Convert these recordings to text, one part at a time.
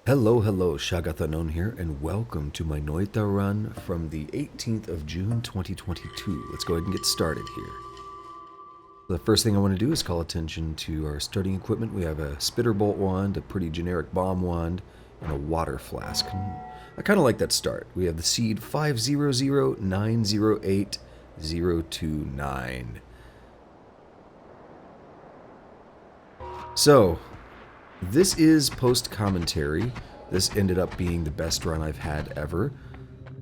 Hello, hello, Shagathanon here, and welcome to my Noita run from the 18th of June 2022. Let's go ahead and get started here. The first thing I want to do is call attention to our starting equipment. We have a spitter bolt wand, a pretty generic bomb wand, and a water flask. I kind of like that start. We have the seed 500908029. So, this is post-commentary. This ended up being the best run I've had ever.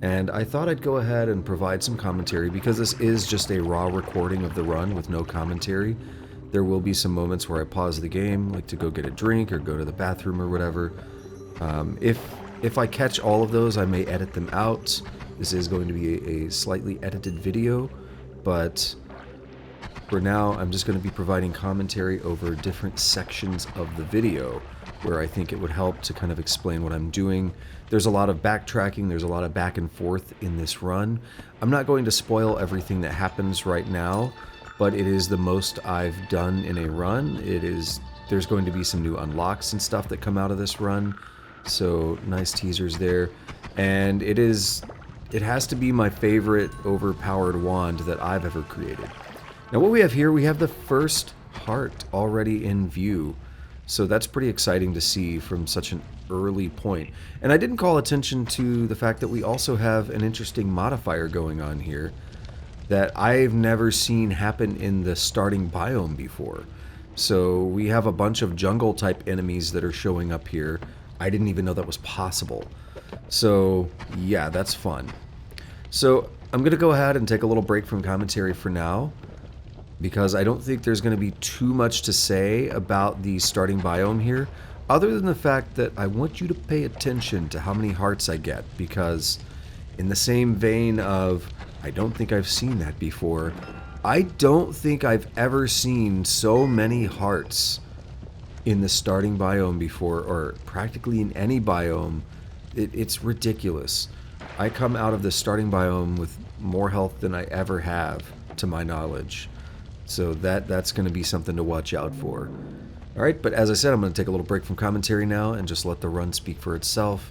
And I thought I'd go ahead and provide some commentary because this is just a raw recording of the run with no commentary. There will be some moments where I pause the game, like to go get a drink or go to the bathroom or whatever. If I catch all of those, I may edit them out. This is going to be a slightly edited video, but for now, I'm just going to be providing commentary over different sections of the video where I think it would help to kind of explain what I'm doing. There's a lot of backtracking, there's a lot of back and forth in this run. I'm not going to spoil everything that happens right now, but it is the most I've done in a run. There's going to be some new unlocks and stuff that come out of this run, so nice teasers there. And it has to be my favorite overpowered wand that I've ever created. Now what we have here, we have the first heart already in view. So that's pretty exciting to see from such an early point. And I didn't call attention to the fact that we also have an interesting modifier going on here that I've never seen happen in the starting biome before. So we have a bunch of jungle type enemies that are showing up here. I didn't even know that was possible. So yeah, that's fun. So I'm going to go ahead and take a little break from commentary for now, because I don't think there's going to be too much to say about the starting biome here, other than the fact that I want you to pay attention to how many hearts I get, because in the same vein of, I don't think I've seen that before, I don't think I've ever seen so many hearts in the starting biome before, or practically in any biome. It's ridiculous. I come out of the starting biome with more health than I ever have, to my knowledge. So that's going to be something to watch out for. Alright, but as I said, I'm going to take a little break from commentary now and just let the run speak for itself.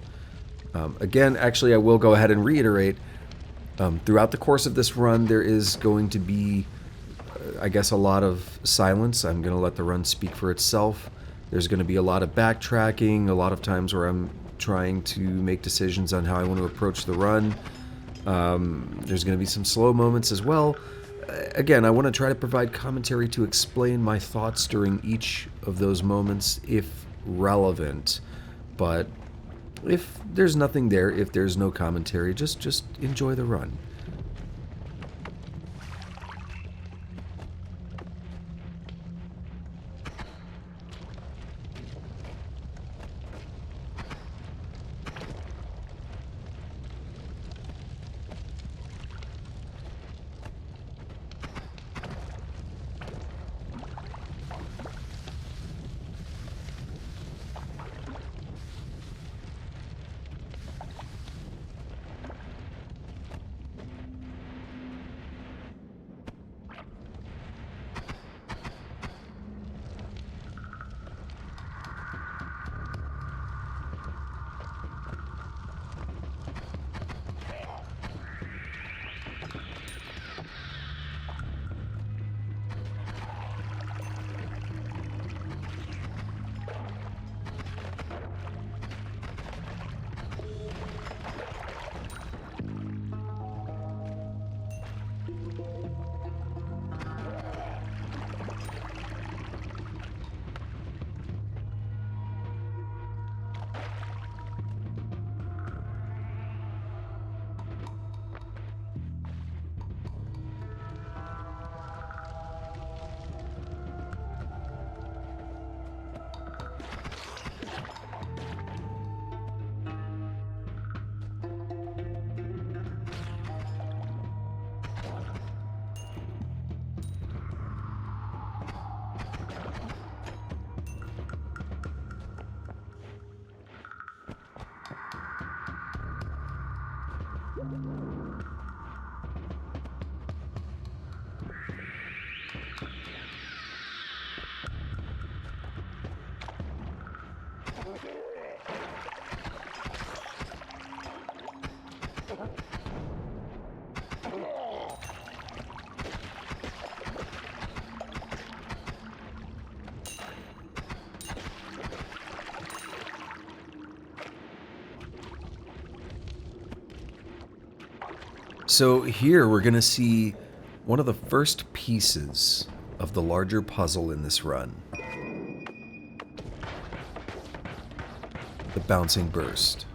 Again, actually, I will go ahead and reiterate, throughout the course of this run, there is going to be, I guess, a lot of silence. I'm going to let the run speak for itself. There's going to be a lot of backtracking, a lot of times where I'm trying to make decisions on how I want to approach the run. There's going to be some slow moments as well. Again, I want to try to provide commentary to explain my thoughts during each of those moments, if relevant. But if there's nothing there, if there's no commentary, just enjoy the run. So here we're going to see one of the first pieces of the larger puzzle in this run. The bouncing burst.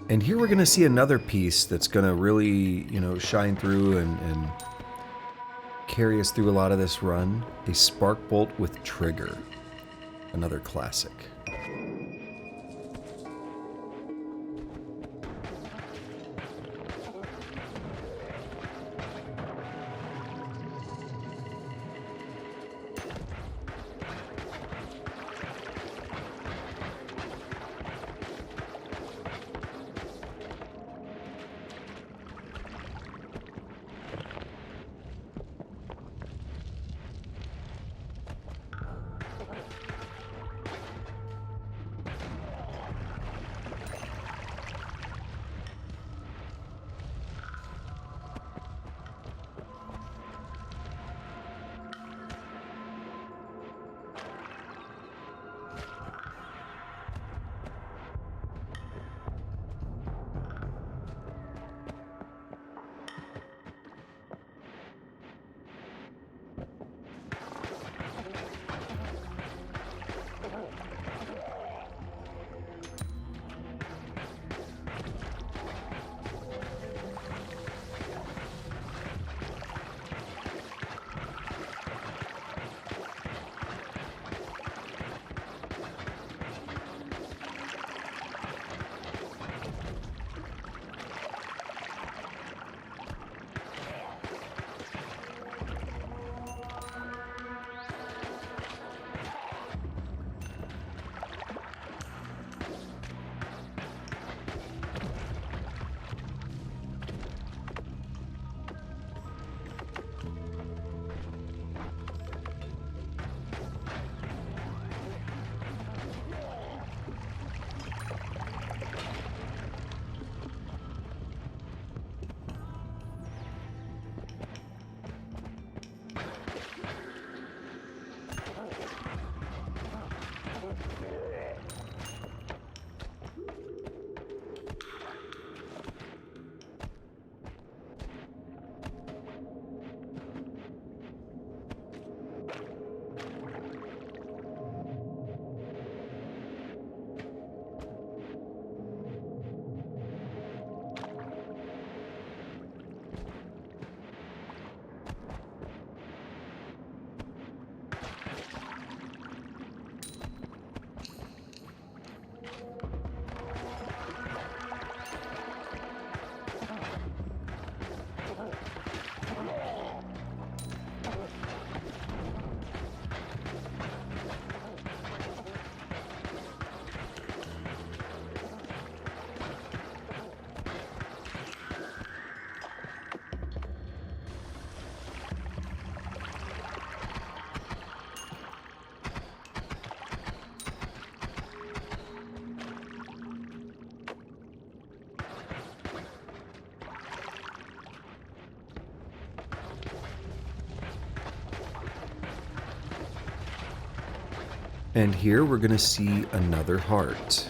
And here we're going to see another piece that's going to really, shine through and carry us through a lot of this run. A spark bolt with trigger. Another classic. And here we're going to see another heart.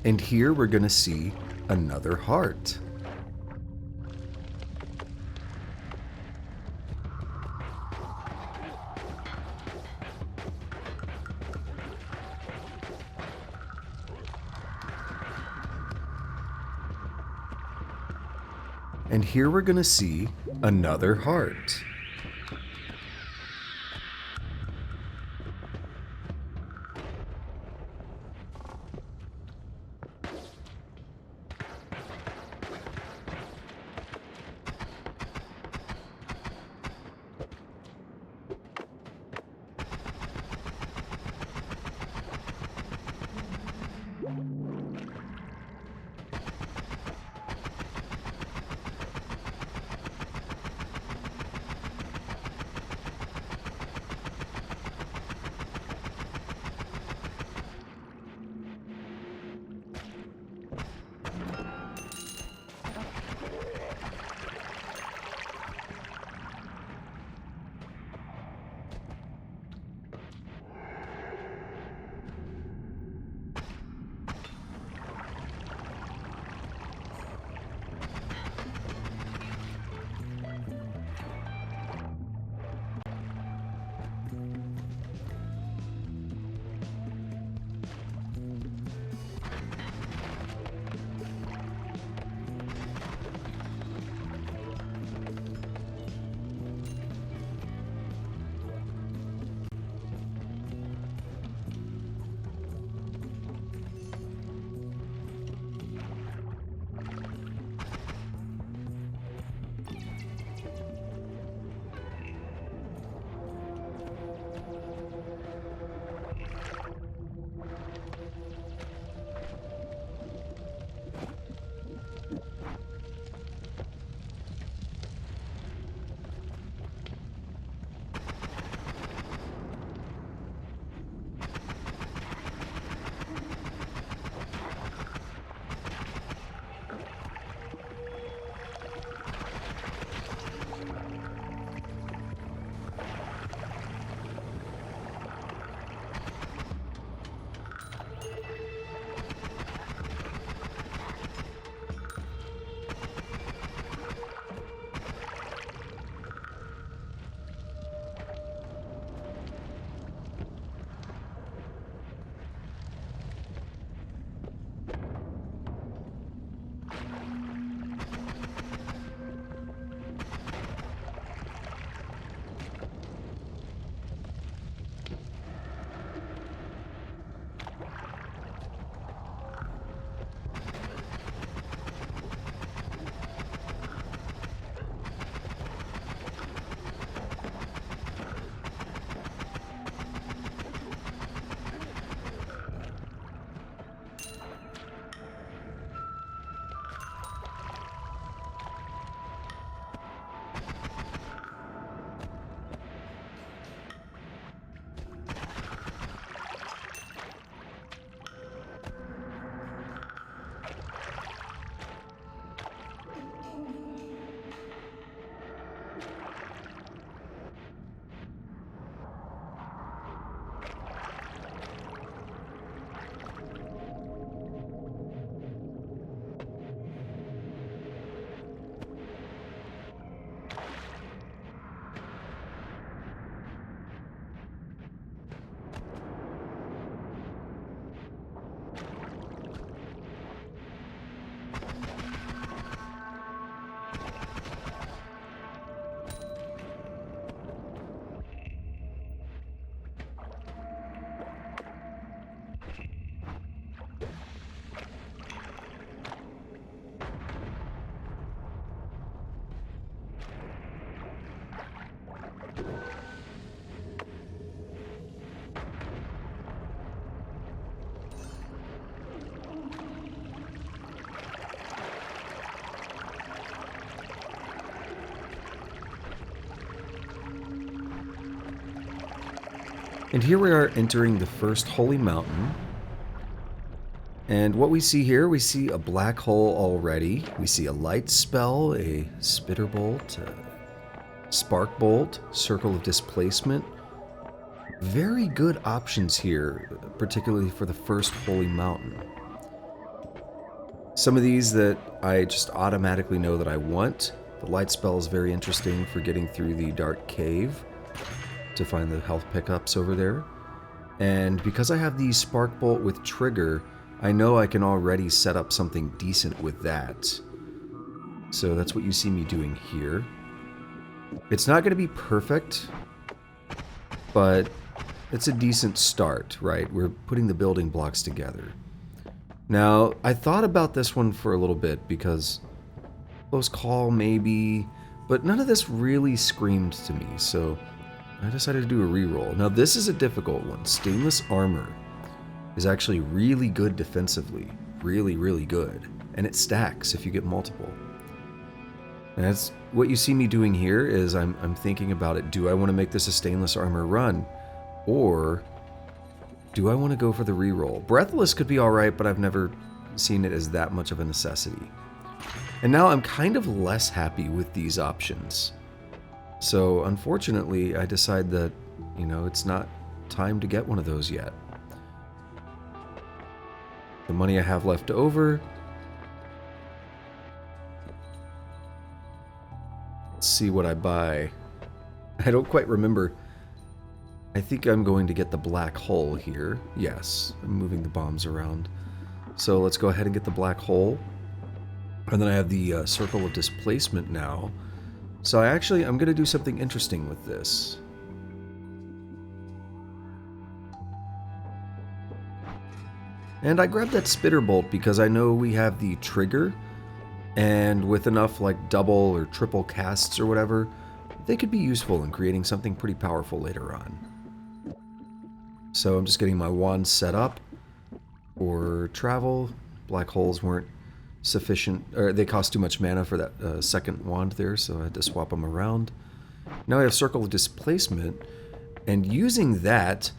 And here we're going to see another heart. And here we're going to see another heart. And here we are entering the first holy mountain. And what we see here, we see a black hole already. We see a light spell, a spitter bolt, a spark bolt, circle of displacement, very good options here, particularly for the first holy mountain. Some of these that I just automatically know that I want. The light spell is very interesting for getting through the dark cave to find the health pickups over there. And because I have the spark bolt with trigger, I know I can already set up something decent with that. So that's what you see me doing here. It's not going to be perfect, but it's a decent start, right? We're putting the building blocks together. Now, I thought about this one for a little bit because close call maybe, but none of this really screamed to me, so I decided to do a reroll. Now, this is a difficult one. Stainless armor is actually really good defensively. Really, really good. And it stacks if you get multiple. And that's what you see me doing here is I'm thinking about it. Do I want to make this a stainless armor run? Or do I want to go for the reroll? Breathless could be alright, but I've never seen it as that much of a necessity. And now I'm kind of less happy with these options. So unfortunately, I decide that, you know, it's not time to get one of those yet. The money I have left over, let's see what I buy. I don't quite remember. I think I'm going to get the black hole here. Yes, I'm moving the bombs around. So let's go ahead and get the black hole. And then I have the circle of displacement now. So I'm going to do something interesting with this. And I grabbed that spitter bolt because I know we have the trigger. And with enough like double or triple casts or whatever, they could be useful in creating something pretty powerful later on. So I'm just getting my wand set up for travel. Black holes weren't sufficient, or they cost too much mana for that second wand there, so I had to swap them around. Now I have Circle of Displacement, and using that,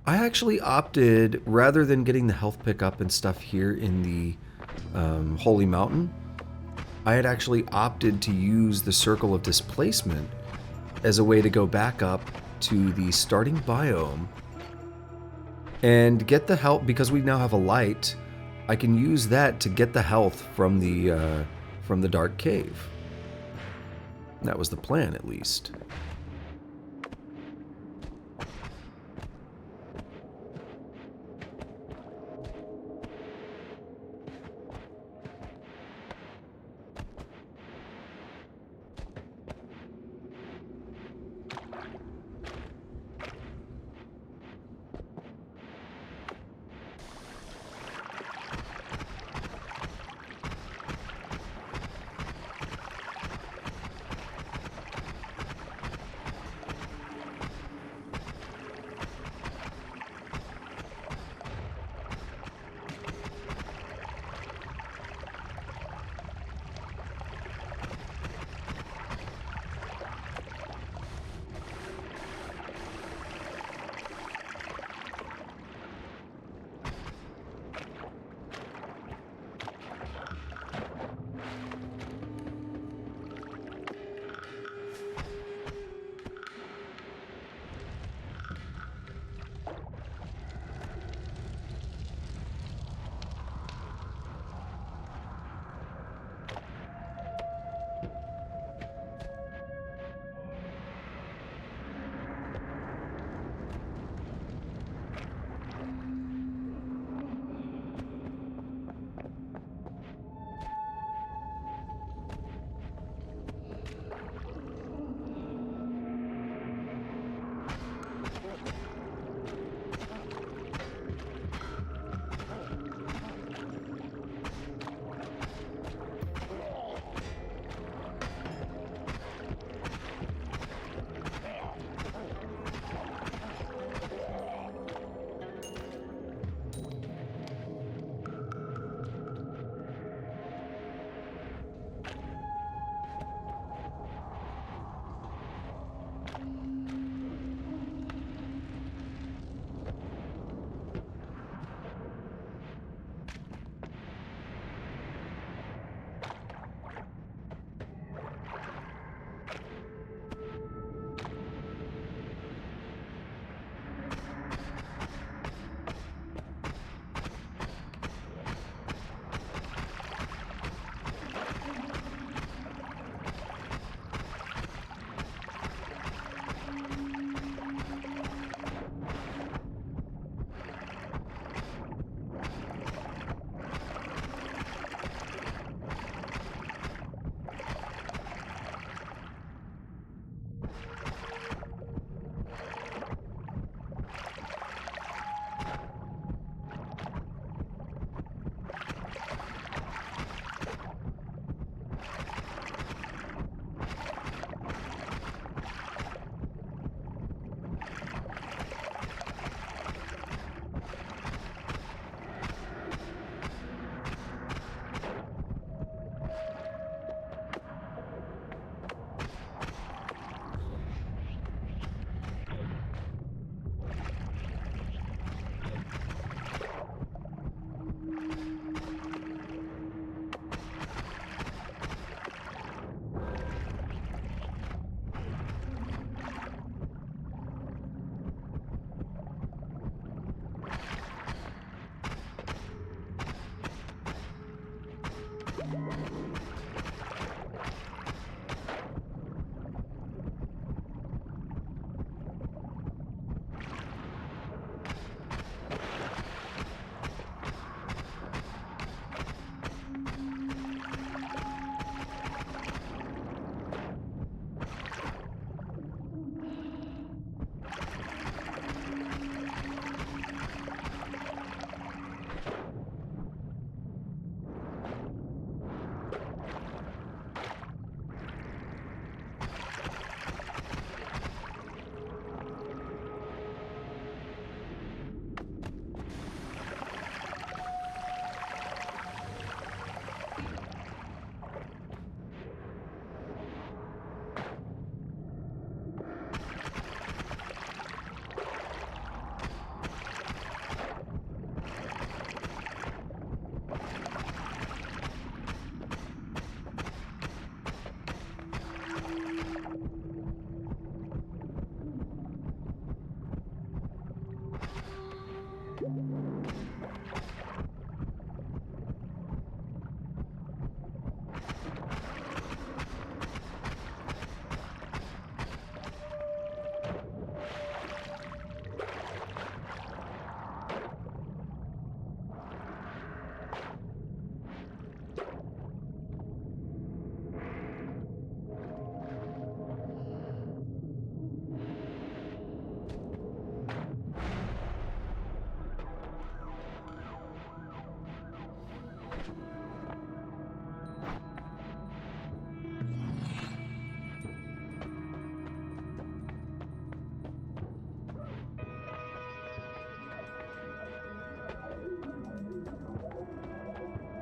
I actually opted, rather than getting the health pickup and stuff here in the Holy Mountain, I had actually opted to use the Circle of Displacement as a way to go back up to the starting biome and get the health. Because we now have a light, I can use that to get the health from the dark cave. That was the plan, at least.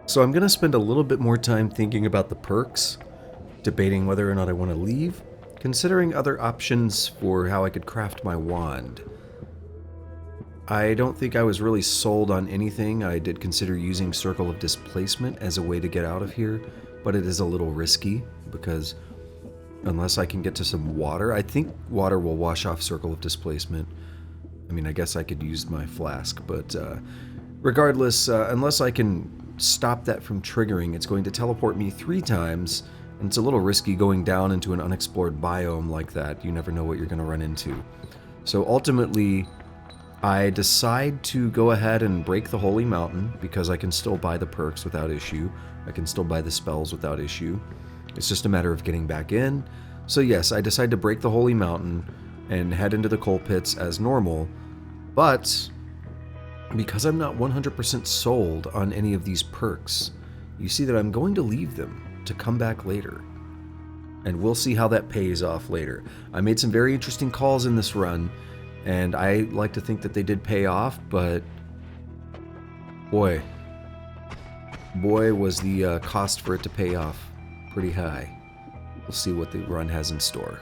So I'm going to spend a little bit more time thinking about the perks, debating whether or not I want to leave, considering other options for how I could craft my wand. I don't think I was really sold on anything. I did consider using Circle of Displacement as a way to get out of here, but it is a little risky because unless I can get to some water, I think water will wash off Circle of Displacement. I mean, I guess I could use my flask, but regardless, unless I can stop that from triggering, it's going to teleport me 3 times, and it's a little risky going down into an unexplored biome like that. You never know what you're going to run into. So ultimately, I decide to go ahead and break the Holy Mountain, because I can still buy the perks without issue. I can still buy the spells without issue. It's just a matter of getting back in. So yes, I decide to break the Holy Mountain and head into the coal pits as normal, but because I'm not 100% sold on any of these perks, you see that I'm going to leave them to come back later. And we'll see how that pays off later. I made some very interesting calls in this run, and I like to think that they did pay off, but boy was the cost for it to pay off pretty high. We'll see what the run has in store.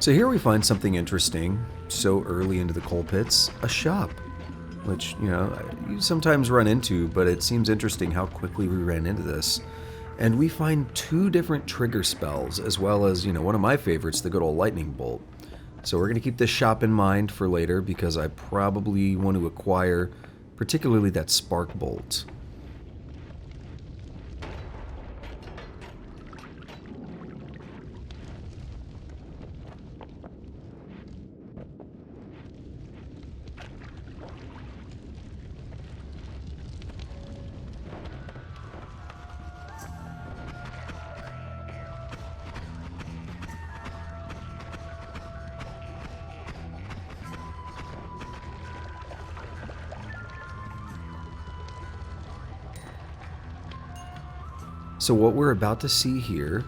So here we find something interesting so early into the coal pits, a shop, which, you sometimes run into, but it seems interesting how quickly we ran into this. And we find 2 different trigger spells, as well as, one of my favorites, the good old lightning bolt. So we're going to keep this shop in mind for later, because I probably want to acquire particularly that spark bolt. So what we're about to see here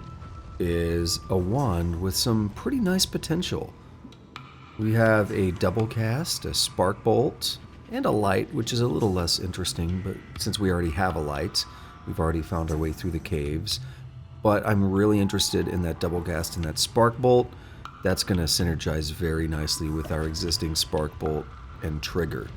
is a wand with some pretty nice potential. We have a double cast, a spark bolt, and a light, which is a little less interesting, but since we already have a light, we've already found our way through the caves. But I'm really interested in that double cast and that spark bolt. That's going to synergize very nicely with our existing spark bolt and trigger.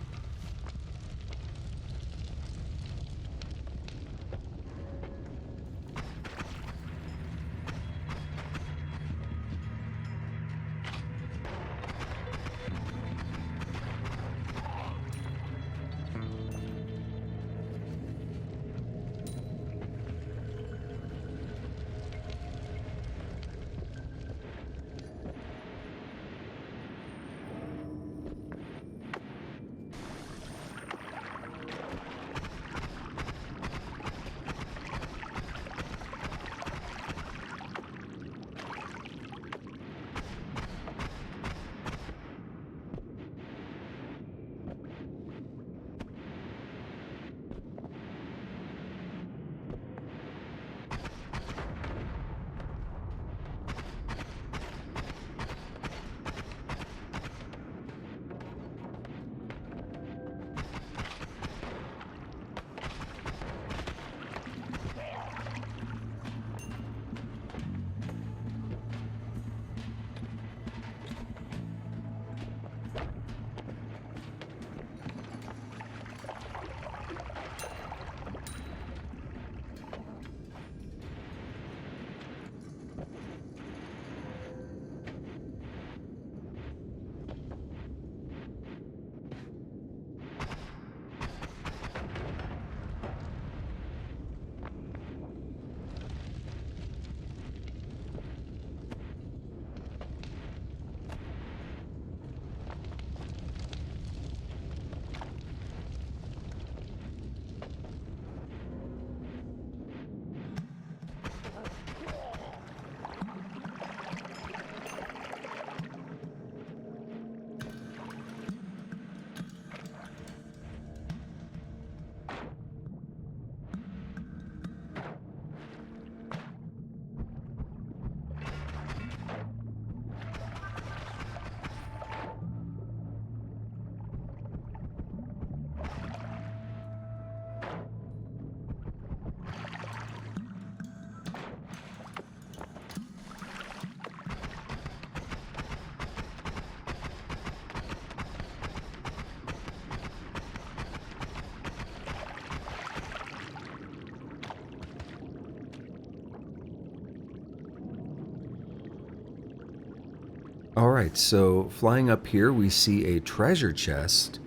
Alright, so flying up here we see a treasure chest,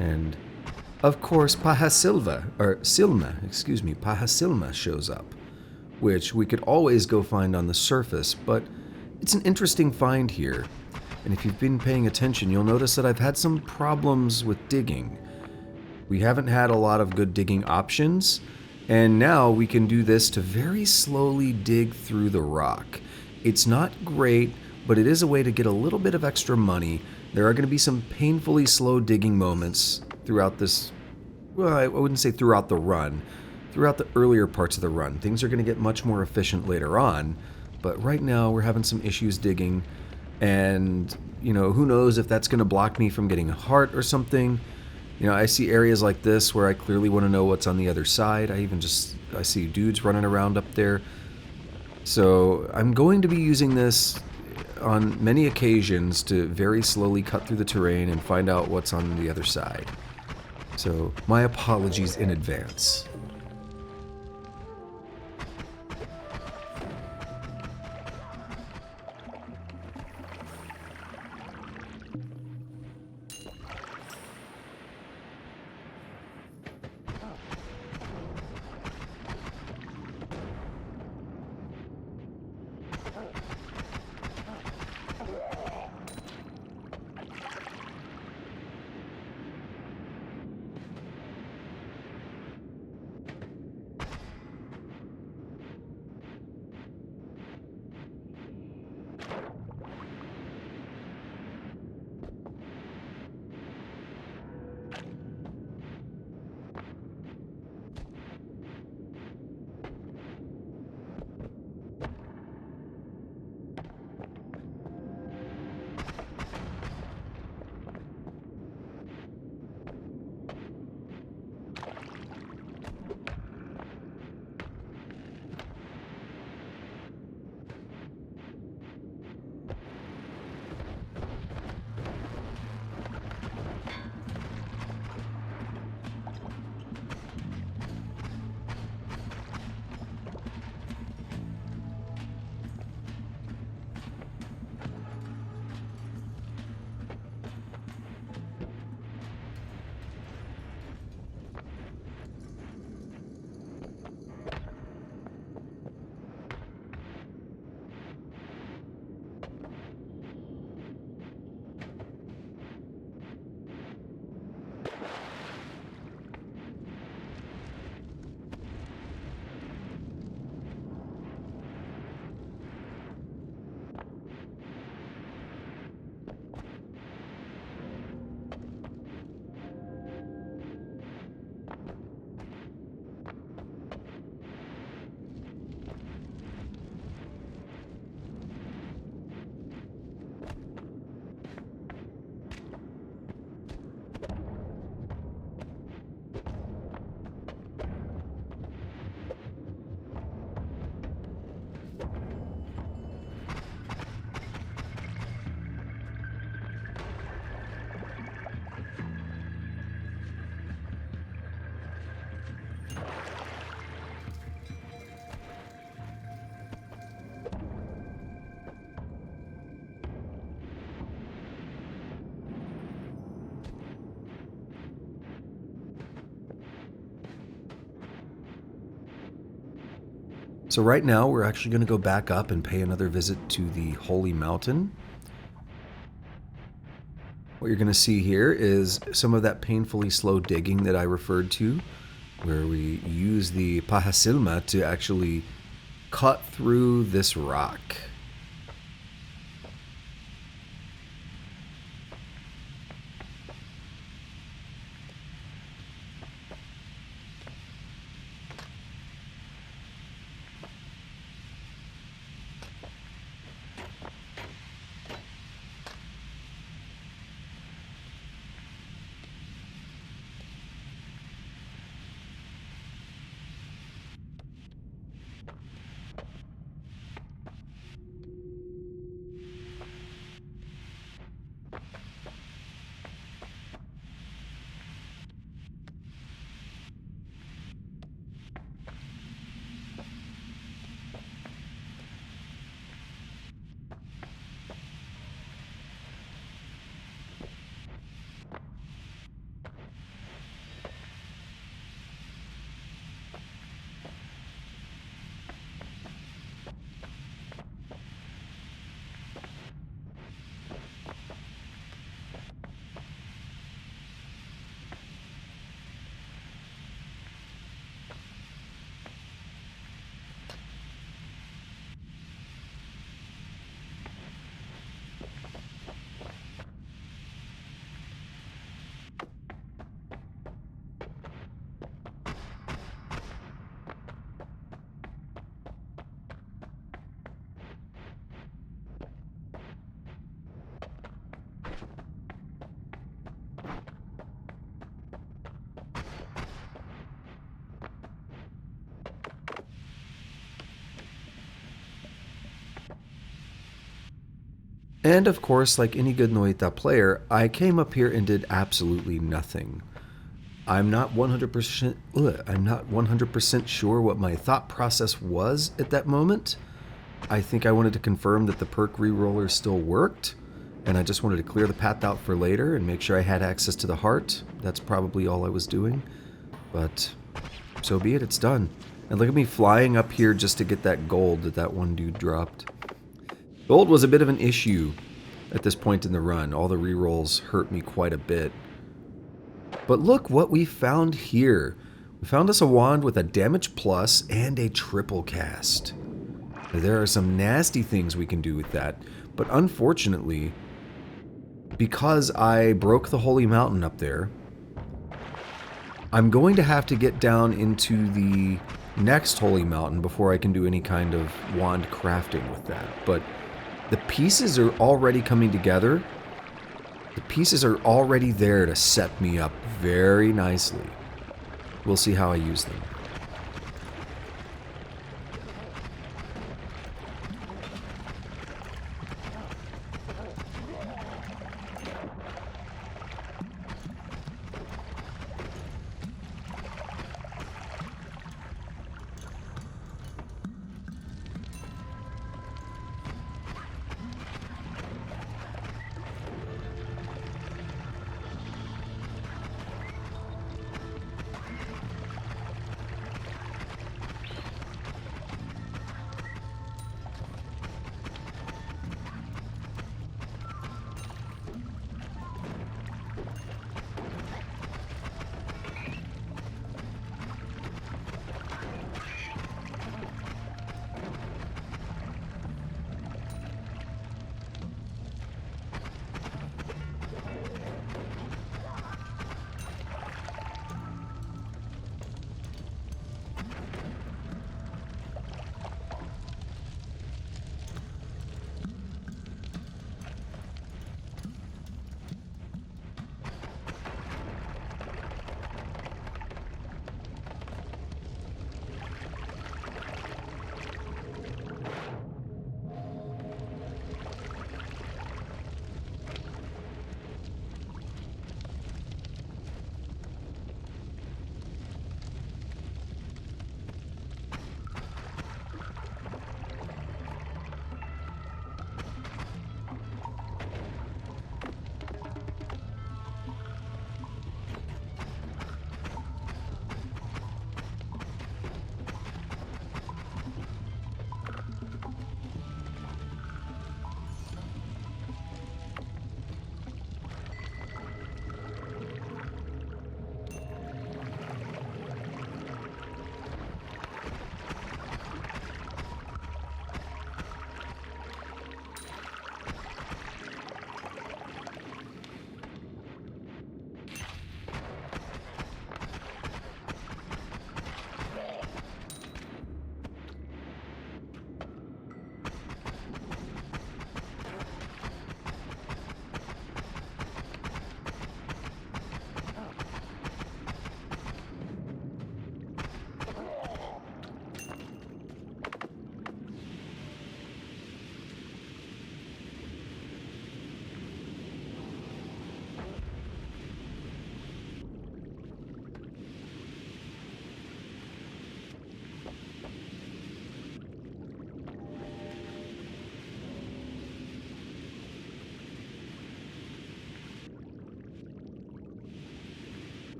and of course Paha Silmä shows up, which we could always go find on the surface, but it's an interesting find here. And if you've been paying attention, you'll notice that I've had some problems with digging. We haven't had a lot of good digging options, and now we can do this to very slowly dig through the rock. It's not great, but it is a way to get a little bit of extra money. There are going to be some painfully slow digging moments throughout this, well, I wouldn't say throughout the run, throughout the earlier parts of the run. Things are going to get much more efficient later on, but right now we're having some issues digging, and, who knows if that's going to block me from getting a heart or something. I see areas like this where I clearly want to know what's on the other side. I see dudes running around up there. So I'm going to be using this on many occasions to very slowly cut through the terrain and find out what's on the other side. So, my apologies in advance. So right now, we're actually going to go back up and pay another visit to the Holy Mountain. What you're going to see here is some of that painfully slow digging that I referred to, where we use the Paha Silmä to actually cut through this rock. And of course, like any good Noita player, I came up here and did absolutely nothing. I'm not 100% sure what my thought process was at that moment. I think I wanted to confirm that the perk reroller still worked, and I just wanted to clear the path out for later and make sure I had access to the heart. That's probably all I was doing. But so be it, it's done. And look at me flying up here just to get that gold that one dude dropped. Gold was a bit of an issue at this point in the run. All the rerolls hurt me quite a bit. But look what we found here. We found us a wand with a damage plus and a triple cast. There are some nasty things we can do with that, but unfortunately, because I broke the holy mountain up there, I'm going to have to get down into the next holy mountain before I can do any kind of wand crafting with that. But the pieces are already coming together. The pieces are already there to set me up very nicely. We'll see how I use them.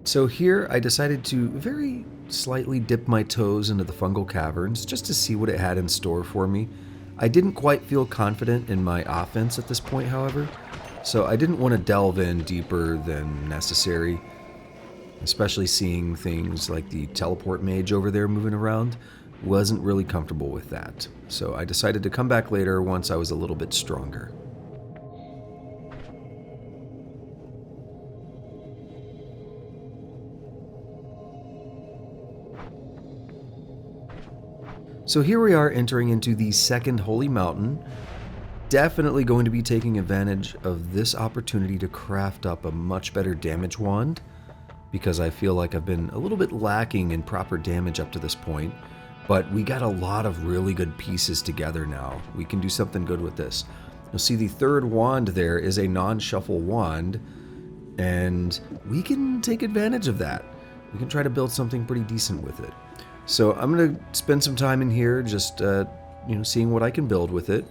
So here I decided to very slightly dip my toes into the fungal caverns just to see what it had in store for me. I didn't quite feel confident in my offense at this point, however, so I didn't want to delve in deeper than necessary, especially seeing things like the teleport mage over there moving around. Wasn't really comfortable with that, so I decided to come back later once I was a little bit stronger. So here we are entering into the second holy mountain. Definitely going to be taking advantage of this opportunity to craft up a much better damage wand, because I feel like I've been a little bit lacking in proper damage up to this point, but we got a lot of really good pieces together now. We can do something good with this. You'll see the third wand there is a non-shuffle wand, and we can take advantage of that. We can try to build something pretty decent with it. So I'm going to spend some time in here just, seeing what I can build with it.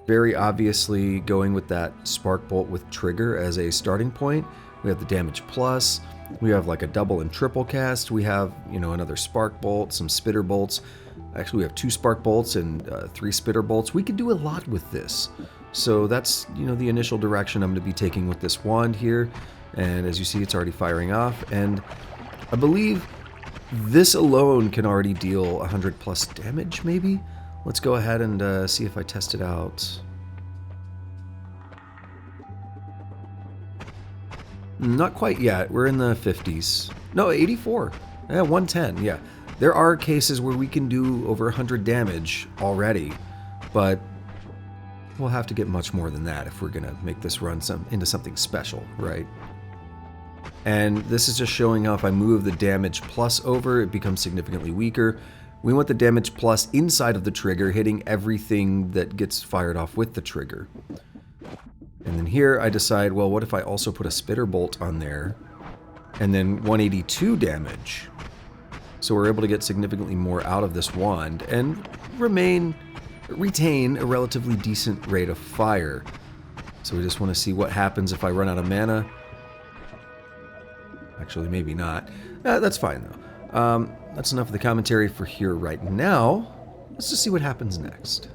Very obviously going with that spark bolt with trigger as a starting point. We have the damage plus. We have like a double and triple cast. We have, another spark bolt, some spitter bolts. Actually, we have 2 spark bolts and 3 spitter bolts. We can do a lot with this. So that's, the initial direction I'm going to be taking with this wand here. And as you see, it's already firing off. And I believe this alone can already deal 100 plus damage, maybe? Let's go ahead and see if I test it out. Not quite yet. We're in the 50s. No, 84. Yeah, 110. Yeah. There are cases where we can do over 100 damage already, but we'll have to get much more than that if we're going to make this run into something special, right? And this is just showing how if I move the damage plus over, it becomes significantly weaker. We want the damage plus inside of the trigger, hitting everything that gets fired off with the trigger. And then here I decide, well, what if I also put a spitter bolt on there, and then 182 damage? So we're able to get significantly more out of this wand and retain a relatively decent rate of fire. So we just want to see what happens if I run out of mana. Actually, maybe not. That's fine, though. That's enough of the commentary for here right now. Let's just see what happens next.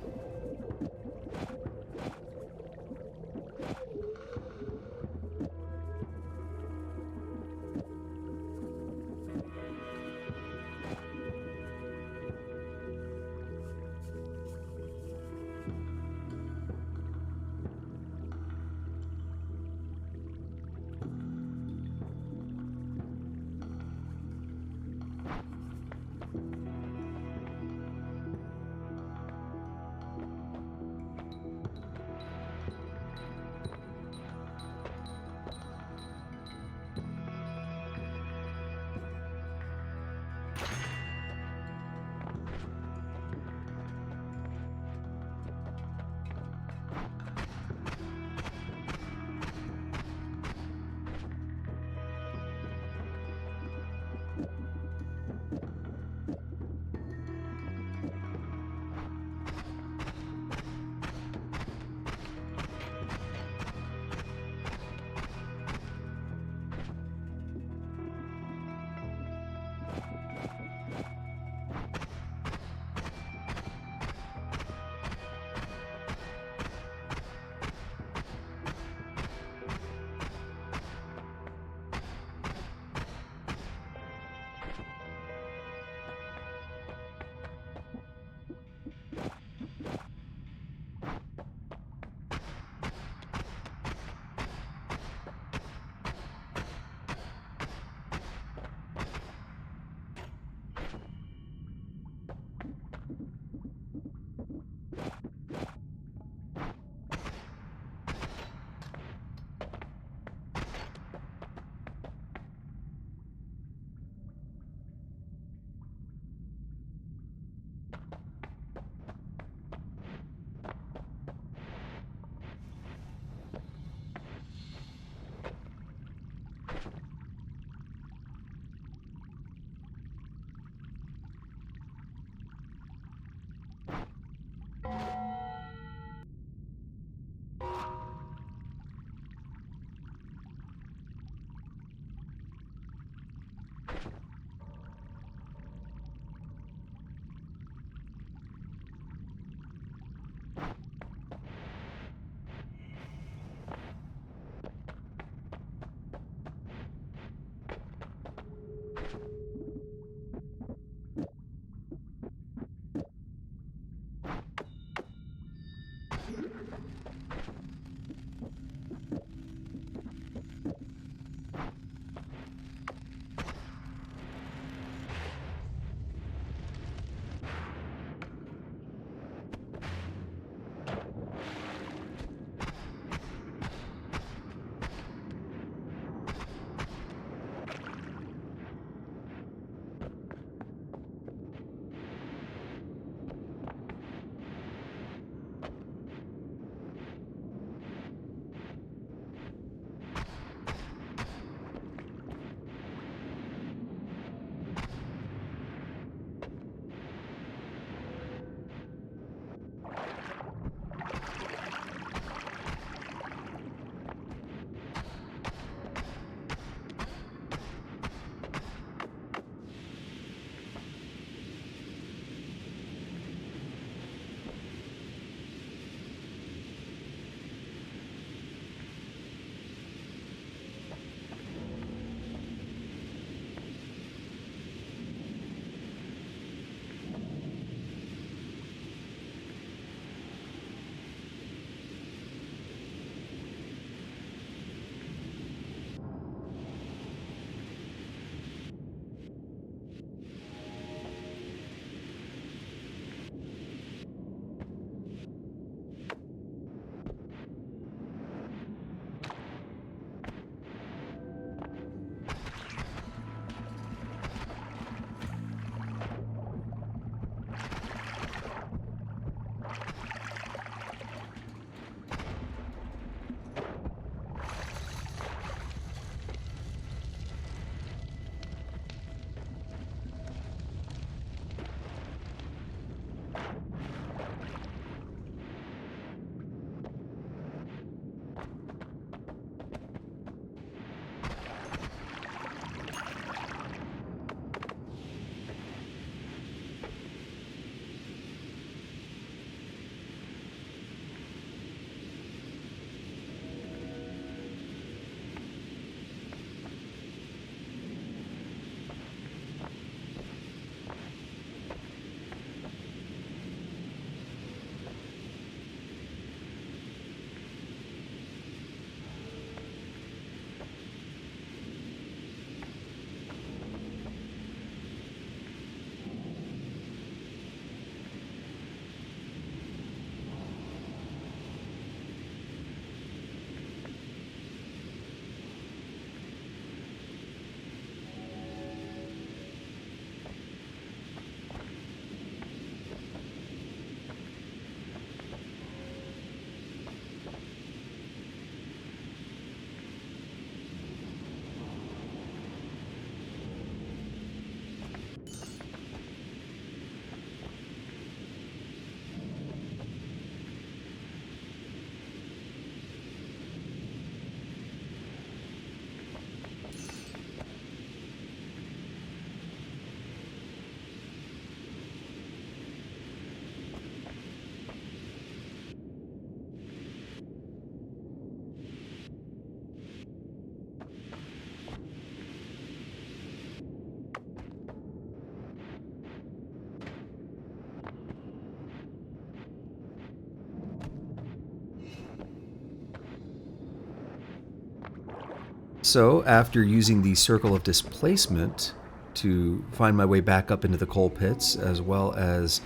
So, after using the Circle of Displacement to find my way back up into the coal pits, as well as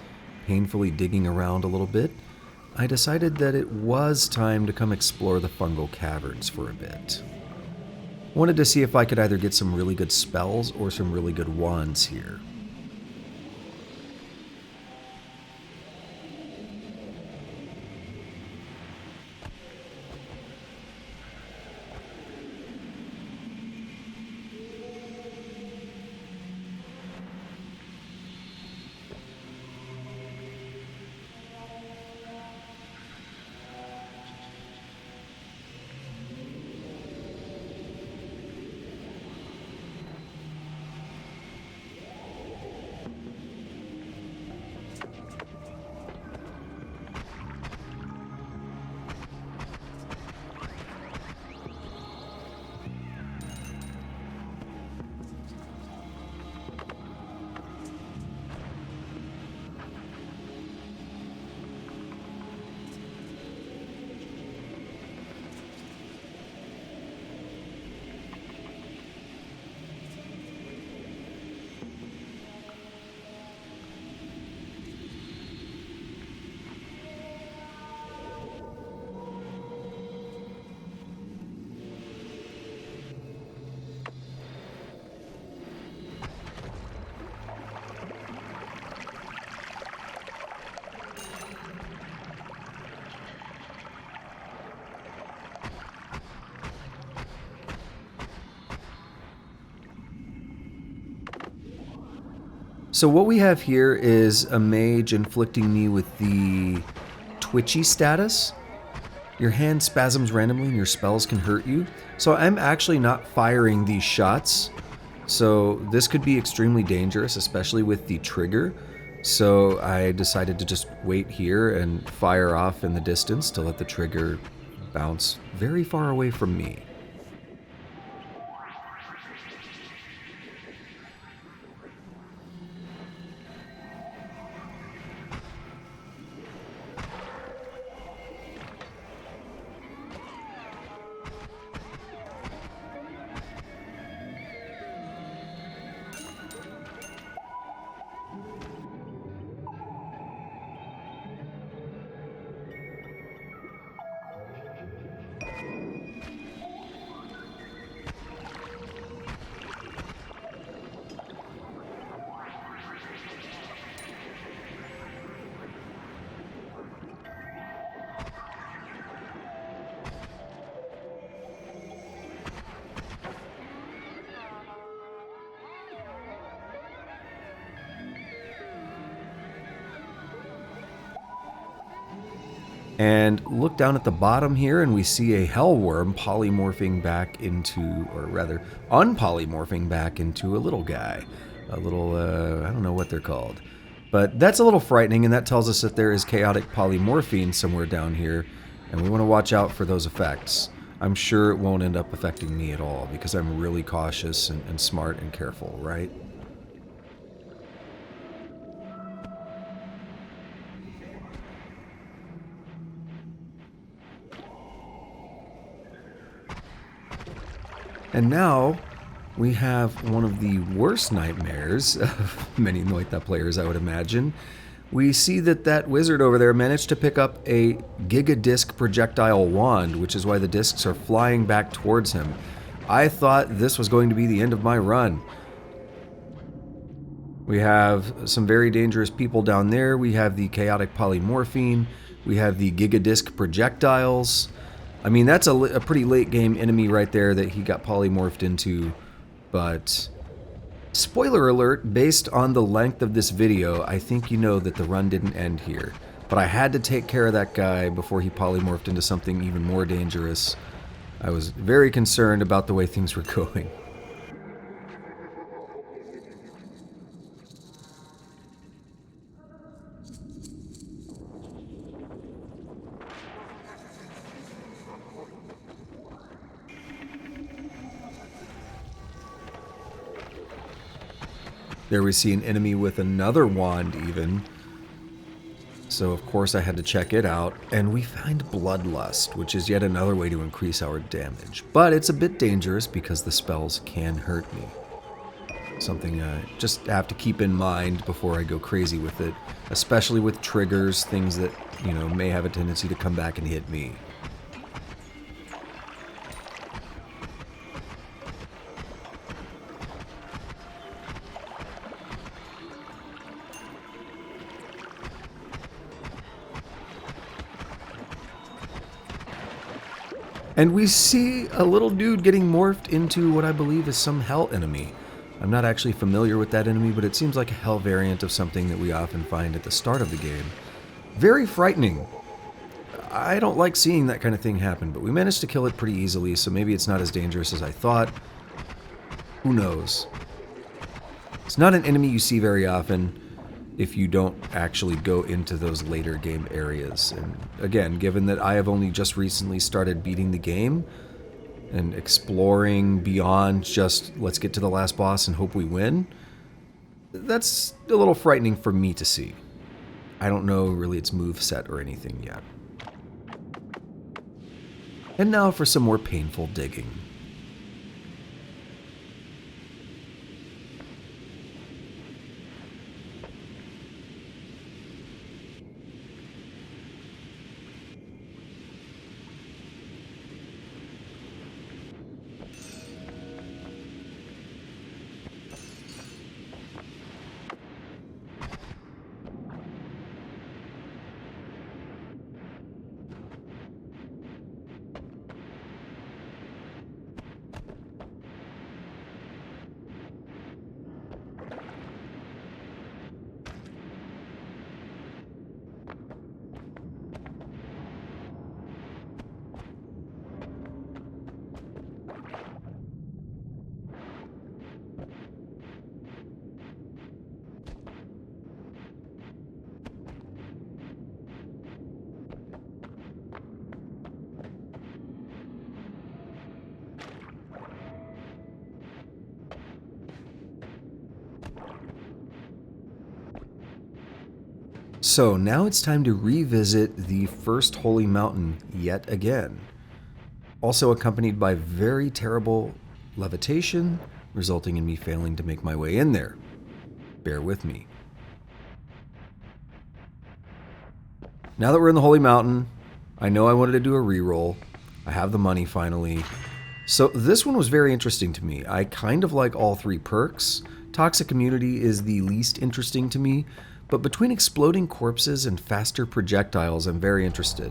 painfully digging around a little bit, I decided that it was time to come explore the fungal caverns for a bit. Wanted to see if I could either get some really good spells or some really good wands here. So what we have here is a mage inflicting me with the twitchy status. Your hand spasms randomly and your spells can hurt you. So I'm actually not firing these shots. So this could be extremely dangerous, especially with the trigger. So I decided to just wait here and fire off in the distance to let the trigger bounce very far away from me. And look down at the bottom here and we see a hellworm polymorphing back into, or rather, unpolymorphing back into a little guy. A little, I don't know what they're called. But that's a little frightening, and that tells us that there is chaotic polymorphine somewhere down here, and we want to watch out for those effects. I'm sure it won't end up affecting me at all, because I'm really cautious and smart and careful, right? And now we have one of the worst nightmares of many Noita players, I would imagine. We see that wizard over there managed to pick up a giga-disc projectile wand, which is why the discs are flying back towards him. I thought this was going to be the end of my run. We have some very dangerous people down there. We have the chaotic polymorphine. We have the giga-disc projectiles. I mean, that's a pretty late game enemy right there that he got polymorphed into, but spoiler alert, based on the length of this video, I think you know that the run didn't end here. But I had to take care of that guy before he polymorphed into something even more dangerous. I was very concerned about the way things were going. There we see an enemy with another wand even. So of course I had to check it out, and we find Bloodlust, which is yet another way to increase our damage. But it's a bit dangerous because the spells can hurt me. Something I just have to keep in mind before I go crazy with it, especially with triggers, things that, may have a tendency to come back and hit me. And we see a little dude getting morphed into what I believe is some hell enemy. I'm not actually familiar with that enemy, but it seems like a hell variant of something that we often find at the start of the game. Very frightening. I don't like seeing that kind of thing happen, but we managed to kill it pretty easily, so maybe it's not as dangerous as I thought. Who knows? It's not an enemy you see very often if you don't actually go into those later game areas. And again, given that I have only just recently started beating the game and exploring beyond just let's get to the last boss and hope we win, that's a little frightening for me to see. I don't know really its moveset or anything yet. And now for some more painful digging. So now it's time to revisit the first holy mountain yet again. Also accompanied by very terrible levitation, resulting in me failing to make my way in there. Bear with me. Now that we're in the holy mountain, I know I wanted to do a reroll. I have the money finally. So this one was very interesting to me. I kind of like all three perks. Toxic Immunity is the least interesting to me, but between exploding corpses and faster projectiles, I'm very interested.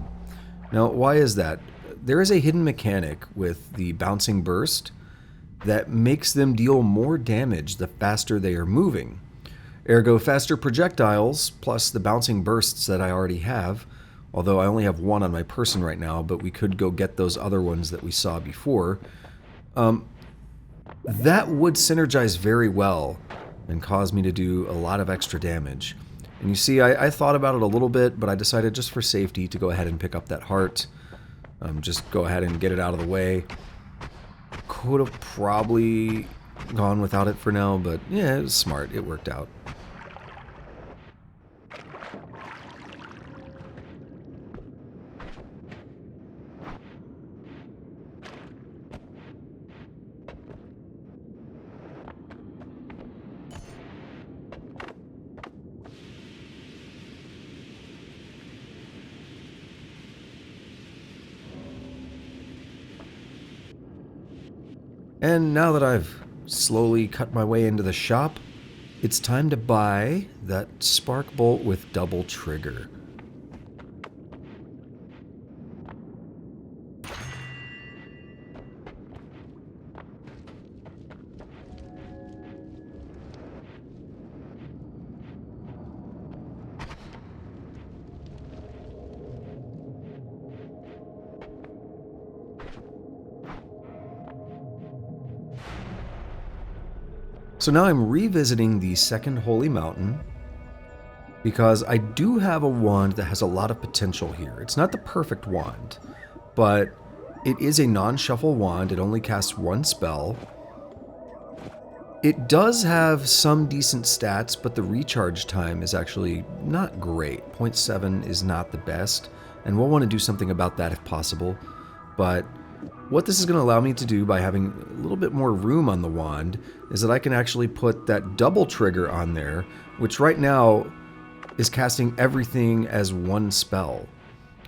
Now, why is that? There is a hidden mechanic with the bouncing burst that makes them deal more damage the faster they are moving. Ergo, faster projectiles, plus the bouncing bursts that I already have, although I only have one on my person right now, but we could go get those other ones that we saw before. That would synergize very well and cause me to do a lot of extra damage. And you see, I thought about it a little bit, but I decided just for safety to go ahead and pick up that heart. Just go ahead and get it out of the way. Could have probably gone without it for now, but yeah, it was smart. It worked out. And now that I've slowly cut my way into the shop, it's time to buy that spark bolt with double trigger. So now I'm revisiting the second holy mountain because I do have a wand that has a lot of potential here. It's not the perfect wand, but it is a non-shuffle wand. It only casts one spell. It does have some decent stats, but the recharge time is actually not great. 0.7 is not the best, and we'll want to do something about that if possible. But what this is going to allow me to do by having a little bit more room on the wand is that I can actually put that double trigger on there, which right now is casting everything as one spell.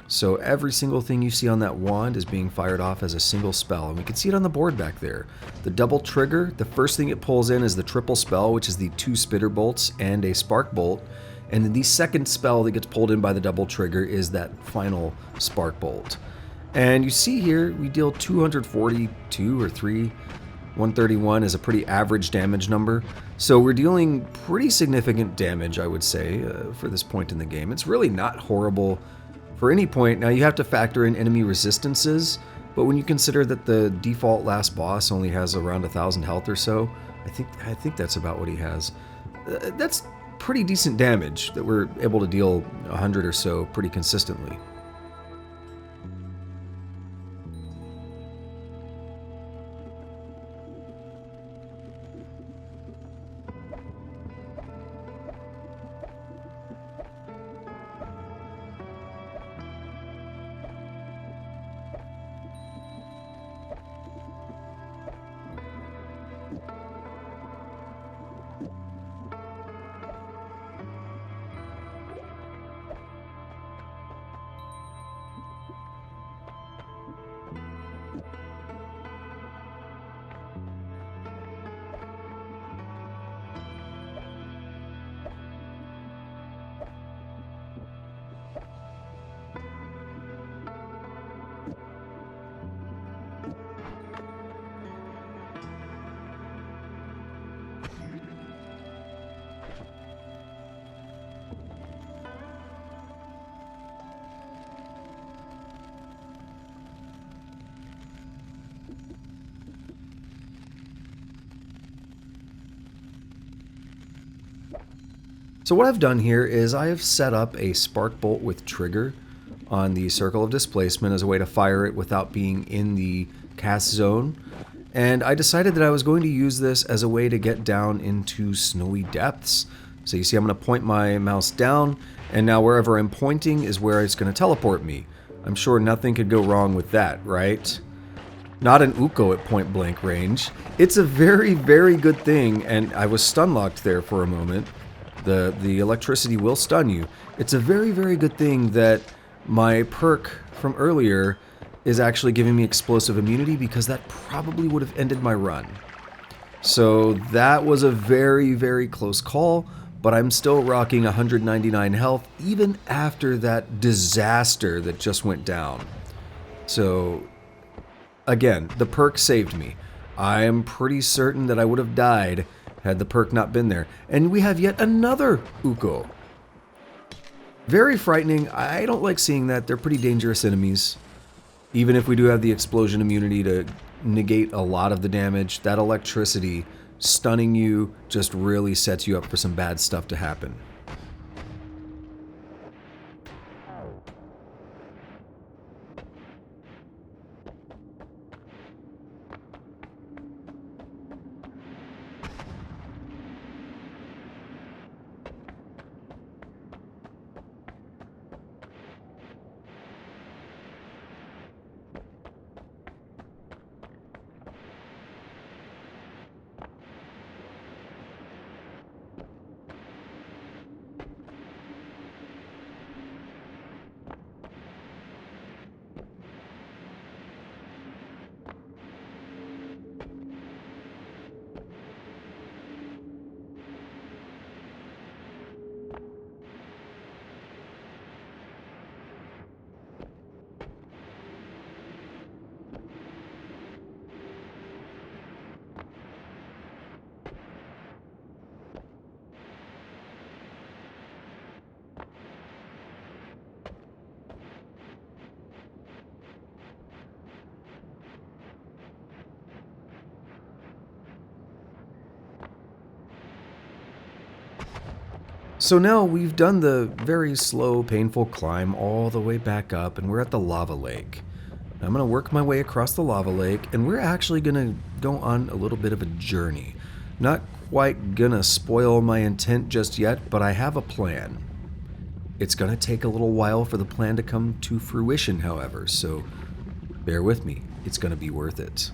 So every single thing you see on that wand is being fired off as a single spell, and we can see it on the board back there. The double trigger, the first thing it pulls in is the triple spell, which is the 2 spitter bolts and a spark bolt, and the second spell that gets pulled in by the double trigger is that final spark bolt. And you see here, we deal 242 or 3. 131 is a pretty average damage number. So we're dealing pretty significant damage, I would say, for this point in the game. It's really not horrible for any point. Now you have to factor in enemy resistances, but when you consider that the default last boss only has around 1,000 health or so, I think that's about what he has. That's pretty decent damage that we're able to deal 100 or so pretty consistently. So what I've done here is I have set up a spark bolt with trigger on the circle of displacement as a way to fire it without being in the cast zone. And I decided that I was going to use this as a way to get down into snowy depths. So you see I'm going to point my mouse down, and now wherever I'm pointing is where it's going to teleport me. I'm sure nothing could go wrong with that, right? Not an Uko at point blank range. It's a very, very good thing, and I was stun locked there for a moment. The electricity will stun you. It's a very, very good thing that my perk from earlier is actually giving me explosive immunity, because that probably would have ended my run. So that was a very, very close call, but I'm still rocking 199 health even after that disaster that just went down. So again, the perk saved me. I am pretty certain that I would have died had the perk not been there. And we have yet another Uko. Very frightening. I don't like seeing that. They're pretty dangerous enemies. Even if we do have the explosion immunity to negate a lot of the damage, that electricity stunning you just really sets you up for some bad stuff to happen. So now we've done the very slow, painful climb all the way back up, and we're at the lava lake. I'm going to work my way across the lava lake, and we're actually going to go on a little bit of a journey. Not quite gonna spoil my intent just yet, but I have a plan. It's gonna take a little while for the plan to come to fruition, however, so bear with me. It's gonna be worth it.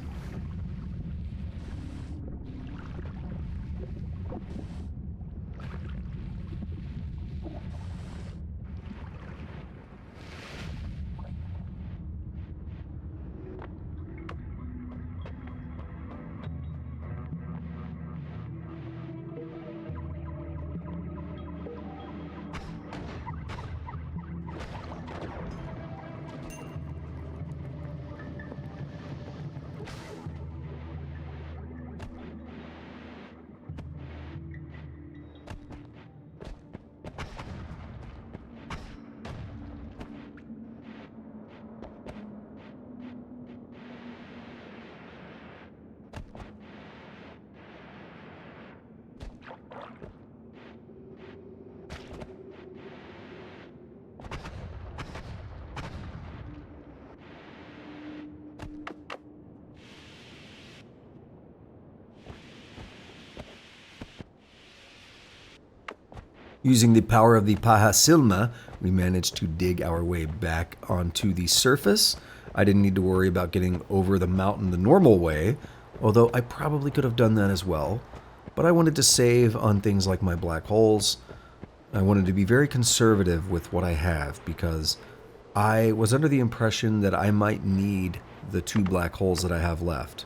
Using the power of the Paha Silmä, we managed to dig our way back onto the surface. I didn't need to worry about getting over the mountain the normal way, although I probably could have done that as well. But I wanted to save on things like my black holes. I wanted to be very conservative with what I have because I was under the impression that I might need the 2 black holes that I have left.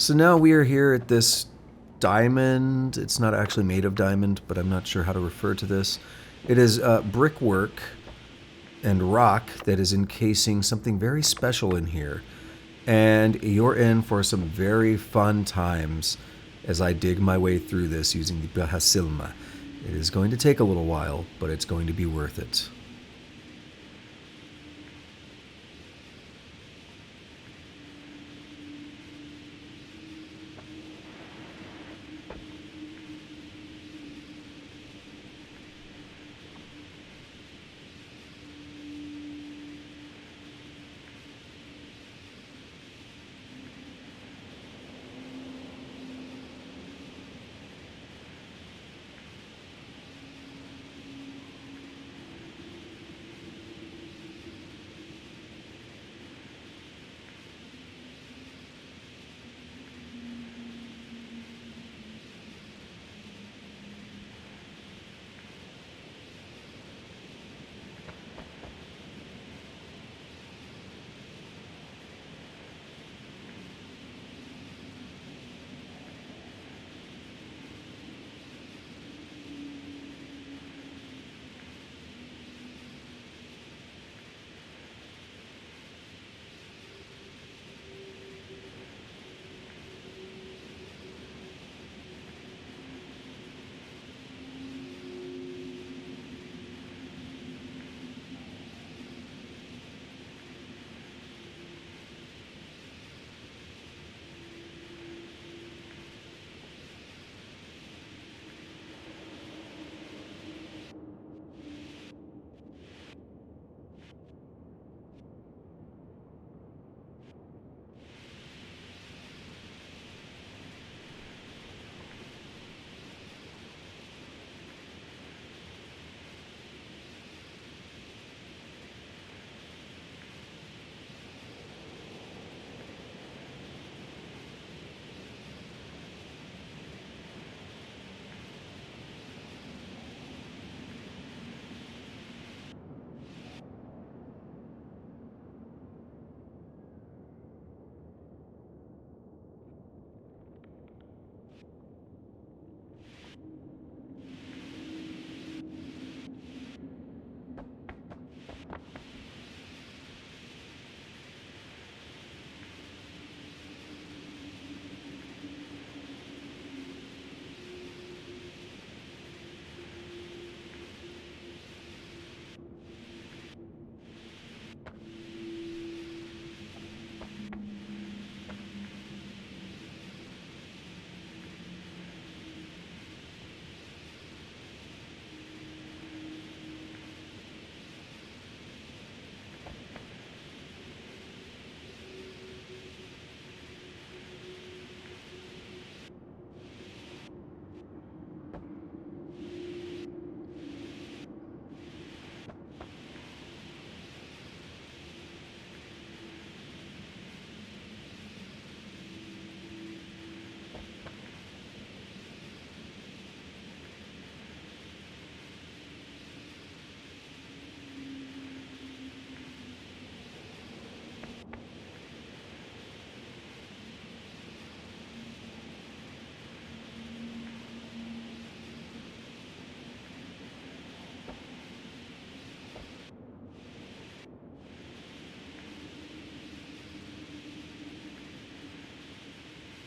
So now we are here at this diamond. It's not actually made of diamond, but I'm not sure how to refer to this. It is brickwork and rock that is encasing something very special in here. And you're in for some very fun times as I dig my way through this using the Paha Silmä. It is going to take a little while, but it's going to be worth it.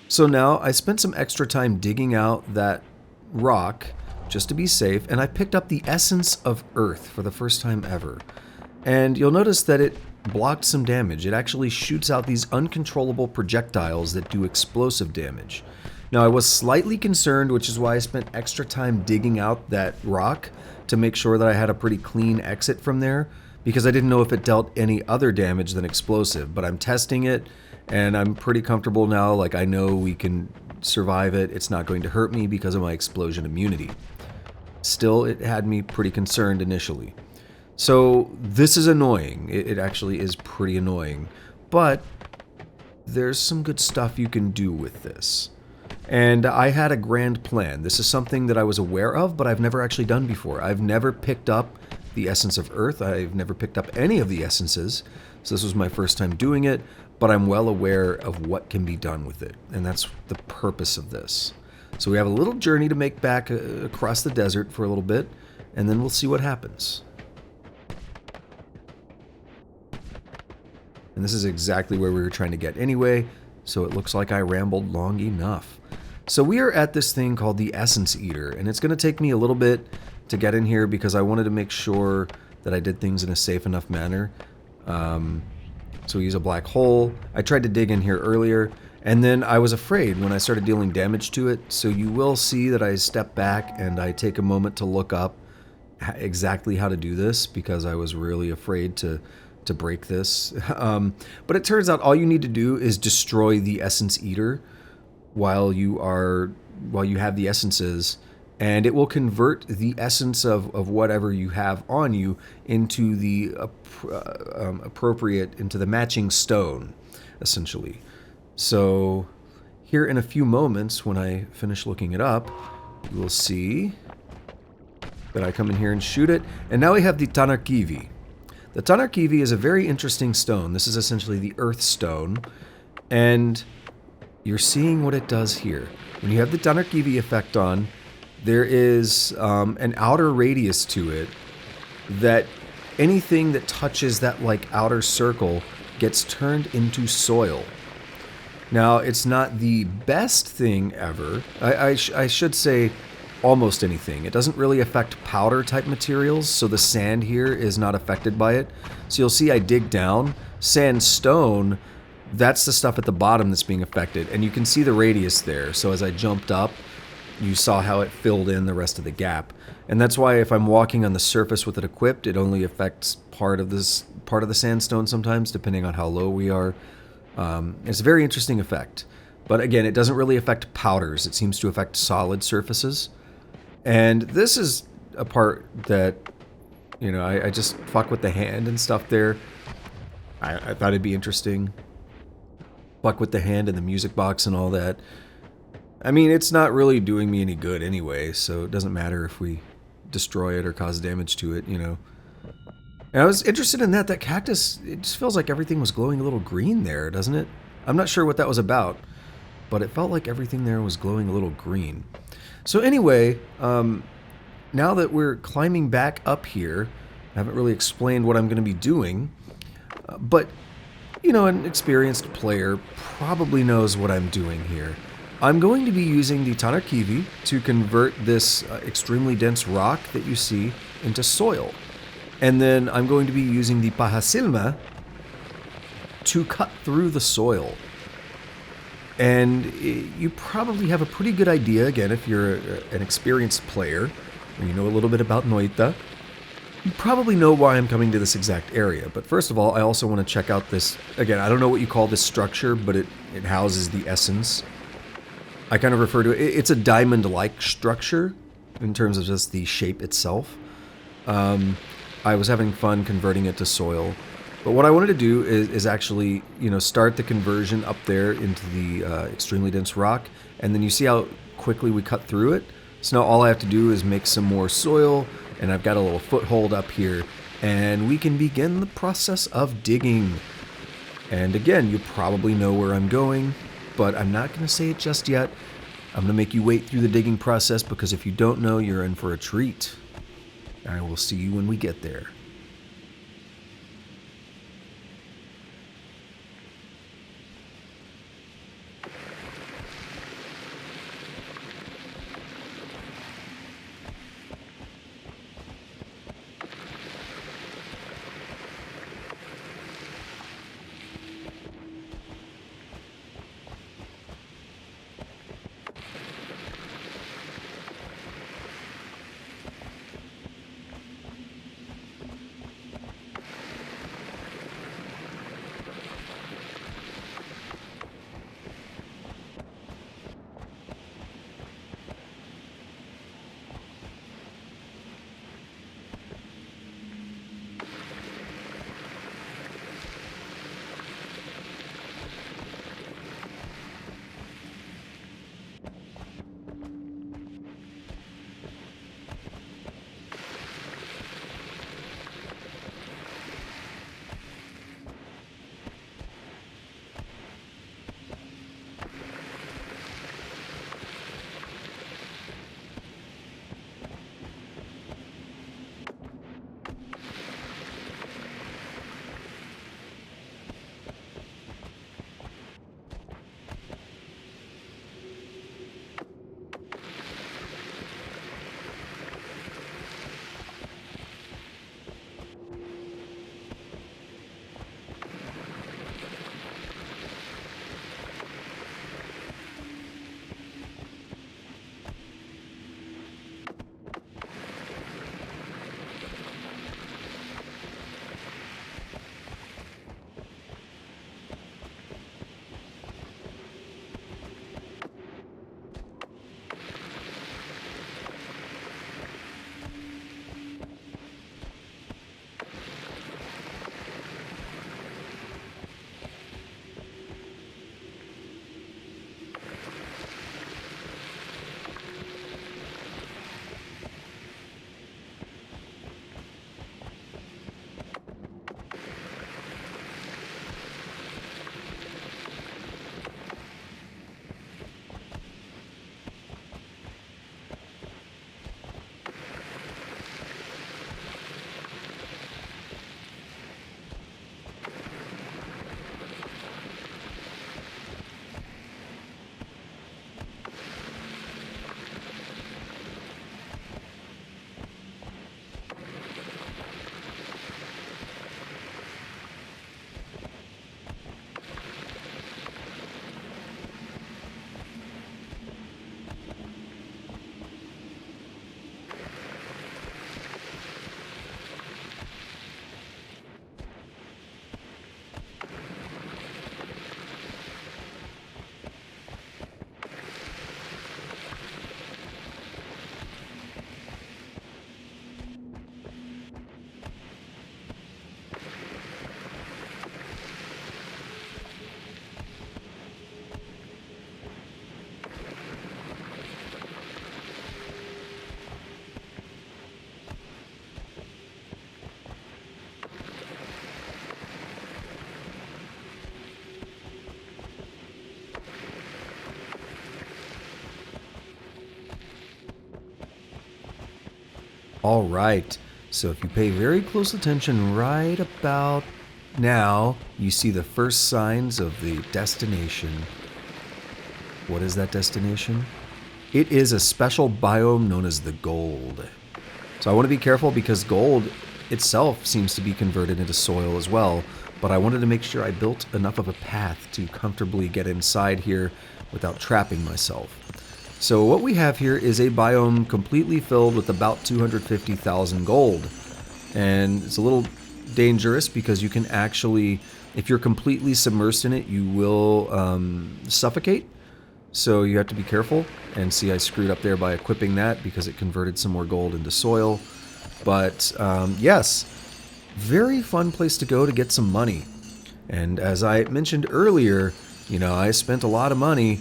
So now I spent some extra time digging out that rock just to be safe, and I picked up the essence of Earth for the first time ever. And you'll notice that it blocked some damage. It actually shoots out these uncontrollable projectiles that do explosive damage. Now I was slightly concerned, which is why I spent extra time digging out that rock to make sure that I had a pretty clean exit from there, because I didn't know if it dealt any other damage than explosive. But I'm testing it, and I'm pretty comfortable now. Like, I know we can survive it. It's not going to hurt me because of my explosion immunity. Still, it had me pretty concerned initially. So this is annoying. It actually is pretty annoying. But there's some good stuff you can do with this. And I had a grand plan. This is something that I was aware of, but I've never actually done before. I've never picked up the essence of Earth. I've never picked up any of the essences. So this was my first time doing it, but I'm well aware of what can be done with it. And that's the purpose of this. So we have a little journey to make back across the desert for a little bit, and then we'll see what happens. And this is exactly where we were trying to get anyway, so it looks like I rambled long enough. So we are at this thing called the Essence Eater, and it's going to take me a little bit to get in here because I wanted to make sure that I did things in a safe enough manner. So we use a black hole. I tried to dig in here earlier, and then I was afraid when I started dealing damage to it, so you will see that I step back and I take a moment to look up exactly how to do this because I was really afraid to break this. But it turns out all you need to do is destroy the Essence Eater while you have the essences, and it will convert the essence of whatever you have on you into the into the matching stone, essentially. So here in a few moments, when I finish looking it up, you will see that I come in here and shoot it, and now we have the Tannerkivi. The Tannerkivi is a very interesting stone. This is essentially the Earth Stone, and you're seeing what it does here. When you have the Tannerkivi effect on, there is an outer radius to it that anything that touches that like outer circle gets turned into soil. Now, it's not the best thing ever. I should say almost anything. It doesn't really affect powder type materials, so the sand here is not affected by it. So you'll see I dig down, sandstone, that's the stuff at the bottom that's being affected, and you can see the radius there. So as I jumped up, you saw how it filled in the rest of the gap. And that's why if I'm walking on the surface with it equipped, it only affects part of the sandstone sometimes, depending on how low we are. It's a very interesting effect. But again, it doesn't really affect powders. It seems to affect solid surfaces. And this is a part that, you know, I just fuck with the hand and stuff there. I thought it'd be interesting. Fuck with the hand and the music box and all that. I mean, it's not really doing me any good anyway, so it doesn't matter if we destroy it or cause damage to it, you know. And I was interested in that cactus, it just feels like everything was glowing a little green there, doesn't it? I'm not sure what that was about, but it felt like everything there was glowing a little green. So anyway, now that we're climbing back up here, I haven't really explained what I'm going to be doing, but, you know, an experienced player probably knows what I'm doing here. I'm going to be using the Tannerkivi to convert this extremely dense rock that you see into soil. And then I'm going to be using the Paha Silmä to cut through the soil. And you probably have a pretty good idea, again, if you're an experienced player, or you know a little bit about Noita, you probably know why I'm coming to this exact area. But first of all, I also want to check out this, again, I don't know what you call this structure, but it houses the essence. I kind of refer to it, it's a diamond-like structure in terms of just the shape itself. I was having fun converting it to soil. But what I wanted to do is actually, you know, start the conversion up there into the extremely dense rock, and then you see how quickly we cut through it. So now all I have to do is make some more soil, and I've got a little foothold up here, and we can begin the process of digging. And again, you probably know where I'm going, but I'm not going to say it just yet. I'm going to make you wait through the digging process, because if you don't know, you're in for a treat. I will see you when we get there. All right, so if you pay very close attention right about now, you see the first signs of the destination. What is that destination? It is a special biome known as the gold. So I want to be careful because gold itself seems to be converted into soil as well, but I wanted to make sure I built enough of a path to comfortably get inside here without trapping myself. So what we have here is a biome completely filled with about 250,000 gold. And it's a little dangerous because you can actually, if you're completely submersed in it, you will suffocate. So you have to be careful. And see, I screwed up there by equipping that because it converted some more gold into soil. But yes, very fun place to go to get some money. And as I mentioned earlier, you know, I spent a lot of money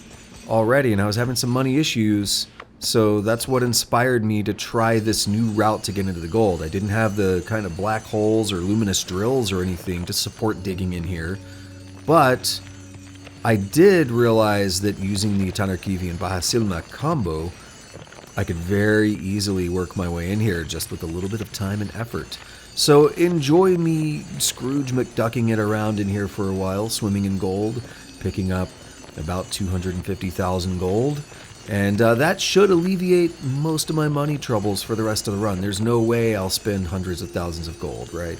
already and I was having some money issues. So that's what inspired me to try this new route to get into the gold. I didn't have the kind of black holes or luminous drills or anything to support digging in here. But I did realize that using the Tannerkivi and Paha Silmä combo, I could very easily work my way in here just with a little bit of time and effort. So enjoy me Scrooge McDucking it around in here for a while, swimming in gold, picking up about 250,000 gold. And that should alleviate most of my money troubles for the rest of the run. There's no way I'll spend hundreds of thousands of gold, right?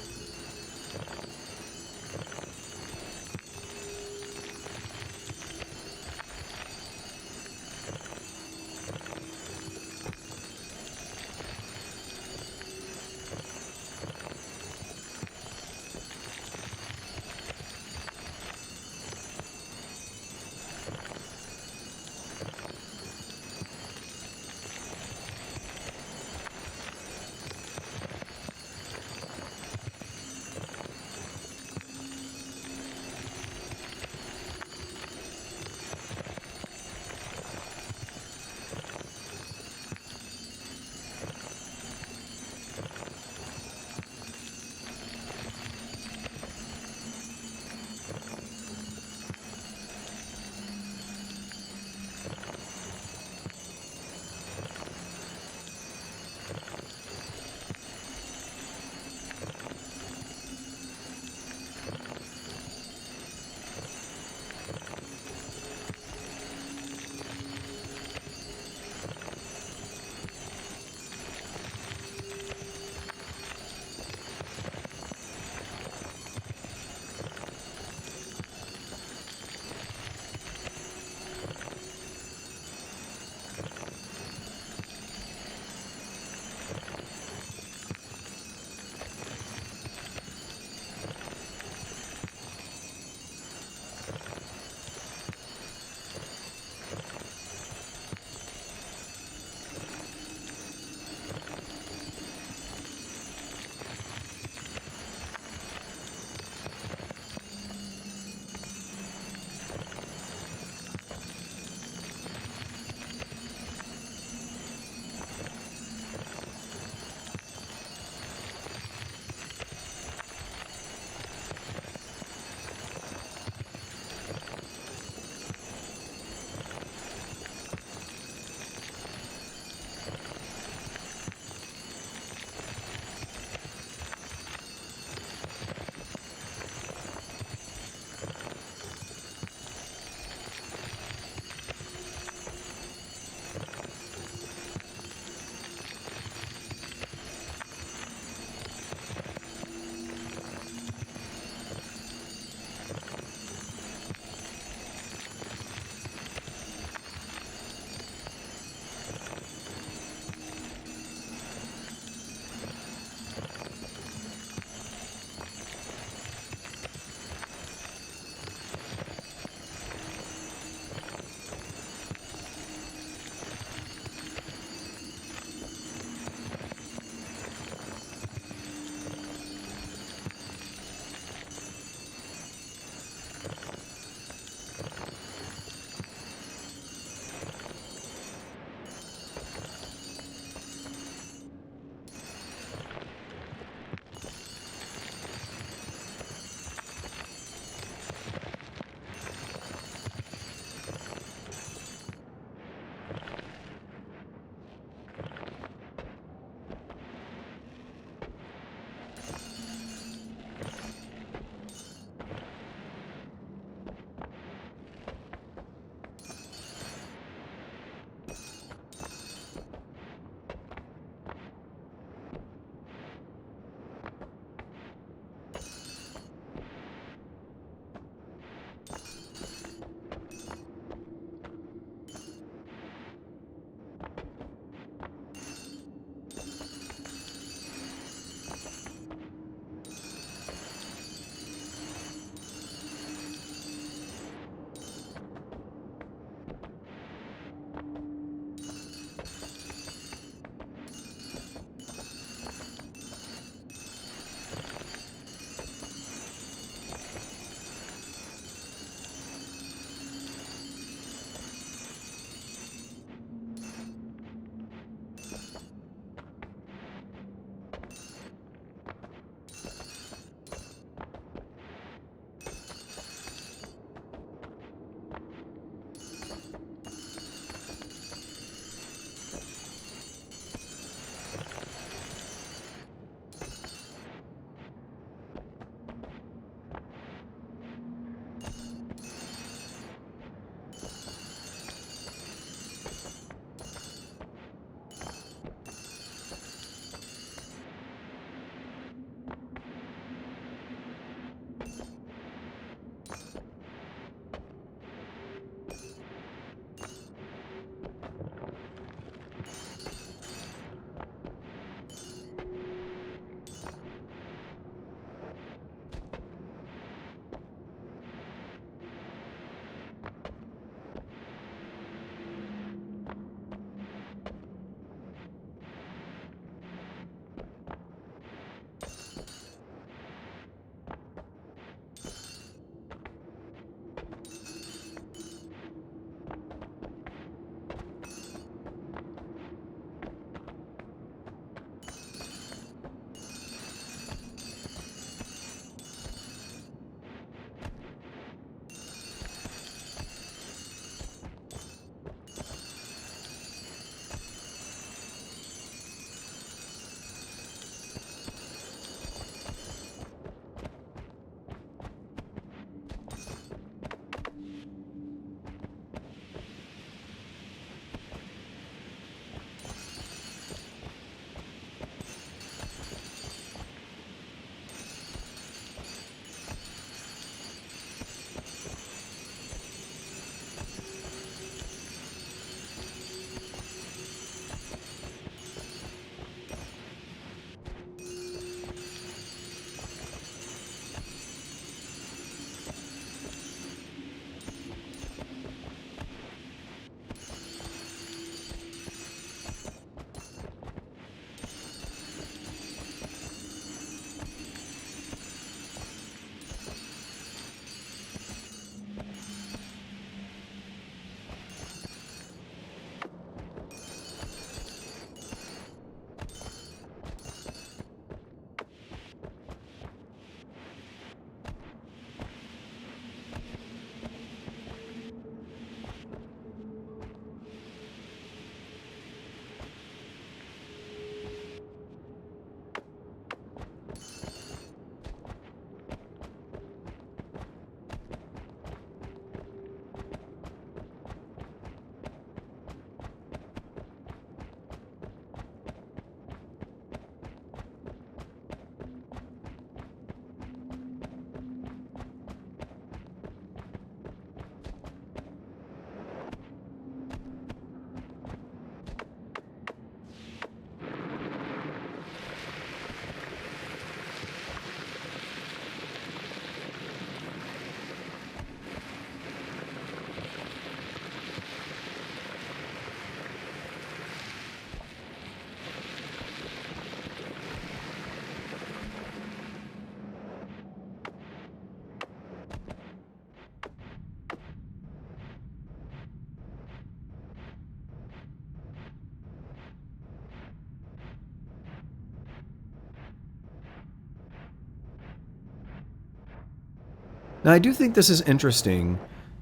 Now, I do think this is interesting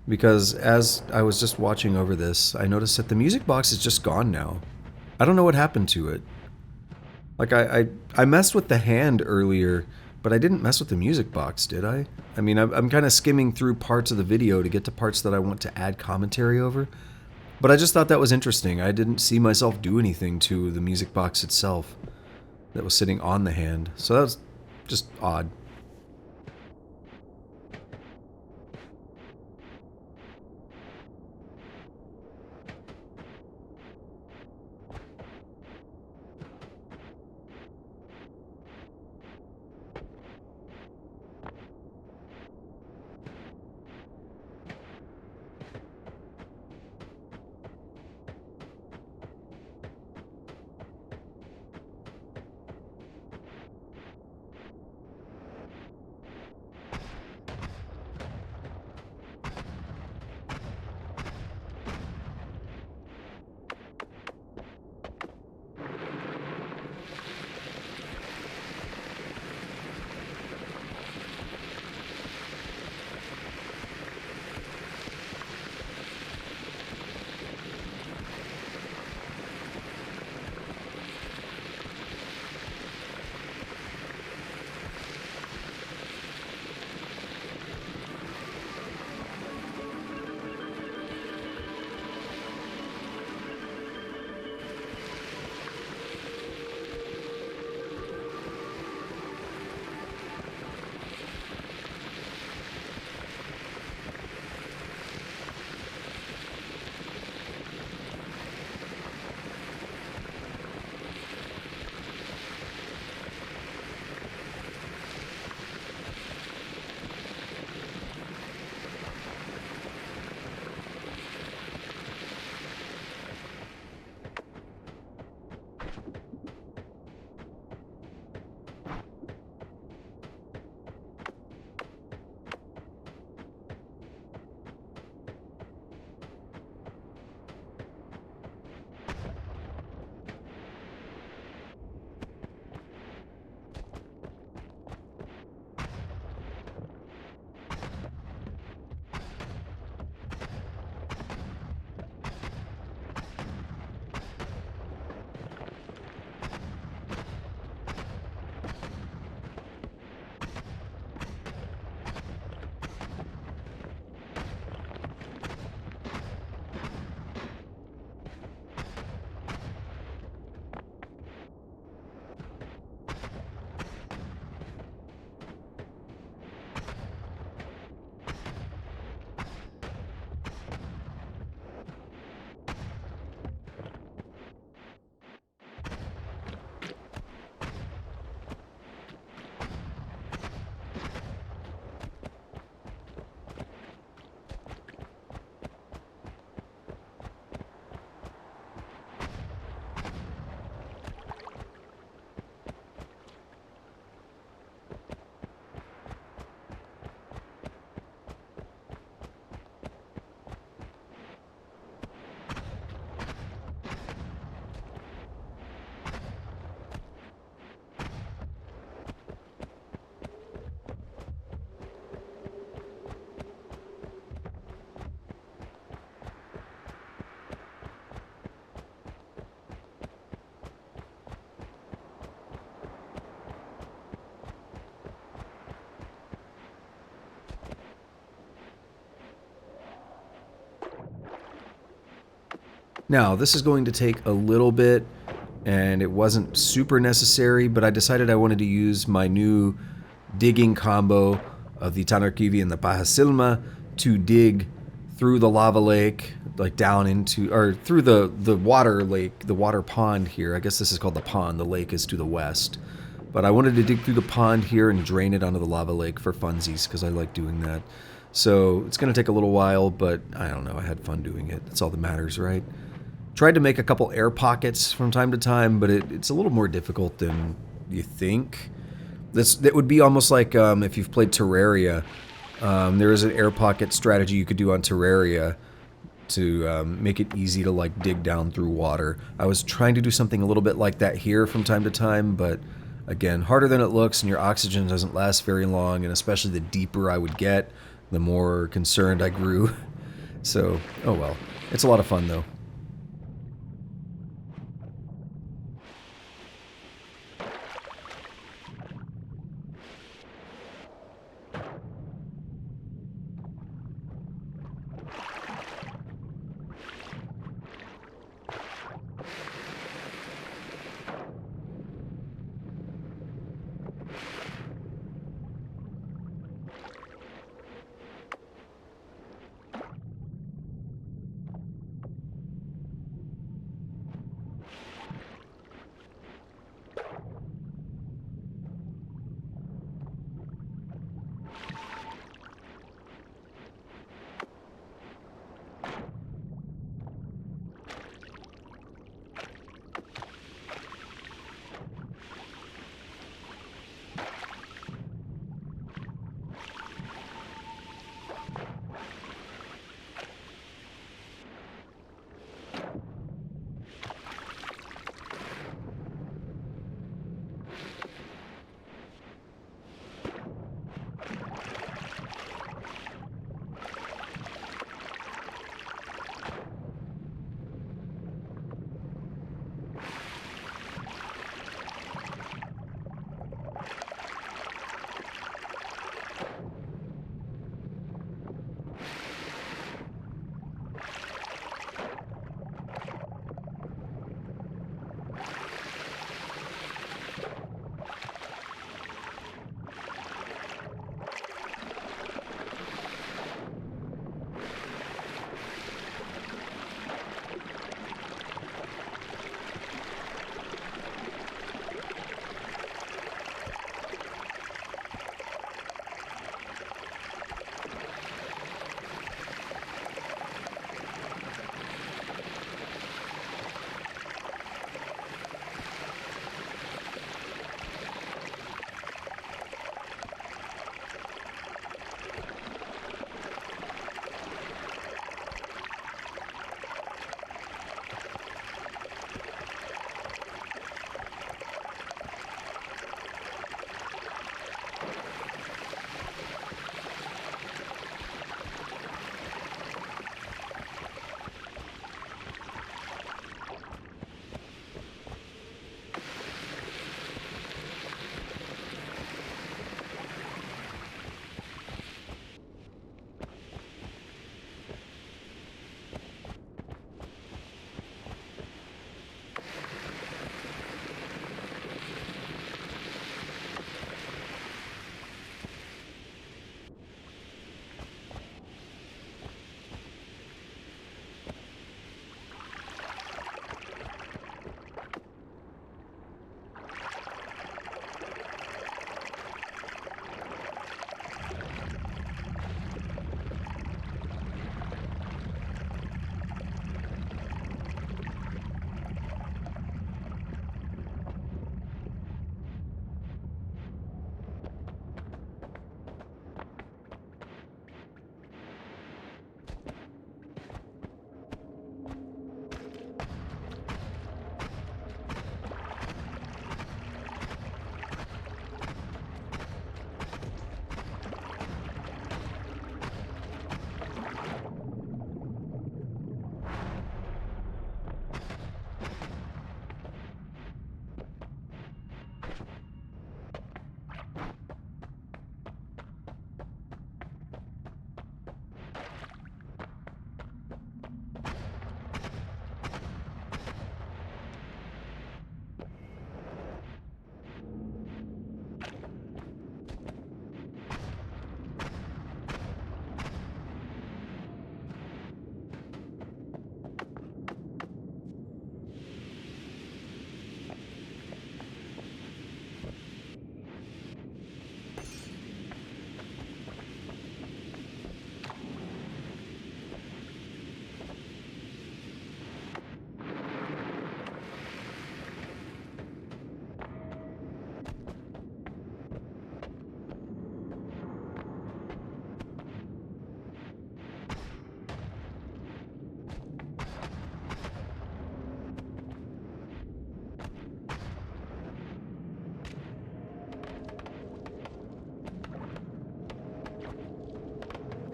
because as I was just watching over this, I noticed that the music box is just gone now. I don't know what happened to it. Like, I messed with the hand earlier, but I didn't mess with the music box, did I? I mean, I'm kind of skimming through parts of the video to get to parts that I want to add commentary over. But I just thought that was interesting. I didn't see myself do anything to the music box itself that was sitting on the hand. So that was just odd. Now, this is going to take a little bit, and it wasn't super necessary, but I decided I wanted to use my new digging combo of the Tannerkivi and the Paha Silmä to dig through the lava lake, like down into, or through the water lake, the water pond here. I guess this is called the pond. The lake is to the west. But I wanted to dig through the pond here and drain it onto the lava lake for funsies, because I like doing that. So it's going to take a little while, but I don't know. I had fun doing it. That's all that matters, right? Tried to make a couple air pockets from time to time, but it's a little more difficult than you think. That would be almost like if you've played Terraria. There is an air pocket strategy you could do on Terraria to make it easy to like dig down through water. I was trying to do something a little bit like that here from time to time, but again, harder than it looks, and your oxygen doesn't last very long, and especially the deeper I would get, the more concerned I grew. So, oh well. It's a lot of fun, though.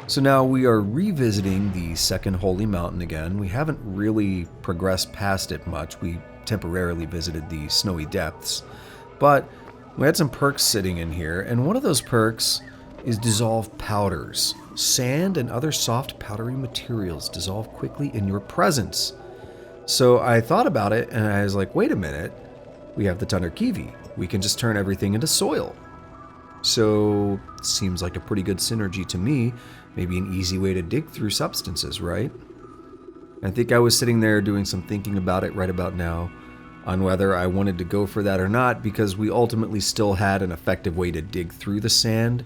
So now we are revisiting the second holy mountain again. We haven't really progressed past it much. We temporarily visited the snowy depths, but we had some perks sitting in here, and one of those perks is dissolve powders. Sand and other soft powdery materials dissolve quickly in your presence. So I thought about it, and I was like, wait a minute, we have the Tannerkivi. We can just turn everything into soil. So, seems like a pretty good synergy to me. Maybe an easy way to dig through substances, right? I think I was sitting there doing some thinking about it right about now, on whether I wanted to go for that or not, because we ultimately still had an effective way to dig through the sand,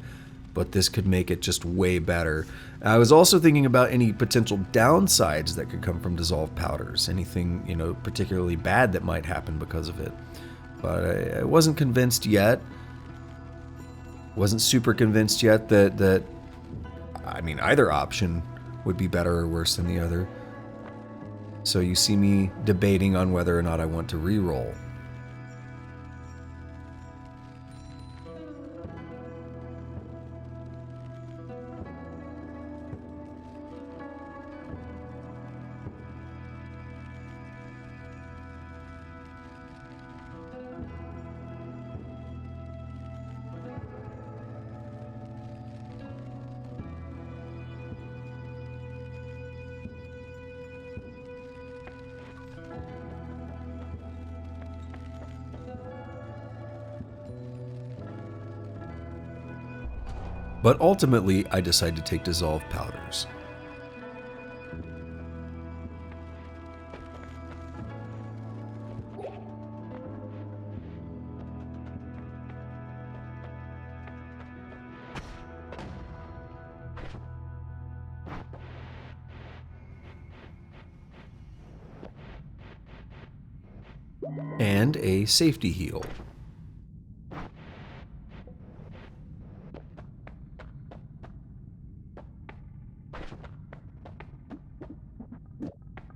but this could make it just way better. I was also thinking about any potential downsides that could come from dissolved powders, anything, particularly bad that might happen because of it. But I wasn't convinced yet. Wasn't super convinced yet that either option would be better or worse than the other. So you see me debating on whether or not I want to re-roll. But ultimately, I decide to take dissolved powders. And a safety heal.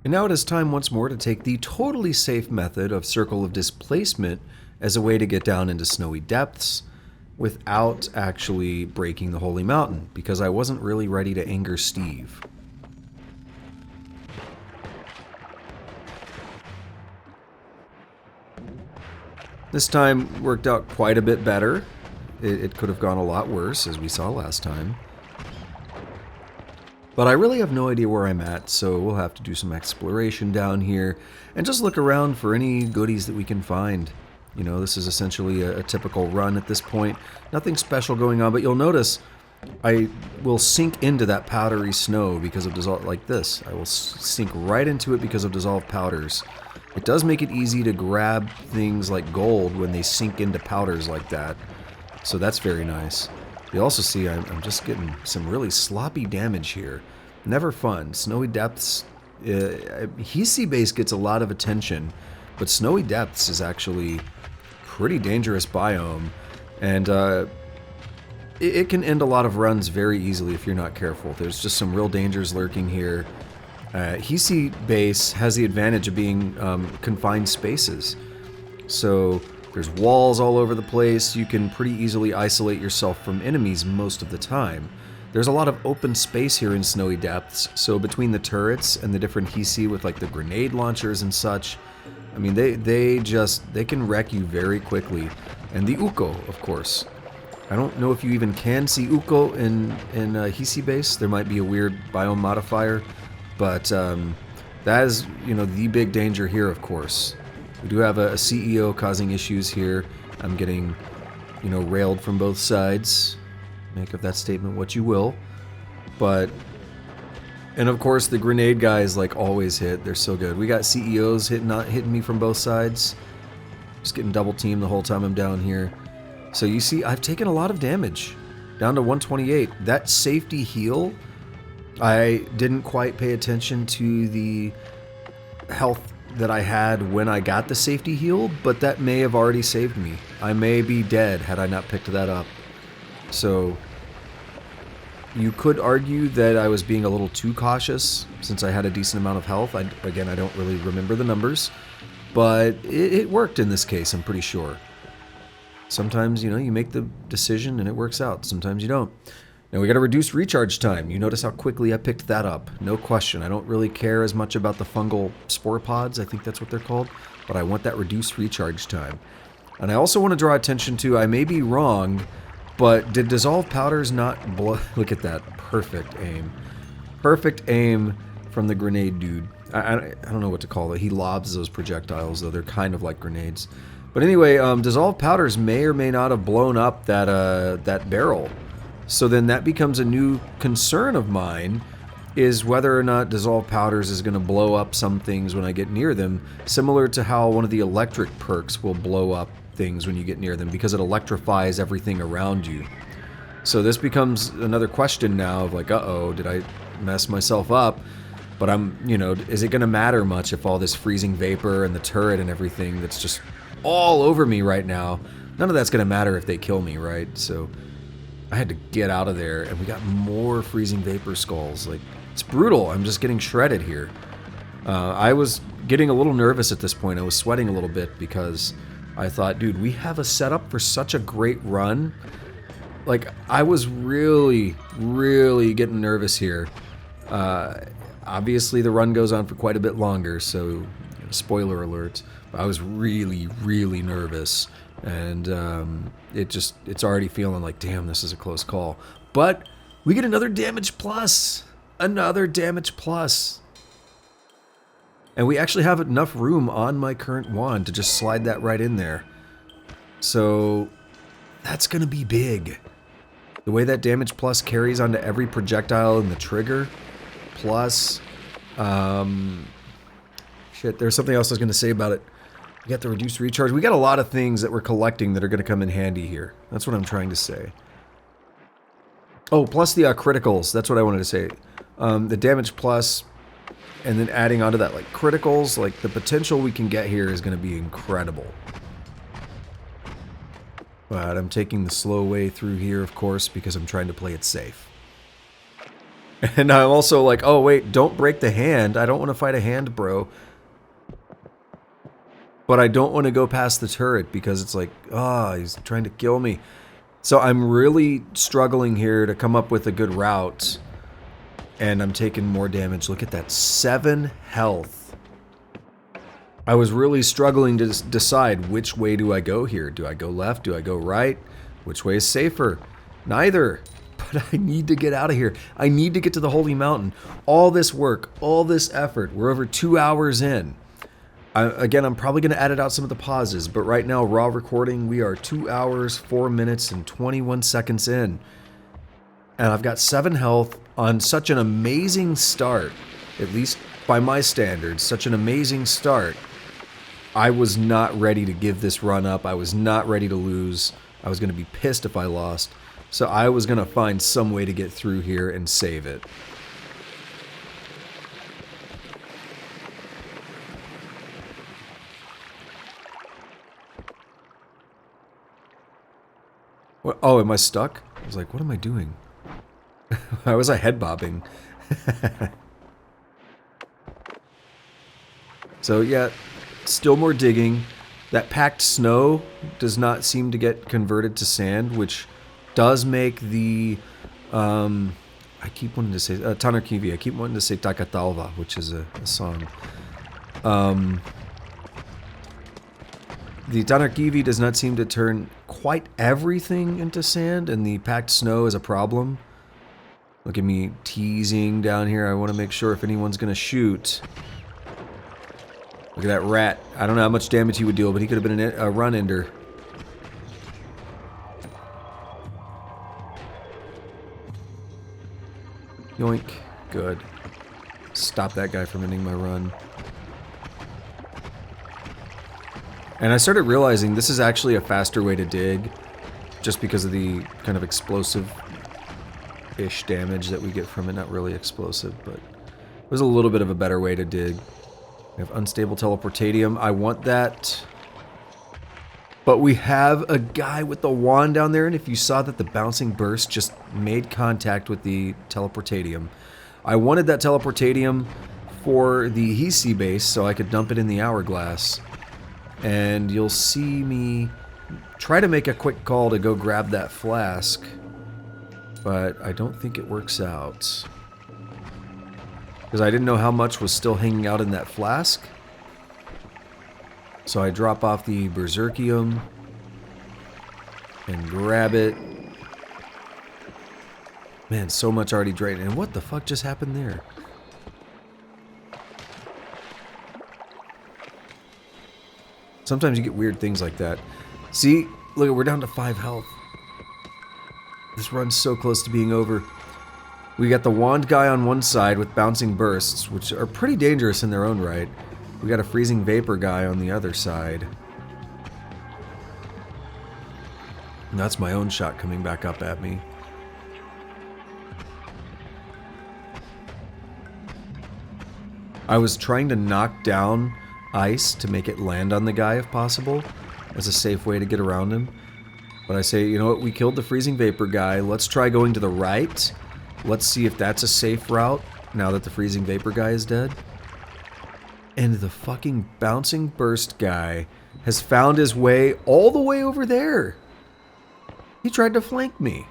And now it is time once more to take the totally safe method of Circle of Displacement as a way to get down into snowy depths without actually breaking the Holy Mountain, because I wasn't really ready to anger Steve. This time worked out quite a bit better. It could have gone a lot worse, as we saw last time. But I really have no idea where I'm at, so we'll have to do some exploration down here and just look around for any goodies that we can find. This is essentially a typical run at this point. Nothing special going on, but you'll notice I will sink into that powdery snow because of dissolve, like this. I will sink right into it because of dissolved powders. It does make it easy to grab things like gold when they sink into powders like that. So that's very nice. You also see I'm just getting some really sloppy damage here. Never fun. Snowy Depths, Hisi Base gets a lot of attention, but Snowy Depths is actually pretty dangerous biome, and it can end a lot of runs very easily if you're not careful. There's just some real dangers lurking here. Hisi Base has the advantage of being confined spaces, so there's walls all over the place. You can pretty easily isolate yourself from enemies most of the time. There's a lot of open space here in Snowy Depths, so between the turrets and the different Hisi with like the grenade launchers and such, I mean, they can wreck you very quickly. And the Uko, of course. I don't know if you even can see Uko in Hisi Base. There might be a weird biome modifier, but that is, the big danger here, of course. We do have a CEO causing issues here. I'm getting, railed from both sides. Make of that statement what you will. And of course, the grenade guys, always hit. They're so good. We got CEOs hitting me from both sides. Just getting double teamed the whole time I'm down here. So you see, I've taken a lot of damage. Down to 128. That safety heal, I didn't quite pay attention to the health that I had when I got the safety heal, but that may have already saved me. I may be dead had I not picked that up. So you could argue that I was being a little too cautious since I had a decent amount of health. I don't really remember the numbers, but it worked in this case, I'm pretty sure. Sometimes, you make the decision and it works out. Sometimes you don't. Now we got to reduce recharge time. You notice how quickly I picked that up. No question. I don't really care as much about the fungal spore pods. I think that's what they're called. But I want that reduced recharge time. And I also want to draw attention to, I may be wrong, but did dissolve powders not blow? Look at that. Perfect aim. Perfect aim from the grenade dude. I don't know what to call it. He lobs those projectiles, though they're kind of like grenades. But anyway, dissolved powders may or may not have blown up that barrel. So then that becomes a new concern of mine, is whether or not dissolved powders is going to blow up some things when I get near them, similar to how one of the electric perks will blow up things when you get near them, because it electrifies everything around you. So this becomes another question now of like, uh-oh, did I mess myself up? But I'm, you know, is it going to matter much if all this freezing vapor and the turret and everything that's just all over me right now, none of that's going to matter if they kill me, right? So I had to get out of there, and we got more freezing vapor skulls. Like, it's brutal. I'm just getting shredded here. I was getting a little nervous at this point. I was sweating a little bit because I thought, dude, we have a setup for such a great run. Like, I was really, really getting nervous here. Obviously, the run goes on for quite a bit longer, so spoiler alert. I was really, really nervous. And it's already feeling like, damn, this is a close call. But we get another damage plus. Another damage plus. And we actually have enough room on my current wand to just slide that right in there. So that's going to be big. The way that damage plus carries onto every projectile in the trigger. Plus, shit, there's something else I was going to say about it. We got the reduced recharge. We got a lot of things that we're collecting that are going to come in handy here. That's what I'm trying to say. Oh, plus the criticals. That's what I wanted to say. The damage plus, and then adding onto that, like, criticals. Like, the potential we can get here is going to be incredible. But I'm taking the slow way through here, of course, because I'm trying to play it safe. And I'm also like, oh, wait, don't break the hand. I don't want to fight a hand, bro. But I don't want to go past the turret because it's like, he's trying to kill me. So I'm really struggling here to come up with a good route. And I'm taking more damage. Look at that, 7 health. I was really struggling to decide which way do I go here. Do I go left? Do I go right? Which way is safer? Neither. But I need to get out of here. I need to get to the Holy Mountain. All this work, all this effort. We're over 2 hours in. Again, I'm probably going to edit out some of the pauses, but right now, raw recording, we are 2 hours, 4 minutes, and 21 seconds in. And I've got 7 health on such an amazing start, at least by my standards, such an amazing start. I was not ready to give this run up. I was not ready to lose. I was going to be pissed if I lost. So I was going to find some way to get through here and save it. Oh, am I stuck? I was like, what am I doing? Why was I head bobbing? So yeah, still more digging. That packed snow does not seem to get converted to sand, which does make the... I keep wanting to say... Tannerkivi. I keep wanting to say Takatalva, which is a song. The Tannerkivi does not seem to turn quite everything into sand, and the packed snow is a problem. Look at me teasing down here. I want to make sure if anyone's going to shoot. Look at that rat. I don't know how much damage he would deal, but he could have been a run ender. Yoink. Good. Stop that guy from ending my run. And I started realizing this is actually a faster way to dig, just because of the kind of explosive-ish damage that we get from it. Not really explosive, but it was a little bit of a better way to dig. We have unstable teleportatium. I want that. But we have a guy with the wand down there, and if you saw that the bouncing burst just made contact with the teleportatium. I wanted that teleportatium for the Hisi base so I could dump it in the hourglass. And you'll see me try to make a quick call to go grab that flask. but I don't think it works out. Because I didn't know how much was still hanging out in that flask. So I drop off the Berserkium and grab it. Man, so much already drained. And what the fuck just happened there? Sometimes you get weird things like that. See? Look, we're down to 5 health. This run's so close to being over. We got the wand guy on one side with bouncing bursts, which are pretty dangerous in their own right. We got a freezing vapor guy on the other side. And that's my own shot coming back up at me. I was trying to knock down ice to make it land on the guy if possible, as a safe way to get around him. But I say, you know what, we killed the freezing vapor guy, let's try going to the right. Let's see if that's a safe route, now that the freezing vapor guy is dead. And the fucking bouncing burst guy has found his way all the way over there. He tried to flank me.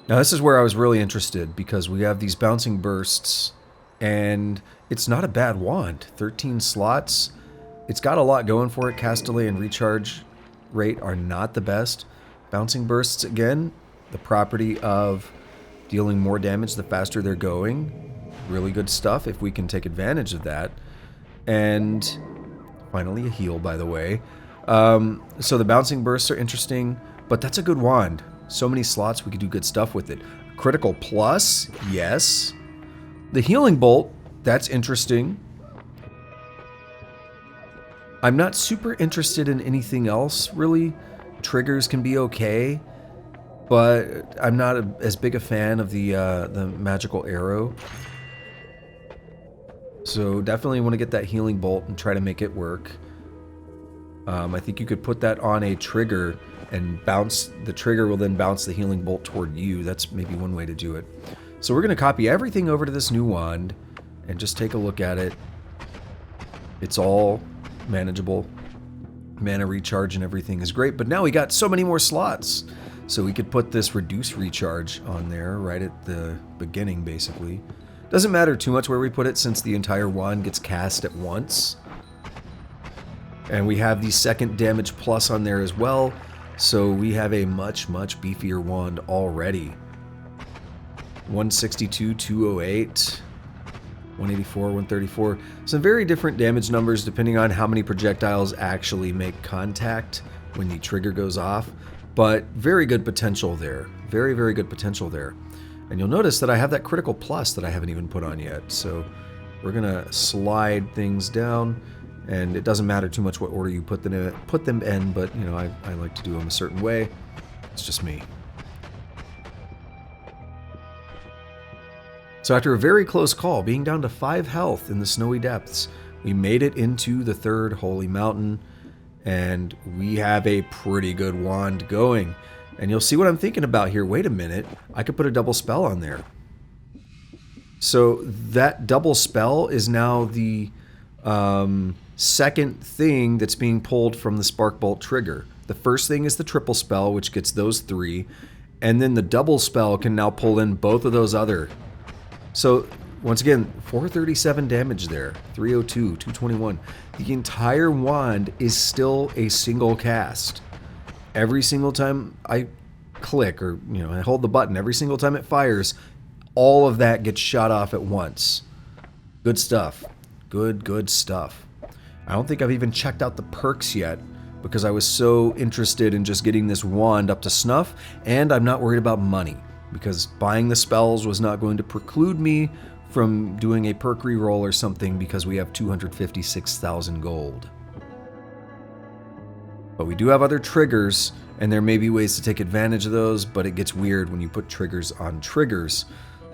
Now this is where I was really interested, because we have these bouncing bursts, and it's not a bad wand. 13 slots. It's got a lot going for it. Cast delay and recharge rate are not the best. Bouncing bursts, again, the property of dealing more damage the faster they're going. Really good stuff if we can take advantage of that. And finally a heal, by the way. So the bouncing bursts are interesting, but that's a good wand. So many slots, we could do good stuff with it. Critical plus, yes. The healing bolt, that's interesting. I'm not super interested in anything else, really. Triggers can be okay, but I'm not as big a fan of the magical arrow. So definitely want to get that healing bolt and try to make it work. I think you could put that on a trigger and bounce. The trigger will then bounce the healing bolt toward you. That's maybe one way to do it. So we're going to copy everything over to this new wand and just take a look at it. It's all manageable. Mana recharge and everything is great, but now we got so many more slots. So we could put this reduce recharge on there right at the beginning, basically. Doesn't matter too much where we put it since the entire wand gets cast at once. And we have the second damage plus on there as well, so we have a much, much beefier wand already. 162, 208, 184, 134. Some very different damage numbers depending on how many projectiles actually make contact when the trigger goes off, but very good potential there. Very, very good potential there. And you'll notice that I have that critical plus that I haven't even put on yet, so we're gonna slide things down. And it doesn't matter too much what order you put them in, but you know, I like to do them a certain way. It's just me. So after a very close call, being down to 5 health in the snowy depths, we made it into the third holy mountain, and we have a pretty good wand going. And you'll see what I'm thinking about here. Wait a minute, I could put a double spell on there. So that double spell is now the second thing that's being pulled from the Spark Bolt trigger. The first thing is the triple spell, which gets those 3, and then the double spell can now pull in both of those other. So once again, 437 damage there, 302, 221. The entire wand is still a single cast. Every single time I click, or you know, I hold the button, every single time it fires, all of that gets shot off at once. Good stuff. Good stuff. I don't think I've even checked out the perks yet because I was so interested in just getting this wand up to snuff, and I'm not worried about money because buying the spells was not going to preclude me from doing a perk reroll or something because we have 256,000 gold. But we do have other triggers, and there may be ways to take advantage of those, but it gets weird when you put triggers on triggers.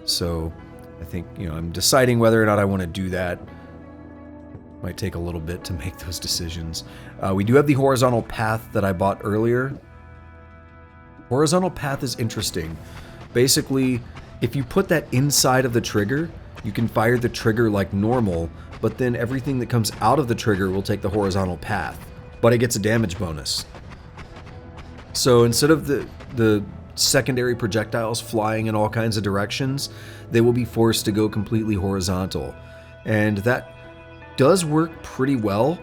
So I think, you know, I'm deciding whether or not I want to do that. Might take a little bit to make those decisions. We do have the horizontal path that I bought earlier. Horizontal path is interesting. Basically, if you put that inside of the trigger, you can fire the trigger like normal, but then everything that comes out of the trigger will take the horizontal path, but it gets a damage bonus. So instead of the secondary projectiles flying in all kinds of directions, they will be forced to go completely horizontal. And that does work pretty well,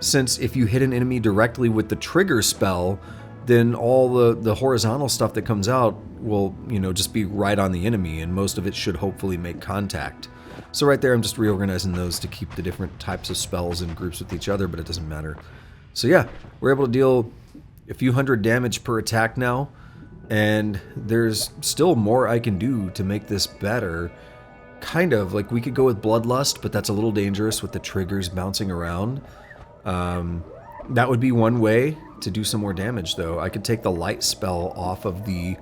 since if you hit an enemy directly with the trigger spell, then all the horizontal stuff that comes out will, you know, just be right on the enemy, and most of it should hopefully make contact. So right there, I'm just reorganizing those to keep the different types of spells in groups with each other, but it doesn't matter. So yeah, we're able to deal a few hundred damage per attack now, and there's still more I can do to make this better. Kind of, like we could go with Bloodlust, but that's a little dangerous with the triggers bouncing around. That would be one way to do some more damage, though. I could take the light spell off of the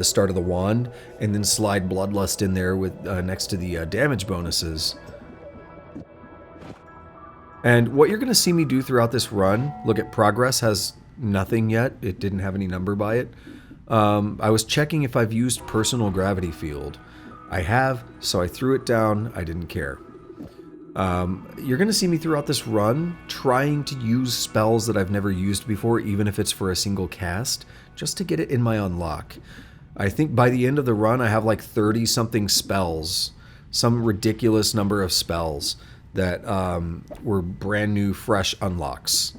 start of the wand, and then slide Bloodlust in there with next to the damage bonuses. And what you're going to see me do throughout this run, look at progress, has nothing yet. It didn't have any number by it. I was checking if I've used Personal Gravity Field. I have, so I threw it down. I didn't care. You're going to see me throughout this run trying to use spells that I've never used before, even if it's for a single cast, just to get it in my unlock. I think by the end of the run, I have like 30-something spells, some ridiculous number of spells that were brand new, fresh unlocks.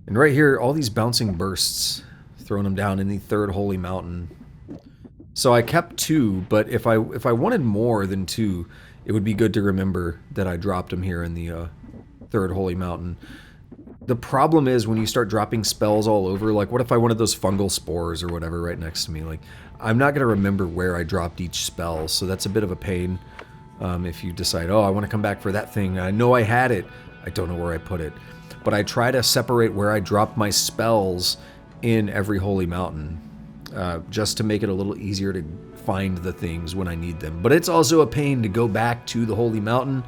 And right here, all these bouncing bursts, throwing them down in the third holy mountain. So I kept 2, but if I wanted more than 2, it would be good to remember that I dropped them here in the third holy mountain. The problem is when you start dropping spells all over, like what if I wanted those fungal spores or whatever right next to me? Like, I'm not going to remember where I dropped each spell, so that's a bit of a pain. If you decide, oh, I want to come back for that thing, I know I had it, I don't know where I put it. But I try to separate where I drop my spells in every holy mountain, just to make it a little easier to find the things when I need them. But it's also a pain to go back to the holy mountain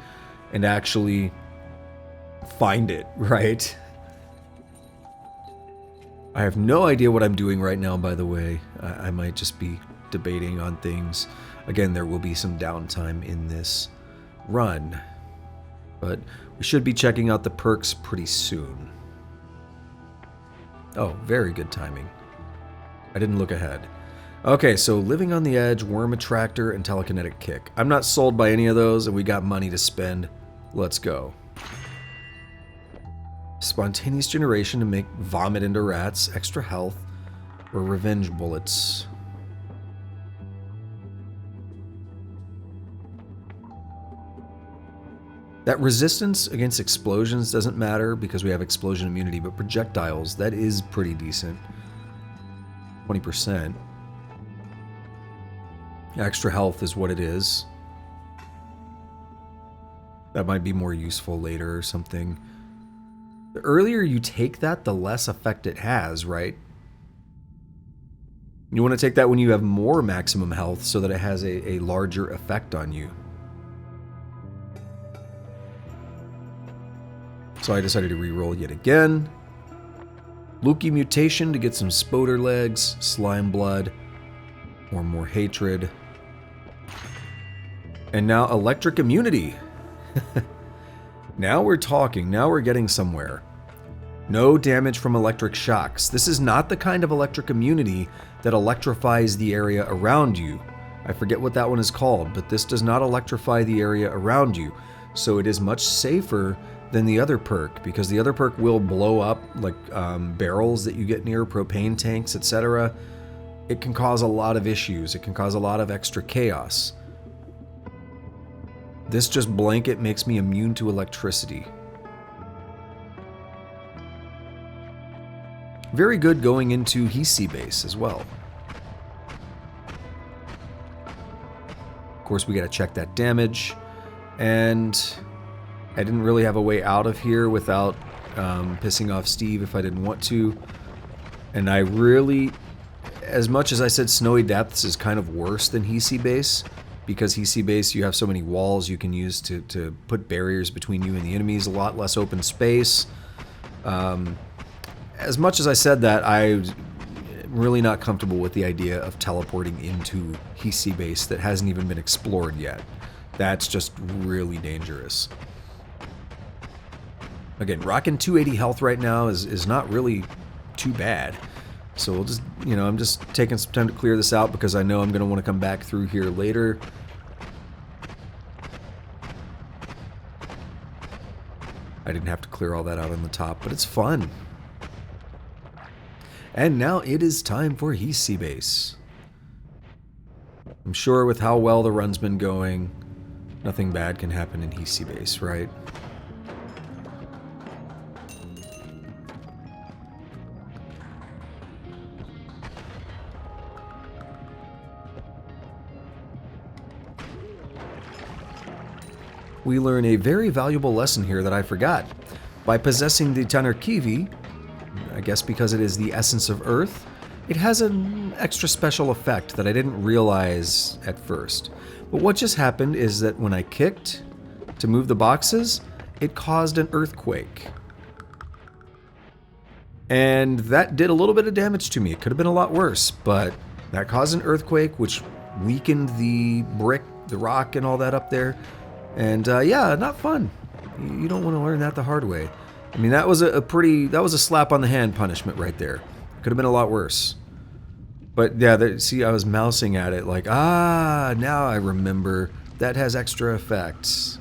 and actually find it, right? I have no idea what I'm doing right now, by the way. I might just be debating on things. Again, there will be some downtime in this run, but we should be checking out the perks pretty soon. Oh, very good timing. I didn't look ahead. Okay, so Living on the Edge, Worm Attractor, and Telekinetic Kick. I'm not sold by any of those, and we got money to spend. Let's go. Spontaneous Generation to make vomit into rats, extra health, or revenge bullets. That resistance against explosions doesn't matter because we have explosion immunity, but projectiles, that is pretty decent. 20%. Extra health is what it is. That might be more useful later or something. The earlier you take that, the less effect it has, right? You want to take that when you have more maximum health so that it has a larger effect on you. So I decided to reroll yet again. Luki Mutation to get some Spoder Legs, Slime Blood, or more Hatred. And now Electric Immunity. Now we're talking, now we're getting somewhere. No damage from electric shocks. This is not the kind of electric immunity that electrifies the area around you. I forget what that one is called, but this does not electrify the area around you. So it is much safer than the other perk, because the other perk will blow up, like barrels that you get near, propane tanks, etc. It can cause a lot of issues. It can cause a lot of extra chaos. This just blanket makes me immune to electricity. Very good going into Hisi base as well. Of course, we gotta check that damage, and I didn't really have a way out of here without pissing off Steve if I didn't want to. And I really, as much as I said Snowy Depths is kind of worse than Hisi base, because Hisi base you have so many walls you can use to put barriers between you and the enemies, a lot less open space. As much as I said that, I'm really not comfortable with the idea of teleporting into Hisi base that hasn't even been explored yet. That's just really dangerous. Again, rocking 280 health right now is not really too bad. So we'll just, I'm just taking some time to clear this out because I know I'm going to want to come back through here later. I didn't have to clear all that out on the top, but it's fun. And now it is time for Sea Base. I'm sure with how well the run's been going, nothing bad can happen in Sea Base, right? We learn a very valuable lesson here that I forgot. By possessing the Tannerkivi, I guess because it is the essence of Earth, it has an extra special effect that I didn't realize at first. But what just happened is that when I kicked to move the boxes, it caused an earthquake. And that did a little bit of damage to me. It could have been a lot worse, but that caused an earthquake, which weakened the brick, the rock, and all that up there. And yeah, not fun. You don't want to learn that the hard way. I mean, that was that was a slap on the hand punishment right there. Could have been a lot worse. But yeah, see, I was mousing at it like, now I remember. That has extra effects.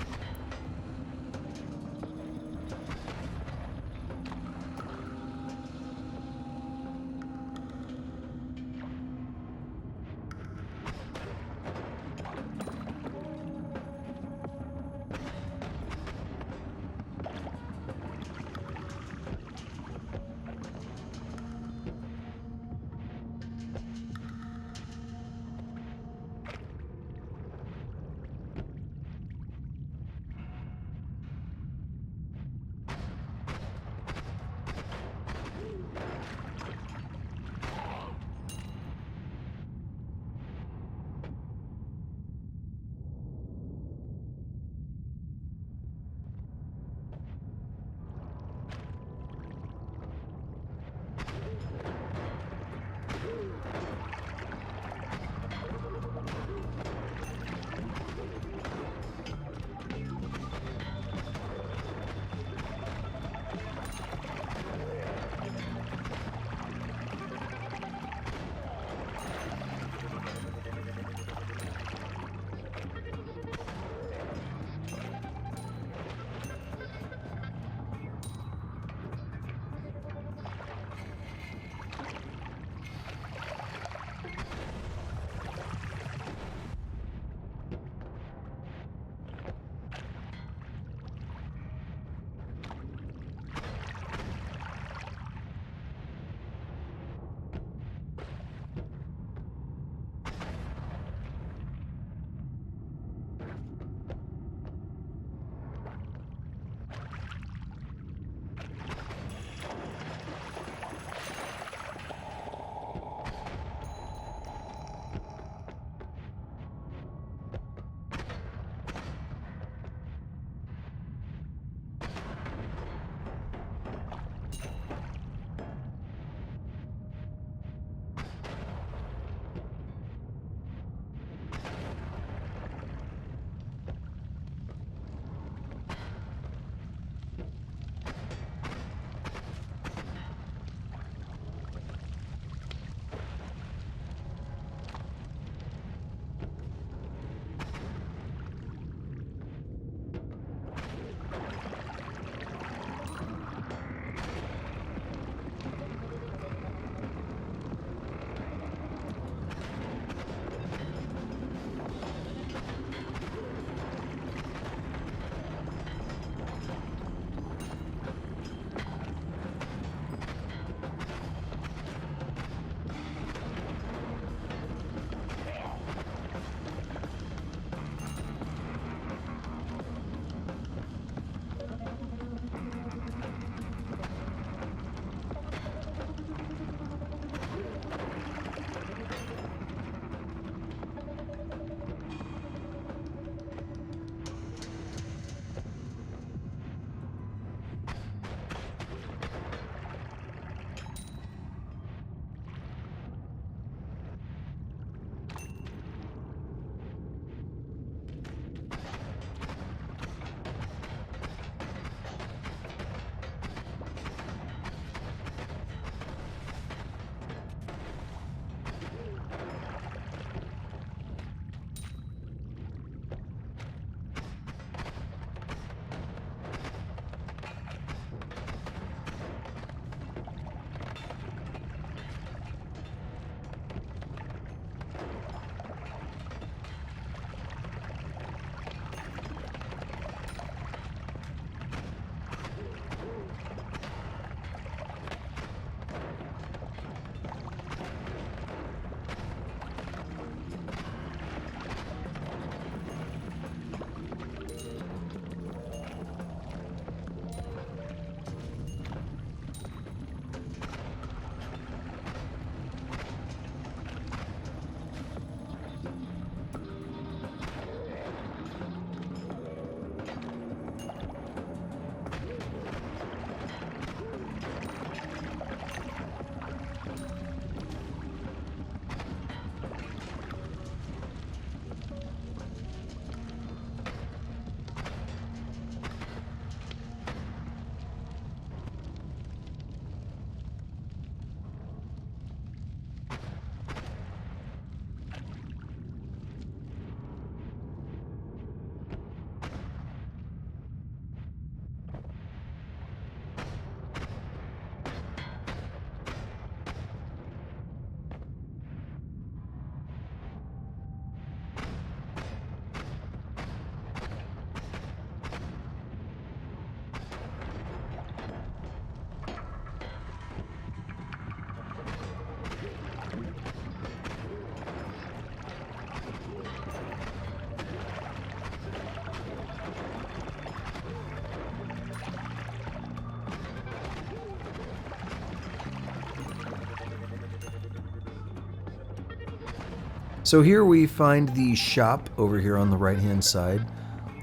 So here we find the shop over here on the right-hand side.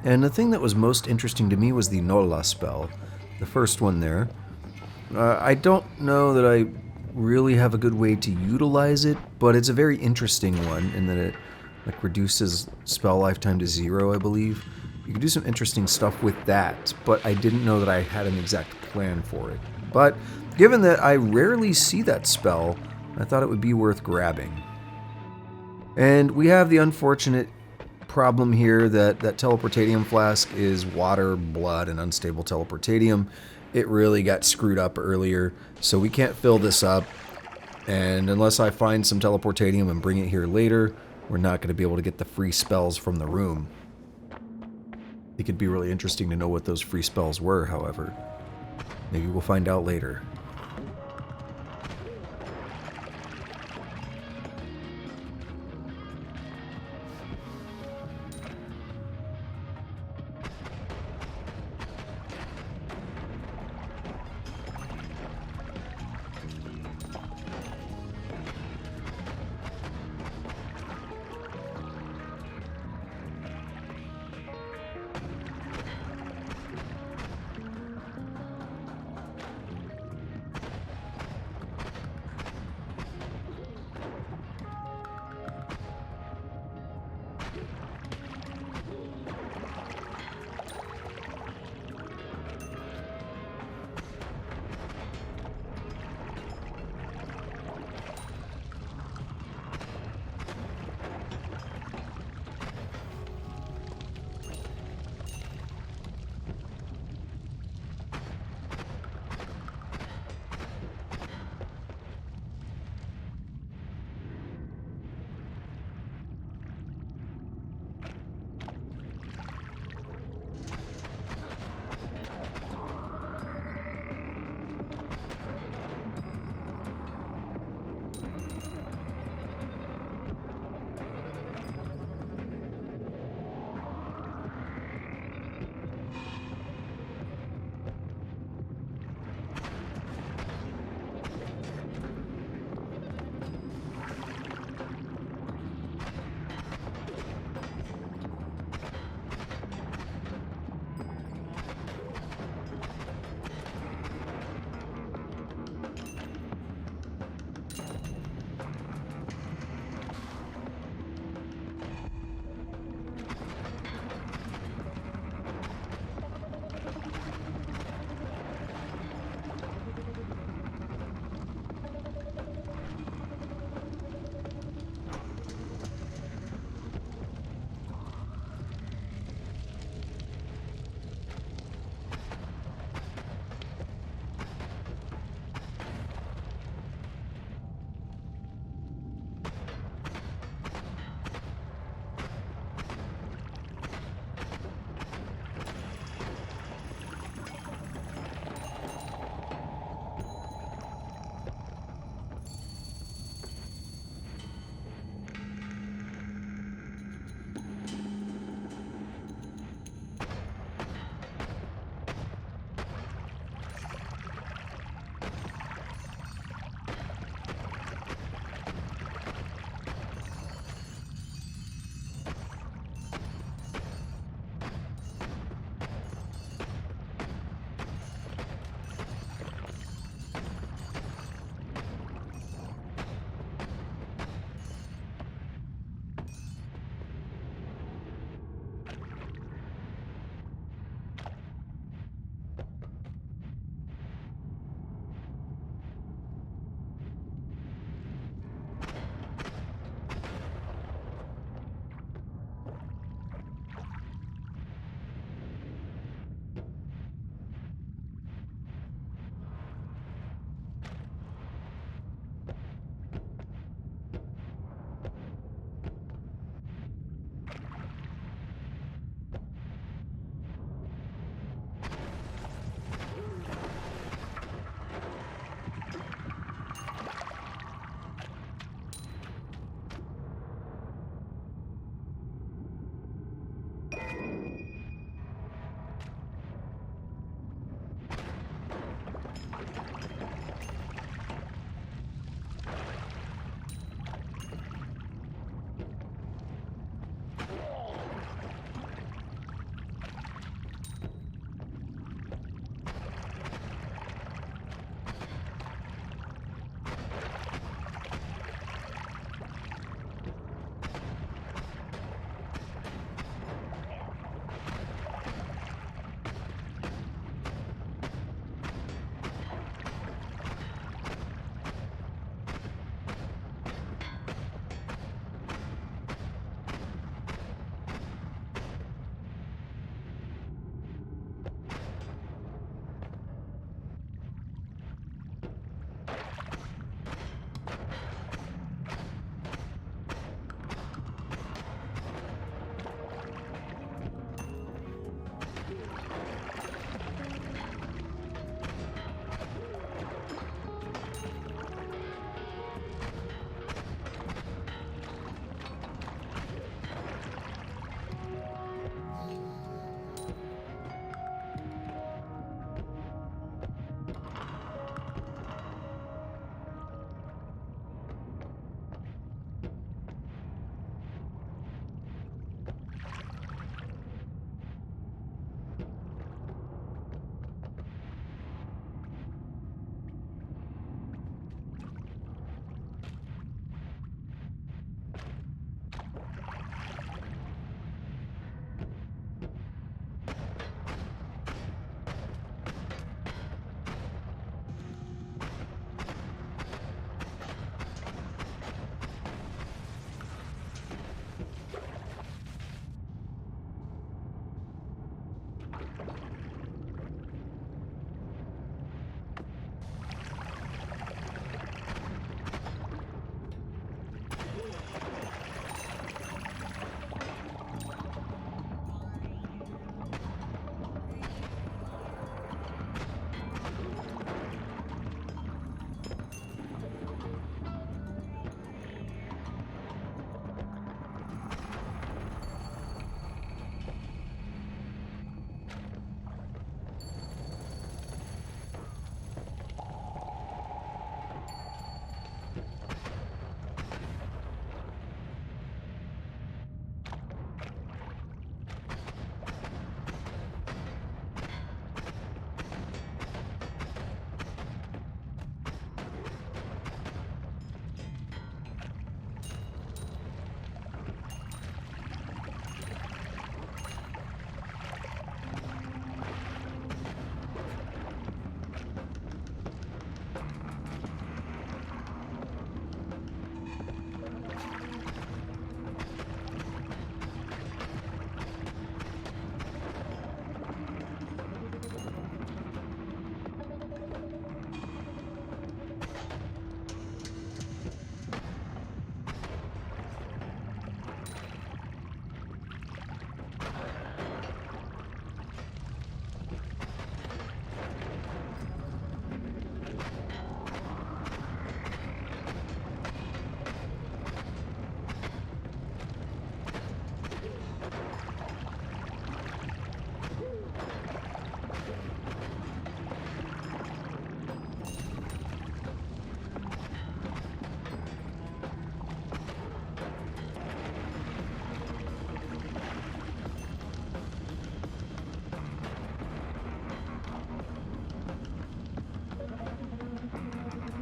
And the thing that was most interesting to me was the Nolla spell. The first one there. I don't know that I really have a good way to utilize it, but it's a very interesting one in that it reduces spell lifetime to 0, I believe. You can do some interesting stuff with that, but I didn't know that I had an exact plan for it. But given that I rarely see that spell, I thought it would be worth grabbing. And we have the unfortunate problem here that teleportatium flask is water, blood, and unstable teleportatium. It really got screwed up earlier, so we can't fill this up. And unless I find some teleportatium and bring it here later, we're not going to be able to get the free spells from the room. It could be really interesting to know what those free spells were, however. Maybe we'll find out later.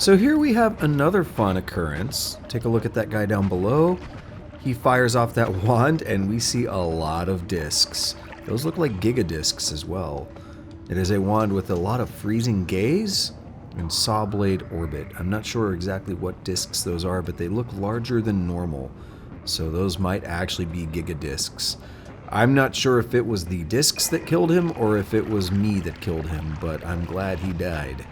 So here we have another fun occurrence. Take a look at that guy down below. He fires off that wand and we see a lot of discs. Those look like giga discs as well. It is a wand with a lot of freezing gaze and sawblade orbit. I'm not sure exactly what discs those are, but they look larger than normal. So those might actually be giga discs. I'm not sure if it was the discs that killed him or if it was me that killed him, but I'm glad he died.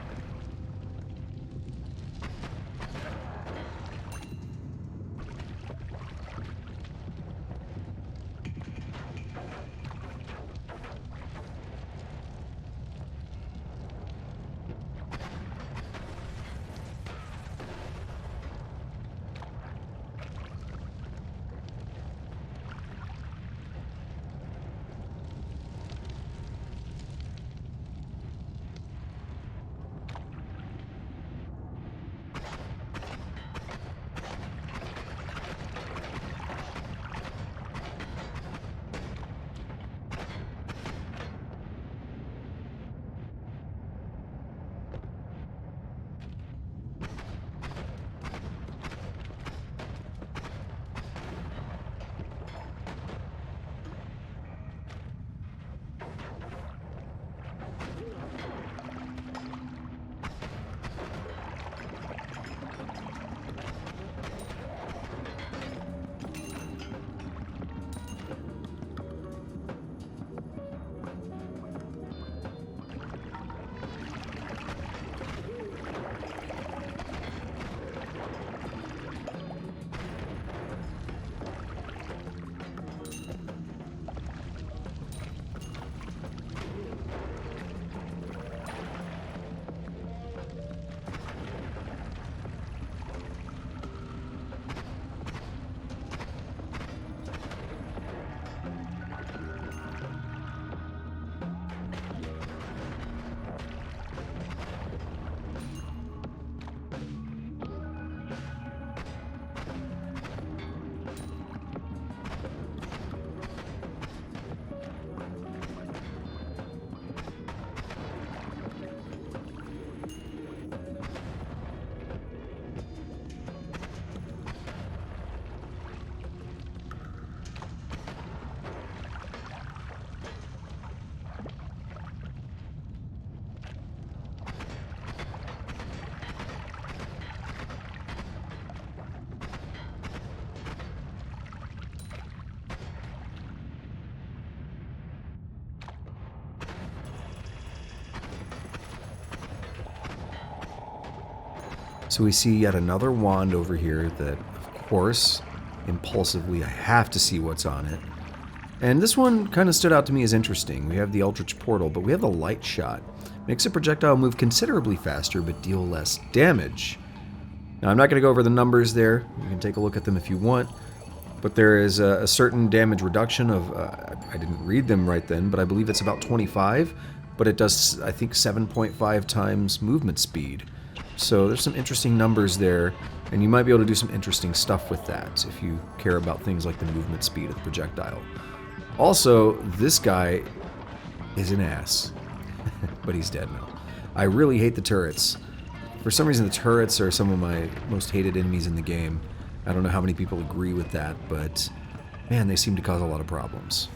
So we see yet another wand over here that, of course, impulsively I have to see what's on it. And this one kind of stood out to me as interesting. We have the Eldritch Portal, but we have the Light Shot. Makes a projectile move considerably faster, but deal less damage. Now, I'm not going to go over the numbers there. You can take a look at them if you want. But there is a certain damage reduction of, I didn't read them right then, but I believe it's about 25. But it does, I think, 7.5 times movement speed. So there's some interesting numbers there, and you might be able to do some interesting stuff with that if you care about things like the movement speed of the projectile. Also, this guy is an ass, but he's dead now. I really hate the turrets. For some reason, the turrets are some of my most hated enemies in the game. I don't know how many people agree with that, but man, they seem to cause a lot of problems.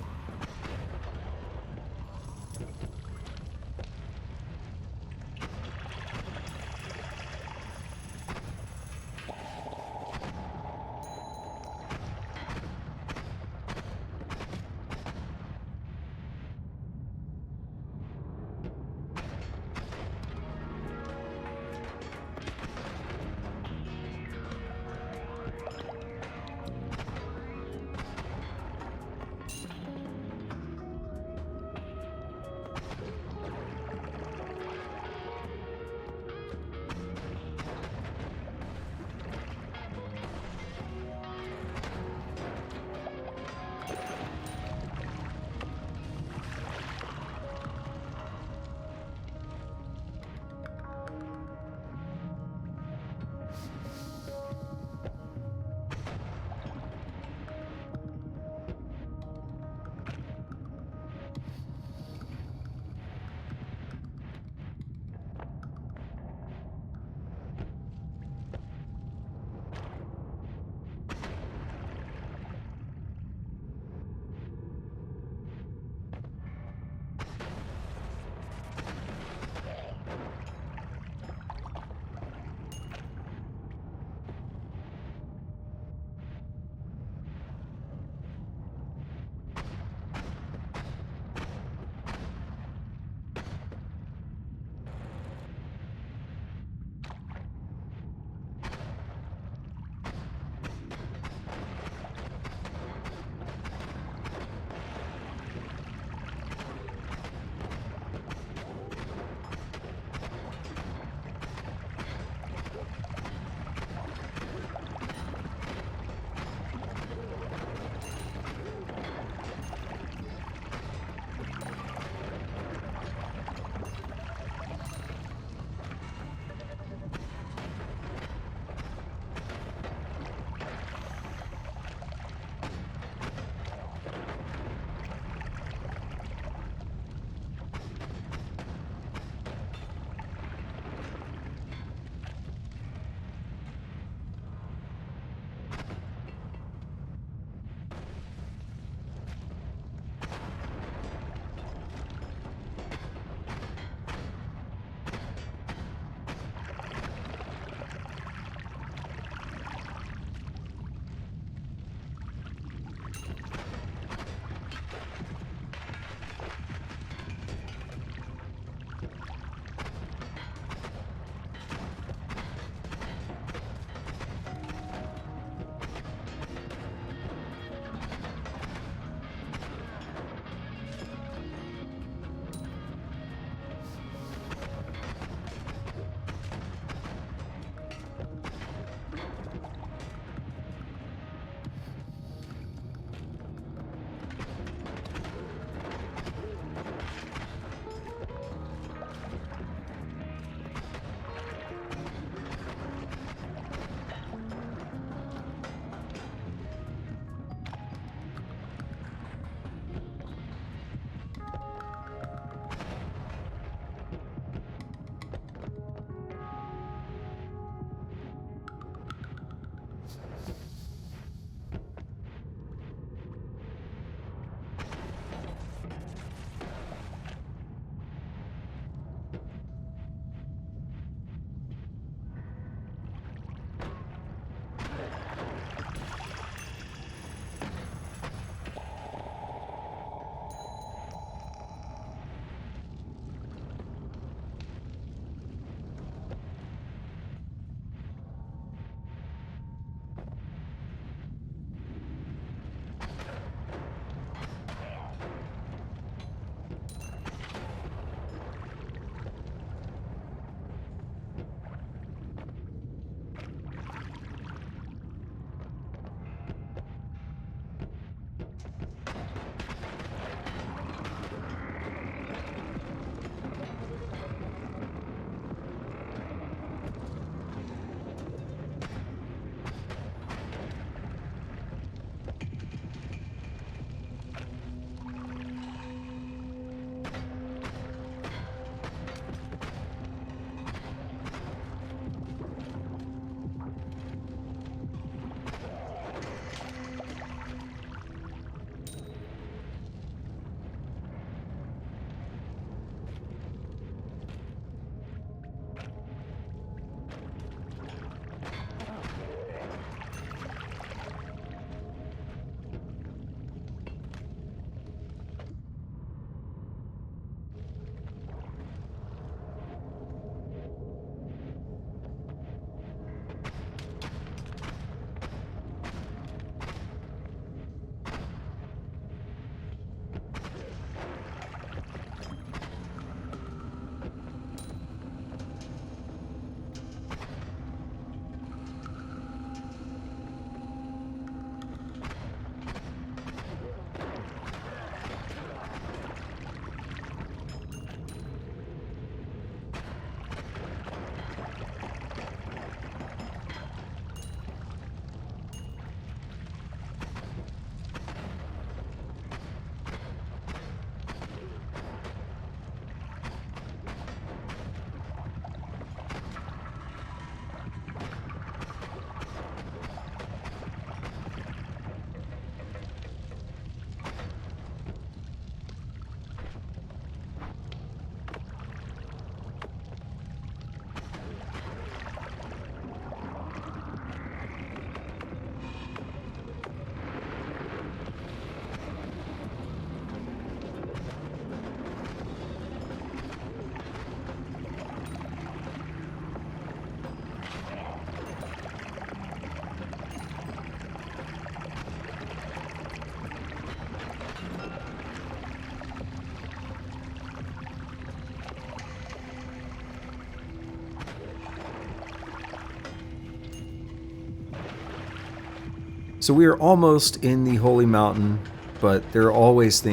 So we are almost in the Holy Mountain, but there are always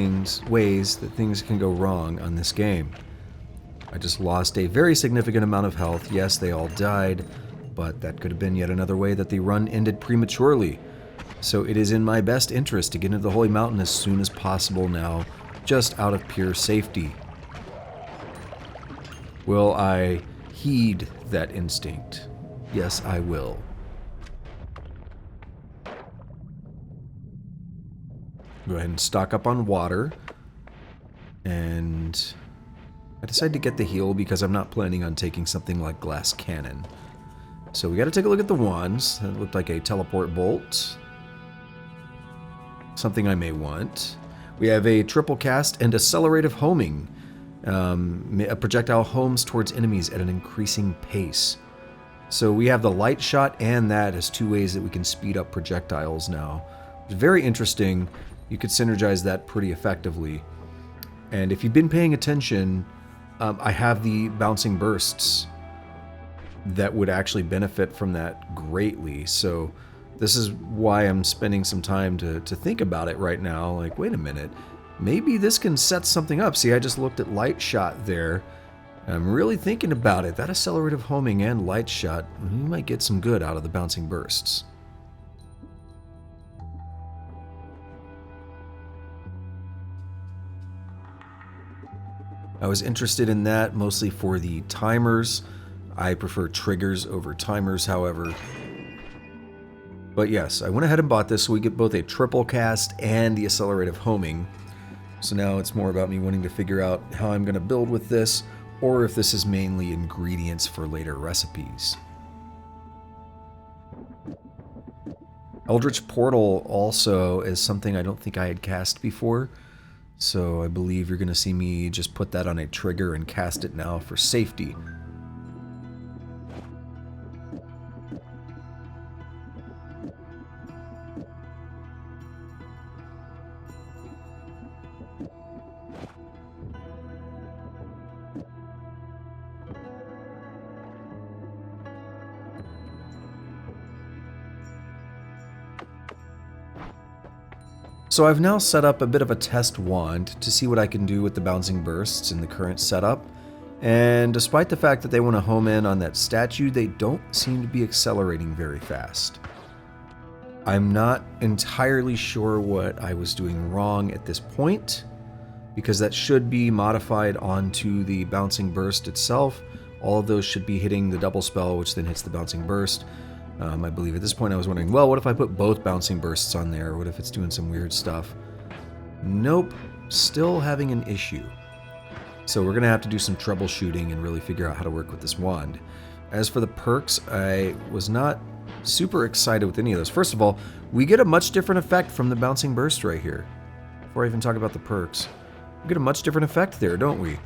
ways that things can go wrong on this game. I just lost a very significant amount of health. Yes, they all died, but that could have been yet another way that the run ended prematurely. So it is in my best interest to get into the Holy Mountain as soon as possible now, just out of pure safety. Will I heed that instinct? Yes, I will. Go ahead and stock up on water. And I decided to get the heal because I'm not planning on taking something like Glass Cannon. So we got to take a look at the wands. That looked like a teleport bolt. Something I may want. We have a triple cast and accelerative homing. A projectile homes towards enemies at an increasing pace. So we have the light shot and that as two ways that we can speed up projectiles now. It's very interesting. You could synergize that pretty effectively. And if you've been paying attention, I have the bouncing bursts that would actually benefit from that greatly. So this is why I'm spending some time to think about it right now. Like, wait a minute, maybe this can set something up. See, I just looked at light shot there. I'm really thinking about it. That accelerative homing and light shot, we might get some good out of the bouncing bursts. I was interested in that mostly for the timers. I prefer triggers over timers, however. But yes, I went ahead and bought this so we get both a triple cast and the accelerative homing. So now it's more about me wanting to figure out how I'm going to build with this, or if this is mainly ingredients for later recipes. Eldritch Portal also is something I don't think I had cast before. So I believe you're going to see me just put that on a trigger and cast it now for safety. So I've now set up a bit of a test wand to see what I can do with the bouncing bursts in the current setup. And despite the fact that they want to home in on that statue, they don't seem to be accelerating very fast. I'm not entirely sure what I was doing wrong at this point, because that should be modified onto the bouncing burst itself. All of those should be hitting the double spell, which then hits the bouncing burst. I believe at this point I was wondering, well, what if I put both bouncing bursts on there? What if it's doing some weird stuff? Nope, still having an issue. So we're going to have to do some troubleshooting and really figure out how to work with this wand. As for the perks, I was not super excited with any of those. First of all, we get a much different effect from the bouncing burst right here. Before I even talk about the perks, we get a much different effect there, don't we?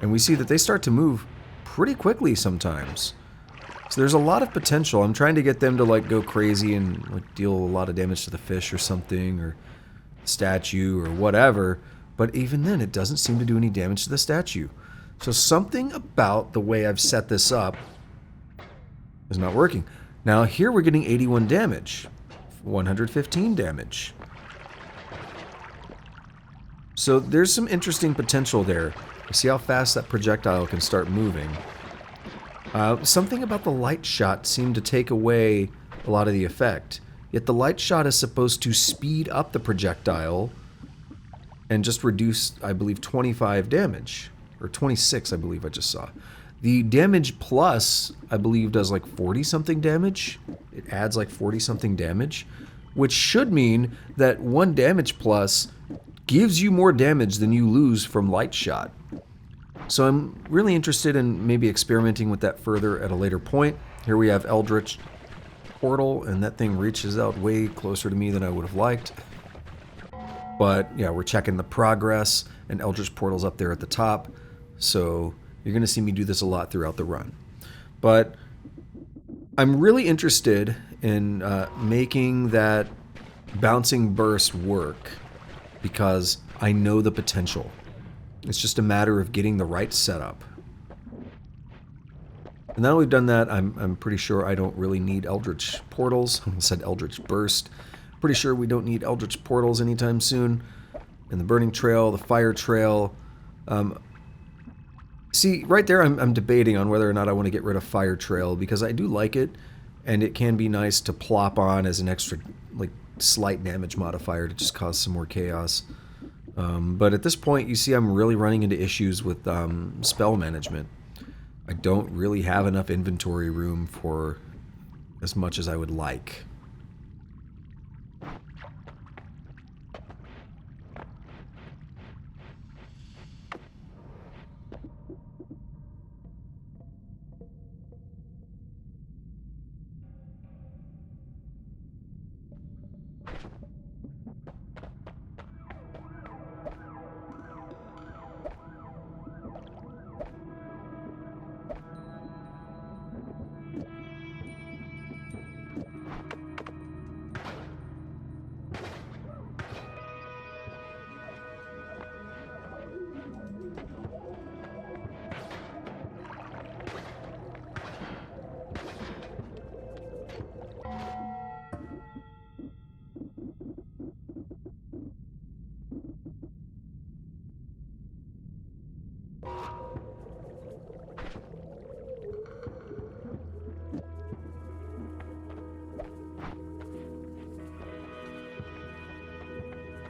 And we see that they start to move pretty quickly sometimes. So there's a lot of potential. I'm trying to get them to like go crazy and like deal a lot of damage to the fish or something, or statue or whatever. But even then, it doesn't seem to do any damage to the statue. So something about the way I've set this up is not working. Now here we're getting 81 damage, 115 damage. So there's some interesting potential there. See how fast that projectile can start moving. Something about the light shot seemed to take away a lot of the effect. Yet the light shot is supposed to speed up the projectile and just reduce, I believe, 25 damage. Or 26, I believe I just saw. The damage plus, I believe, does like 40-something damage. It adds like 40-something damage, which should mean that 1 damage plus gives you more damage than you lose from light shot. So I'm really interested in maybe experimenting with that further at a later point. Here we have Eldritch Portal, and that thing reaches out way closer to me than I would have liked. But yeah, we're checking the progress, and Eldritch Portal's up there at the top. So you're going to see me do this a lot throughout the run. But I'm really interested in making that bouncing burst work because I know the potential. It's just a matter of getting the right setup. And now we've done that, I'm pretty sure I don't really need Eldritch Portals. I said Eldritch Burst. Pretty sure we don't need Eldritch Portals anytime soon. And the Burning Trail, the Fire Trail. See, right there I'm debating on whether or not I want to get rid of Fire Trail, because I do like it, and it can be nice to plop on as an extra, like, slight damage modifier to just cause some more chaos. But at this point, you see I'm really running into issues with spell management. I don't really have enough inventory room for as much as I would like.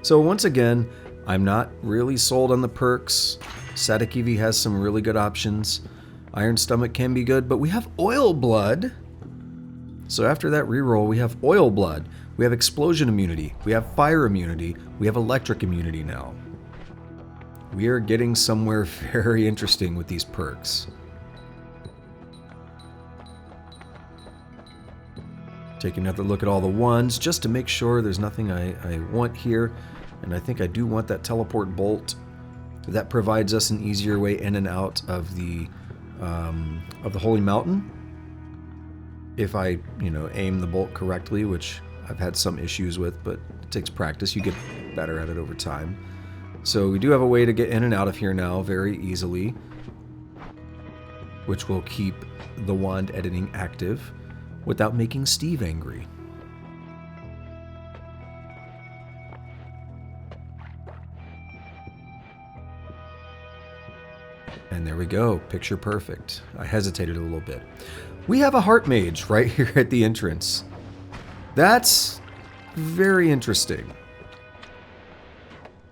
So once again, I'm not really sold on the perks. Tannerkivi has some really good options. Iron Stomach can be good, but we have Oil Blood. So after that reroll, we have Oil Blood. We have Explosion Immunity. We have Fire Immunity. We have Electric Immunity now. We are getting somewhere very interesting with these perks. Take another look at all the ones, just to make sure there's nothing I want here. And I think I do want that Teleport Bolt. That provides us an easier way in and out of the Holy Mountain. If I, aim the bolt correctly, which I've had some issues with, but it takes practice. You get better at it over time. So we do have a way to get in and out of here now very easily, which will keep the wand editing active without making Steve angry. And there we go, picture perfect. I hesitated a little bit. We have a Heart Mage right here at the entrance. That's very interesting.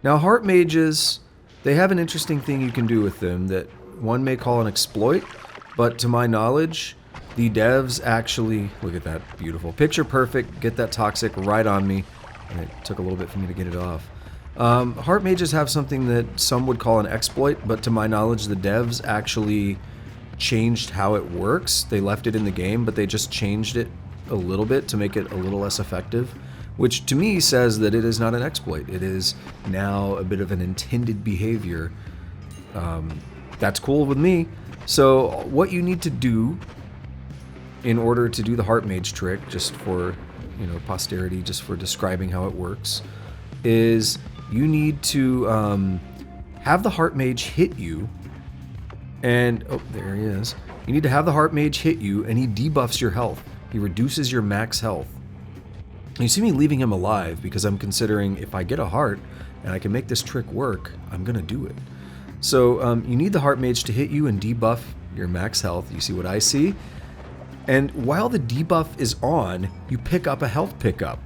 Now, Heart Mages, they have an interesting thing you can do with them that one may call an exploit, but to my knowledge, the devs actually... Look at that, beautiful. Picture perfect, get that toxic right on me. And it took a little bit for me to get it off. Heart Mages have something that some would call an exploit, but to my knowledge, the devs actually changed how it works. They left it in the game, but they just changed it a little bit to make it a little less effective, which to me says that it is not an exploit. It is now a bit of an intended behavior. That's cool with me. So what you need to do in order to do the Heart Mage trick, just for, posterity, just for describing how it works, is you need to have the Heart Mage hit you, and, oh, there he is. You need to have the Heart Mage hit you, and he debuffs your health. He reduces your max health. And you see me leaving him alive because I'm considering if I get a heart and I can make this trick work, I'm gonna do it. So you need the Heart Mage to hit you and debuff your max health. You see what I see? And while the debuff is on, you pick up a health pickup.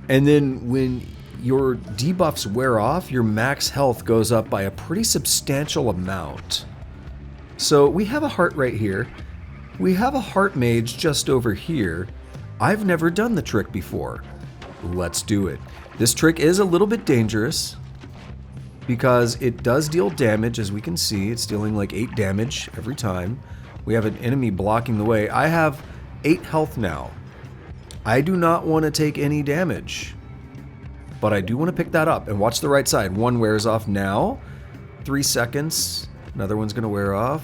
And then when your debuffs wear off, your max health goes up by a pretty substantial amount. So we have a heart right here. We have a Heart Mage just over here. I've never done the trick before. Let's do it. This trick is a little bit dangerous because it does deal damage, as we can see. It's dealing like 8 damage every time. We have an enemy blocking the way. I have 8 health now. I do not want to take any damage, but I do want to pick that up. And watch the right side. One wears off now. 3 seconds. Another one's going to wear off.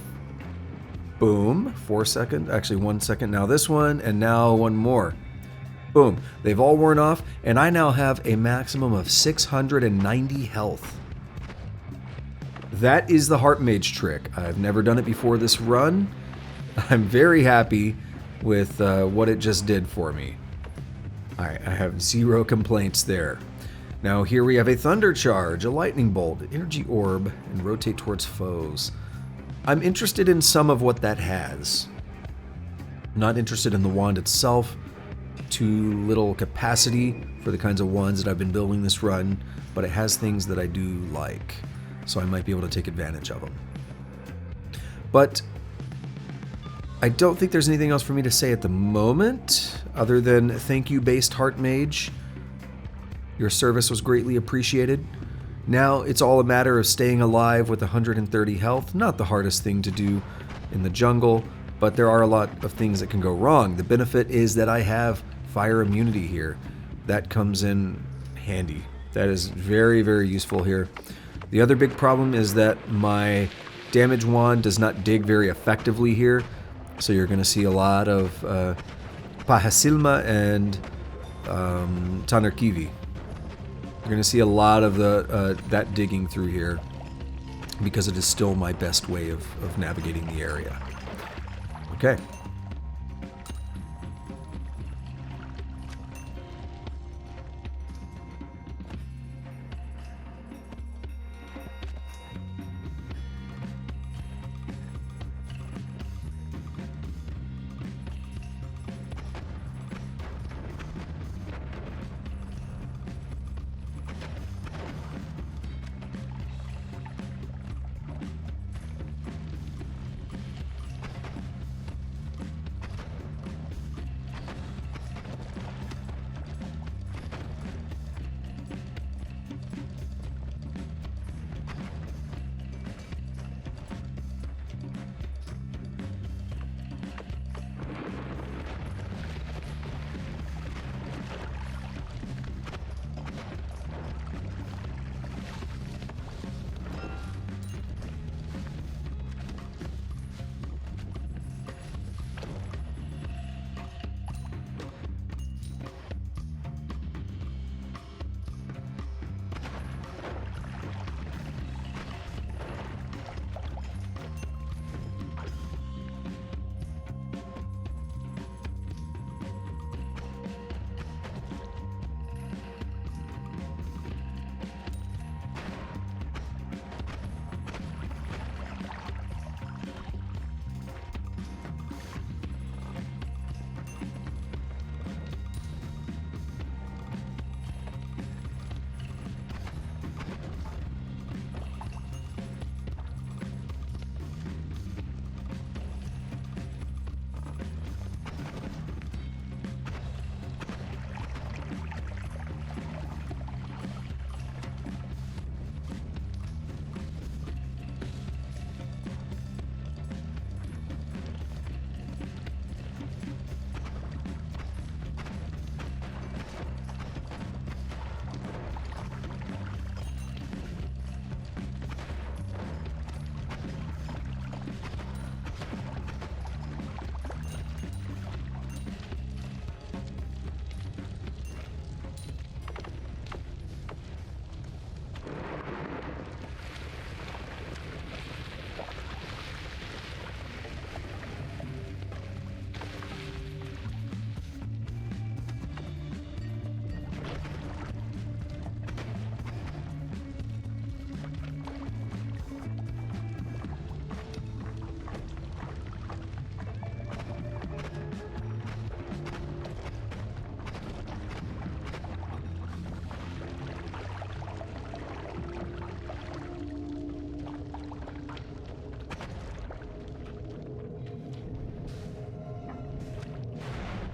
Boom. 4 seconds. Actually, 1 second. Now this one, and now one more. Boom. They've all worn off, and I now have a maximum of 690 health. That is the Heart Mage trick. I've never done it before this run. I'm very happy with what it just did for me. Alright, I have 0 complaints there. Now here we have a Thunder Charge, a Lightning Bolt, an Energy Orb, and Rotate towards foes. I'm interested in some of what that has. Not interested in the wand itself. Too little capacity for the kinds of wands that I've been building this run, but it has things that I do like, so I might be able to take advantage of them. But I don't think there's anything else for me to say at the moment, other than thank you, Based Heart Mage. Your service was greatly appreciated. Now it's all a matter of staying alive with 130 health. Not the hardest thing to do in the jungle, but there are a lot of things that can go wrong. The benefit is that I have fire immunity here. That comes in handy. That is very, very useful here. The other big problem is that my damage wand does not dig very effectively here. So you're going to see a lot of Paha Silmä and Tannerkivi. You're going to see a lot of that digging through here because it is still my best way of navigating the area. Okay.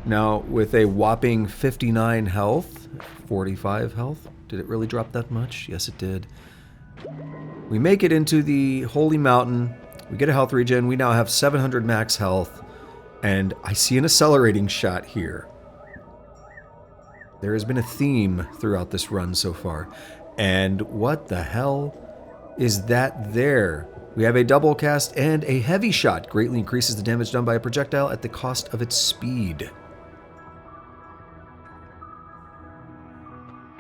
Now, with a whopping 59 health, 45 health, did it really drop that much? Yes, it did. We make it into the Holy Mountain. We get a health regen. We now have 700 max health. And I see an accelerating shot here. There has been a theme throughout this run so far. And what the hell is that there? We have a double cast and a heavy shot. Greatly increases the damage done by a projectile at the cost of its speed.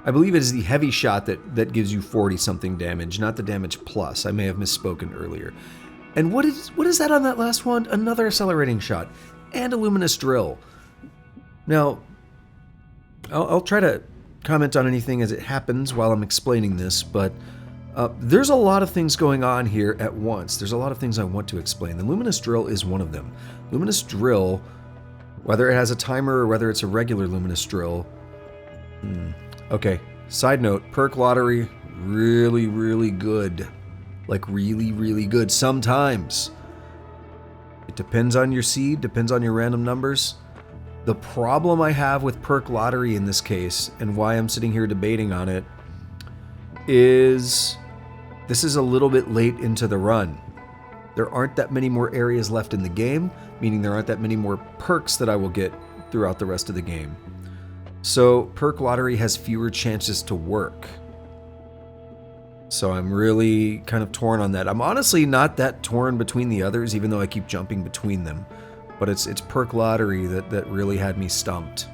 I believe it is the heavy shot that gives you 40-something damage, not the damage plus. I may have misspoken earlier. And what is that on that last one? Another accelerating shot. And a luminous drill. Now, I'll try to comment on anything as it happens while I'm explaining this, but there's a lot of things going on here at once. There's a lot of things I want to explain. The Luminous Drill is one of them. Luminous Drill, whether it has a timer or whether it's a regular Luminous Drill. Okay, side note, perk lottery, really, really good. Like really, really good sometimes. It depends on your seed, depends on your random numbers. The problem I have with perk lottery in this case, and why I'm sitting here debating on it, is this is a little bit late into the run. There aren't that many more areas left in the game, meaning there aren't that many more perks that I will get throughout the rest of the game. So perk lottery has fewer chances to work. So I'm really kind of torn on that. I'm honestly not that torn between the others, even though I keep jumping between them. But it's perk lottery that really had me stumped.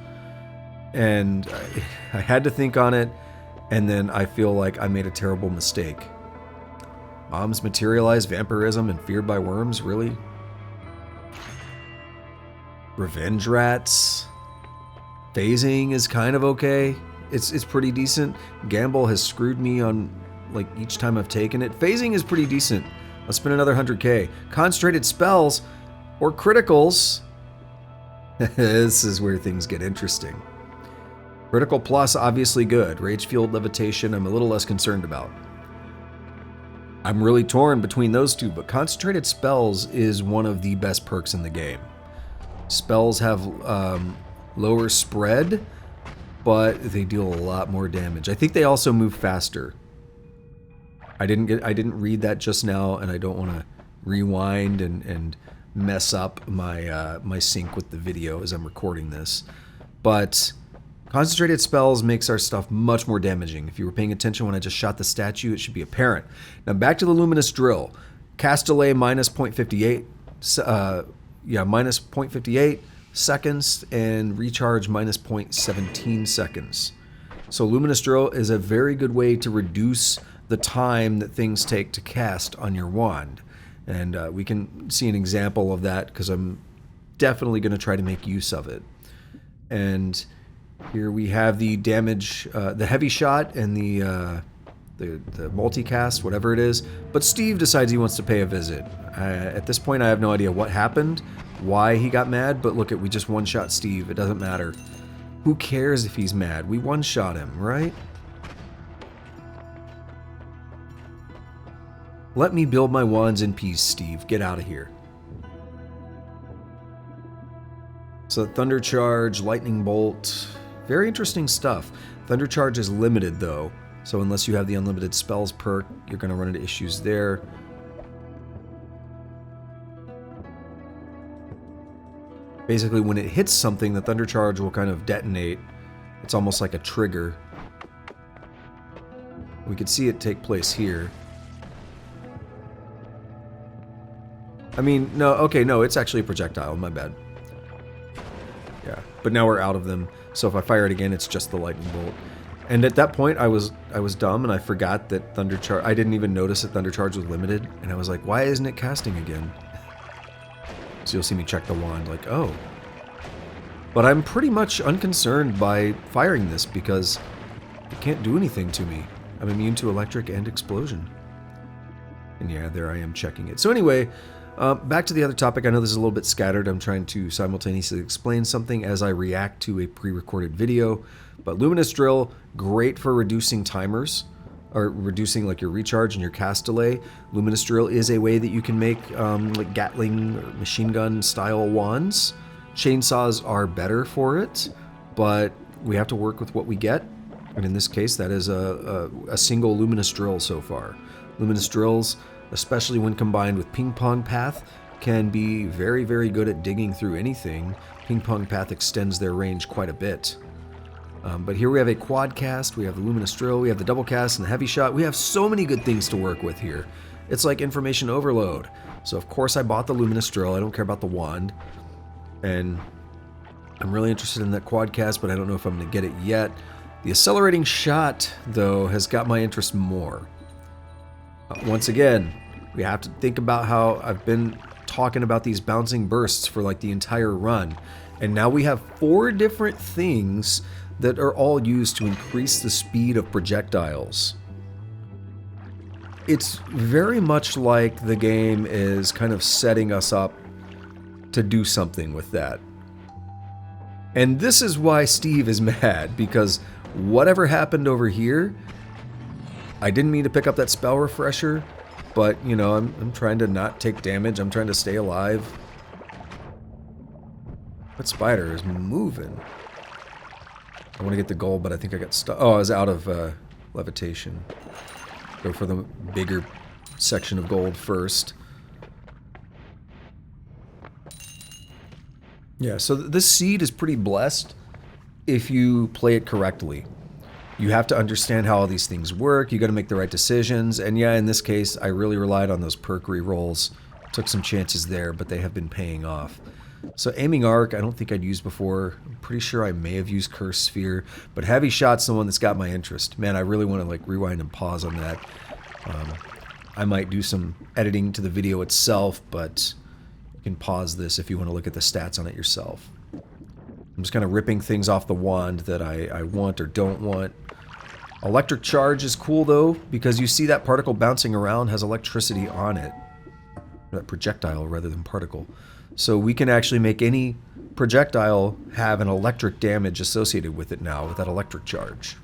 And I had to think on it, and then I feel like I made a terrible mistake. Moms materialize vampirism and feared by worms, really? Revenge rats? Phasing is kind of okay. It's pretty decent. Gamble has screwed me on like each time I've taken it. Phasing is pretty decent. I'll spend another 100k. Concentrated spells or criticals. This is where things get interesting. Critical plus, obviously good. Rage Fueled Levitation, I'm a little less concerned about. I'm really torn between those two, but Concentrated Spells is one of the best perks in the game. Spells have lower spread, but they deal a lot more damage. I think they also move faster. I didn't read that just now, and I don't want to rewind and mess up my my sync with the video as I'm recording this. But Concentrated Spells makes our stuff much more damaging. If you were paying attention when I just shot the statue, it should be apparent. Now back to the Luminous Drill. Cast delay minus 0.58, minus 0.58 seconds, and recharge minus 0.17 seconds. So Luminous Drill is a very good way to reduce the time that things take to cast on your wand. And we can see an example of that because I'm definitely going to try to make use of it. And here we have the damage, the heavy shot and the multicast, whatever it is. But Steve decides he wants to pay a visit. At this point, I have no idea what happened, why he got mad, but look, we just one-shot Steve. It doesn't matter. Who cares if he's mad? We one-shot him, right? Let me build my wands in peace, Steve. Get out of here. So Thunder Charge, Lightning Bolt, very interesting stuff. Thunder Charge is limited though, so unless you have the Unlimited Spells perk, you're going to run into issues there. Basically, when it hits something, the Thunder Charge will kind of detonate. It's almost like a trigger. We could see it take place here. I mean, no, okay, no, it's actually a projectile, my bad. Yeah, but now we're out of them, so if I fire it again, it's just the lightning bolt. And at that point, I was dumb, and I forgot that Thunder Charge, I didn't even notice that Thunder Charge was limited, and I was like, why isn't it casting again? So you'll see me check the wand, like, oh. But I'm pretty much unconcerned by firing this, because it can't do anything to me. I'm immune to electric and explosion. And yeah, there I am checking it. So anyway, back to the other topic. I know this is a little bit scattered. I'm trying to simultaneously explain something as I react to a pre-recorded video. But Luminous Drill, great for reducing timers, or reducing like your recharge and your cast delay. Luminous Drill is a way that you can make like Gatling or machine gun style wands. Chainsaws are better for it, but we have to work with what we get. And in this case, that is a single Luminous Drill so far. Luminous Drills, especially when combined with Ping Pong Path, can be very, very good at digging through anything. Ping Pong Path extends their range quite a bit. But here we have a quad cast, we have the Luminous Drill, we have the double cast and the heavy shot. We have so many good things to work with here. It's like information overload. So of course I bought the Luminous Drill. I don't care about the wand. And I'm really interested in that quad cast, but I don't know if I'm going to get it yet. The accelerating shot, though, has got my interest more. Once again, we have to think about how I've been talking about these bouncing bursts for like the entire run. And now we have 4 different things that are all used to increase the speed of projectiles. It's very much like the game is kind of setting us up to do something with that. And this is why Steve is mad, because whatever happened over here, I didn't mean to pick up that spell refresher, but, you know, I'm trying to not take damage. I'm trying to stay alive. That spider is moving. I want to get the gold, but I think I got stuck. Oh, I was out of levitation. Go for the bigger section of gold first. Yeah, so this seed is pretty blessed if you play it correctly. You have to understand how all these things work. You got to make the right decisions. And yeah, in this case, I really relied on those perk rerolls. Took some chances there, but they have been paying off. So aiming arc, I don't think I'd used before. I'm pretty sure I may have used Curse Sphere, but heavy shot's the one that's got my interest. Man, I really want to like rewind and pause on that. I might do some editing to the video itself, but you can pause this if you want to look at the stats on it yourself. I'm just kind of ripping things off the wand that I want or don't want. Electric charge is cool though, because you see that particle bouncing around has electricity on it. That projectile rather than particle. So we can actually make any projectile have an electric damage associated with it now with that electric charge.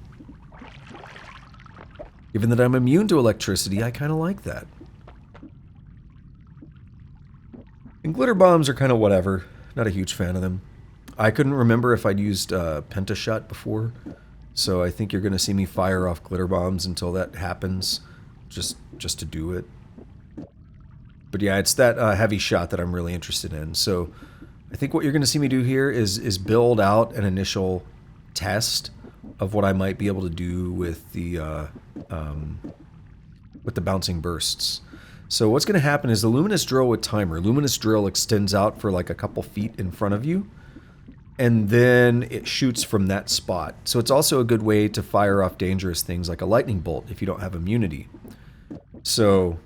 Given that I'm immune to electricity, I kind of like that. And glitter bombs are kind of whatever. Not a huge fan of them. I couldn't remember if I'd used Pentashot before, so I think you're going to see me fire off glitter bombs until that happens, just to do it. But yeah, it's that heavy shot that I'm really interested in. So I think what you're going to see me do here is build out an initial test of what I might be able to do with the bouncing bursts. So what's going to happen is the Luminous Drill with timer. Luminous Drill extends out for like a couple feet in front of you, and then it shoots from that spot. So it's also a good way to fire off dangerous things like a lightning bolt if you don't have immunity. So,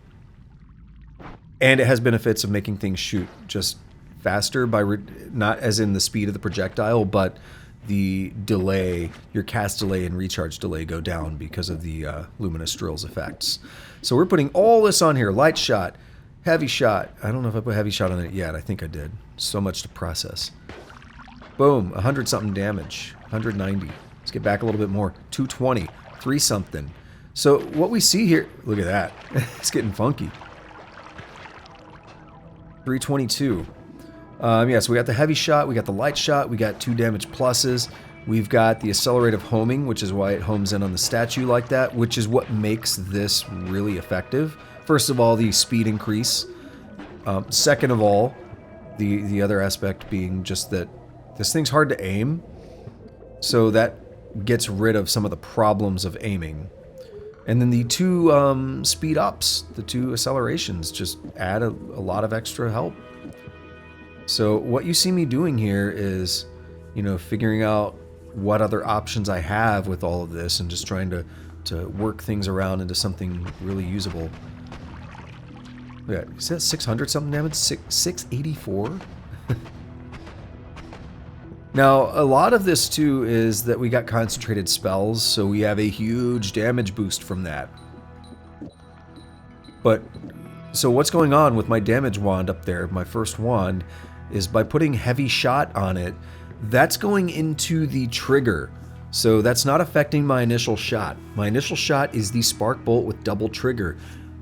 and it has benefits of making things shoot just faster by not as in the speed of the projectile, but the delay, your cast delay and recharge delay go down because of the Luminous Drill's effects. So we're putting all this on here. Light shot, heavy shot. I don't know if I put heavy shot on it yet. I think I did. So much to process. Boom, 100 something damage. 190. Let's get back a little bit more. 220. 3 something. So what we see here, look at that. It's getting funky. 322. Yeah, so we got the heavy shot, we got the light shot, we got 2 damage pluses. We've got the accelerative homing, which is why it homes in on the statue like that, which is what makes this really effective. First of all, the speed increase. Second of all, the other aspect being just that this thing's hard to aim, so that gets rid of some of the problems of aiming. And then the 2 speed ups, the 2 accelerations, just add a lot of extra help. So what you see me doing here is, you know, figuring out what other options I have with all of this and just trying to work things around into something really usable. Yeah, is that 600 something damage? 684? Now, a lot of this too is that we got concentrated spells, so we have a huge damage boost from that. But, so what's going on with my damage wand up there, my first wand, is by putting heavy shot on it, that's going into the trigger. So that's not affecting my initial shot. My initial shot is the spark bolt with double trigger.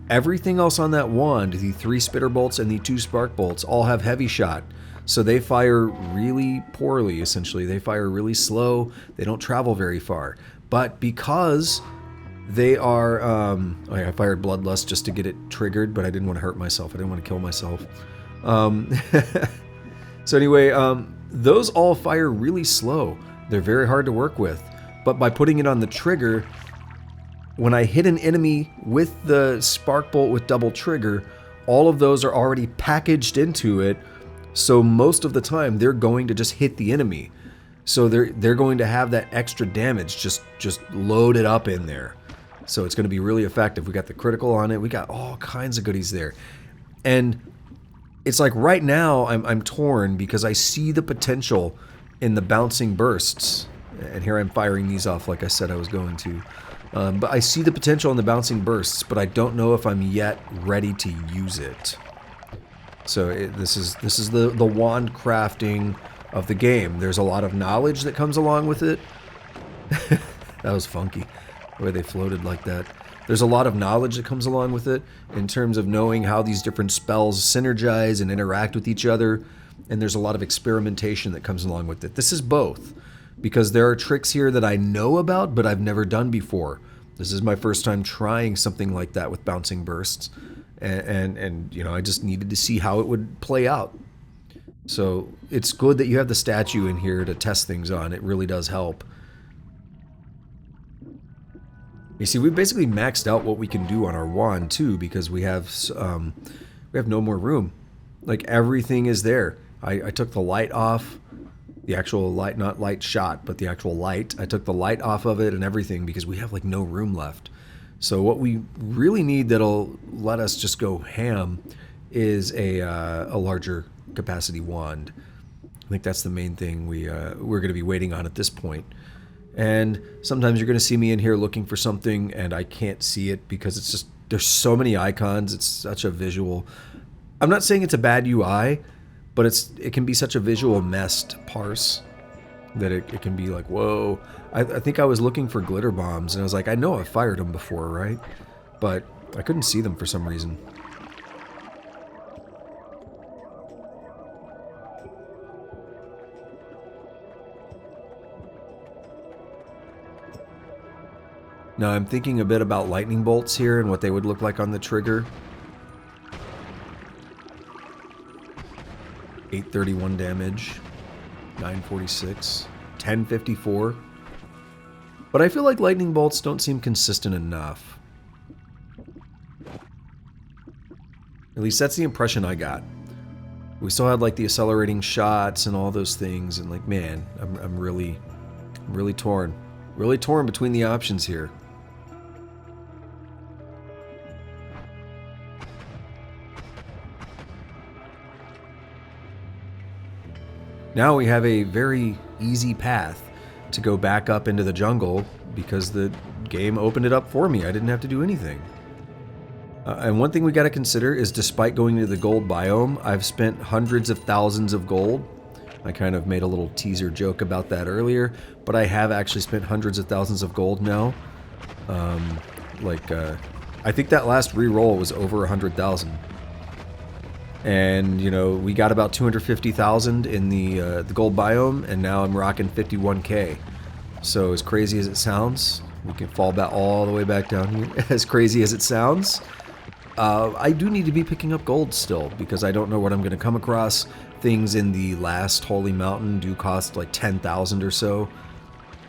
Everything else on that wand, the 3 spitter bolts and the 2 spark bolts, all have heavy shot. So they fire really poorly, essentially. They fire really slow. They don't travel very far. But because they are... I fired Bloodlust just to get it triggered, but I didn't want to hurt myself. I didn't want to kill myself. So anyway, those all fire really slow. They're very hard to work with. But by putting it on the trigger, when I hit an enemy with the spark bolt with double trigger, all of those are already packaged into it. So most of the time, they're going to just hit the enemy. So they're going to have that extra damage just loaded up in there. So it's going to be really effective. We got the critical on it. We got all kinds of goodies there. And it's like right now I'm torn because I see the potential in the bouncing bursts. And here I'm firing these off like I said I was going to. But I see the potential in the bouncing bursts, but I don't know if I'm yet ready to use it. So this is the wand crafting of the game. There's a lot of knowledge that comes along with it. That was funky, the way they floated like that. There's a lot of knowledge that comes along with it in terms of knowing how these different spells synergize and interact with each other. And there's a lot of experimentation that comes along with it. This is both, because there are tricks here that I know about, but I've never done before. This is my first time trying something like that with bouncing bursts. And you know, I just needed to see how it would play out. So it's good that you have the statue in here to test things on. It really does help. You see, we basically maxed out what we can do on our wand too, because we have no more room. Like, everything is there. I took the light off, the actual light, not light shot, but the actual light. I took the light off of it and everything because we have like no room left. So what we really need that'll let us just go ham is a larger capacity wand. I think that's the main thing we're going to be waiting on at this point. And sometimes you're going to see me in here looking for something and I can't see it because it's just, there's so many icons. It's such a visual. I'm not saying it's a bad UI, but it can be such a visual mess to parse that it can be like, whoa. I think I was looking for glitter bombs and I was like, I know I've fired them before, right? But I couldn't see them for some reason. Now I'm thinking a bit about lightning bolts here and what they would look like on the trigger. 831 damage, 946, 1054. But I feel like lightning bolts don't seem consistent enough. At least that's the impression I got. We still had like the accelerating shots and all those things, and like, man, I'm really torn. Really torn between the options here. Now we have a very easy path to go back up into the jungle because the game opened it up for me. I didn't have to do anything. And one thing we got to consider is, despite going to the gold biome, I've spent hundreds of thousands of gold. I kind of made a little teaser joke about that earlier, but I have actually spent hundreds of thousands of gold now. I think that last re-roll was over 100,000. And, you know, we got about 250,000 in the gold biome, and now I'm rocking 51k. So as crazy as it sounds, we can fall back all the way back down here. As crazy as it sounds, I do need to be picking up gold still, because I don't know what I'm going to come across. Things in the last Holy Mountain do cost like 10,000 or so.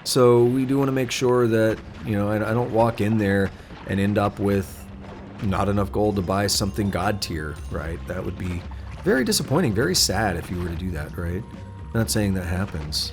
So we do want to make sure that, you know, I don't walk in there and end up with not enough gold to buy something god tier, right? That would be very disappointing, very sad if you were to do that, right? Not saying that happens.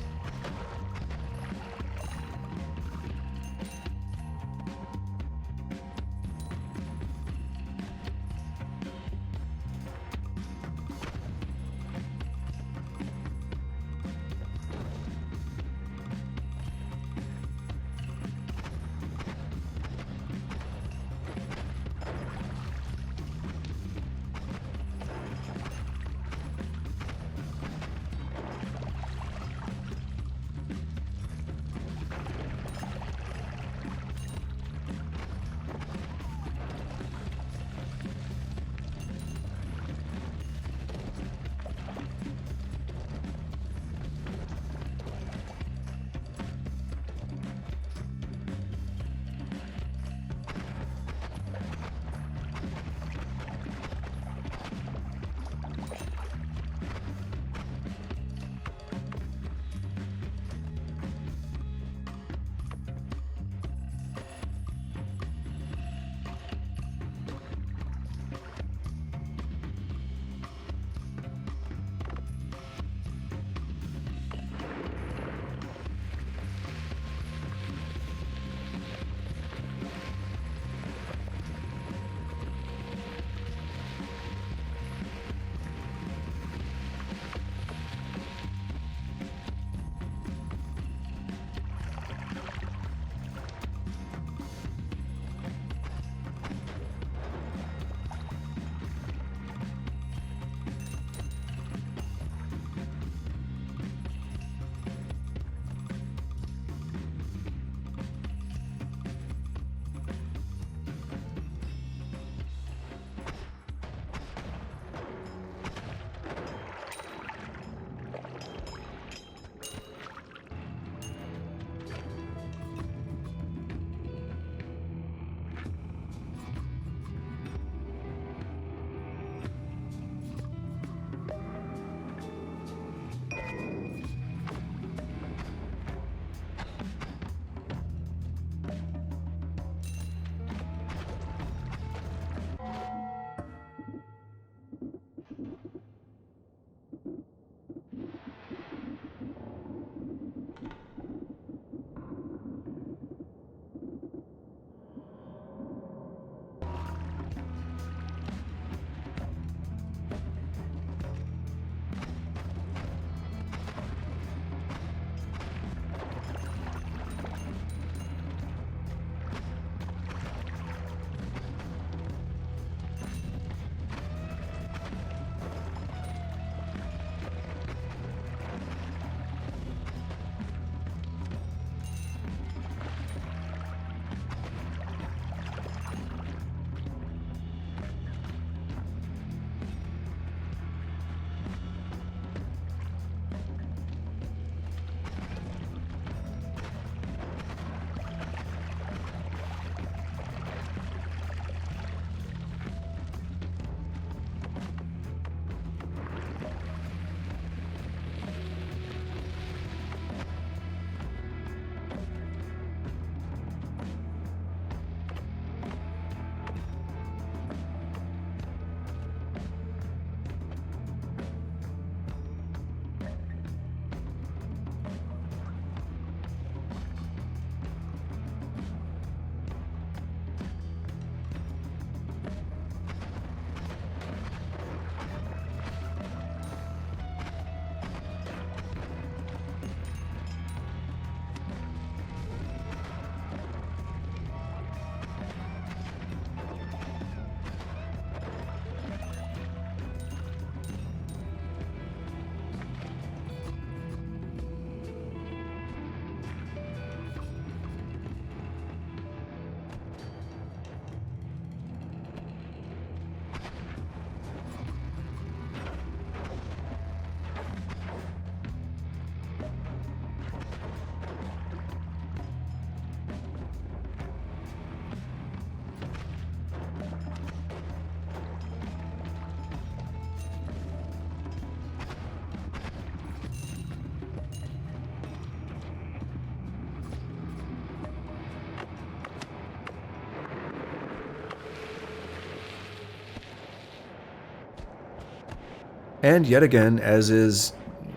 And yet again, as is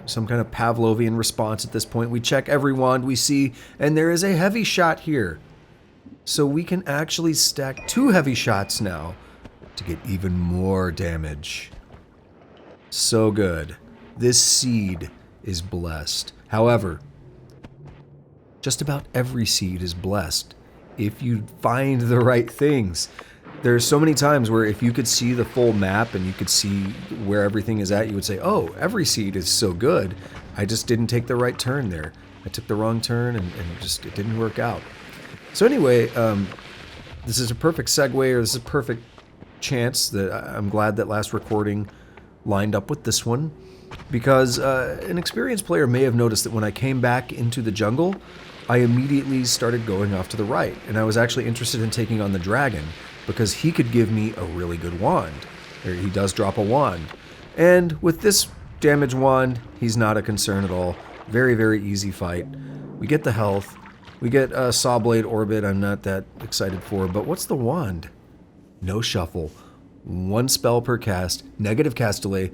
some kind of Pavlovian response at this point, we check every wand we see, and there is a heavy shot here. So we can actually stack 2 heavy shots now to get even more damage. So good. This seed is blessed. However, just about every seed is blessed if you find the right things. There's so many times where if you could see the full map and you could see where everything is at, you would say, oh, every seed is so good. I just didn't take the right turn there. I took the wrong turn and just it didn't work out. So anyway, this is a perfect segue, or this is a perfect chance that I'm glad that last recording lined up with this one, because an experienced player may have noticed that when I came back into the jungle, I immediately started going off to the right, and I was actually interested in taking on the dragon, because he could give me a really good wand. He does drop a wand. And with this damage wand, he's not a concern at all. Very, very easy fight. We get the health. We get a Sawblade Orbit I'm not that excited for, but what's the wand? No shuffle. 1 spell per cast, negative cast delay,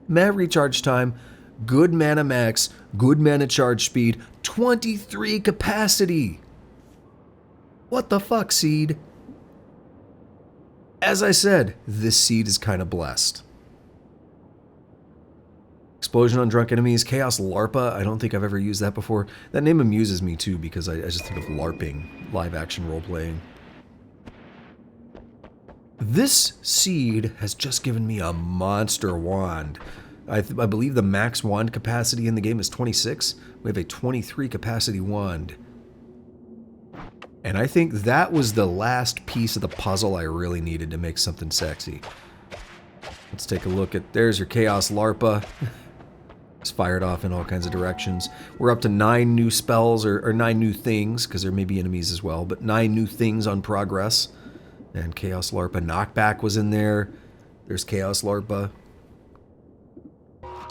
mana recharge time, good mana max, good mana charge speed, 23 capacity. What the fuck, seed? As I said, this seed is kind of blessed. Explosion on drunk enemies, Chaos LARPA. I don't think I've ever used that before. That name amuses me too because I just think of LARPing, live action role playing. This seed has just given me a monster wand. I believe the max wand capacity in the game is 26. We have a 23 capacity wand. And I think that was the last piece of the puzzle I really needed to make something sexy. Let's take a look at, there's your Chaos LARPA. It's fired off in all kinds of directions. We're up to 9 new spells, or 9 new things, because there may be enemies as well, but 9 new things on progress. And Chaos LARPA knockback was in there. There's Chaos LARPA.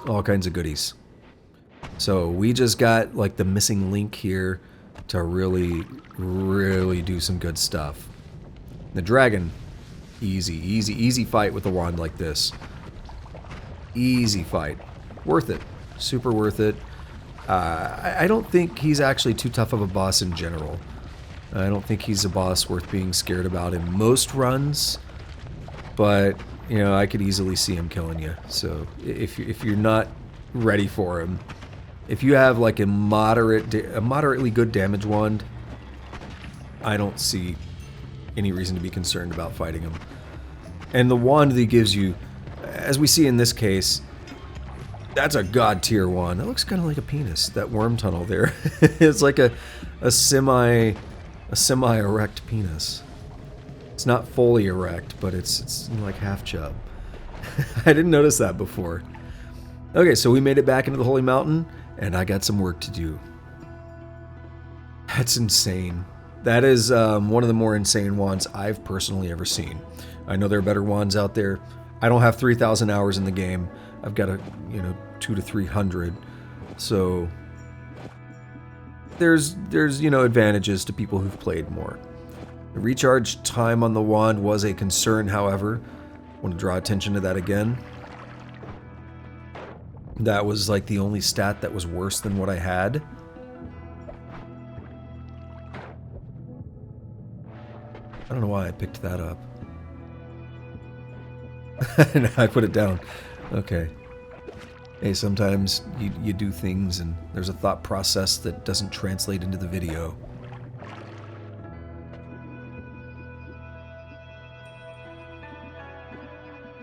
All kinds of goodies. So we just got like the missing link here to really, really do some good stuff. The dragon, easy fight with a wand like this. Easy fight. Worth it. Super worth it. I don't think he's actually too tough of a boss in general. I don't think he's a boss worth being scared about in most runs, but you know, I could easily see him killing you. So if you're not ready for him, if you have like a moderately good damage wand, I don't see any reason to be concerned about fighting him. And the wand that he gives you, as we see in this case, that's a god tier wand. That looks kind of like a penis. That worm tunnel there. It's like a semi-erect penis. It's not fully erect, but it's like half chub. I didn't notice that before. Okay, so we made it back into the Holy Mountain, and I got some work to do. That's insane. That is one of the more insane wands I've personally ever seen. I know there are better wands out there. I don't have 3,000 hours in the game. I've got 200 to 300. So there's advantages to people who've played more. The recharge time on the wand was a concern, however. I want to draw attention to that again. That was like the only stat that was worse than what I had. I don't know why I picked that up. And I put it down. Okay. Hey, sometimes you do things and there's a thought process that doesn't translate into the video.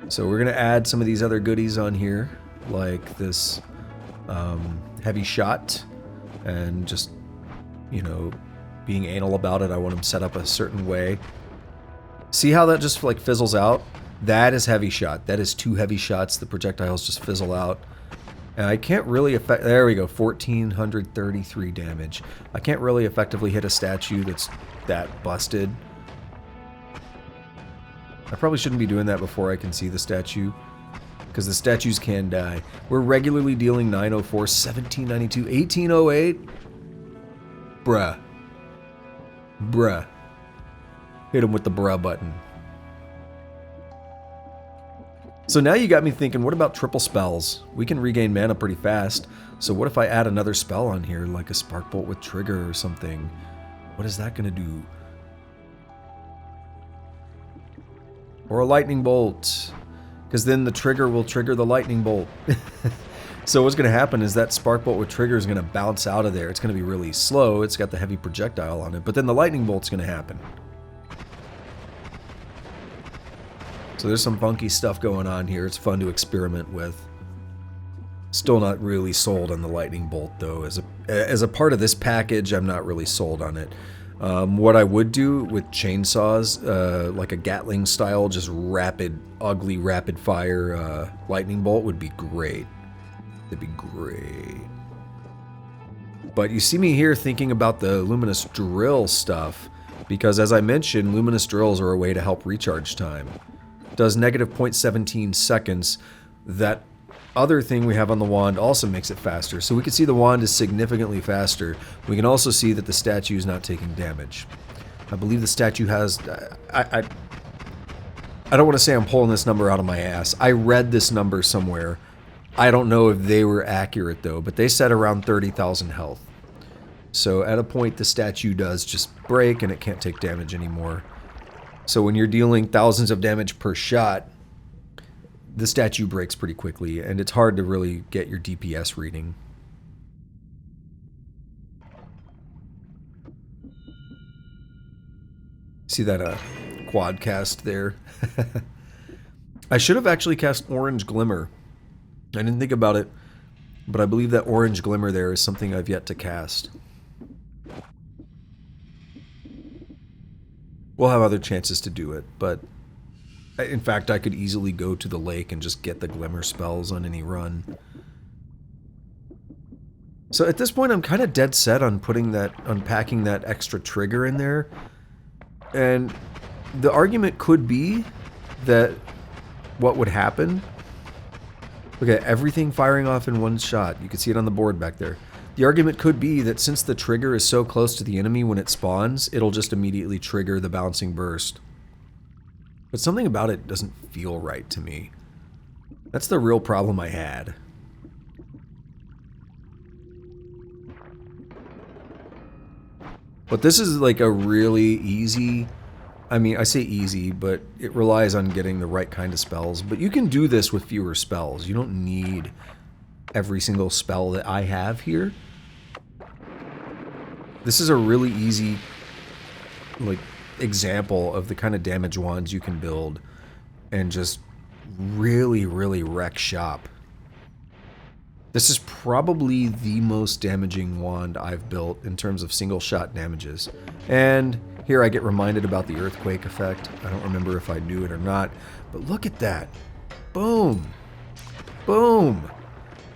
So we're going to add some of these other goodies on here, like this heavy shot, and just, being anal about it. I want them set up a certain way. See how that just like fizzles out? That is heavy shot. That is 2 heavy shots. The projectiles just fizzle out. And I can't really there we go, 1,433 damage. I can't really effectively hit a statue that's that busted. I probably shouldn't be doing that before I can see the statue, because the statues can die. We're regularly dealing 904, 1792, 1808. Bruh. Hit him with the bruh button. So now you got me thinking, what about triple spells? We can regain mana pretty fast. So what if I add another spell on here, like a Spark Bolt with Trigger or something? What is that going to do? Or a Lightning Bolt. Because then the trigger will trigger the Lightning Bolt. So what's going to happen is that Spark Bolt with Trigger is going to bounce out of there. It's going to be really slow. It's got the heavy projectile on it. But then the Lightning Bolt's going to happen. So there's some funky stuff going on here. It's fun to experiment with. Still not really sold on the Lightning Bolt, though. As a part of this package, I'm not really sold on it. What I would do with chainsaws, like a Gatling style, just ugly rapid fire Lightning Bolt would be great. It'd be great. But you see me here thinking about the Luminous Drill stuff, because as I mentioned, Luminous Drills are a way to help recharge time. It does negative 0.17 seconds. That other thing we have on the wand also makes it faster. So we can see the wand is significantly faster. We can also see that the statue is not taking damage. I believe the statue has... I don't want to say I'm pulling this number out of my ass. I read this number somewhere. I don't know if they were accurate, though, but they said around 30,000 health. So at a point, the statue does just break, and it can't take damage anymore. So when you're dealing thousands of damage per shot, the statue breaks pretty quickly, and it's hard to really get your DPS reading. See that quad cast there? I should have actually cast Orange Glimmer. I didn't think about it, but I believe that Orange Glimmer there is something I've yet to cast. We'll have other chances to do it, but in fact, I could easily go to the lake and just get the Glimmer spells on any run. So at this point, I'm kind of dead set on unpacking that extra trigger in there. And the argument could be that what would happen... Okay, everything firing off in one shot. You can see it on the board back there. The argument could be that since the trigger is so close to the enemy when it spawns, it'll just immediately trigger the bouncing burst. But something about it doesn't feel right to me. That's the real problem I had. But this is like a really easy... I mean, I say easy, but it relies on getting the right kind of spells. But you can do this with fewer spells. You don't need every single spell that I have here. This is a really easy, like, example of the kind of damage wands you can build and just really, really wreck shop. This is probably the most damaging wand I've built in terms of single shot damages. And here I get reminded about the earthquake effect. I don't remember if I knew it or not, but look at that. Boom. Boom.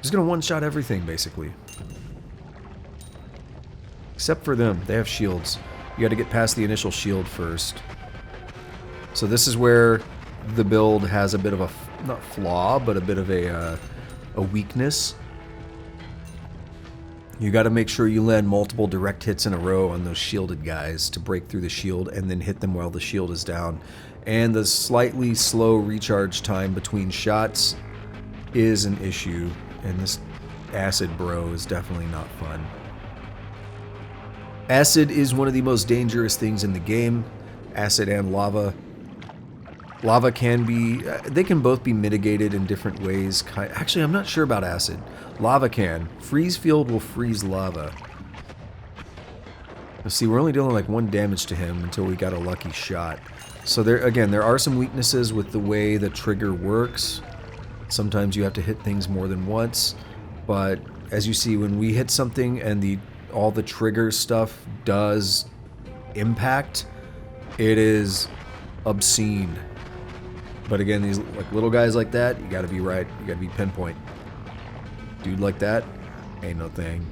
Just gonna one-shot everything, basically. Except for them. They have shields. You gotta get past the initial shield first. So this is where the build has a bit of a, not flaw, but a bit of a weakness. You got to make sure you land multiple direct hits in a row on those shielded guys to break through the shield and then hit them while the shield is down. And the slightly slow recharge time between shots is an issue, and this acid bro is definitely not fun. Acid is one of the most dangerous things in the game. Acid and lava. Lava can be... they can both be mitigated in different ways. Actually, I'm not sure about acid. Lava can. Freeze field will freeze lava. Let's see, we're only dealing like 1 damage to him until we got a lucky shot. So there, again, there are some weaknesses with the way the trigger works. Sometimes you have to hit things more than once. But as you see, when we hit something and all the trigger stuff does impact, it is obscene. But again, these like little guys like that, you gotta be right. You gotta be pinpoint. Dude like that, ain't no thing.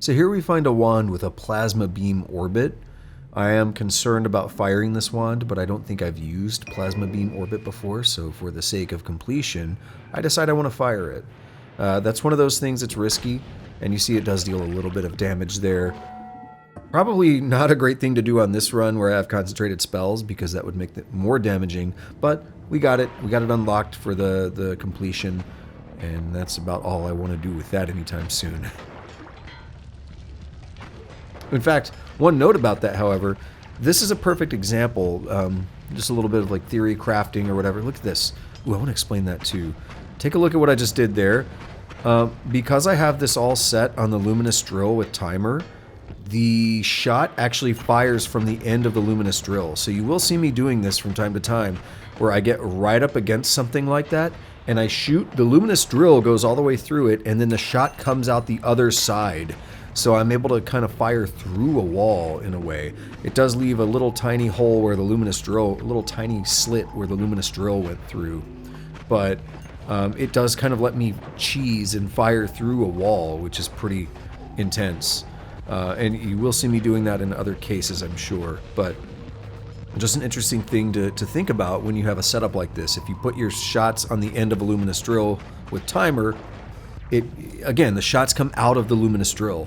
So here we find a wand with a plasma beam orbit. I am concerned about firing this wand, but I don't think I've used plasma beam orbit before, so for the sake of completion, I decide I want to fire it. That's one of those things that's risky, and you see it does deal a little bit of damage there. Probably not a great thing to do on this run where I have concentrated spells, because that would make it more damaging, but we got it. We got it unlocked for the completion, and that's about all I want to do with that anytime soon. In fact, one note about that, however, this is a perfect example, just a little bit of like theory crafting or whatever. Look at this. Ooh, I want to explain that too. Take a look at what I just did there. Because I have this all set on the luminous drill with timer, the shot actually fires from the end of the luminous drill. So you will see me doing this from time to time, where I get right up against something like that, and I shoot, the luminous drill goes all the way through it, and then the shot comes out the other side. So I'm able to kind of fire through a wall in a way. It does leave a little tiny hole where the luminous drill, a little tiny slit where the luminous drill went through. But it does kind of let me cheese and fire through a wall, which is pretty intense. And you will see me doing that in other cases, I'm sure. But just an interesting thing to think about when you have a setup like this. If you put your shots on the end of a luminous drill with timer, again, the shots come out of the luminous drill.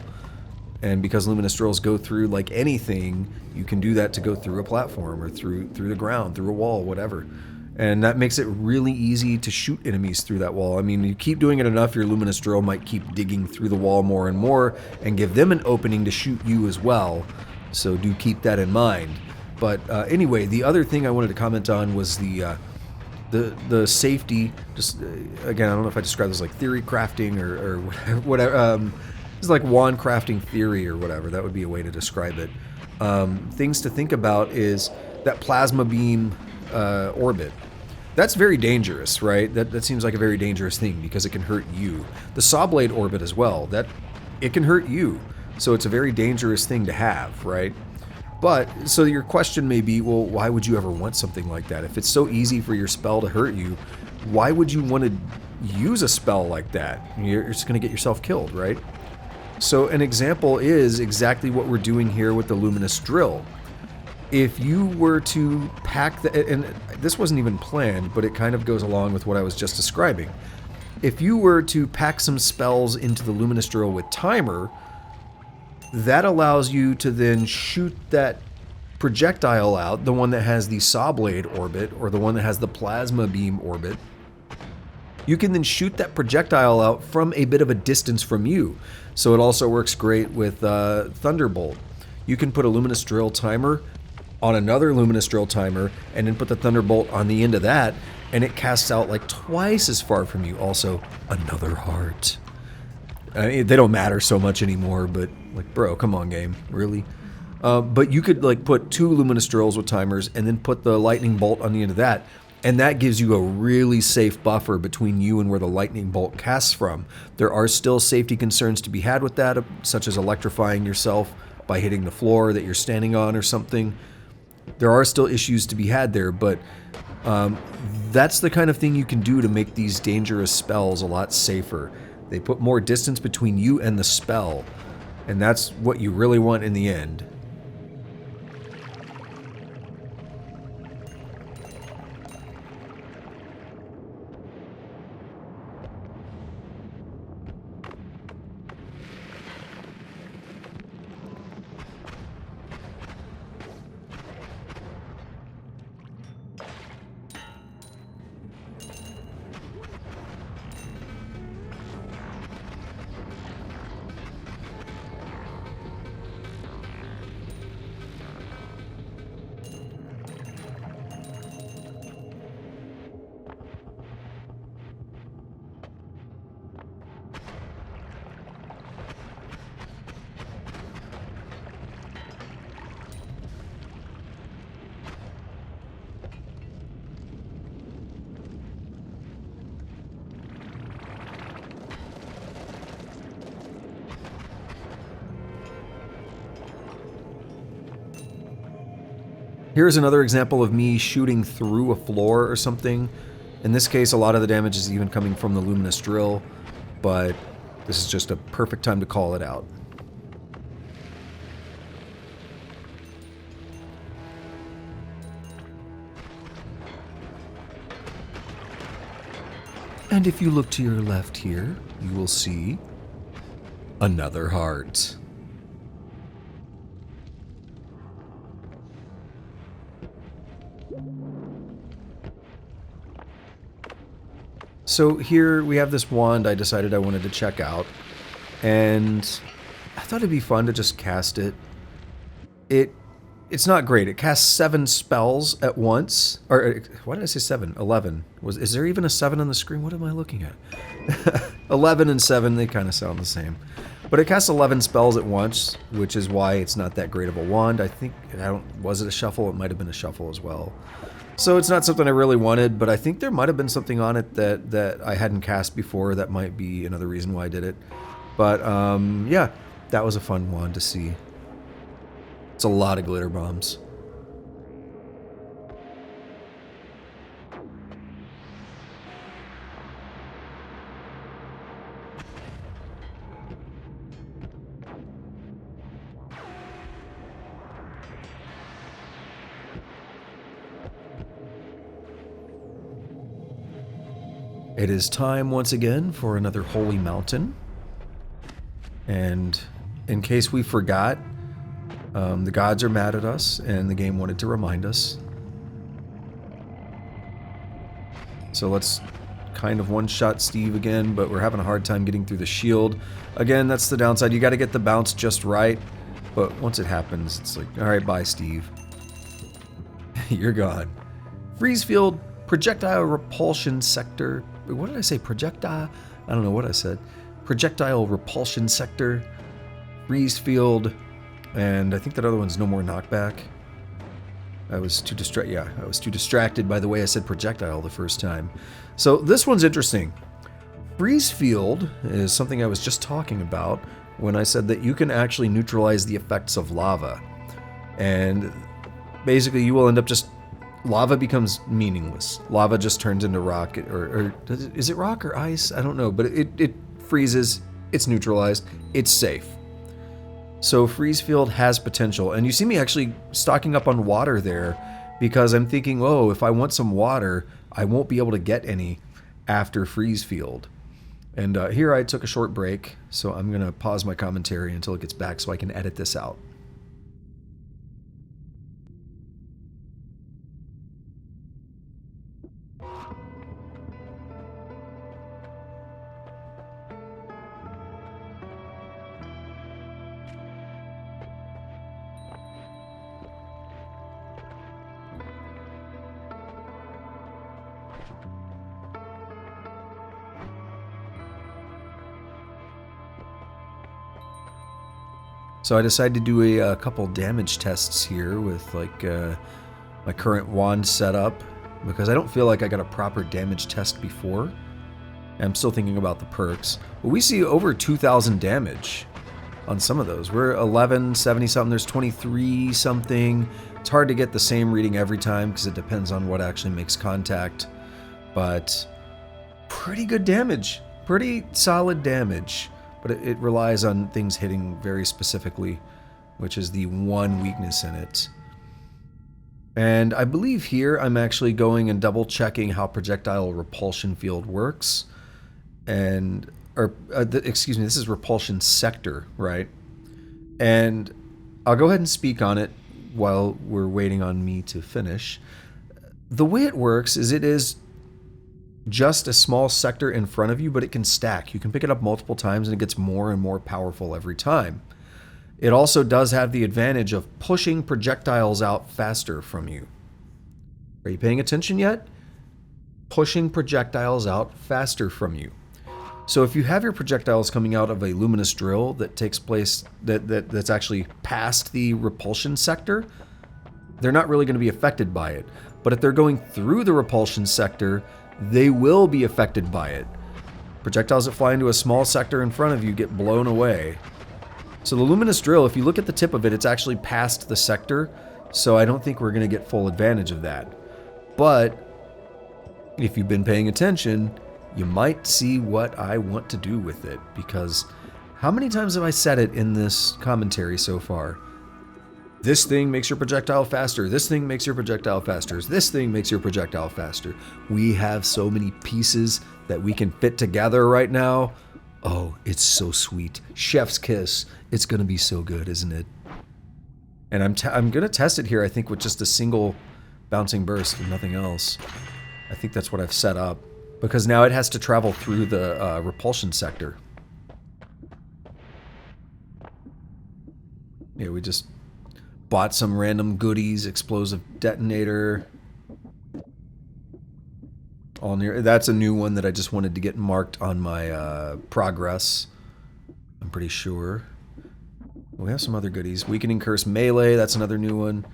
And because luminous drills go through like anything, you can do that to go through a platform or through the ground, through a wall, whatever. And that makes it really easy to shoot enemies through that wall. I mean, you keep doing it enough, your luminous drill might keep digging through the wall more and more and give them an opening to shoot you as well. So do keep that in mind. But anyway, the other thing I wanted to comment on was the safety. Just again, I don't know if I described this like theory crafting or whatever. It's like wand crafting theory or whatever. That would be a way to describe it. Things to think about is that plasma beam orbit. That's very dangerous, right? That seems like a very dangerous thing because it can hurt you. The saw blade orbit as well. It can hurt you. So it's a very dangerous thing to have, right? But, so your question may be, well, why would you ever want something like that? If it's so easy for your spell to hurt you, why would you want to use a spell like that? You're just going to get yourself killed, right? So an example is exactly what we're doing here with the luminous drill. If you were to pack and this wasn't even planned, but it kind of goes along with what I was just describing. If you were to pack some spells into the luminous drill with timer, that allows you to then shoot that projectile out, the one that has the saw blade orbit or the one that has the plasma beam orbit. You can then shoot that projectile out from a bit of a distance from you. So it also works great with Thunderbolt. You can put a luminous drill timer on another luminous drill timer and then put the Thunderbolt on the end of that, and it casts out like twice as far from you. Also, another heart. They don't matter so much anymore, but like, bro, come on, game, really? But you could like put 2 luminous drills with timers and then put the lightning bolt on the end of that, and that gives you a really safe buffer between you and where the lightning bolt casts from. There are still safety concerns to be had with that, such as electrifying yourself by hitting the floor that you're standing on or something. There are still issues to be had there, but that's the kind of thing you can do to make these dangerous spells a lot safer. They put more distance between you and the spell, and that's what you really want in the end. Here's another example of me shooting through a floor or something. In this case, a lot of the damage is even coming from the luminous drill, but this is just a perfect time to call it out. And if you look to your left here, you will see another heart. So here we have this wand I decided I wanted to check out, and I thought it'd be fun to just cast it. It's not great. It casts 7 spells at once. Or, why did I say 7? 11. Is there even a 7 on the screen? What am I looking at? 11 and 7, they kind of sound the same. But it casts 11 spells at once, which is why it's not that great of a wand. I think, was it a shuffle? It might have been a shuffle as well. So it's not something I really wanted, but I think there might have been something on it that I hadn't cast before. That might be another reason why I did it. But, yeah, that was a fun wand to see. It's a lot of glitter bombs. It is time once again for another holy mountain. And in case we forgot, the gods are mad at us, and the game wanted to remind us. So let's kind of one-shot Steve again, but we're having a hard time getting through the shield. Again, that's the downside. You got to get the bounce just right, but once it happens, it's like, all right, bye, Steve. You're gone. Freeze field, projectile repulsion sector. What did I say? Projectile? I don't know what I said. Projectile repulsion sector, freeze field, and I think that other one's no more knockback. I was too distracted by the way I said projectile the first time. So this one's interesting. Freeze field is something I was just talking about when I said that you can actually neutralize the effects of lava. And basically you will end up just... Lava becomes meaningless. Lava just turns into rock, or is it rock or ice? I don't know, but it freezes, it's neutralized, it's safe. So freeze field has potential, and you see me actually stocking up on water there, because I'm thinking, oh, if I want some water, I won't be able to get any after freeze field. And here I took a short break, so I'm going to pause my commentary until it gets back so I can edit this out. So I decided to do a couple damage tests here with like my current wand setup, because I don't feel like I got a proper damage test before. I'm still thinking about the perks. But we see over 2,000 damage on some of those. We're 1170 something, there's 23 something. It's hard to get the same reading every time because it depends on what actually makes contact. But pretty good damage, pretty solid damage. But it relies on things hitting very specifically, which is the one weakness in it. And I believe here I'm actually going and double checking how projectile repulsion field works. Excuse me, this is repulsion sector, right? And I'll go ahead and speak on it while we're waiting on me to finish. The way it works is it is just a small sector in front of you, but it can stack. You can pick it up multiple times and it gets more and more powerful every time. It also does have the advantage of pushing projectiles out faster from you. Are you paying attention yet? Pushing projectiles out faster from you. So if you have your projectiles coming out of a luminous drill that takes place, that's actually past the repulsion sector, they're not really going to be affected by it. But if they're going through the repulsion sector, they will be affected by it. Projectiles that fly into a small sector in front of you get blown away. So the luminous drill, if you look at the tip of it, it's actually past the sector, so I don't think we're going to get full advantage of that. But if you've been paying attention, you might see what I want to do with it, because how many times have I said it in this commentary so far? This thing makes your projectile faster. This thing makes your projectile faster. This thing makes your projectile faster. We have so many pieces that we can fit together right now. Oh, it's so sweet. Chef's kiss. It's going to be so good, isn't it? And I'm going to test it here, I think, with just a single bouncing burst and nothing else. I think that's what I've set up. Because now it has to travel through the repulsion sector. Yeah, we just bought some random goodies, explosive detonator. All near. That's a new one that I just wanted to get marked on my progress. I'm pretty sure. We have some other goodies. Weakening Curse Melee, that's another new one.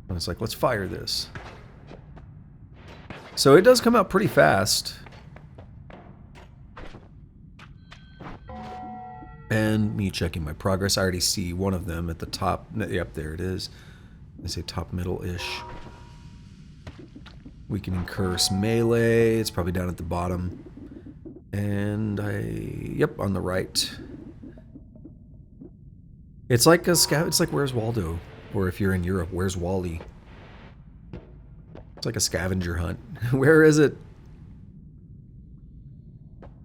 And it's like, let's fire this. So it does come out pretty fast. And me checking my progress. I already see one of them at the top. Yep, there it is. I say top middle-ish. Weakening Curse Melee. It's probably down at the bottom. And yep, on the right. It's like a it's like Where's Waldo? Or if you're in Europe, Where's Wally? It's like a scavenger hunt. Where is it?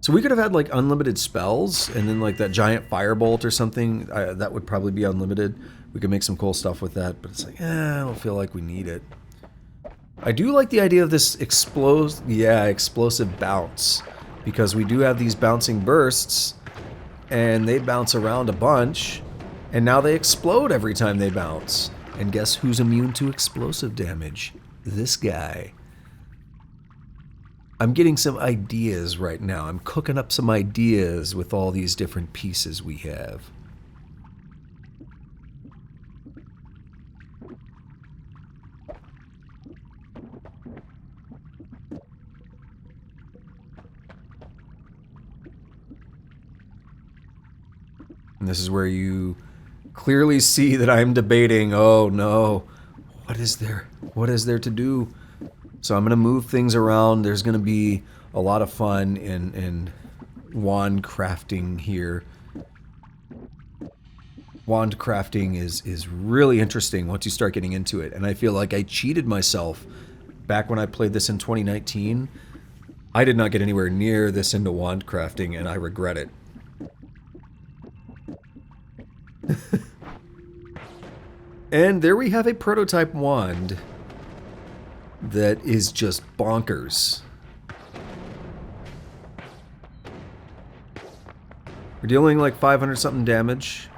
So we could have had like unlimited spells and then like that giant firebolt or something. That would probably be unlimited. We could make some cool stuff with that, but it's like, I don't feel like we need it. I do like the idea of this explosive bounce, because we do have these bouncing bursts and they bounce around a bunch and now they explode every time they bounce. And guess who's immune to explosive damage? This guy. I'm getting some ideas right now. I'm cooking up some ideas with all these different pieces we have. And this is where you clearly see that I'm debating, oh no, what is there? What is there to do? So I'm going to move things around. There's going to be a lot of fun in wand crafting here. Wand crafting is really interesting once you start getting into it. And I feel like I cheated myself back when I played this in 2019. I did not get anywhere near this into wand crafting, and I regret it. And there we have a prototype wand that is just bonkers. We're dealing like 500 something damage.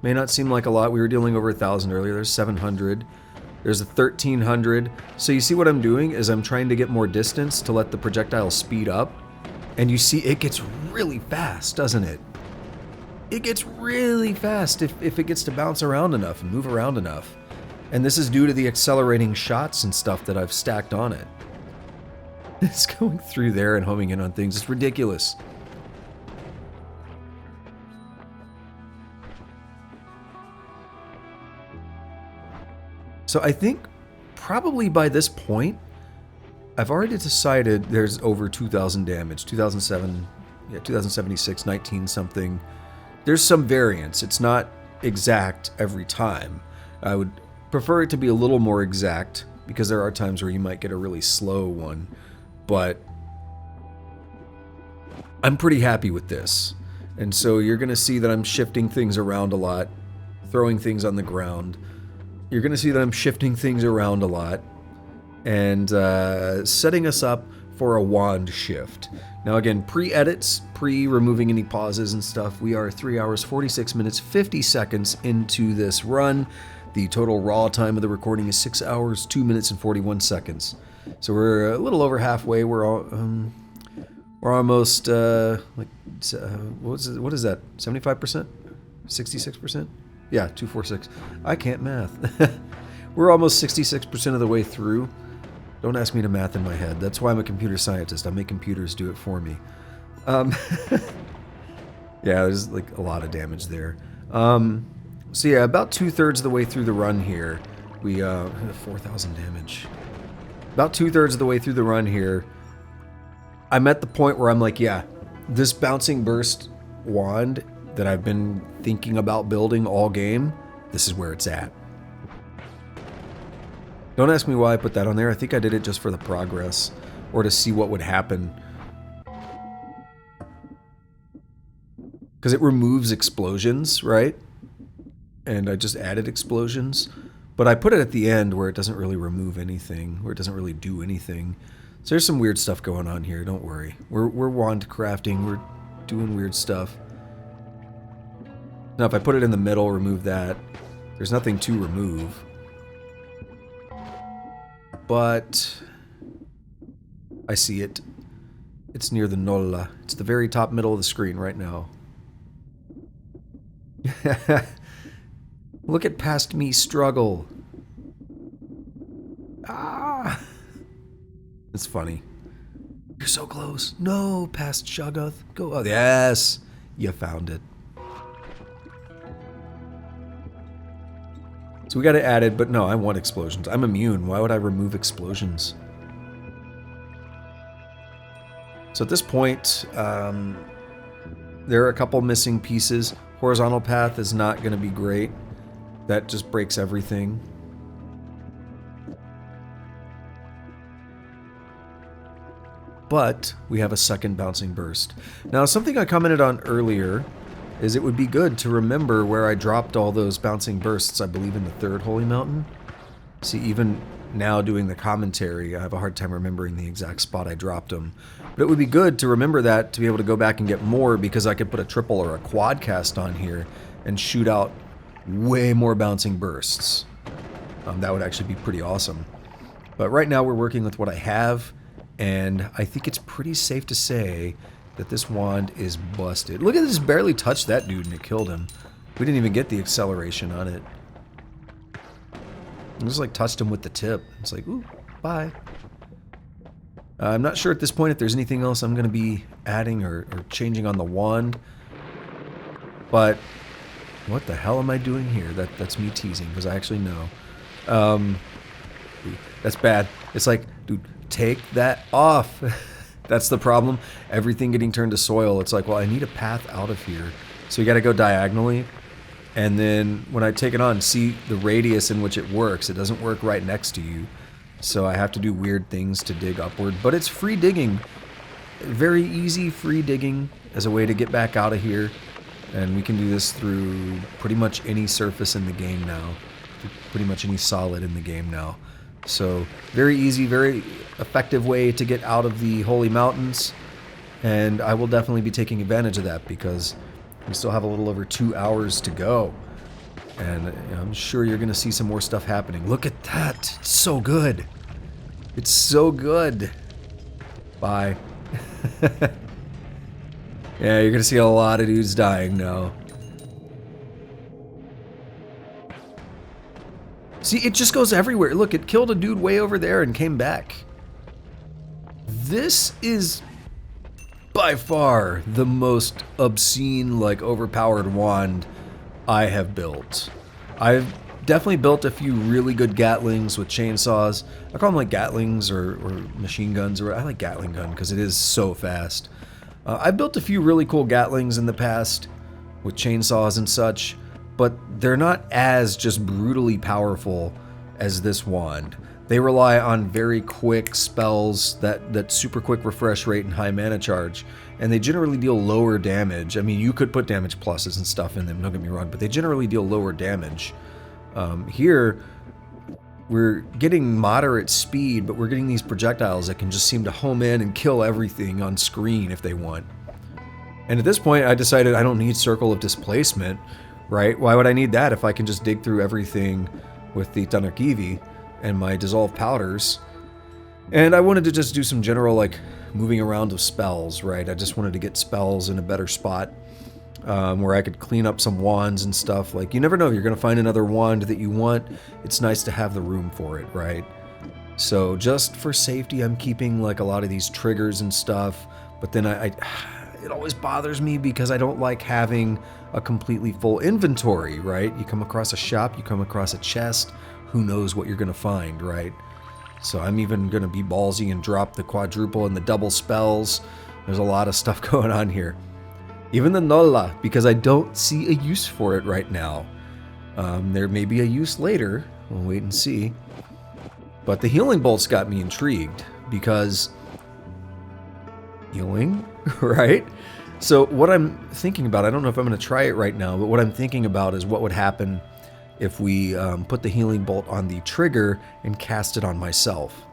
May not seem like a lot. We were dealing over 1,000 earlier. There's 700. There's a 1,300. So you see what I'm doing is I'm trying to get more distance to let the projectile speed up. And you see it gets really fast, doesn't it? It gets really fast if it gets to bounce around enough and move around enough. And this is due to the accelerating shots and stuff that I've stacked on it. It's going through there and homing in on things. It's ridiculous. So I think probably by this point, I've already decided there's over 2,000 damage. 2007, yeah, 2076, 19 something. There's some variance. It's not exact every time. I would prefer it to be a little more exact, because there are times where you might get a really slow one. But I'm pretty happy with this. And so you're going to see that I'm shifting things around a lot, throwing things on the ground. You're going to see that I'm shifting things around a lot and setting us up for a wand shift. Now again, pre-edits, pre-removing any pauses and stuff, we are 3 hours, 46 minutes, 50 seconds into this run. The total raw time of the recording is 6 hours, 2 minutes, and 41 seconds. So we're a little over halfway. We're almost, what is that, 75%? 66%? Yeah, 246. I can't math. We're almost 66% of the way through. Don't ask me to math in my head. That's why I'm a computer scientist. I make computers do it for me. Yeah, there's like a lot of damage there. So yeah, about 2/3 of the way through the run here, we 4,000 damage. About 2/3 of the way through the run here, I'm at the point where I'm like, yeah, this bouncing burst wand that I've been thinking about building all game, this is where it's at. Don't ask me why I put that on there. I think I did it just for the progress, or to see what would happen. Because it removes explosions, right? And I just added explosions. But I put it at the end where it doesn't really remove anything, where it doesn't really do anything. So there's some weird stuff going on here, don't worry. We're wand crafting, we're doing weird stuff. Now if I put it in the middle, remove that, there's nothing to remove. But I see it. It's near the Nolla. It's the very top middle of the screen right now. Look at past me struggle. Ah! It's funny. You're so close. No, past Shoggoth. Go. Oh, yes! You found it. So we got it added, but no, I want explosions. I'm immune. Why would I remove explosions? So at this point, there are a couple missing pieces. Horizontal path is not going to be great. That just breaks everything. But we have a second bouncing burst. Now, something I commented on earlier is it would be good to remember where I dropped all those bouncing bursts, I believe in the third Holy Mountain. See, even now doing the commentary, I have a hard time remembering the exact spot I dropped them. But it would be good to remember that to be able to go back and get more, because I could put a triple or a quad cast on here and shoot out way more bouncing bursts. That would actually be pretty awesome. But right now we're working with what I have, and I think it's pretty safe to say that this wand is busted. Look at this, barely touched that dude and it killed him. We didn't even get the acceleration on it. I just like touched him with the tip. It's like, ooh, bye. I'm not sure at this point if there's anything else I'm going to be adding or changing on the wand. But what the hell am I doing here? That's me teasing, because I actually know. That's bad. It's like, dude, take that off. That's the problem. Everything getting turned to soil. It's like, well, I need a path out of here. So you got to go diagonally. And then when I take it on, see the radius in which it works. It doesn't work right next to you. So I have to do weird things to dig upward. But it's free digging. Very easy free digging as a way to get back out of here. And we can do this through pretty much any surface in the game now. Pretty much any solid in the game now. So very easy, very effective way to get out of the Holy Mountains. And I will definitely be taking advantage of that, because we still have a little over 2 hours to go. And I'm sure you're going to see some more stuff happening. Look at that. It's so good. It's so good. Bye. Yeah, you're going to see a lot of dudes dying now. See, it just goes everywhere. Look, it killed a dude way over there and came back. This is by far the most obscene, like, overpowered wand I have built. I've definitely built a few really good Gatlings with chainsaws. I call them like Gatlings or machine guns. Or I like Gatling gun because it is so fast. I built a few really cool Gatlings in the past with chainsaws and such, but they're not as just brutally powerful as this wand. They rely on very quick spells, that super quick refresh rate and high mana charge, and they generally deal lower damage. I mean, you could put damage pluses and stuff in them, don't get me wrong, but they generally deal lower damage. Here, we're getting moderate speed, but we're getting these projectiles that can just seem to home in and kill everything on screen if they want. And at this point, I decided I don't need Circle of Displacement, right? Why would I need that if I can just dig through everything with the Tannerkivi and my dissolved powders? And I wanted to just do some general, like, moving around of spells, right? I just wanted to get spells in a better spot where I could clean up some wands and stuff. Like, you never know, you're going to find another wand that you want. It's nice to have the room for it, right? So just for safety, I'm keeping, like, a lot of these triggers and stuff. But then it always bothers me because I don't like having a completely full inventory, right? You come across a shop, you come across a chest, who knows what you're going to find, right? So I'm even going to be ballsy and drop the quadruple and the double spells. There's a lot of stuff going on here. Even the Nolla, because I don't see a use for it right now. There may be a use later. We'll wait and see. But the healing bolts got me intrigued because healing, right? So what I'm thinking about, I don't know if I'm going to try it right now, but what I'm thinking about is what would happen if we put the healing bolt on the trigger and cast it on myself.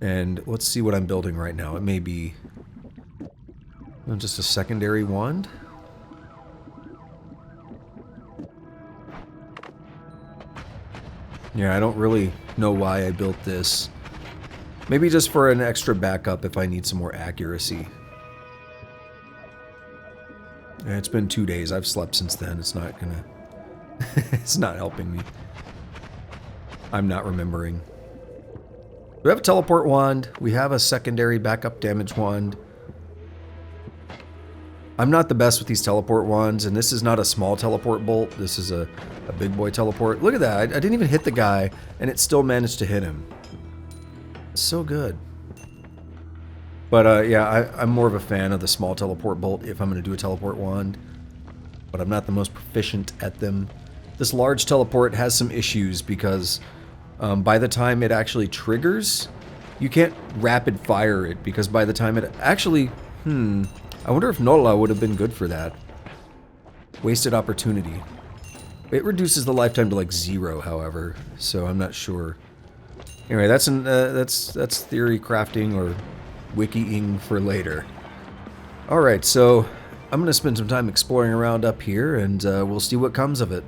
And let's see what I'm building right now. It may be just a secondary wand. Yeah, I don't really know why I built this. Maybe just for an extra backup if I need some more accuracy. Yeah, it's been 2 days. I've slept since then. It's not gonna... it's not helping me. I'm not remembering. We have a teleport wand. We have a secondary backup damage wand. I'm not the best with these teleport wands, and this is not a small teleport bolt. This is a big boy teleport. Look at that. I didn't even hit the guy, and it still managed to hit him. So good. But yeah, I'm more of a fan of the small teleport bolt if I'm going to do a teleport wand. But I'm not the most proficient at them. This large teleport has some issues because by the time it actually triggers, you can't rapid fire it because by the time it actually... I wonder if Noita would have been good for that. Wasted opportunity. It reduces the lifetime to like 0, however, so I'm not sure. Anyway, that's theory crafting or wikiing for later. Alright, so I'm going to spend some time exploring around up here, and we'll see what comes of it.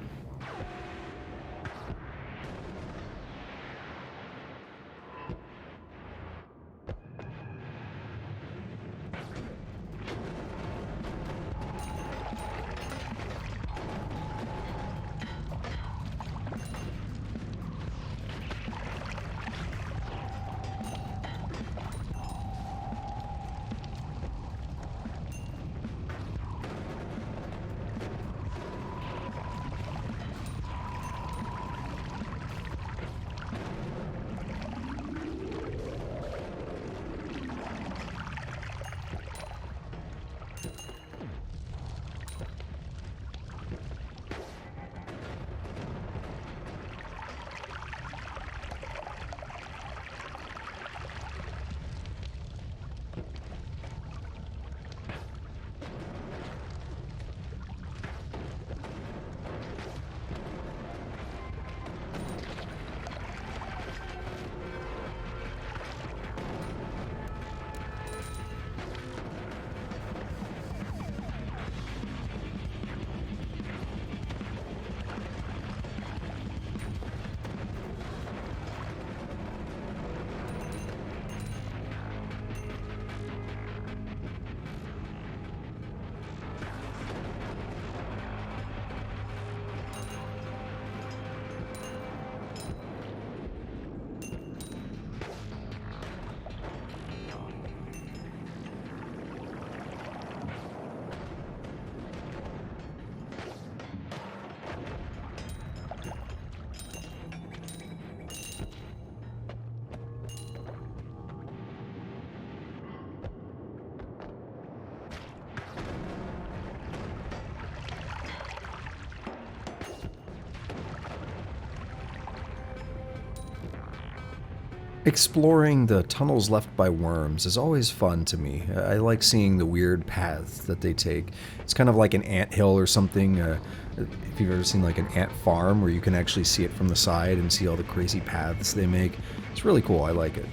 Exploring the tunnels left by worms is always fun to me. I like seeing the weird paths that they take. It's kind of like an anthill or something. If you've ever seen like an ant farm where you can actually see it from the side and see all the crazy paths they make. It's really cool. I like it.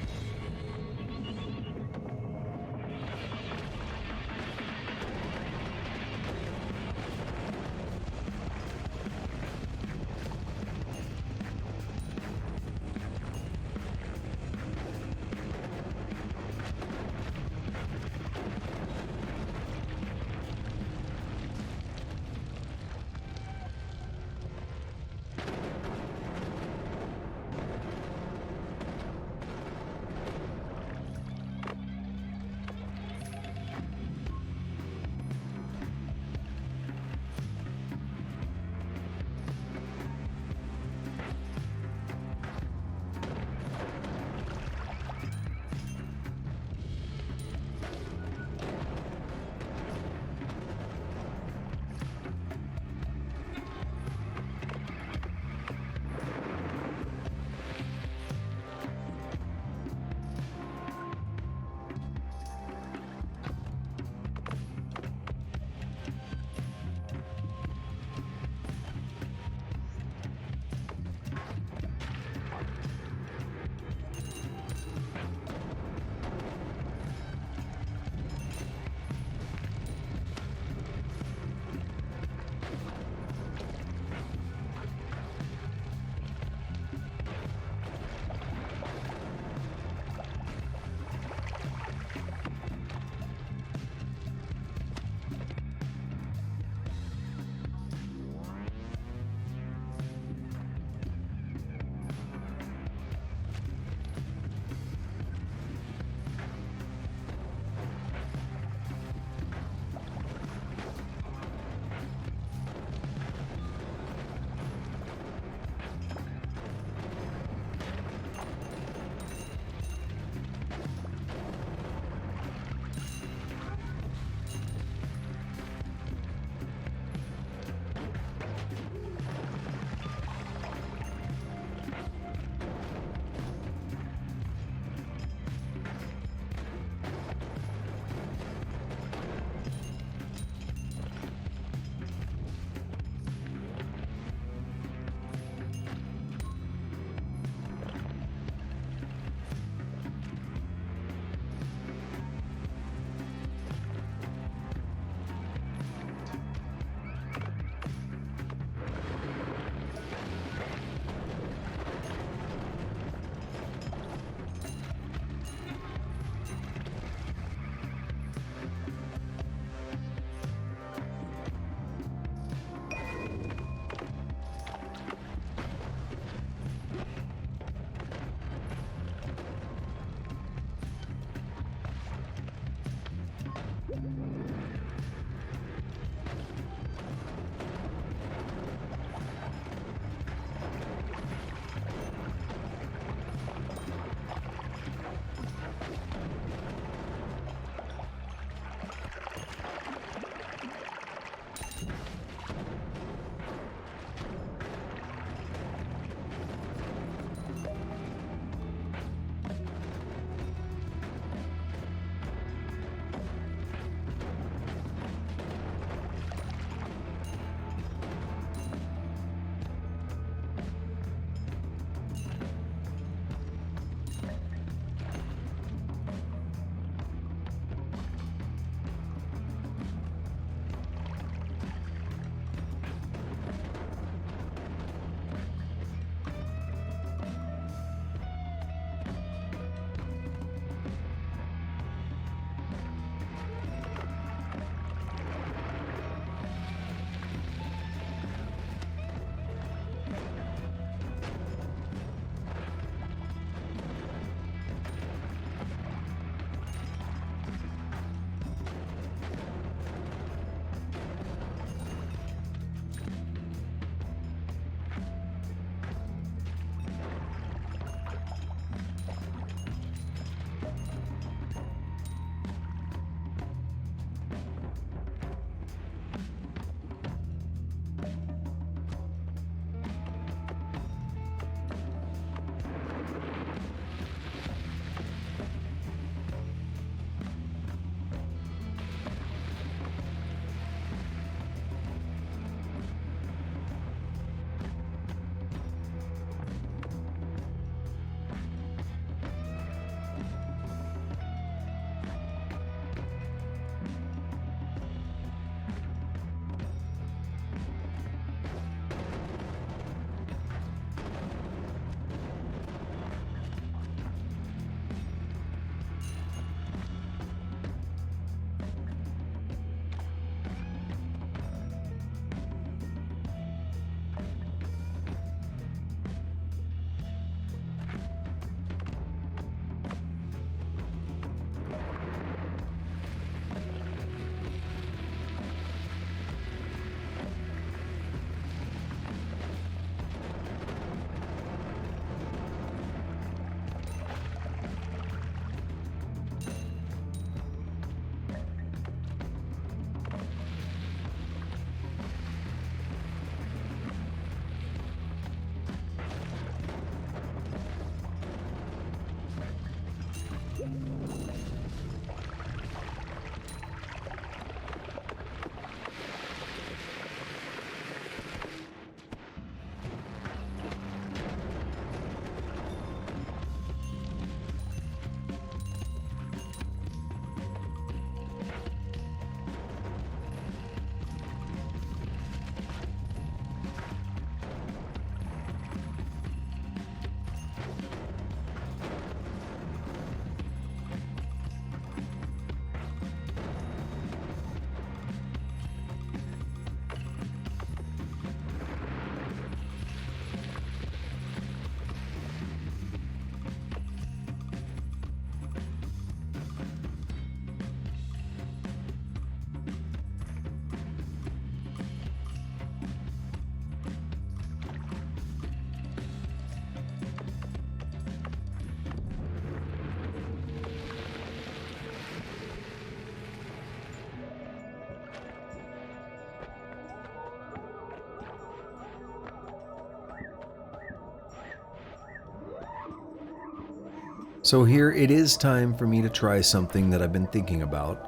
So here it is time for me to try something that I've been thinking about.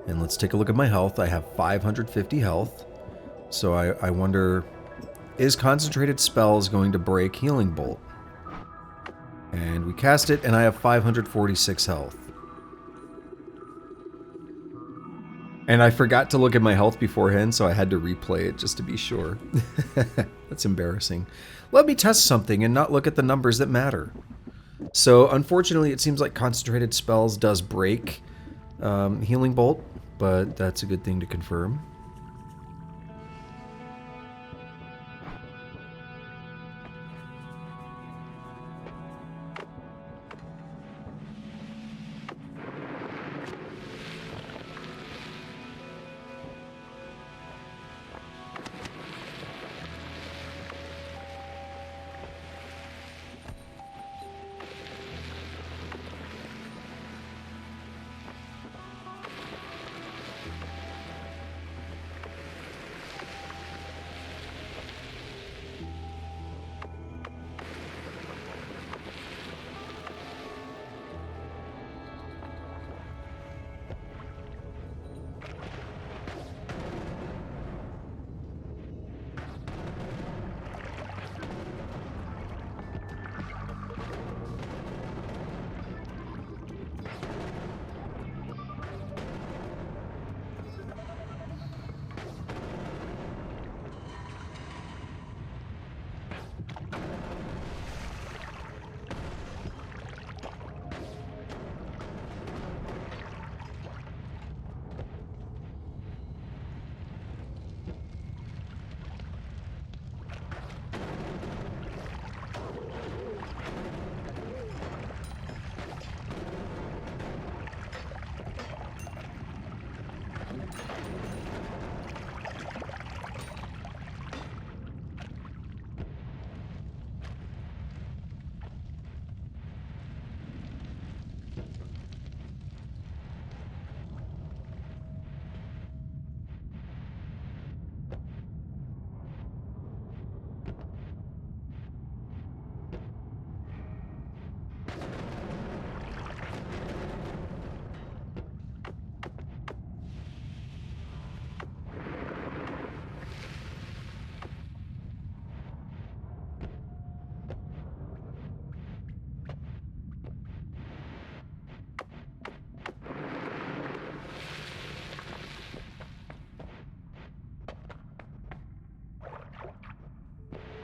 And let's take a look at my health. I have 550 health. So I wonder, is Concentrated Spells going to break Healing Bolt? And we cast it, and I have 546 health. And I forgot to look at my health beforehand, so I had to replay it just to be sure. That's embarrassing. Let me test something and not look at the numbers that matter. So, unfortunately, it seems like Concentrated Spells does break Healing Bolt, but that's a good thing to confirm.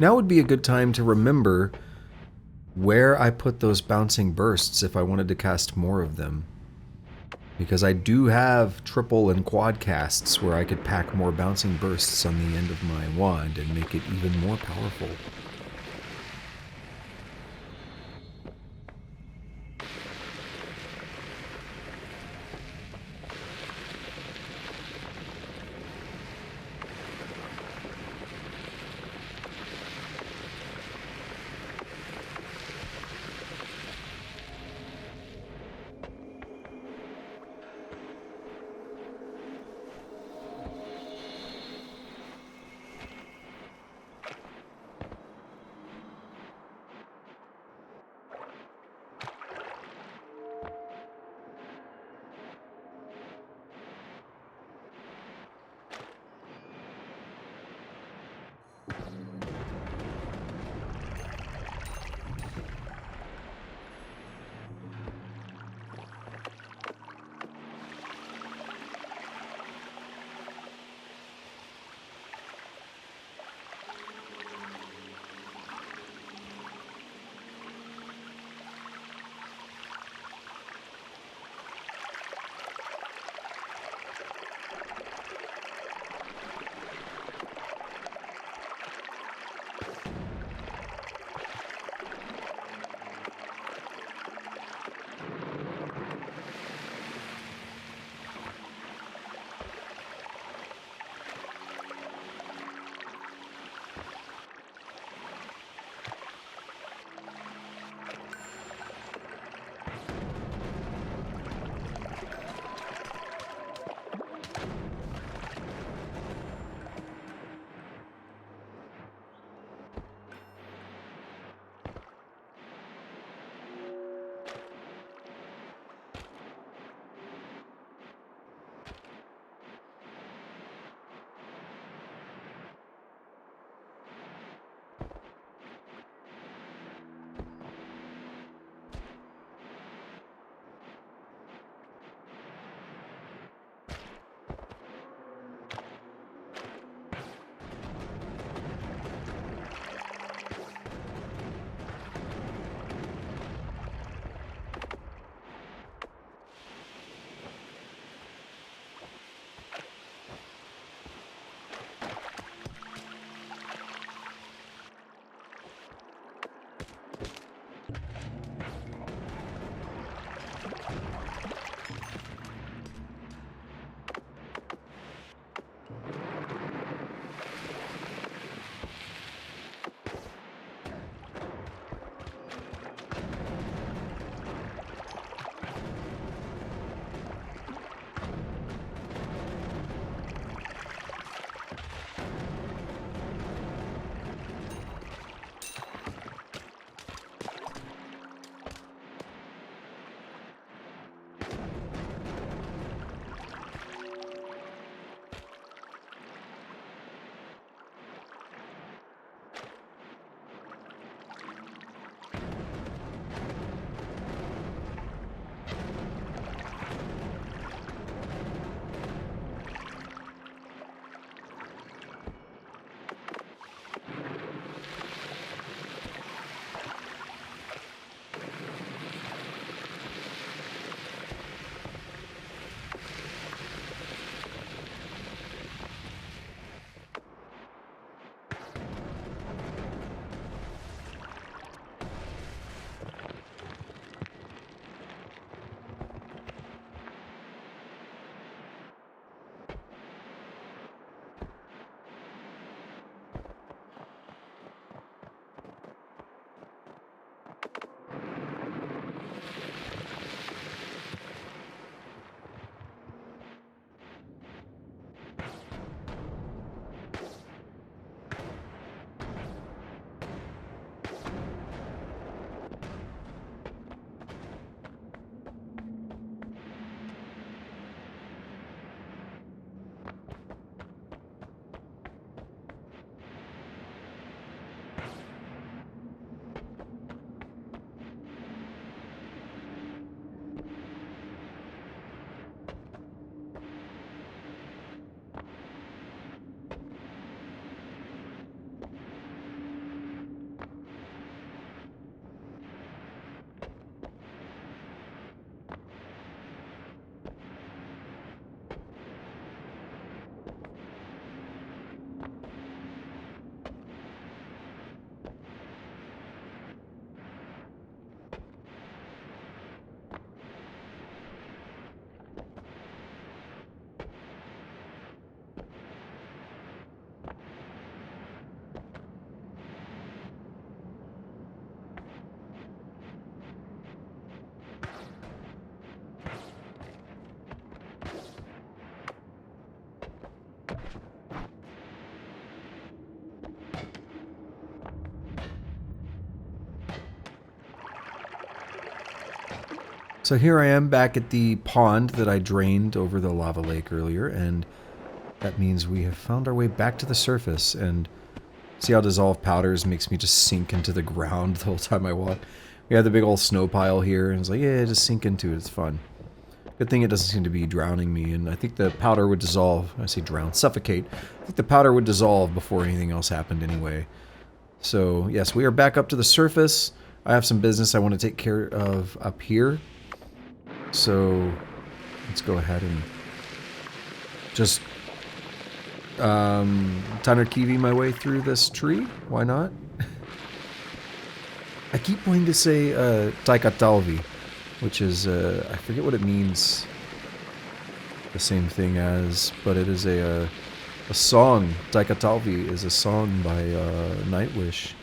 Now would be a good time to remember where I put those bouncing bursts if I wanted to cast more of them. Because I do have triple and quad casts where I could pack more bouncing bursts on the end of my wand and make it even more powerful. So here I am back at the pond that I drained over the lava lake earlier, and that means we have found our way back to the surface, and see how dissolved powders makes me just sink into the ground the whole time I walk. We have the big old snow pile here, and it's like, yeah, just sink into it, it's fun. Good thing it doesn't seem to be drowning me, and I think the powder would dissolve. I say drown, suffocate. I think the powder would dissolve before anything else happened anyway. So, yes, we are back up to the surface. I have some business I want to take care of up here. So, let's go ahead and just Tannerkivi my way through this tree. Why not? I keep wanting to say Taikatalvi, which is, I forget what it means. The same thing as, but it is a song. Taikatalvi is a song by Nightwish.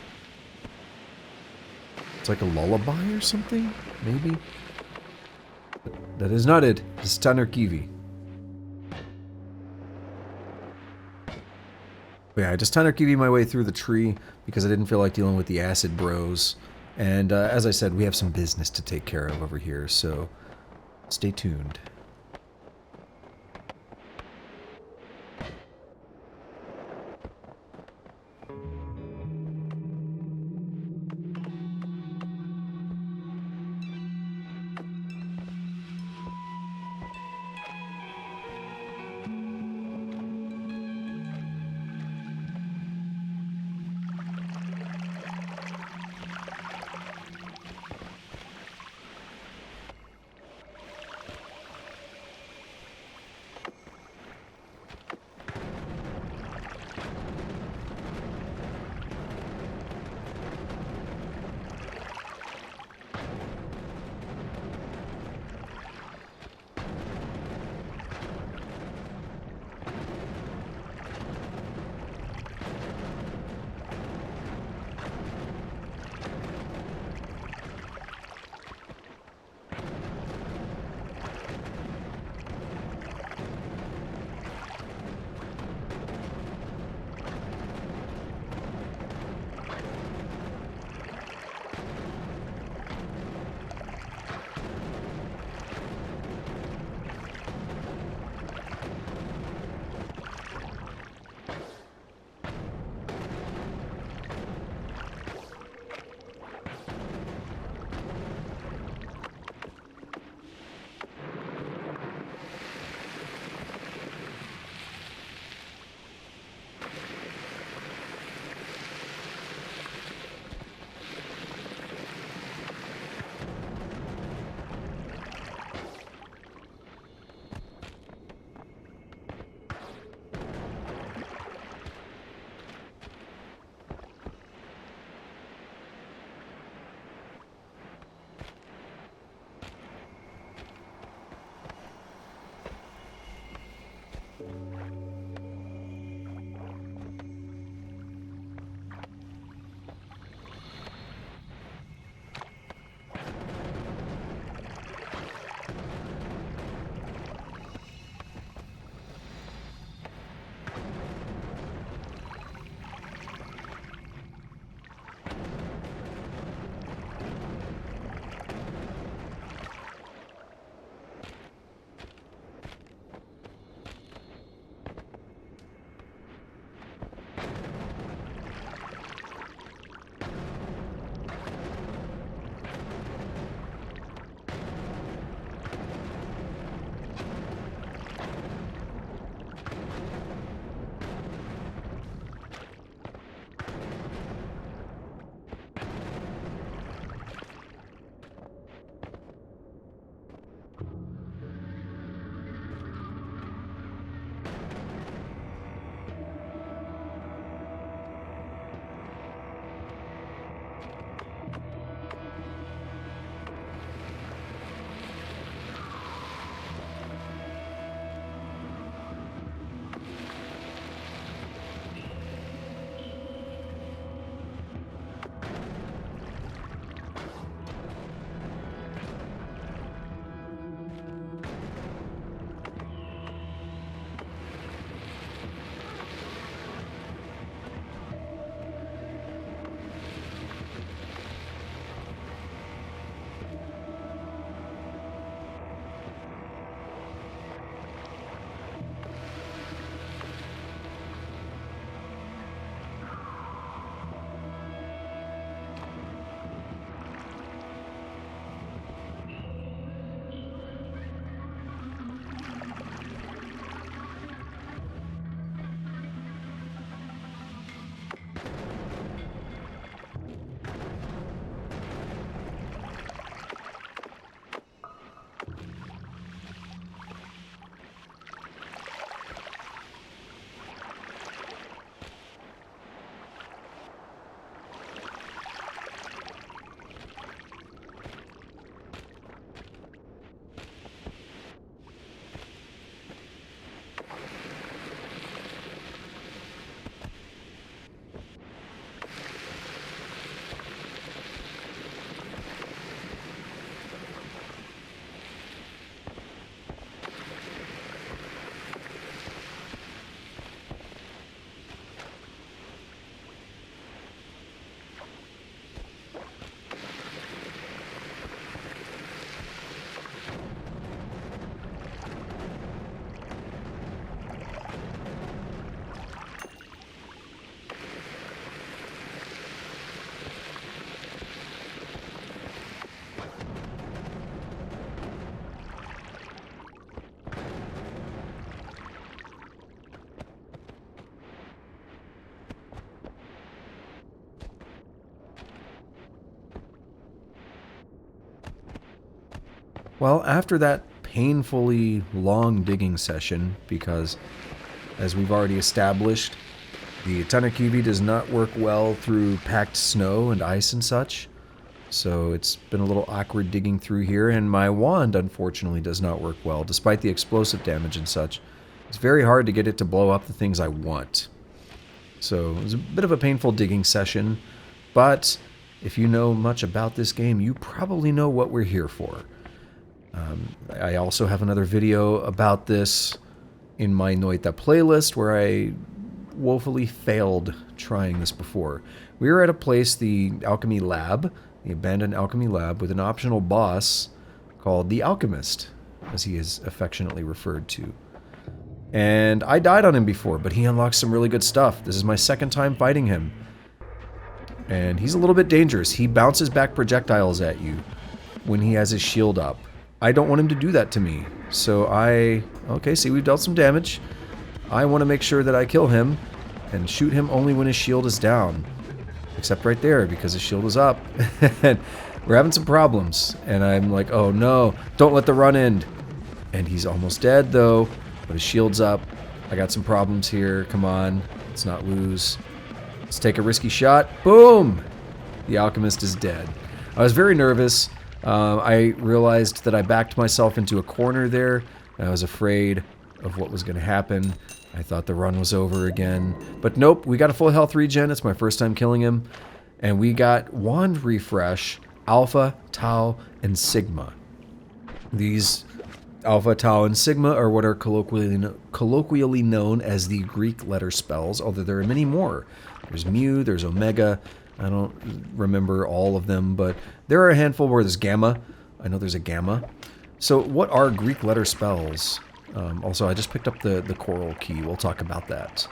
It's like a lullaby or something, maybe? That is not it. It's Tannerkivi. But yeah, I just Tannerkivi my way through the tree because I didn't feel like dealing with the acid bros. And as I said, we have some business to take care of over here, so stay tuned. Well, after that painfully long digging session, because as we've already established, the Tannerkivi does not work well through packed snow and ice and such, so it's been a little awkward digging through here, and my wand unfortunately does not work well, despite the explosive damage and such. It's very hard to get it to blow up the things I want. So it was a bit of a painful digging session, but if you know much about this game, you probably know what we're here for. I also have another video about this in my Noita playlist where I woefully failed trying this before. We were at a place, the alchemy lab, the abandoned alchemy lab, with an optional boss called the Alchemist, as he is affectionately referred to. And I died on him before, but he unlocked some really good stuff. This is my second time fighting him. And he's a little bit dangerous. He bounces back projectiles at you when he has his shield up. I don't want him to do that to me. So okay, see, we've dealt some damage. I want to make sure that I kill him and shoot him only when his shield is down. Except right there, because his shield is up. And we're having some problems. And I'm like, oh no, don't let the run end. And he's almost dead though, but his shield's up. I got some problems here. Come on, let's not lose. Let's take a risky shot. Boom! The Alchemist is dead. I was very nervous. I realized that I backed myself into a corner there. I was afraid of what was going to happen. I thought the run was over again. But nope, we got a full health regen. It's my first time killing him. And we got wand refresh, Alpha, Tau, and Sigma. These Alpha, Tau, and Sigma are what are colloquially known as the Greek letter spells, although there are many more. There's Mu, there's Omega. I don't remember all of them, but there are a handful where there's Gamma. I know there's a Gamma. So what are Greek letter spells? Also, I just picked up the Coral Key. We'll talk about that.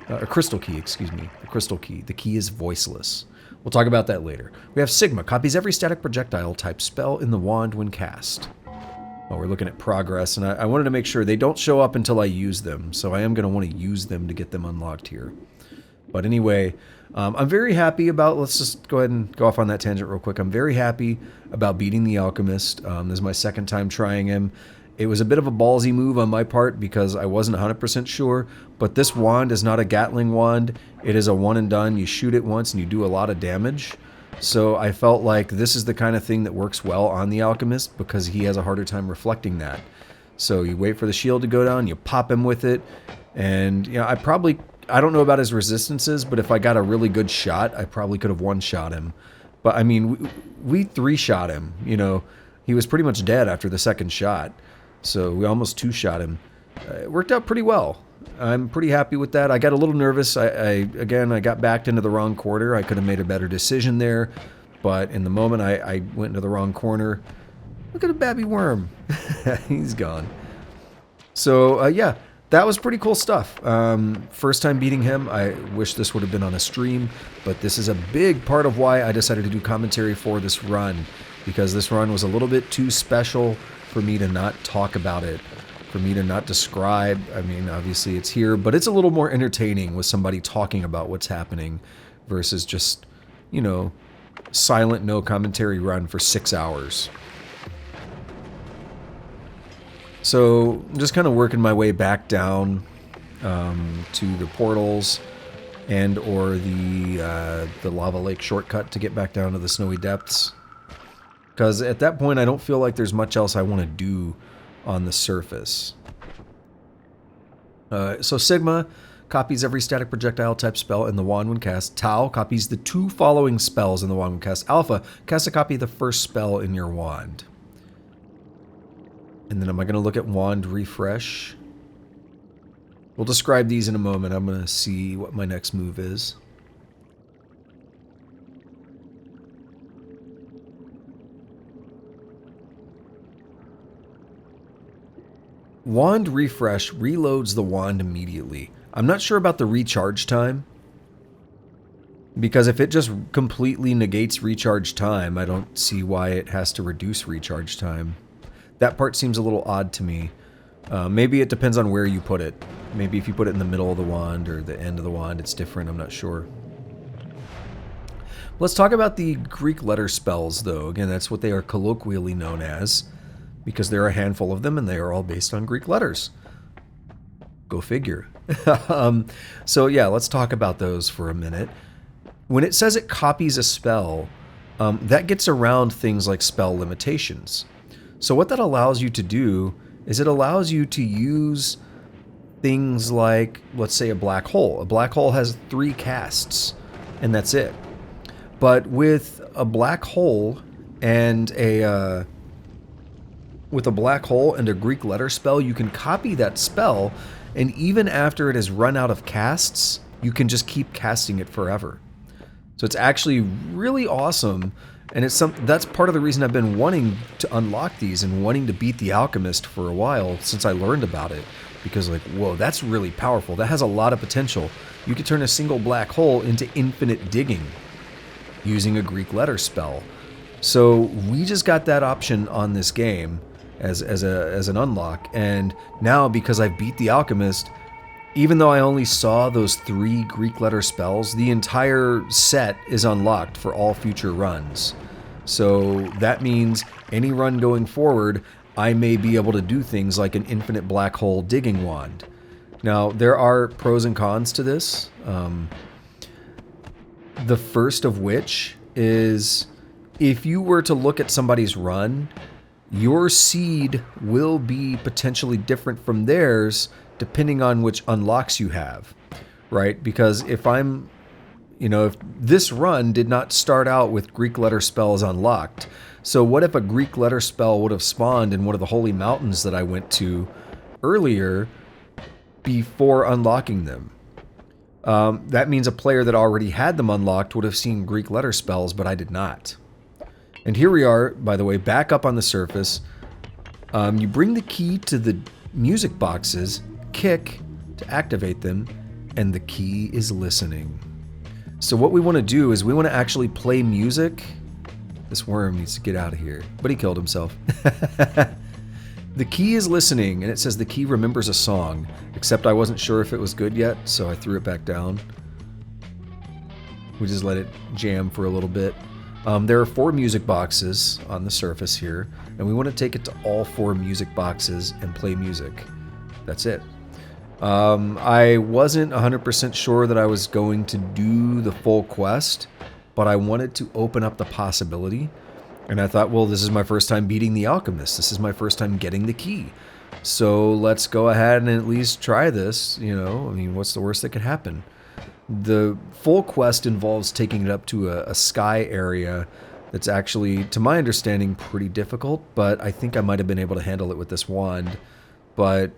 A Crystal Key, excuse me. The Crystal Key. The key is voiceless. We'll talk about that later. We have Sigma. Copies every static projectile type spell in the wand when cast. Oh, we're looking at progress, and I wanted to make sure they don't show up until I use them, so I am going to want to use them to get them unlocked here. But anyway, I'm very happy about, let's just go ahead and go off on that tangent real quick. I'm very happy about beating the Alchemist. This is my second time trying him. It was a bit of a ballsy move on my part because I wasn't 100% sure, but this wand is not a Gatling wand. It is a one and done. You shoot it once and you do a lot of damage. So I felt like this is the kind of thing that works well on the Alchemist because he has a harder time reflecting that. So you wait for the shield to go down, you pop him with it, and you know, I don't know about his resistances, but if I got a really good shot, I probably could have one-shot him. But I mean, we three-shot him, you know. He was pretty much dead after the second shot. So we almost two-shot him. It worked out pretty well. I'm pretty happy with that. I got a little nervous. Again, I got backed into the wrong corner. I could have made a better decision there. But in the moment, I went into the wrong corner. Look at a babby worm. He's gone. So, yeah. That was pretty cool stuff. First time beating him. I wish this would have been on a stream, but this is a big part of why I decided to do commentary for this run, because this run was a little bit too special for me to not talk about it, for me to not describe. I mean, obviously it's here, but it's a little more entertaining with somebody talking about what's happening versus just, you know, silent no commentary run for 6 hours. So I'm just kind of working my way back down to the portals and or the lava lake shortcut to get back down to the snowy depths. Because at that point I don't feel like there's much else I want to do on the surface. So Sigma copies every static projectile type spell in the wand when cast. Tau copies the 2 following spells in the wand when cast. Alpha casts a copy of the first spell in your wand. And then am I going to look at wand refresh? We'll describe these in a moment. I'm going to see what my next move is. Wand refresh reloads the wand immediately. I'm not sure about the recharge time, because if it just completely negates recharge time, I don't see why it has to reduce recharge time. That part seems a little odd to me. Maybe it depends on where you put it. Maybe if you put it in the middle of the wand or the end of the wand, it's different. I'm not sure. Let's talk about the Greek letter spells, though. Again, that's what they are colloquially known as, because there are a handful of them and they are all based on Greek letters. Go figure. So yeah, let's talk about those for a minute. When it says it copies a spell, that gets around things like spell limitations. So what that allows you to do is it allows you to use things like, let's say, a black hole. A black hole has 3 casts, and that's it. But with a black hole and a Greek letter spell, you can copy that spell, and even after it has run out of casts, you can just keep casting it forever. So it's actually really awesome, and that's part of the reason I've been wanting to unlock these and wanting to beat the Alchemist for a while since I learned about it. Because like, whoa, that's really powerful. That has a lot of potential. You could turn a single black hole into infinite digging using a Greek letter spell. So we just got that option on this game as an unlock, and now because I've beat the Alchemist, even though I only saw those 3 Greek letter spells, the entire set is unlocked for all future runs. So that means any run going forward, I may be able to do things like an infinite black hole digging wand. Now, there are pros and cons to this. The first of which is, if you were to look at somebody's run, your seed will be potentially different from theirs depending on which unlocks you have, right? Because if this run did not start out with Greek letter spells unlocked, so what if a Greek letter spell would have spawned in one of the holy mountains that I went to earlier before unlocking them? That means a player that already had them unlocked would have seen Greek letter spells, but I did not. And here we are, by the way, back up on the surface. You bring the key to the music boxes, kick to activate them, and the key is listening. So what we want to do is we want to actually play music. This worm needs to get out of here, but he killed himself. The key is listening, and it says the key remembers a song, except I wasn't sure if it was good yet, so I threw it back down. We just let it jam for a little bit. There are 4 music boxes on the surface here, and we want to take it to all 4 music boxes and play music. That's it. I wasn't 100% sure that I was going to do the full quest, but I wanted to open up the possibility. And I thought, well, this is my first time beating the Alchemist. This is my first time getting the key. So let's go ahead and at least try this. I mean, what's the worst that could happen? The full quest involves taking it up to a sky area that's actually, to my understanding, pretty difficult, but I think I might have been able to handle it with this wand. But,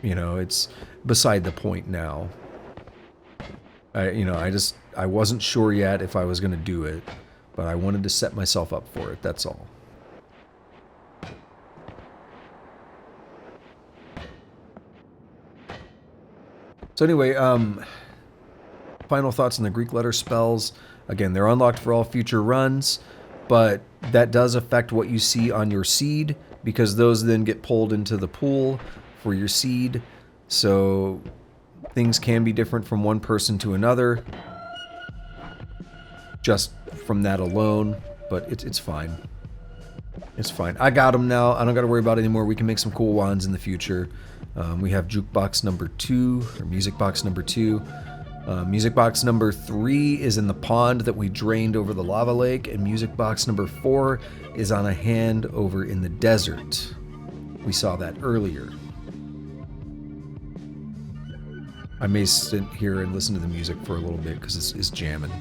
it's beside the point now. I wasn't sure yet if I was going to do it, but I wanted to set myself up for it, that's all. So anyway, final thoughts on the Greek letter spells. Again, they're unlocked for all future runs, but that does affect what you see on your seed, because those then get pulled into the pool for your seed. So Things can be different from one person to another, just from that alone, but it's fine. It's fine. I got them now. I don't got to worry about it anymore. We can make some cool wands in the future. We have jukebox number 2, or music box number 2. Music box number 3 is in the pond that we drained over the lava lake, and music box number 4 is on a hand over in the desert. We saw that earlier. I may sit here and listen to the music for a little bit because it's jamming.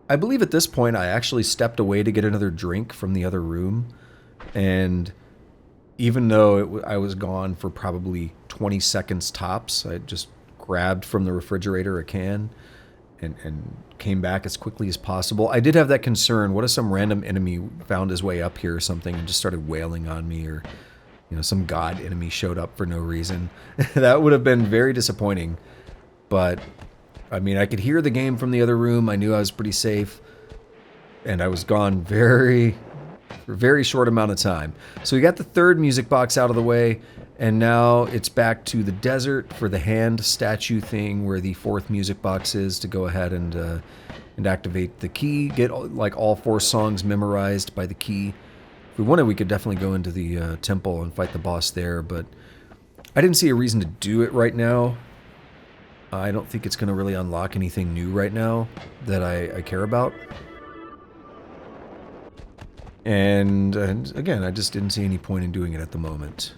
I believe at this point I actually stepped away to get another drink from the other room, and even though I was gone for probably 20 seconds tops, I just grabbed from the refrigerator a can, and came back as quickly as possible. I did have that concern. What if some random enemy found his way up here or something and just started wailing on me, or some god enemy showed up for no reason? That would have been very disappointing. But I mean, I could hear the game from the other room. I knew I was pretty safe, and I was gone for a very short amount of time. So we got the third music box out of the way, and now it's back to the desert for the hand statue thing, where the fourth music box is, to go ahead and activate the key, get like all 4 songs memorized by the key. If we wanted, we could definitely go into the temple and fight the boss there, but I didn't see a reason to do it right now. I don't think it's going to really unlock anything new right now that I care about. And again, I just didn't see any point in doing it at the moment.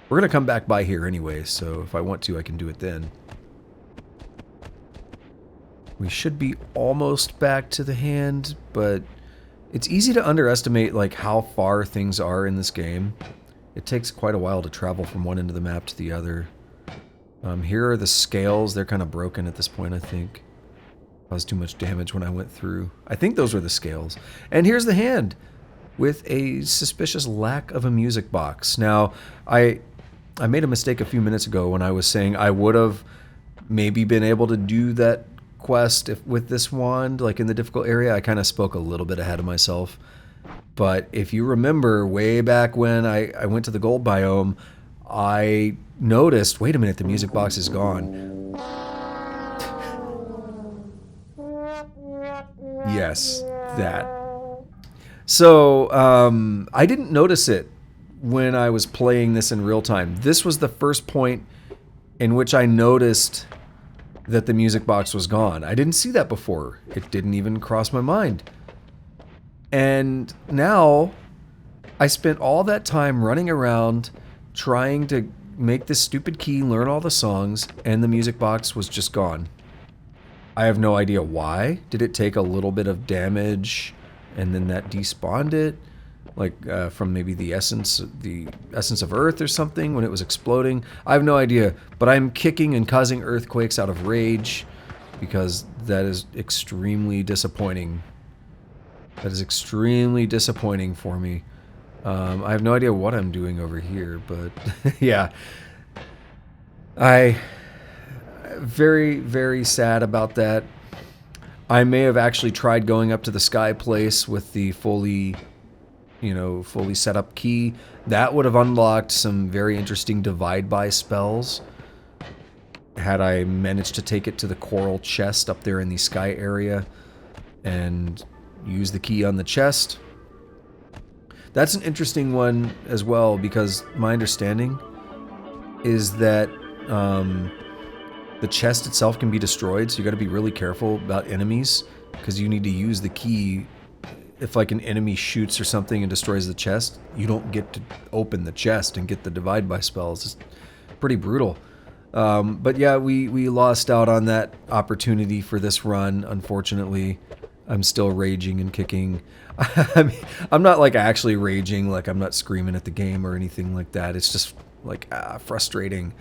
We're going to come back by here anyway, so if I want to, I can do it then. We should be almost back to the hand, but it's easy to underestimate like how far things are in this game. It takes quite a while to travel from one end of the map to the other. Here are the scales. They're kind of broken at this point, I think. Caused too much damage when I went through. I think those were the scales. And here's the hand, with a suspicious lack of a music box. Now, I made a mistake a few minutes ago when I was saying I would have maybe been able to do that quest with this wand, like in the difficult area. I kind of spoke a little bit ahead of myself. But if you remember, way back when I went to the gold biome, I noticed, wait a minute, the music box is gone. Yes, that. So, I didn't notice it when I was playing this in real time. This was the first point in which I noticed that the music box was gone. I didn't see that before. It didn't even cross my mind. And now, I spent all that time running around trying to make this stupid key, learn all the songs, and the music box was just gone. I have no idea why. Did it take a little bit of damage and then that despawned it? Like from maybe the essence of Earth or something when it was exploding? I have no idea, but I'm kicking and causing earthquakes out of rage because that is extremely disappointing. That is extremely disappointing for me. I have no idea what I'm doing over here, but yeah. Very, very sad about that. I may have actually tried going up to the sky place with the fully set up key. That would have unlocked some very interesting divide by spells. Had I managed to take it to the coral chest up there in the sky area and use the key on the chest. That's an interesting one as well, because my understanding is that the chest itself can be destroyed, so you got to be really careful about enemies, because you need to use the key. If like an enemy shoots or something and destroys the chest, you don't get to open the chest and get the divide by spells. It's pretty brutal. But yeah, we lost out on that opportunity for this run, unfortunately. I'm still raging and kicking. I mean, I'm not like actually raging, like I'm not screaming at the game or anything like that. It's just like frustrating.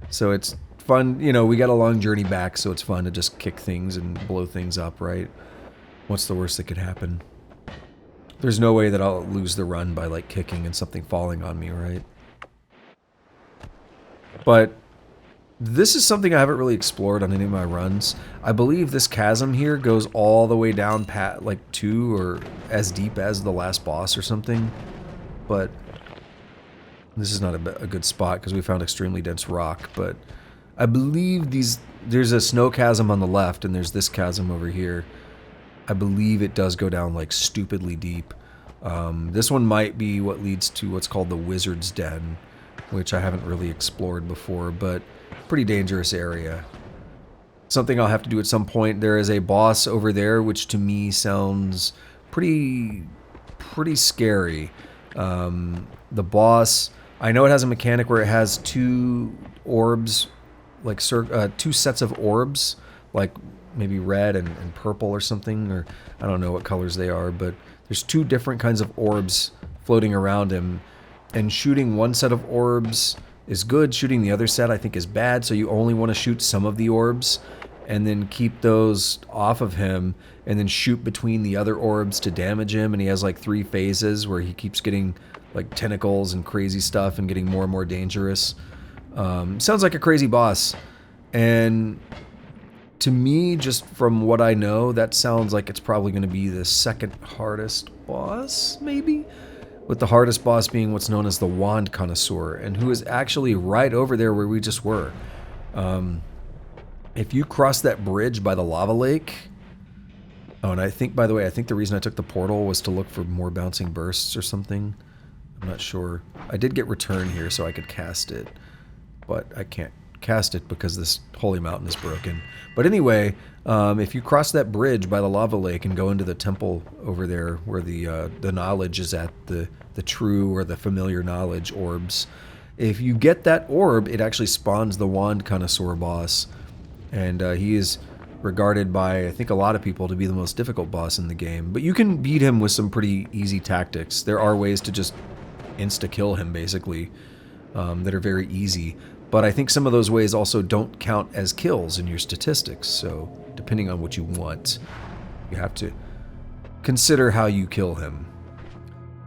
So it's fun, we got a long journey back, so it's fun to just kick things and blow things up, right? What's the worst that could happen? There's no way that I'll lose the run by like kicking and something falling on me, right? But this is something I haven't really explored on any of my runs. I believe this chasm here goes all the way down like to or as deep as the last boss or something. But this is not a good spot because we found extremely dense rock. But I believe there's a snow chasm on the left and there's this chasm over here. I believe it does go down like stupidly deep. This one might be what leads to what's called the Wizard's Den, which I haven't really explored before, but pretty dangerous area. Something I'll have to do at some point. There is a boss over there, which to me sounds pretty scary. The boss, I know it has a mechanic where it has 2 orbs, like 2 sets of orbs, like maybe red and purple or something, or I don't know what colors they are, but there's 2 different kinds of orbs floating around him, and shooting one set of orbs is good, shooting the other set I think is bad, so you only want to shoot some of the orbs, and then keep those off of him, and then shoot between the other orbs to damage him. And he has like 3 phases where he keeps getting like tentacles and crazy stuff and getting more and more dangerous. Sounds like a crazy boss. And to me, just from what I know, that sounds like it's probably going to be the second hardest boss, maybe? With the hardest boss being what's known as the Wand Connoisseur, and who is actually right over there where we just were. If you cross that bridge by the lava lake... Oh, and I think, by the way, I think the reason I took the portal was to look for more bouncing bursts or something. I'm not sure. I did get return here so I could cast it, but I can't cast it because this holy mountain is broken. But anyway, if you cross that bridge by the lava lake and go into the temple over there where the knowledge is at, the true or the familiar knowledge orbs, if you get that orb, it actually spawns the Wand Connoisseur boss, and he is regarded by, I think, a lot of people to be the most difficult boss in the game. But you can beat him with some pretty easy tactics. There are ways to just insta-kill him, basically, that are very easy. But I think some of those ways also don't count as kills in your statistics, so depending on what you want, you have to consider how you kill him.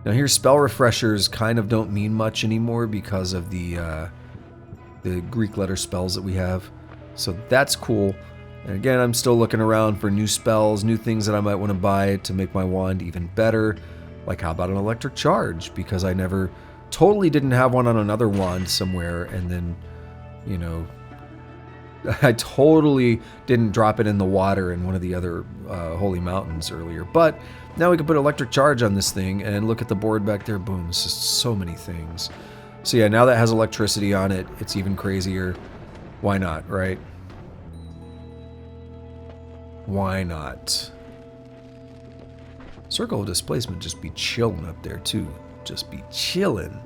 Now here, spell refreshers kind of don't mean much anymore because of the Greek letter spells that we have, so that's cool. And again, I'm still looking around for new spells, new things that I might want to buy to make my wand even better. Like, how about an electric charge? Because I never totally didn't have one on another wand somewhere, and then, you know, I totally didn't drop it in the water in one of the other holy mountains earlier. But now we can put electric charge on this thing, and look at the board back there. Boom, it's just so many things. So yeah, now that has electricity on it, it's even crazier. Why not, right? Why not? Circle of Displacement just be chilling up there too. Just be chilling.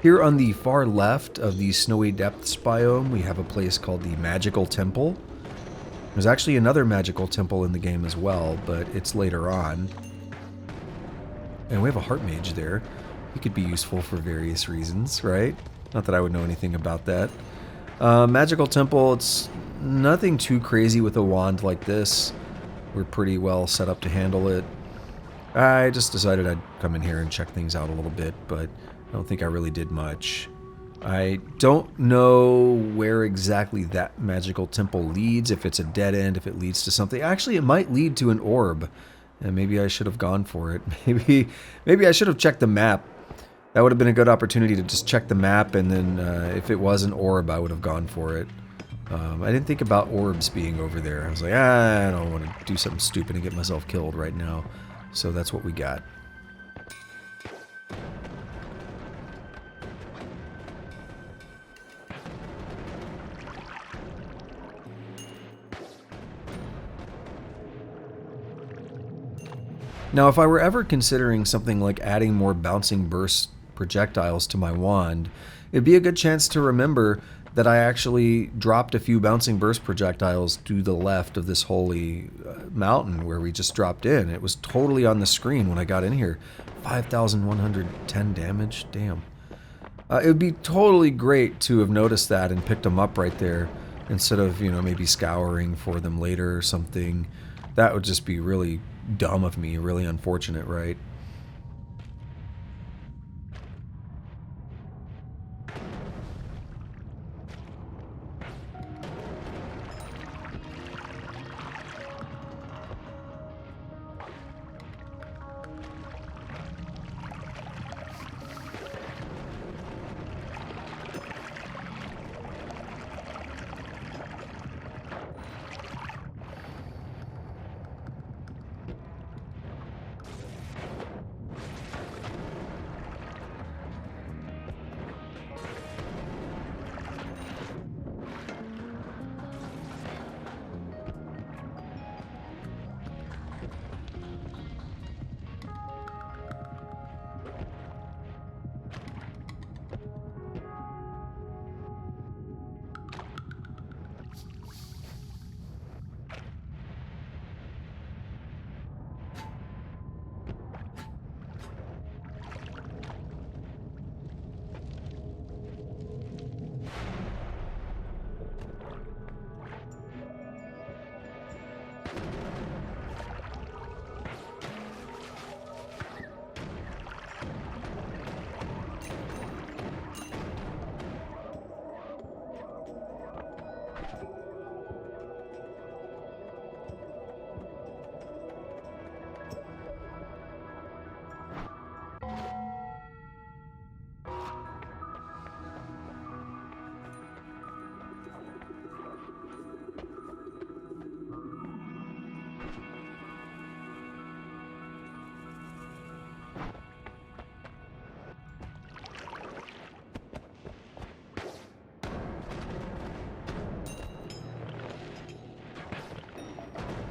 Here on the far left of the Snowy Depths biome, we have a place called the Magical Temple. There's actually another magical temple in the game as well, but it's later on. And we have a heart mage there. He could be useful for various reasons, right? Not that I would know anything about that. Magical temple, it's nothing too crazy with a wand like this. We're pretty well set up to handle it. I just decided I'd come in here and check things out a little bit, but I don't think I really did much. I don't know where exactly that magical temple leads, if it's a dead end, if it leads to something. Actually, it might lead to an orb, and maybe I should have gone for it. Maybe I should have checked the map. That would have been a good opportunity to just check the map, and then if it was an orb, I would have gone for it. I didn't think about orbs being over there. I was like, I don't want to do something stupid and get myself killed right now. So that's what we got. Now, if I were ever considering something like adding more bouncing burst projectiles to my wand, it'd be a good chance to remember that I actually dropped a few bouncing burst projectiles to the left of this holy mountain where we just dropped in. It was totally on the screen when I got in here. 5,110 damage? Damn. It would be totally great to have noticed that and picked them up right there instead of, you know, maybe scouring for them later or something. That would just be really dumb of me, really unfortunate, right?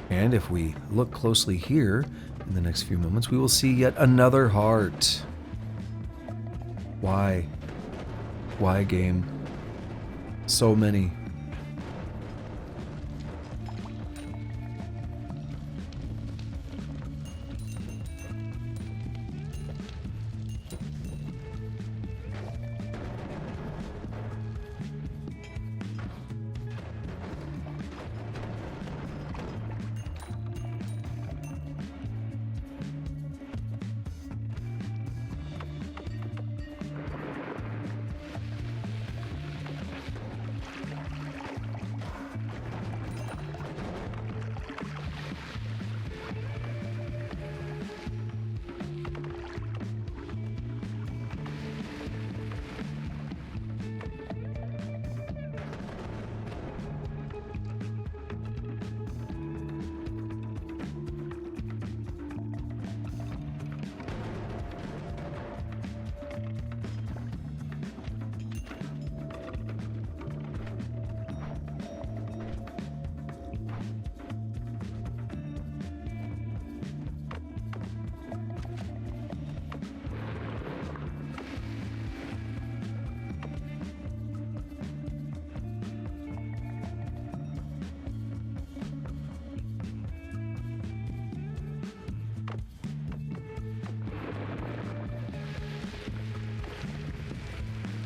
And if we look closely here, in the next few moments, we will see yet another heart. Why? Why, game? So many.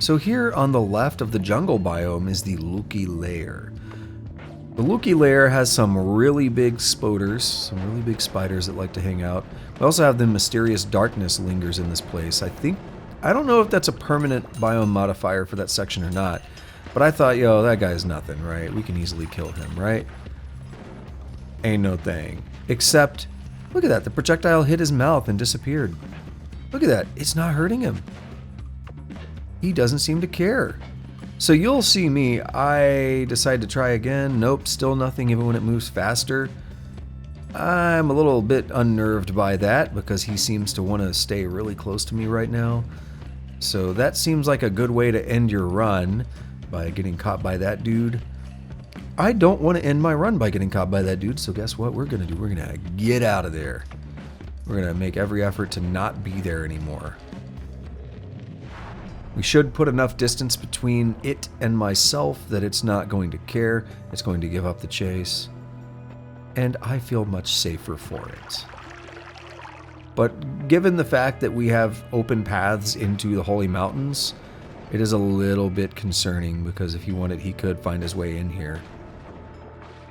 So here on the left of the jungle biome is the Luki lair. The Luki lair has some really big spoders, some really big spiders that like to hang out. We also have the mysterious darkness lingers in this place. I don't know if that's a permanent biome modifier for that section or not, but I thought, yo, that guy's nothing, right? We can easily kill him, right? Ain't no thing. Except, look at that, the projectile hit his mouth and disappeared. Look at that, it's not hurting him. He doesn't seem to care. So you'll see me, I decide to try again. Nope, still nothing even when it moves faster. I'm a little bit unnerved by that because he seems to want to stay really close to me right now. So that seems like a good way to end your run, by getting caught by that dude. I don't want to end my run by getting caught by that dude, so guess what we're going to do? We're going to get out of there. We're going to make every effort to not be there anymore. We should put enough distance between it and myself that it's not going to care. It's going to give up the chase. And I feel much safer for it. But given the fact that we have open paths into the Holy Mountains, it is a little bit concerning because if he wanted, he could find his way in here.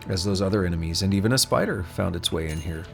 As those other enemies, and even a spider, found its way in here.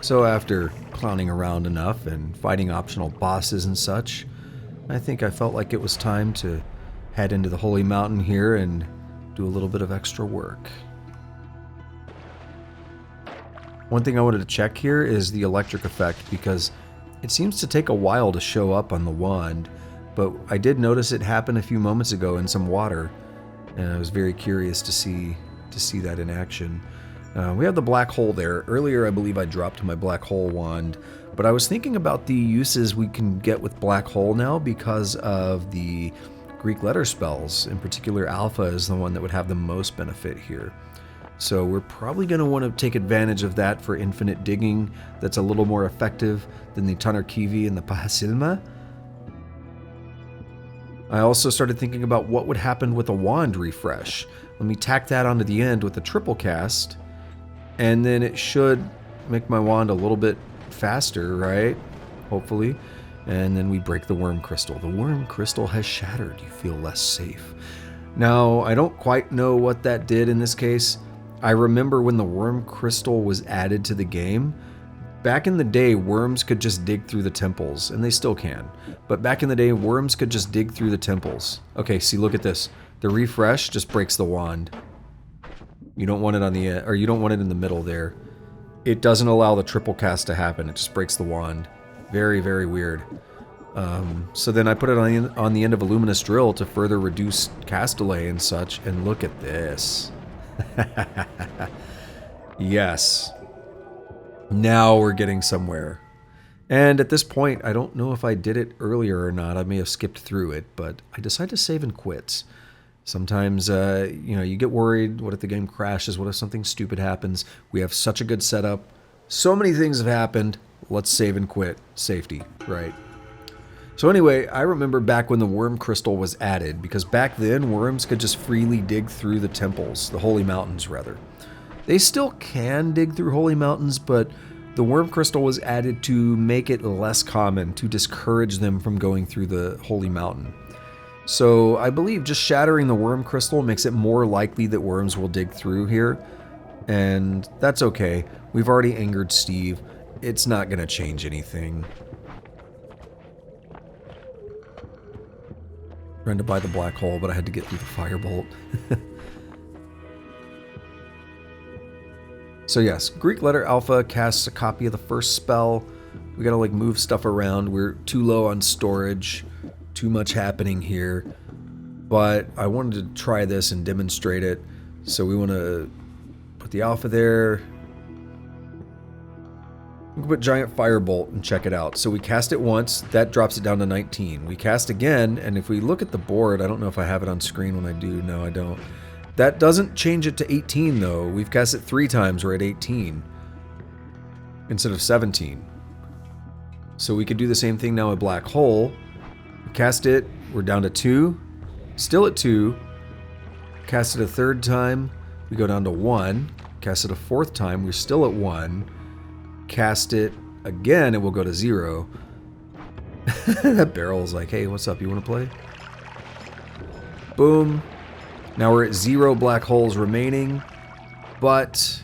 So after clowning around enough and fighting optional bosses and such, I think I felt like it was time to head into the Holy Mountain here and do a little bit of extra work. One thing I wanted to check here is the electric effect, because it seems to take a while to show up on the wand, but I did notice it happen a few moments ago in some water, and I was very curious to see that in action. We have the black hole there. Earlier, I believe I dropped my black hole wand, but I was thinking about the uses we can get with black hole now because of the Greek letter spells. In particular, Alpha is the one that would have the most benefit here. So we're probably going to want to take advantage of that for infinite digging. That's a little more effective than the Tannerkivi and the Paha Silmä. I also started thinking about what would happen with a wand refresh. Let me tack that onto the end with a triple cast, and then it should make my wand a little bit faster, right? Hopefully. And then we break the worm crystal. The worm crystal has shattered. You feel less safe. Now, I don't quite know what that did in this case. I remember when the worm crystal was added to the game. Back in the day, worms could just dig through the temples, and they still can. But back in the day, worms could just dig through the temples. Okay, see, look at this. The refresh just breaks the wand. You don't want it on the or you don't want it in the middle there. It doesn't allow the triple cast to happen. It just breaks the wand. Very, very weird. So then I put it on the end of a luminous drill to further reduce cast delay and such. And look at this. Yes. Now we're getting somewhere. And at this point, I don't know if I did it earlier or not. I may have skipped through it, but I decided to save and quit. Sometimes, you get worried. What if the game crashes? What if something stupid happens? We have such a good setup. So many things have happened. Let's save and quit. Safety, right? So anyway, I remember back when the worm crystal was added, because back then worms could just freely dig through the temples, the holy mountains rather. They still can dig through holy mountains, but the worm crystal was added to make it less common, to discourage them from going through the holy mountain. So I believe just shattering the worm crystal makes it more likely that worms will dig through here, and that's okay. We've already angered Steve. It's not going to change anything. Trying to buy the black hole, but I had to get through the firebolt. So yes, Greek letter Alpha casts a copy of the first spell. We gotta move stuff around. We're too low on storage. Too much happening here. But I wanted to try this and demonstrate it. So we want to put the Alpha there. We can put Giant Firebolt and check it out. So we cast it once, that drops it down to 19. We cast again, and if we look at the board, I don't know if I have it on screen when I do. No, I don't. That doesn't change it to 18, though. We've cast it 3 times, we're at 18. Instead of 17. So we could do the same thing now with Black Hole. We cast it, we're down to 2. Still at 2. Cast it a 3rd time, we go down to 1. Cast it a 4th time, we're still at 1. Cast it again, and we'll go to 0. That barrel's like, hey, what's up, you want to play? Boom. Now we're at 0 black holes remaining, but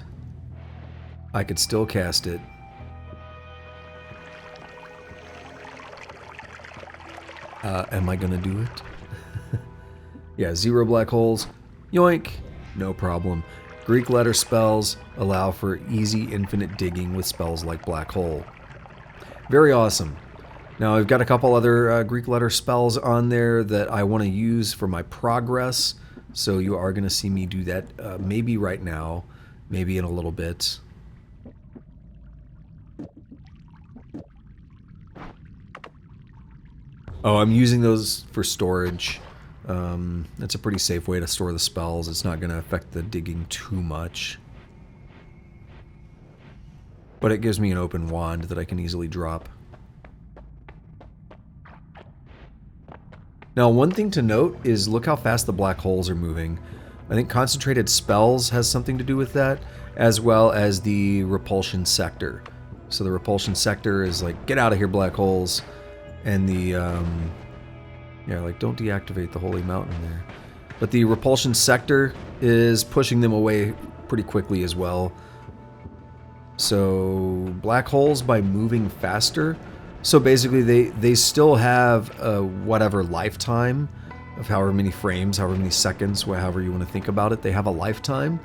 I could still cast it. Am I gonna do it? Yeah, 0 black holes. Yoink. No problem. Greek letter spells allow for easy infinite digging with spells like Black Hole. Very awesome. Now I've got a couple other Greek letter spells on there that I want to use for my progress. So you are going to see me do that maybe right now, maybe in a little bit. Oh, I'm using those for storage. That's a pretty safe way to store the spells. It's not going to affect the digging too much. But it gives me an open wand that I can easily drop. Now, one thing to note is look how fast the black holes are moving. I think concentrated spells has something to do with that, as well as the repulsion sector. So the repulsion sector is like, get out of here, black holes. And the, don't deactivate the holy mountain there. But the repulsion sector is pushing them away pretty quickly as well. So black holes by moving faster. So basically they still have whatever lifetime of however many frames, however many seconds, however you want to think about it. They have a lifetime,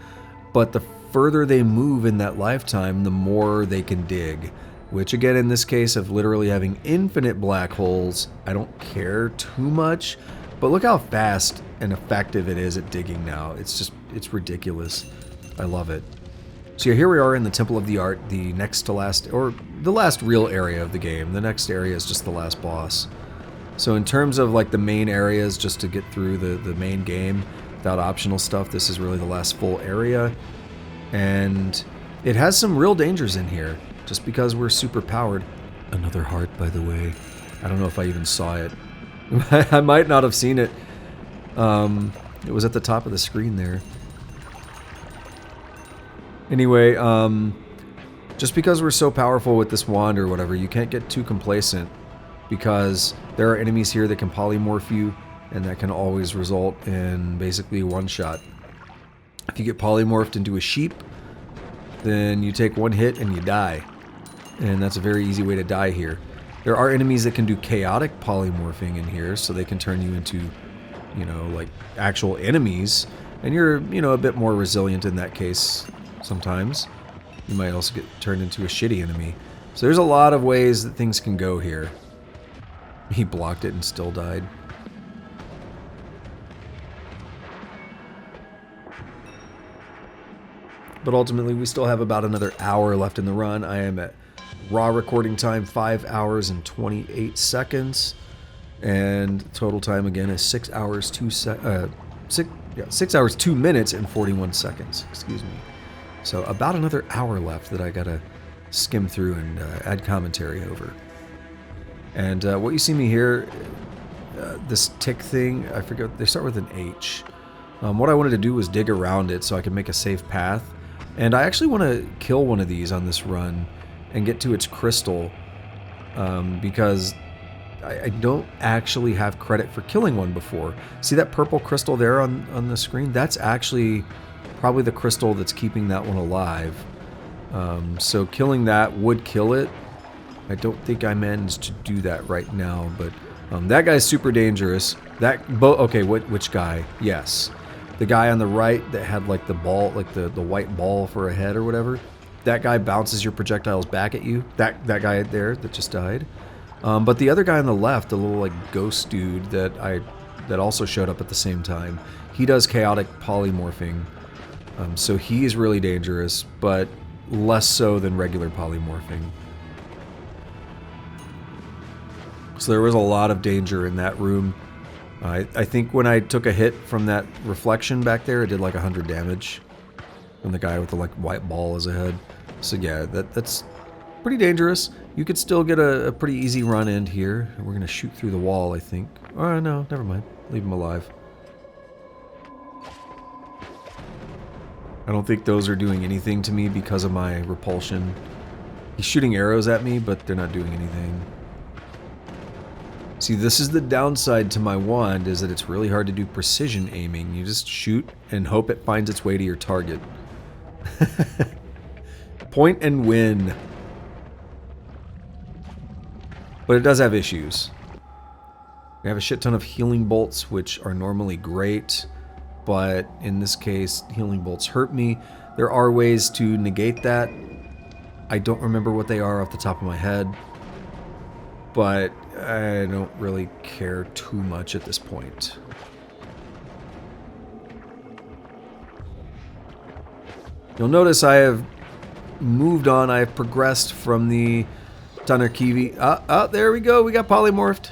but the further they move in that lifetime, the more they can dig. Which again, in this case of literally having infinite black holes, I don't care too much. But look how fast and effective it is at digging now. It's ridiculous. I love it. So yeah, here we are in the Temple of the Art, the next to last, or the last real area of the game. The next area is just the last boss. So in terms of like the main areas, just to get through the main game without optional stuff, this is really the last full area. And it has some real dangers in here, just because we're super powered. Another heart, by the way. I don't know if I even saw it. I might not have seen it. It was at the top of the screen there. Anyway, just because we're so powerful with this wand or whatever, you can't get too complacent, because there are enemies here that can polymorph you, and that can always result in basically one shot. If you get polymorphed into a sheep, then you take one hit and you die. And that's a very easy way to die here. There are enemies that can do chaotic polymorphing in here, so they can turn you into, you know, like actual enemies, and you're, you know, a bit more resilient in that case. Sometimes you might also get turned into a shitty enemy. So there's a lot of ways that things can go here. He blocked it and still died. But ultimately we still have about another hour left in the run. I am at raw recording time 5 hours and 28 seconds, and total time again is 6 hours 6 hours 2 minutes and 41 seconds. Excuse me. So about another hour left that I gotta skim through and add commentary over. And what you see me here, this tick thing, I forget, they start with an H. What I wanted to do was dig around it so I could make a safe path. And I actually want to kill one of these on this run and get to its crystal, because I don't actually have credit for killing one before. See that purple crystal there on the screen? That's actually probably the crystal that's keeping that one alive. So killing that would kill it. I don't think I managed to do that right now, but that guy's super dangerous. Okay, which guy? Yes. The guy on the right that had like the ball, like the white ball for a head or whatever. That guy bounces your projectiles back at you. That guy there that just died. But the other guy on the left, the little like ghost dude that also showed up at the same time, he does chaotic polymorphing. So he is really dangerous, but less so than regular polymorphing. So there was a lot of danger in that room. I think when I took a hit from that reflection back there, it did like 100 damage from the guy with the like white ball as a head. So yeah, that's pretty dangerous. You could still get a pretty easy run end here. We're gonna shoot through the wall, I think. Oh no, never mind. Leave him alive. I don't think those are doing anything to me because of my repulsion. He's shooting arrows at me, but they're not doing anything. See, this is the downside to my wand, is that it's really hard to do precision aiming. You just shoot and hope it finds its way to your target. Point and win. But it does have issues. We have a shit ton of healing bolts, which are normally great, but in this case, healing bolts hurt me. There are ways to negate that. I don't remember what they are off the top of my head, but I don't really care too much at this point. You'll notice I have moved on. I have progressed from the Tannerkivi. There we go. We got polymorphed.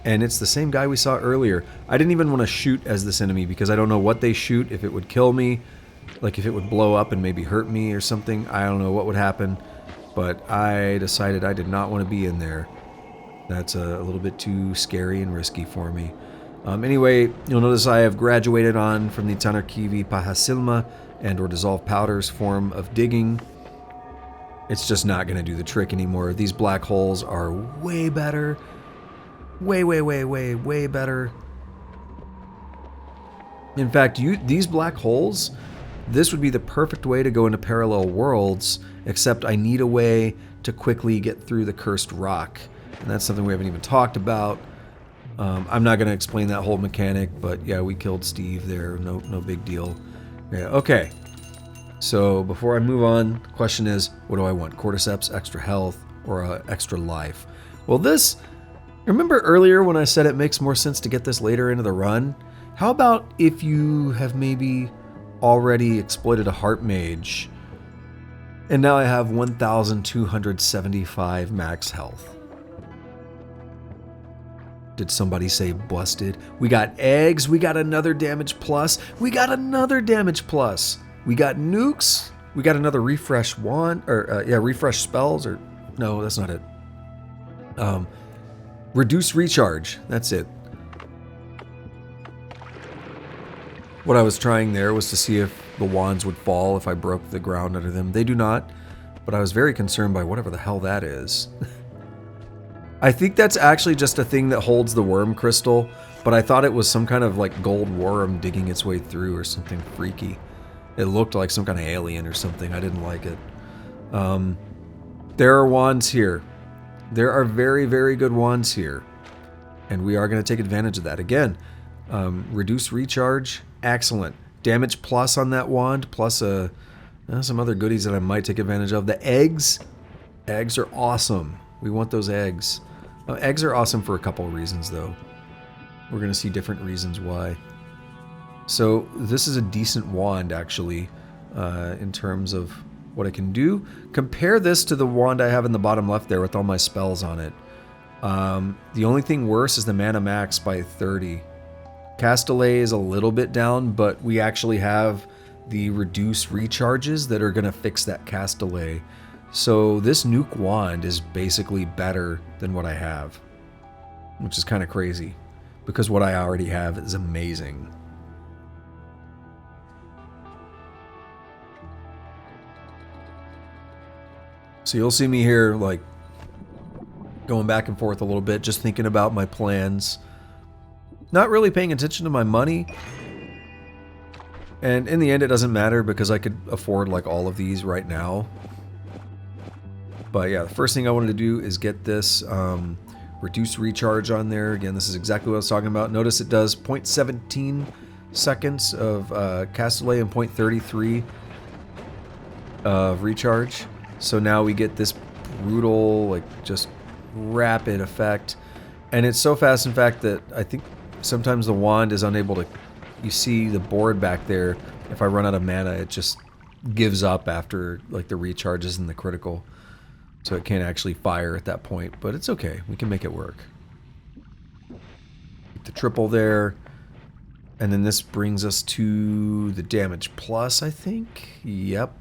And it's the same guy we saw earlier. I didn't even want to shoot as this enemy because I don't know what they shoot, if it would kill me, like if it would blow up and maybe hurt me or something. I don't know what would happen, but I decided I did not want to be in there. That's a little bit too scary and risky for me. Anyway, you'll notice I have graduated on from the Tannerkivi Paha Silmä and or dissolved powders form of digging. It's just not going to do the trick anymore. These black holes are way better. Way better. In fact, these black holes, This would be the perfect way to go into parallel worlds, except I need a way to quickly get through the cursed rock. And that's something we haven't even talked about. I'm not going to explain that whole mechanic, but yeah, we killed Steve there. No big deal. Yeah, okay. So before I move on, the question is, what do I want? Cordyceps, extra health, or extra life? Well, this... Remember earlier when I said it makes more sense to get this later into the run? How about if you have maybe already exploited a heart mage, and now I have 1,275 max health? Did somebody say busted? We got eggs, we got another damage plus, we got another damage plus, we got nukes, we got another refresh wand, or refresh spells, or no, that's not it. Reduce recharge, that's it. What I was trying there was to see if the wands would fall if I broke the ground under them. They do not, but I was very concerned by whatever the hell that is. I think that's actually just a thing that holds the worm crystal, but I thought it was some kind of like gold worm digging its way through or something freaky. It looked like some kind of alien or something. I didn't like it. There are wands here. There are very, very good wands here. And we are going to take advantage of that. Again, reduce recharge. Excellent. Damage plus on that wand, plus some other goodies that I might take advantage of. The eggs. Eggs are awesome. We want those eggs. Eggs are awesome for a couple of reasons, though. We're going to see different reasons why. So this is a decent wand, actually, in terms of what I can do. Compare this to the wand I have in the bottom left there with all my spells on it. The only thing worse is the mana max by 30. Cast delay is a little bit down, but we actually have the reduced recharges that are going to fix that cast delay. So this nuke wand is basically better than what I have, which is kind of crazy because what I already have is amazing. So you'll see me here like going back and forth a little bit, just thinking about my plans, not really paying attention to my money. And in the end, it doesn't matter because I could afford like all of these right now. But yeah, the first thing I wanted to do is get this reduce recharge on there. Again, this is exactly what I was talking about. Notice it does 0.17 seconds of cast delay and 0.33 of recharge. So now we get this brutal, like just rapid effect. And it's so fast, in fact, that I think sometimes the wand is unable to... You see the board back there. If I run out of mana, it just gives up after like the recharges and the critical. So it can't actually fire at that point, but it's okay. We can make it work. Get the triple there. And then this brings us to the damage plus, I think. Yep.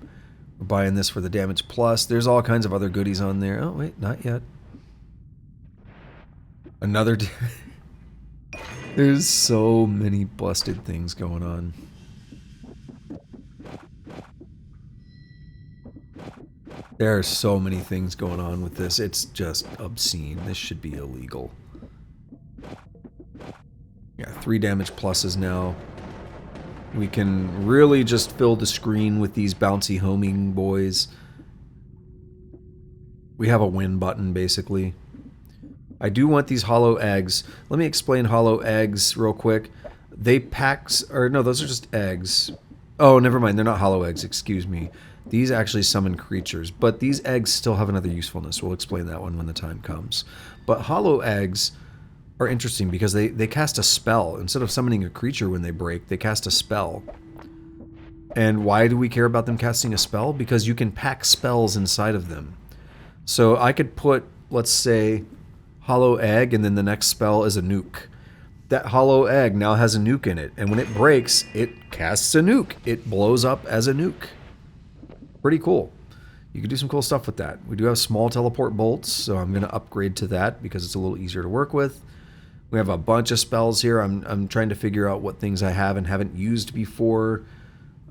We're buying this for the damage plus. There's all kinds of other goodies on there. Oh, wait, not yet. Another... There's so many busted things going on. There are so many things going on with this. It's just obscene. This should be illegal. Yeah, 3 damage pluses now. We can really just fill the screen with these bouncy homing boys. We have a win button, basically. I do want these hollow eggs. Let me explain hollow eggs real quick. They pack... Or no, those are just eggs. Oh, never mind. They're not hollow eggs. Excuse me. These actually summon creatures, but these eggs still have another usefulness. We'll explain that one when the time comes. But hollow eggs are interesting because they cast a spell. Instead of summoning a creature when they break, they cast a spell. And why do we care about them casting a spell? Because you can pack spells inside of them. So I could put, let's say, hollow egg, and then the next spell is a nuke. That hollow egg now has a nuke in it, and when it breaks, it casts a nuke. It blows up as a nuke. Pretty cool. You can do some cool stuff with that. We do have small teleport bolts, so I'm going to upgrade to that because it's a little easier to work with. We have a bunch of spells here. I'm trying to figure out what things I have and haven't used before,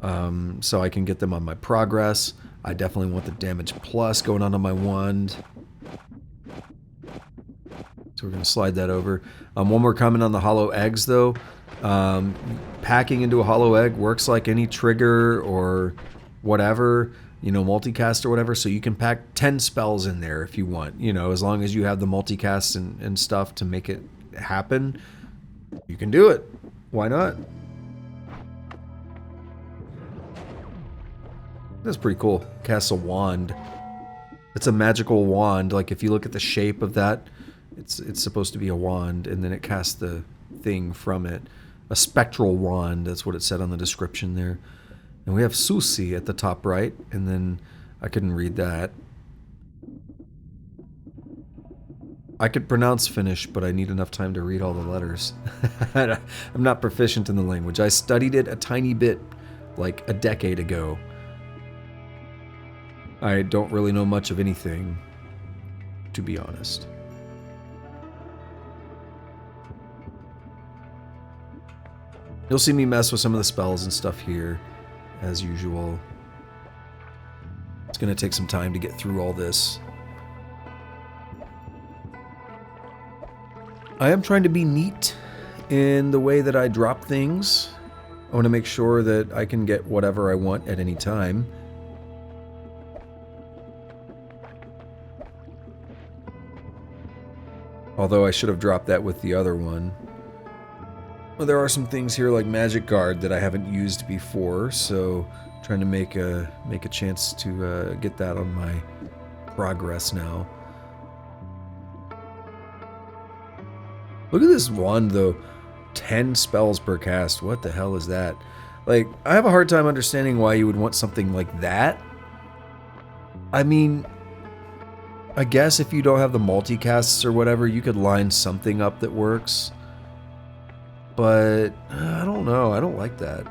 so I can get them on my progress. I definitely want the damage plus going on my wand. So we're going to slide that over. One more comment on the hollow eggs, though. Packing into a hollow egg works like any trigger or whatever, you know, multicast or whatever, so you can pack 10 spells in there if you want, you know, as long as you have the multicast and stuff to make it happen, you can do it. Why not? That's pretty cool. Casts a wand. It's a magical wand. Like, if you look at the shape of that, it's supposed to be a wand, and then it casts the thing from it. A spectral wand, that's what it said on the description there. And we have Susi at the top right, and then I couldn't read that. I could pronounce Finnish, but I need enough time to read all the letters. I'm not proficient in the language. I studied it a tiny bit, like a decade ago. I don't really know much of anything, to be honest. You'll see me mess with some of the spells and stuff here, as usual. It's going to take some time to get through all this. I am trying to be neat in the way that I drop things. I want to make sure that I can get whatever I want at any time. Although I should have dropped that with the other one. Well, there are some things here like Magic Guard that I haven't used before, so I'm trying to make a chance to get that on my progress now. Look at this wand though, 10 spells per cast. What the hell is that? Like, I have a hard time understanding why you would want something like that. I mean, I guess if you don't have the multicasts or whatever, you could line something up that works. But I don't know. I don't like that.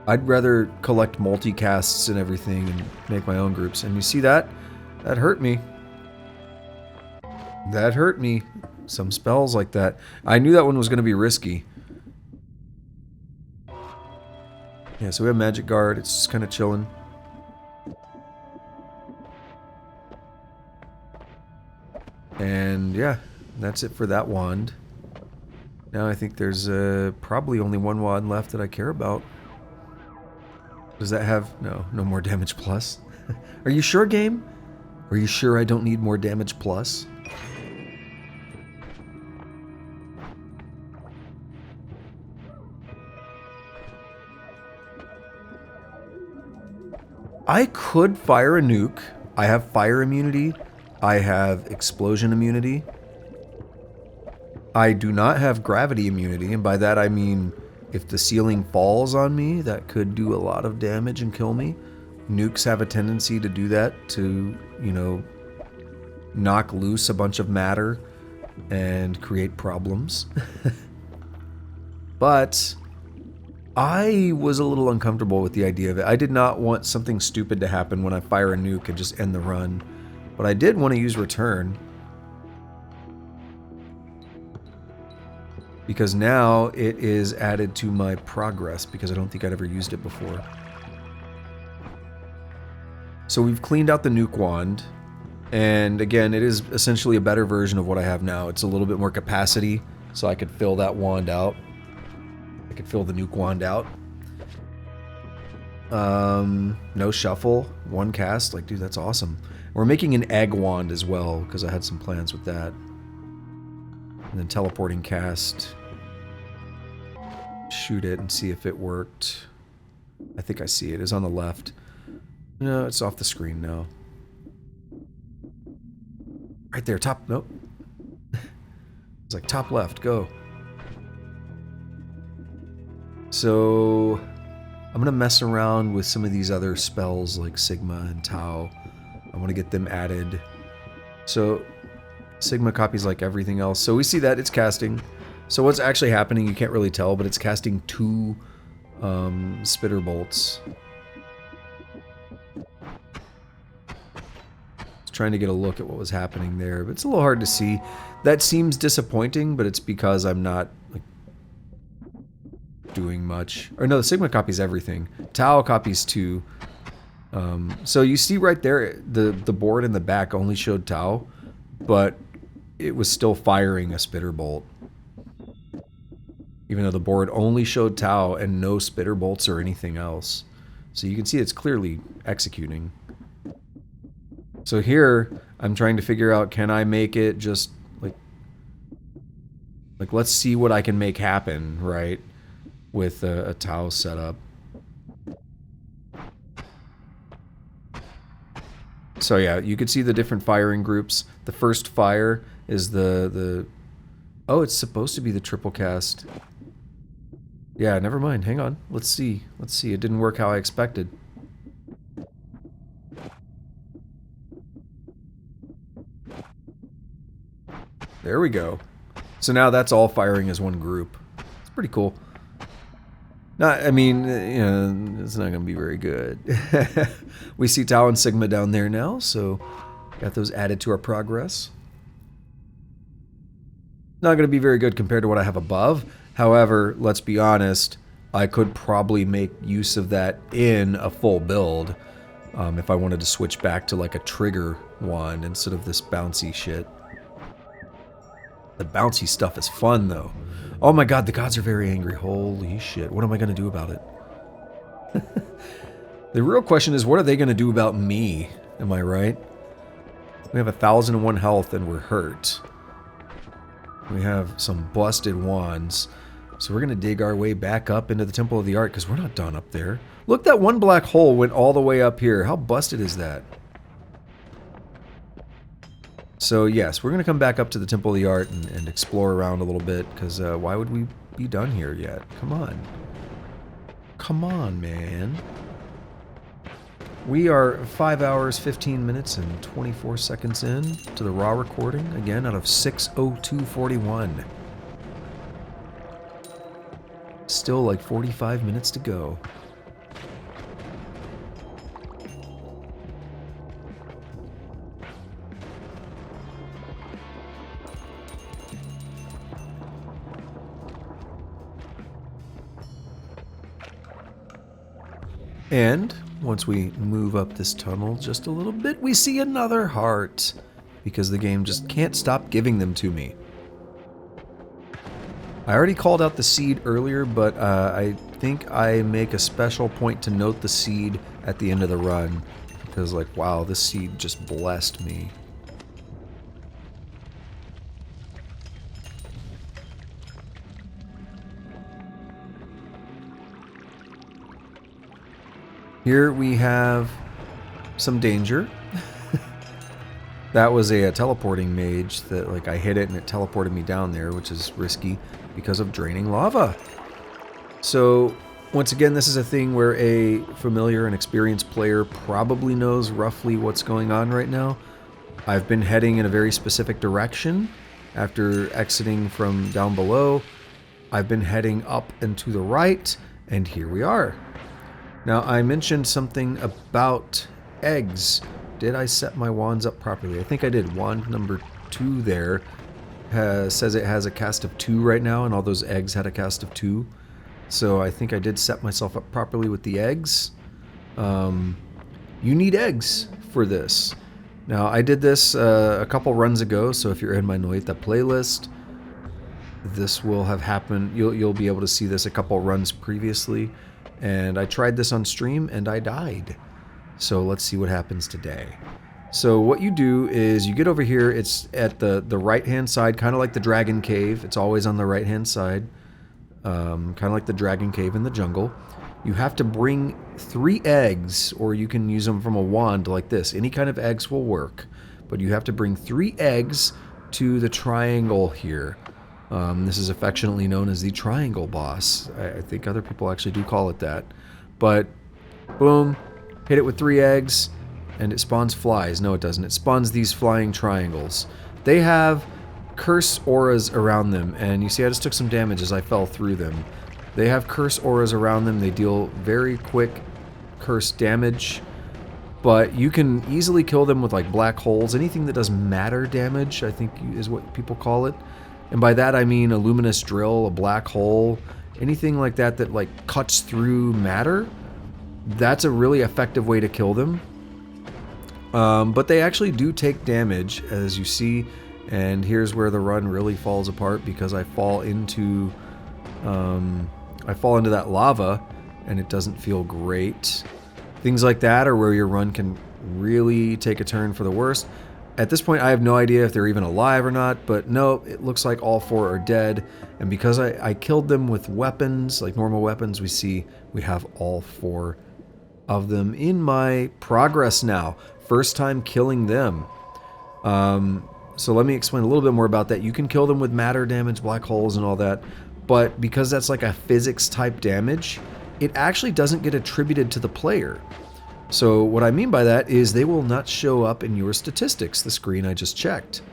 I'd rather collect multicasts and everything and make my own groups. And you see that? That hurt me. That hurt me. Some spells like that. I knew that one was going to be risky. Yeah, so we have Magic Guard. It's just kind of chilling. And yeah, that's it for that wand. Now I think there's probably only one wand left that I care about. Does that have... No more damage plus? Are you sure, game? Are you sure I don't need more damage plus? I could fire a nuke. I have fire immunity. I have explosion immunity. I do not have gravity immunity, and by that I mean if the ceiling falls on me, that could do a lot of damage and kill me. Nukes have a tendency to do that, to, you know, knock loose a bunch of matter and create problems. But I was a little uncomfortable with the idea of it. I did not want something stupid to happen when I fire a nuke and just end the run. But I did want to use return. Because now it is added to my progress, because I don't think I'd ever used it before. So we've cleaned out the nuke wand, and again, it is essentially a better version of what I have now. It's a little bit more capacity, so I could fill that wand out. I could fill the nuke wand out. No shuffle, one cast, like, dude, that's awesome. We're making an egg wand as well, because I had some plans with that. And then teleporting cast. Shoot it and see if it worked. I think I see it. It's on the left. No, it's off the screen now. Right there, top. Nope. It's like top left. Go. So I'm going to mess around with some of these other spells like Sigma and Tau. I want to get them added. So Sigma copies like everything else. So we see that it's casting. So what's actually happening, you can't really tell, but it's casting 2 spitter bolts. It's trying to get a look at what was happening there, but it's a little hard to see. That seems disappointing, but it's because I'm not like doing much. Or no, the Sigma copies everything. Tau copies 2. So you see right there, the board in the back only showed Tau, but it was still firing a spitter bolt. Even though the board only showed Tau and no spitter bolts or anything else. So you can see it's clearly executing. So here, I'm trying to figure out, can I make it just, like let's see what I can make happen, right? With a Tau setup. So yeah, you could see the different firing groups. The first fire is the oh, it's supposed to be the triple cast. Yeah, never mind. Hang on. Let's see. Let's see. It didn't work how I expected. There we go. So now that's all firing as one group. It's pretty cool. Not, I mean, you know, it's not going to be very good. We see Tau and Sigma down there now, so got those added to our progress. Not going to be very good compared to what I have above. However, let's be honest, I could probably make use of that in a full build if I wanted to switch back to like a trigger one instead of this bouncy shit. The bouncy stuff is fun though. Oh my god, the gods are very angry. Holy shit, what am I going to do about it? The real question is, what are they going to do about me? Am I right? We have 1,001 health and we're hurt. We have some busted wands. So we're going to dig our way back up into the Temple of the Art because we're not done up there. Look, that one black hole went all the way up here. How busted is that? So yes, we're going to come back up to the Temple of the Art and explore around a little bit because why would we be done here yet? Come on. Come on, man. We are 5 hours, 15 minutes, and 24 seconds in to the raw recording, again, out of 6:02:41. Still like 45 minutes to go. And once we move up this tunnel just a little bit, we see another heart, because the game just can't stop giving them to me. I already called out the seed earlier, but I think I make a special point to note the seed at the end of the run, because like, wow, this seed just blessed me. Here we have some danger. That was a teleporting mage that, like, I hit it and it teleported me down there, which is risky because of draining lava. So, once again, this is a thing where a familiar and experienced player probably knows roughly what's going on right now. I've been heading in a very specific direction after exiting from down below. I've been heading up and to the right, and here we are. Now, I mentioned something about eggs. Did I set my wands up properly? I think I did. Wand number 2 there says it has a cast of 2 right now, and all those eggs had a cast of 2. So I think I did set myself up properly with the eggs. You need eggs for this. Now, I did this a couple runs ago, so if you're in my Noita playlist, this will have happened. You'll be able to see this a couple runs previously. And I tried this on stream and I died. So let's see what happens today. So what you do is you get over here. It's at the right hand side, kind of like the dragon cave. It's always on the right hand side, kind of like the dragon cave in the jungle. You have to bring 3 eggs, or you can use them from a wand like this. Any kind of eggs will work, but you have to bring 3 eggs to the triangle here. This is affectionately known as the triangle boss. I think other people actually do call it that. But, boom, hit it with 3 eggs, and it spawns flies. No, it doesn't. It spawns these flying triangles. They have curse auras around them, and you see I just took some damage as I fell through them. They have curse auras around them. They deal very quick curse damage, but you can easily kill them with like black holes. Anything that does matter damage, I think is what people call it. And by that I mean a luminous drill, a black hole, anything like that that like cuts through matter. That's a really effective way to kill them. But they actually do take damage, as you see. And here's where the run really falls apart, because I fall into I fall into that lava and it doesn't feel great. Things like that are where your run can really take a turn for the worst. At this point, I have no idea if they're even alive or not, but no, it looks like all 4 are dead. And because I killed them with weapons, like normal weapons, we have all 4 of them in my progress now. First time killing them. So let me explain a little bit more about that. You can kill them with matter damage, black holes, and all that. But because that's like a physics type damage, it actually doesn't get attributed to the player. So what I mean by that is they will not show up in your statistics, the screen I just checked.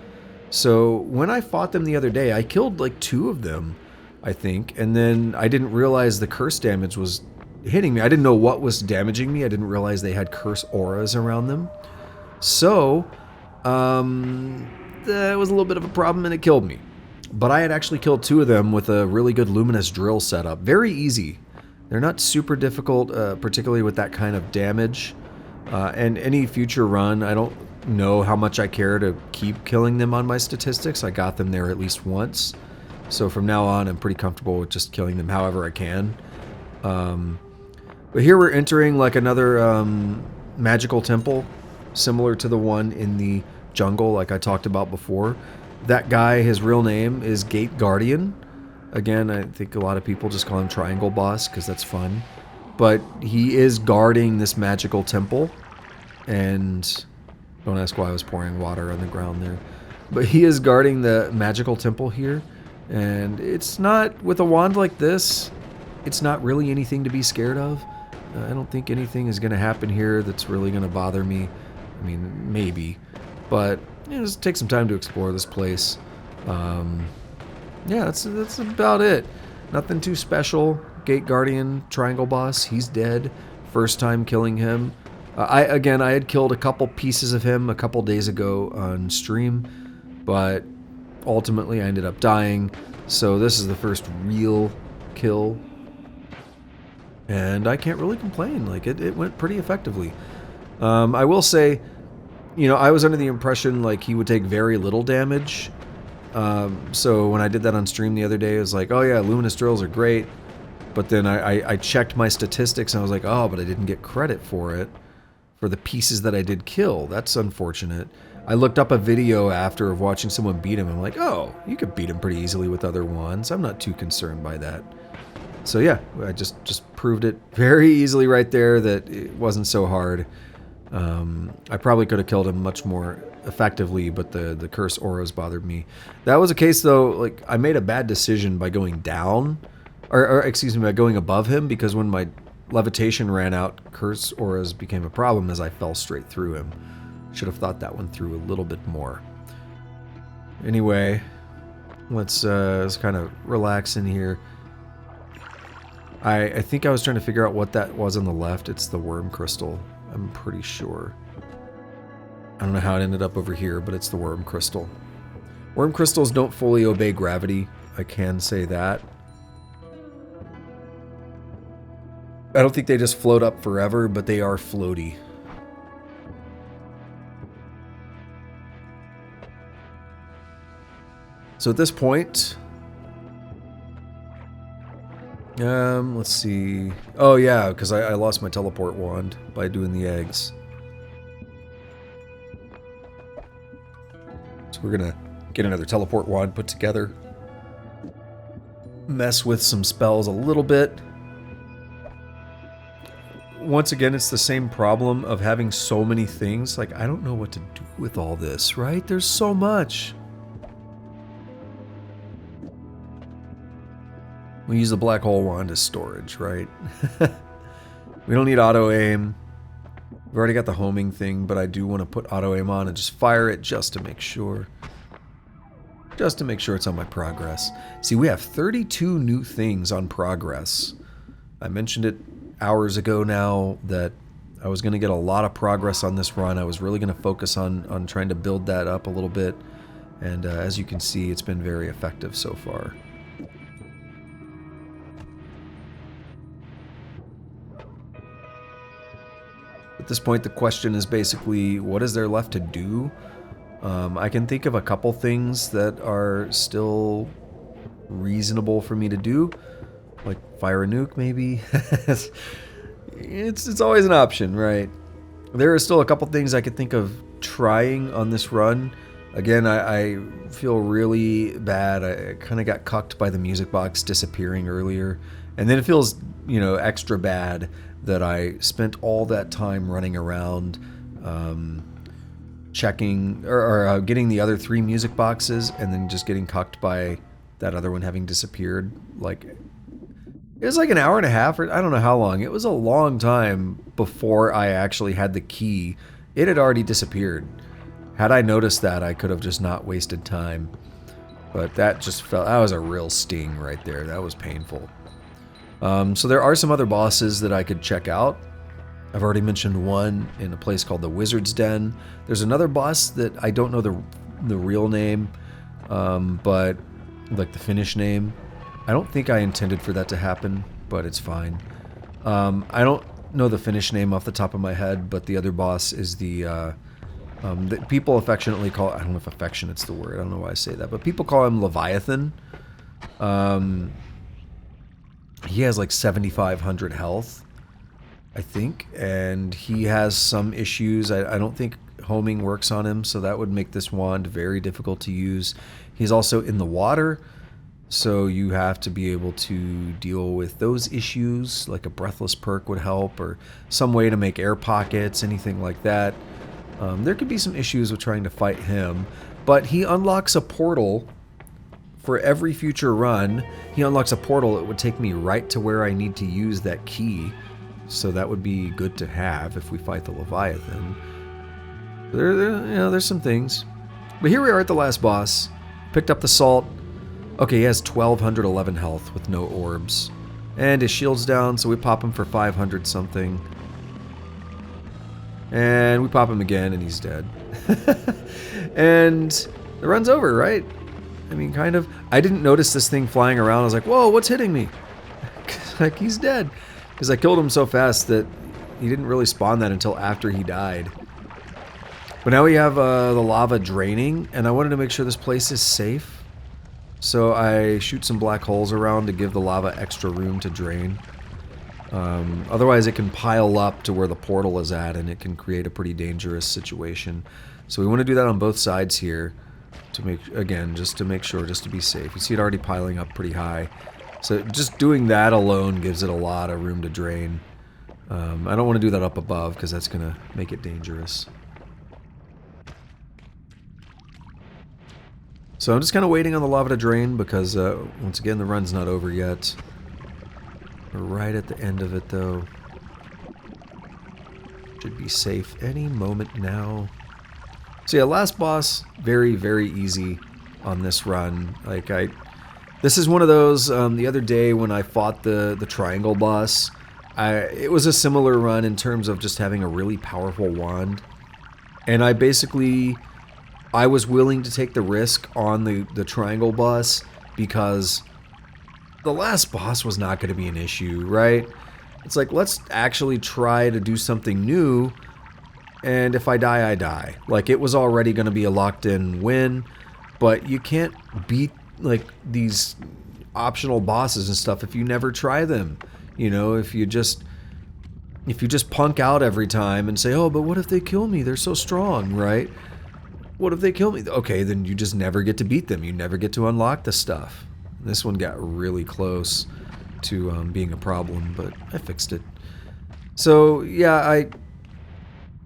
So when I fought them the other day, I killed like 2 of them, I think, and then I didn't realize the curse damage was hitting me. I didn't know what was damaging me. I didn't realize they had curse auras around them. So that was a little bit of a problem and it killed me. But I had actually killed 2 of them with a really good luminous drill setup. Very easy. They're not super difficult, particularly with that kind of damage. And any future run, I don't know how much I care to keep killing them on my statistics. I got them there at least once. So from now on, I'm pretty comfortable with just killing them however I can. But here we're entering like another magical temple, similar to the one in the jungle like I talked about before. That guy, his real name is Gate Guardian. Again, I think a lot of people just call him Triangle Boss because that's fun. But he is guarding this magical temple. And don't ask why I was pouring water on the ground there. But he is guarding the magical temple here. And it's not, with a wand like this, it's not really anything to be scared of. I don't think anything is going to happen here that's really going to bother me. I mean, maybe. But just take some time to explore this place. Yeah, that's about it. Nothing too special. Gate Guardian, Triangle Boss, he's dead. First time killing him. I had killed a couple pieces of him a couple days ago on stream, but ultimately I ended up dying. So this is the first real kill. And I can't really complain. Like, it went pretty effectively. I will say, I was under the impression like he would take very little damage. So when I did that on stream the other day, it was like, oh yeah, luminous drills are great. But then I checked my statistics and I was like, oh, but I didn't get credit for it. For the pieces that I did kill. That's unfortunate. I looked up a video after of watching someone beat him. I'm like, oh, you could beat him pretty easily with other wands. I'm not too concerned by that. So yeah, I just proved it very easily right there that it wasn't so hard. I probably could have killed him much more effectively, but the curse auras bothered me. That was a case though, like I made a bad decision by going down, or excuse me, by going above him, because when my levitation ran out, curse auras became a problem as I fell straight through him. Should have thought that one through a little bit more. Anyway, let's kind of relax in here. I think I was trying to figure out what that was on the left. It's the worm crystal, I'm pretty sure. I don't know how it ended up over here, but it's the worm crystal. Worm crystals don't fully obey gravity, I can say that. I don't think they just float up forever, but they are floaty. So at this point, let's see. Oh yeah, because I lost my teleport wand by doing the eggs. So we're gonna get another teleport wand put together. Mess with some spells a little bit. Once again, it's the same problem of having so many things. Like, I don't know what to do with all this, right? There's so much. We use the black hole wand as storage, right? We don't need auto-aim. We've already got the homing thing, but I do want to put auto-aim on and just fire it just to make sure. Just to make sure it's on my progress. See, we have 32 new things on progress. I mentioned it hours ago now that I was going to get a lot of progress on this run. I was really going to focus on trying to build that up a little bit. And as you can see, it's been very effective so far. At this point, the question is basically, what is there left to do? I can think of a couple things that are still reasonable for me to do. Like fire a nuke, maybe? it's always an option, right? There are still a couple things I could think of trying on this run. Again, I feel really bad. I kind of got cucked by the music box disappearing earlier. And then it feels, extra bad that I spent all that time running around checking or getting the other 3 music boxes and then just getting cucked by that other one having disappeared. Like, it was like an hour and a half, or I don't know how long. It was a long time before I actually had the key. It had already disappeared. Had I noticed that, I could have just not wasted time. But that was a real sting right there. That was painful. So there are some other bosses that I could check out. I've already mentioned one in a place called the Wizard's Den. There's another boss that I don't know the real name, but like the Finnish name. I don't think I intended for that to happen, but it's fine. I don't know the Finnish name off the top of my head, but the other boss is the people affectionately call, I don't know if affectionate's the word, I don't know why I say that, but people call him Leviathan. He has like 7,500 health, I think, and he has some issues. I don't think homing works on him, so that would make this wand very difficult to use. He's also in the water, so you have to be able to deal with those issues, like a breathless perk would help, or some way to make air pockets, anything like that. There could be some issues with trying to fight him, but he unlocks a portal for every future run. He unlocks a portal that would take me right to where I need to use that key, so that would be good to have if we fight the Leviathan. There's some things. But here we are at the last boss. Picked up the salt. Okay, he has 1,211 health with no orbs. And his shield's down, so we pop him for 500 something. And we pop him again, and he's dead. And the run's over, right? I mean, kind of. I didn't notice this thing flying around. I was like, whoa, what's hitting me? Like, he's dead. Because I killed him so fast that he didn't really spawn that until after he died. But now we have the lava draining, and I wanted to make sure this place is safe. So I shoot some black holes around to give the lava extra room to drain. Otherwise it can pile up to where the portal is at, and it can create a pretty dangerous situation. So we want to do that on both sides here, to make, again, just to make sure, just to be safe. You see it already piling up pretty high. So just doing that alone gives it a lot of room to drain. I don't want to do that up above, because that's going to make it dangerous. So I'm just kind of waiting on the lava to drain, because once again the run's not over yet. We're right at the end of it though. Should be safe any moment now. So yeah, last boss, very, very easy on this run. Like, this is one of those, the other day when I fought the triangle boss, it was a similar run in terms of just having a really powerful wand. And I was willing to take the risk on the triangle boss because the last boss was not going to be an issue, right? It's like, let's actually try to do something new, and if I die, I die. Like, it was already going to be a locked-in win, but you can't beat, like, these optional bosses and stuff if you never try them. You know, if you just punk out every time and say, oh, but what if they kill me? They're so strong, right? What if they kill me? Okay, then you just never get to beat them. You never get to unlock the stuff. This one got really close to being a problem, but I fixed it. So, yeah,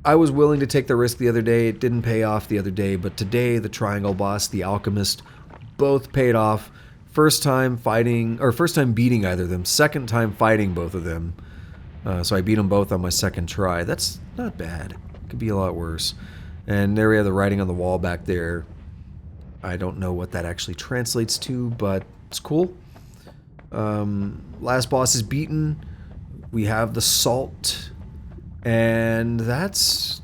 I was willing to take the risk the other day. It didn't pay off the other day, but today the triangle boss, the Alchemist, both paid off. First time beating either of them. Second time fighting both of them. So I beat them both on my second try. That's not bad. It could be a lot worse. And there we have the writing on the wall back there. I don't know what that actually translates to, but it's cool. Last boss is beaten. We have the salt. And that's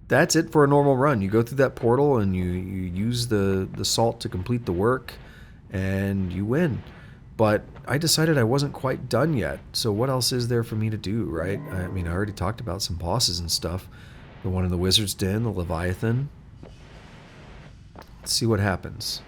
it for a normal run. You go through that portal and you use the salt to complete the work, and you win. But I decided I wasn't quite done yet. So what else is there for me to do, right? I mean, I already talked about some bosses and stuff. The one in the Wizard's Den, the Leviathan. Let's see what happens.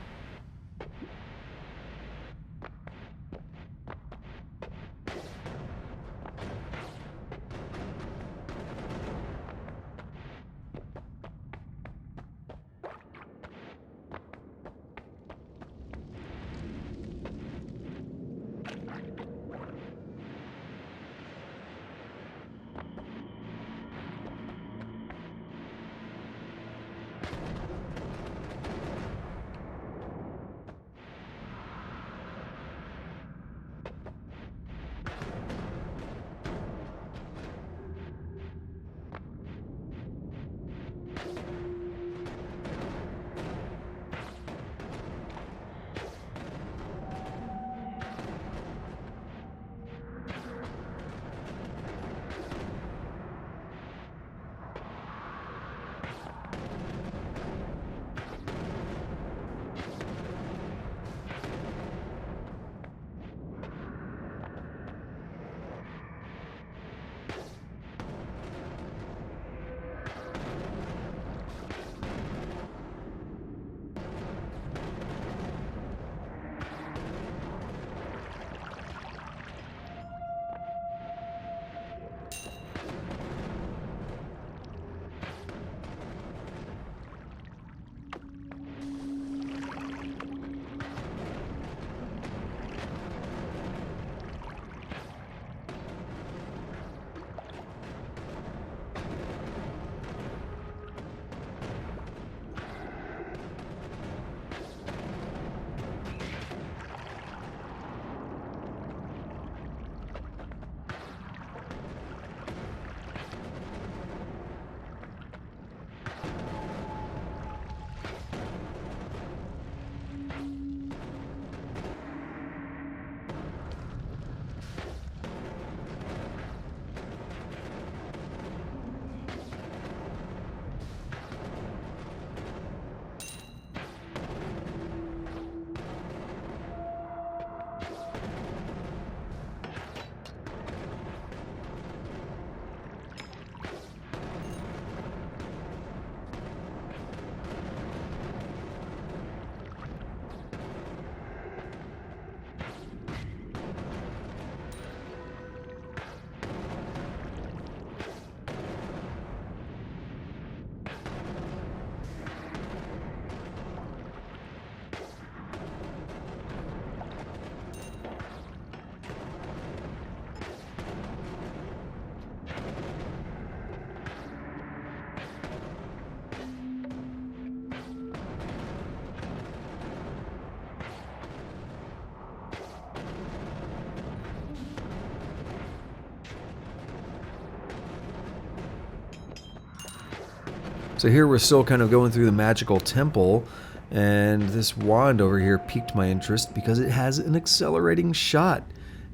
So here we're still kind of going through the magical temple, and this wand over here piqued my interest because it has an accelerating shot.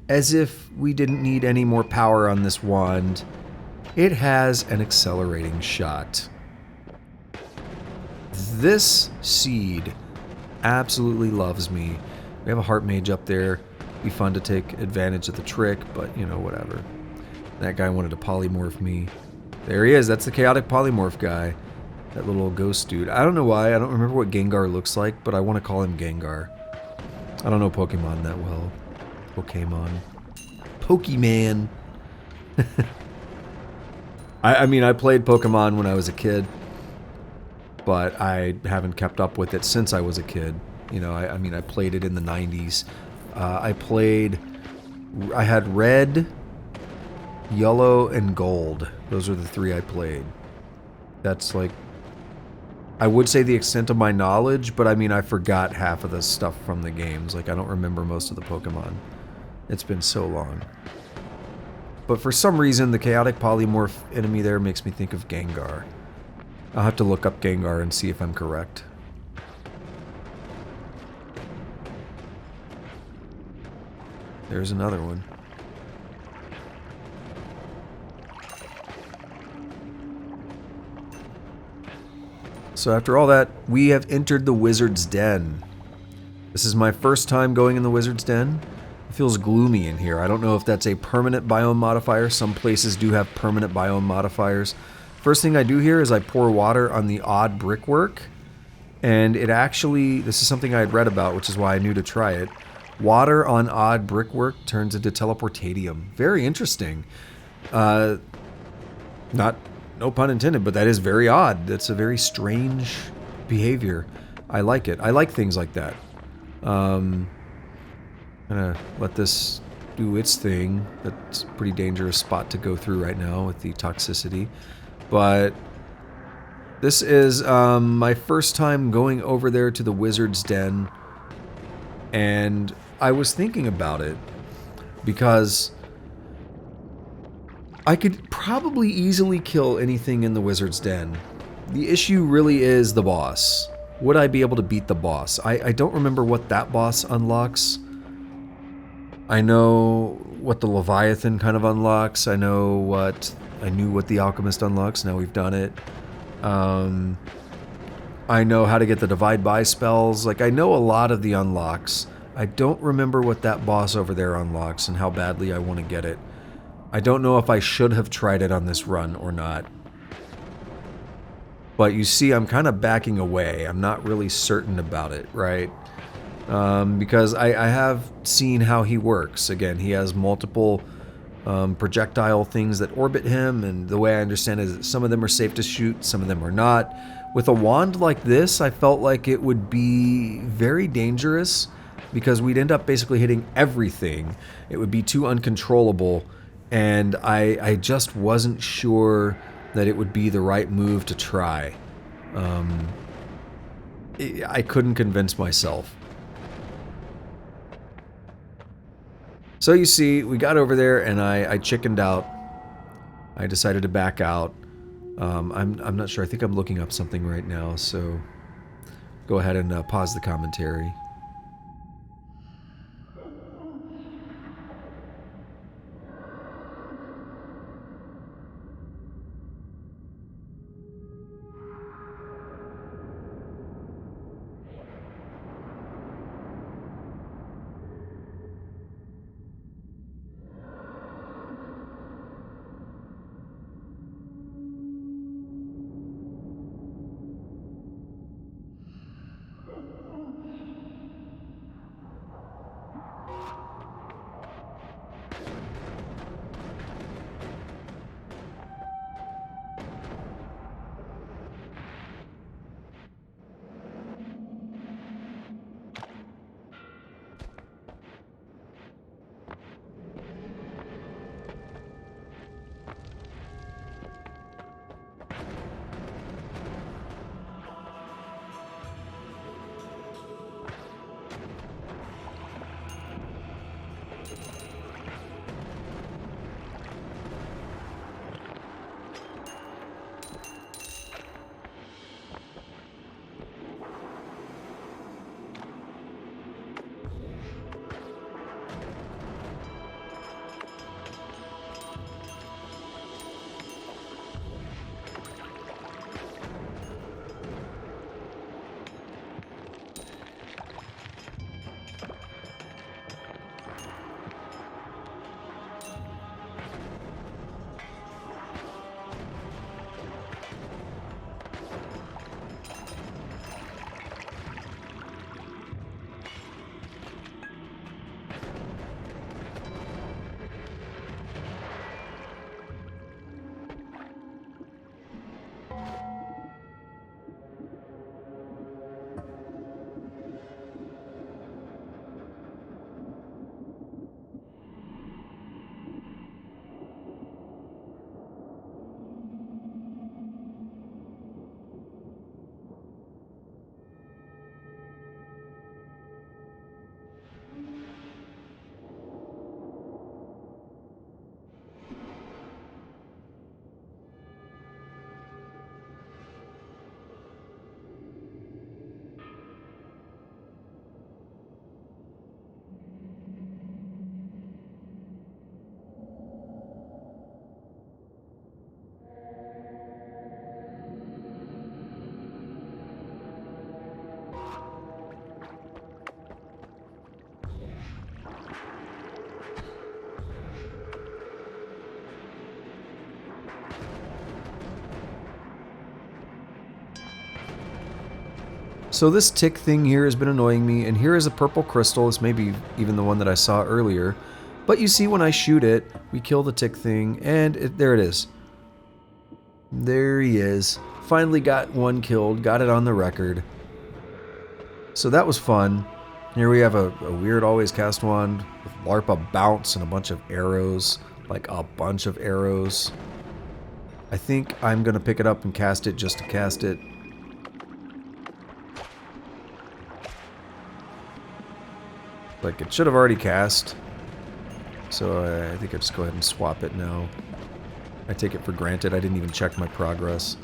As if we didn't need any more power on this wand, it has an accelerating shot. This seed absolutely loves me. We have a heart mage up there. Be fun to take advantage of the trick, but you know, whatever. That guy wanted to polymorph me. There he is. That's the chaotic polymorph guy. That little ghost dude. I don't know why. I don't remember what Gengar looks like, but I want to call him Gengar. I don't know Pokemon that well. Pokemon. I mean, I played Pokemon when I was a kid, but I haven't kept up with it since I was a kid. You know, I mean, I played it in the 90s. I had red, yellow, and gold. Those are the three I played. That's like, I would say the extent of my knowledge, but I mean, I forgot half of the stuff from the games. Like, I don't remember most of the Pokemon. It's been so long. But for some reason, the chaotic polymorph enemy there makes me think of Gengar. I'll have to look up Gengar and see if I'm correct. There's another one. So after all that, we have entered the Wizard's Den. This is my first time going in the Wizard's Den. It feels gloomy in here. I don't know if that's a permanent biome modifier. Some places do have permanent biome modifiers. First thing I do here is I pour water on the odd brickwork. And it actually, this is something I had read about, which is why I knew to try it. Water on odd brickwork turns into teleportadium. Very interesting. No pun intended, but that is very odd. That's a very strange behavior. I like it. I like things like that. Gonna let this do its thing. That's a pretty dangerous spot to go through right now with the toxicity. But this is my first time going over there to the Wizard's Den. And I was thinking about it because I could probably easily kill anything in the Wizard's Den. The issue really is the boss. Would I be able to beat the boss? I don't remember what that boss unlocks. I know what the Leviathan kind of unlocks. I knew what the Alchemist unlocks. Now we've done it. I know how to get the Divide By spells. Like, I know a lot of the unlocks. I don't remember what that boss over there unlocks and how badly I want to get it. I don't know if I should have tried it on this run or not. But you see, I'm kind of backing away. I'm not really certain about it, right? Because I have seen how he works. Again, he has multiple projectile things that orbit him, and the way I understand it is some of them are safe to shoot, some of them are not. With a wand like this, I felt like it would be very dangerous because we'd end up basically hitting everything. It would be too uncontrollable, and I just wasn't sure that it would be the right move to try. I couldn't convince myself. So you see, we got over there and I chickened out. I decided to back out. I'm not sure. I think I'm looking up something right now, so go ahead and pause the commentary. So this tick thing here has been annoying me, and here is a purple crystal. This may be even the one that I saw earlier. But you see when I shoot it, we kill the tick thing, and there it is. There he is. Finally got one killed, got it on the record. So that was fun. Here we have a weird always cast wand with LARPA bounce and a bunch of arrows. Like a bunch of arrows. I think I'm going to pick it up and cast it just to cast it. Like, it should have already cast. So I think I'll just go ahead and swap it now. I take it for granted. I didn't even check my progress.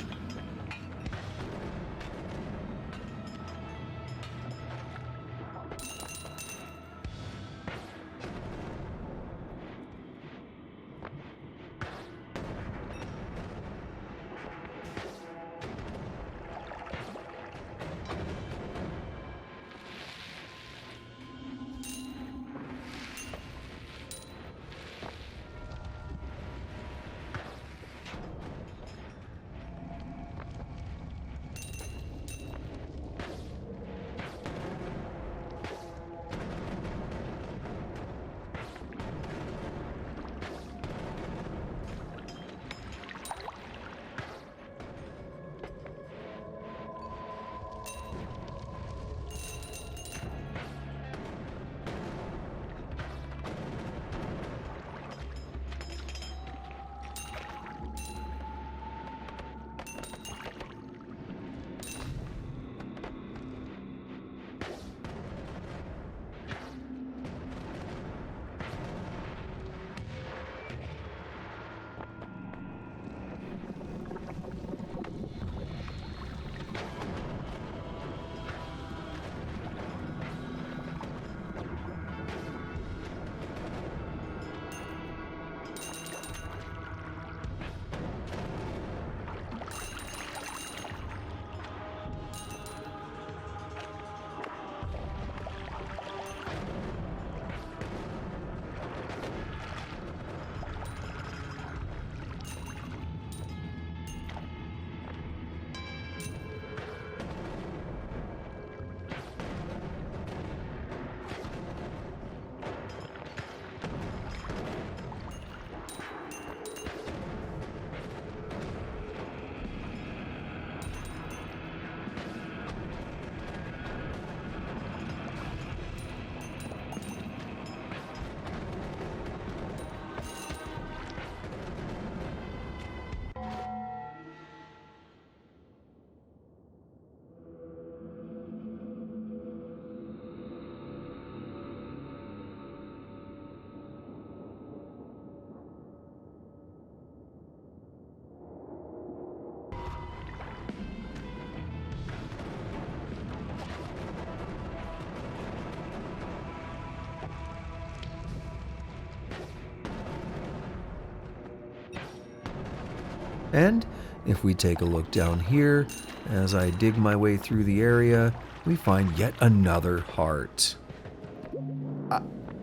And if we take a look down here, as I dig my way through the area, we find yet another heart.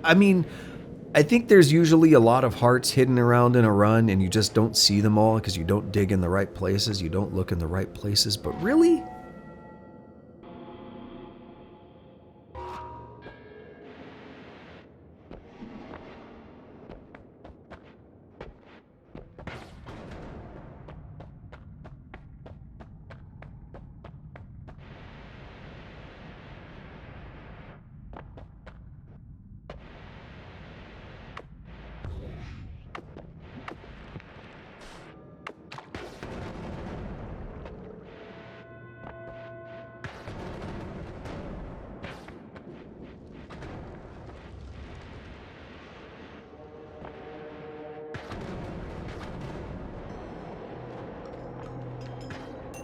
I mean, I think there's usually a lot of hearts hidden around in a run and you just don't see them all because you don't dig in the right places, you don't look in the right places, but really?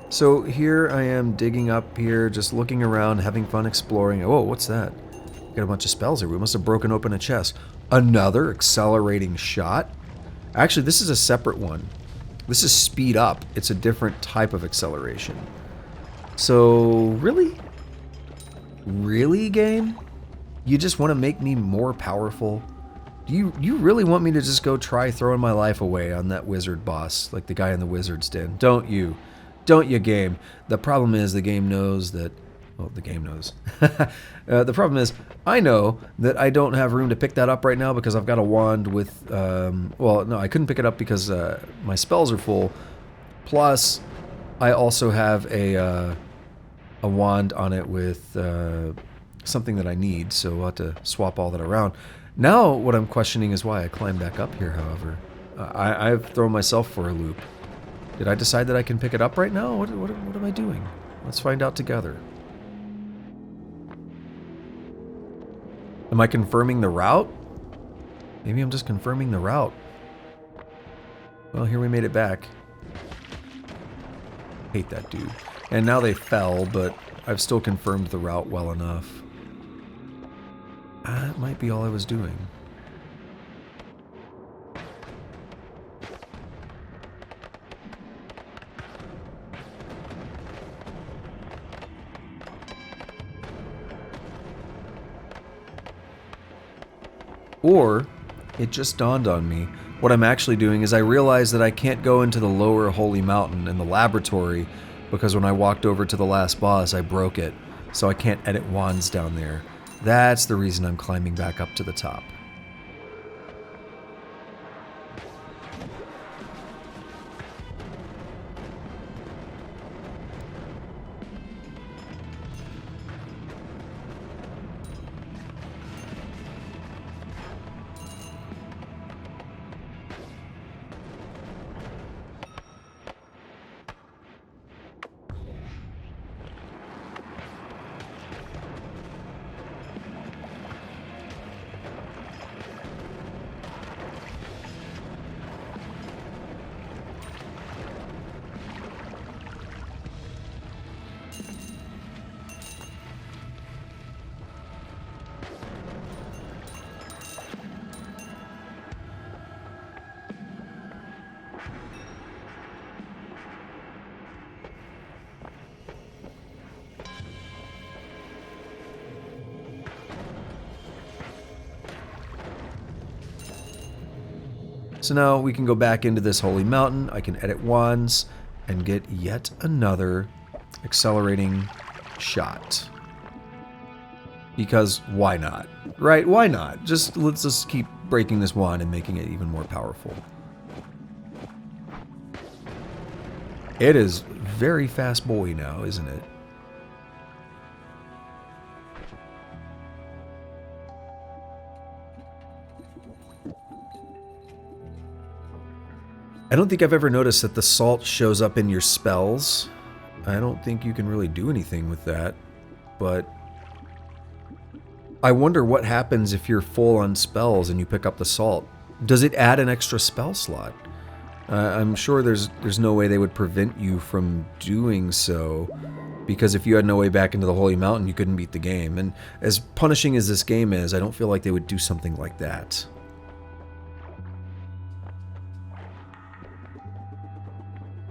So here I am digging up here, just looking around, having fun exploring. Oh, what's that? Got a bunch of spells here. We must have broken open a chest. Another accelerating shot? Actually, this is a separate one. This is speed up. It's a different type of acceleration. So, really? Really, game? You just want to make me more powerful? Do you really want me to just go try throwing my life away on that wizard boss, like the guy in the wizard's den? Don't you? Don't you, game? The problem is the game knows that... Well, the game knows. The problem is, I know that I don't have room to pick that up right now because I've got a wand with... well, no, I couldn't pick it up because my spells are full. Plus, I also have a wand on it with something that I need, so we'll have to swap all that around. Now, what I'm questioning is why I climbed back up here, however. I've thrown myself for a loop. Did I decide that I can pick it up right now? What am I doing? Let's find out together. Am I confirming the route? Maybe I'm just confirming the route. Well, here we made it back. Hate that dude. And now they fell, but I've still confirmed the route well enough. That might be all I was doing. Or, it just dawned on me, what I'm actually doing is I realized that I can't go into the lower holy mountain in the laboratory because when I walked over to the last boss, I broke it. So I can't edit wands down there. That's the reason I'm climbing back up to the top. So now we can go back into this holy mountain, I can edit wands, and get yet another accelerating shot. Because why not? Right? Why not? Let's just keep breaking this wand and making it even more powerful. It is very fast boy now, isn't it? I don't think I've ever noticed that the salt shows up in your spells. I don't think you can really do anything with that, but I wonder what happens if you're full on spells and you pick up the salt. Does it add an extra spell slot? I'm sure there's no way they would prevent you from doing so, because if you had no way back into the Holy Mountain, you couldn't beat the game. And as punishing as this game is, I don't feel like they would do something like that.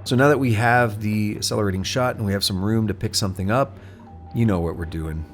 So now that we have the accelerating shot and we have some room to pick something up, you know what we're doing.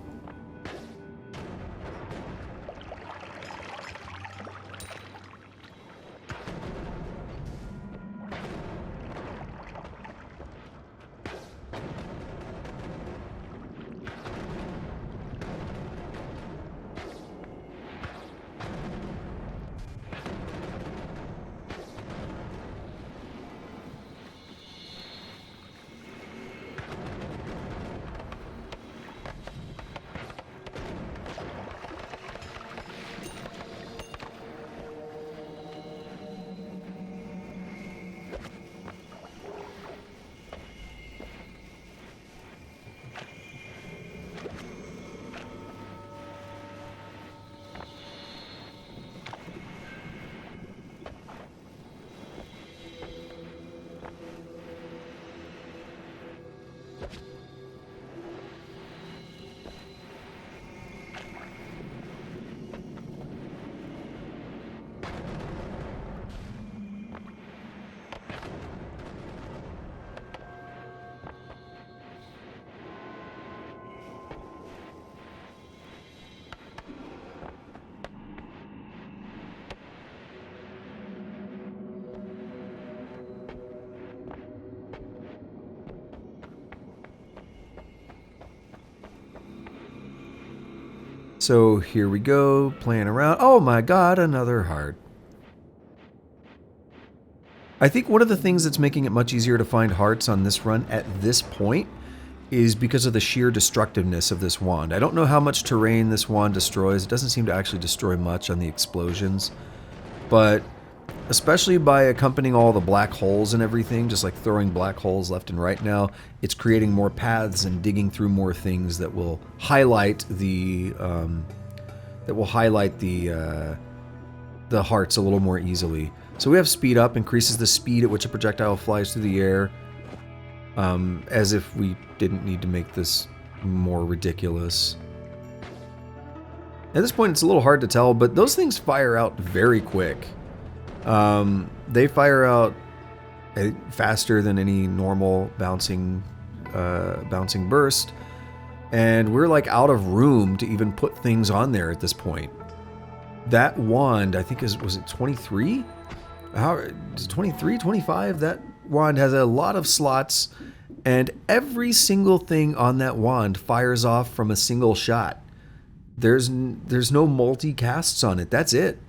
So here we go, playing around. Oh my god, another heart. I think one of the things that's making it much easier to find hearts on this run at this point is because of the sheer destructiveness of this wand. I don't know how much terrain this wand destroys. It doesn't seem to actually destroy much on the explosions. But especially by accompanying all the black holes and everything, just like throwing black holes left and right now, it's creating more paths and digging through more things that will highlight the the hearts a little more easily. So we have speed up, increases the speed at which a projectile flies through the air, as if we didn't need to make this more ridiculous. At this point, it's a little hard to tell, but those things fire out very quick. They fire out faster than any normal bouncing burst, and we're like out of room to even put things on there at this point. That wand, I think, was it 23? How is it 23, 25? That wand has a lot of slots, and every single thing on that wand fires off from a single shot. There's no multi-casts on it. That's it.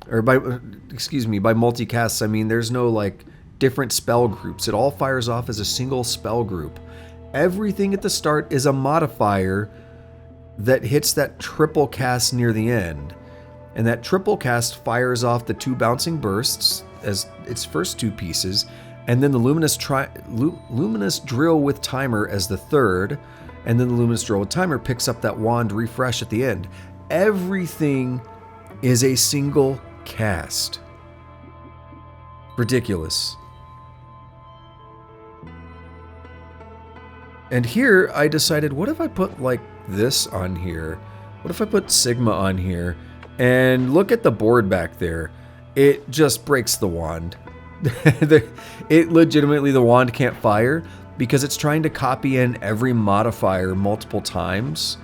Or by multi-casts, I mean there's no like different spell groups. It all fires off as a single spell group. Everything at the start is a modifier that hits that triple cast near the end. And that triple cast fires off the 2 bouncing bursts as its first 2 pieces, and then the luminous drill with timer as the third, and then the luminous drill with timer picks up that wand refresh at the end. Everything is a single cast. Ridiculous. And here I decided, what if I put like this on here? What if I put Sigma on here? And look at the board back there. It just breaks the wand. It legitimately, the wand can't fire because it's trying to copy in every modifier multiple times.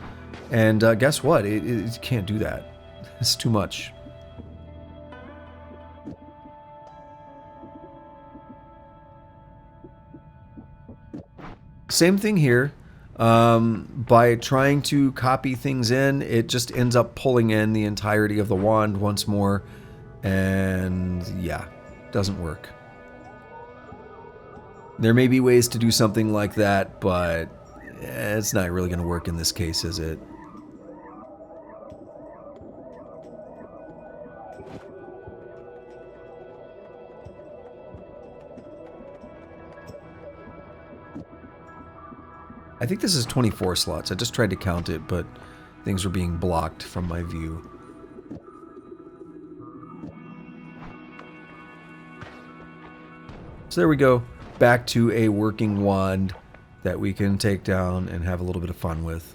And guess what? It can't do that. It's too much. Same thing here. By trying to copy things in, it just ends up pulling in the entirety of the wand once more, and yeah, doesn't work. There may be ways to do something like that, but it's not really going to work in this case, is it? I think this is 24 slots. I just tried to count it, but things were being blocked from my view. So there we go. Back to a working wand that we can take down and have a little bit of fun with.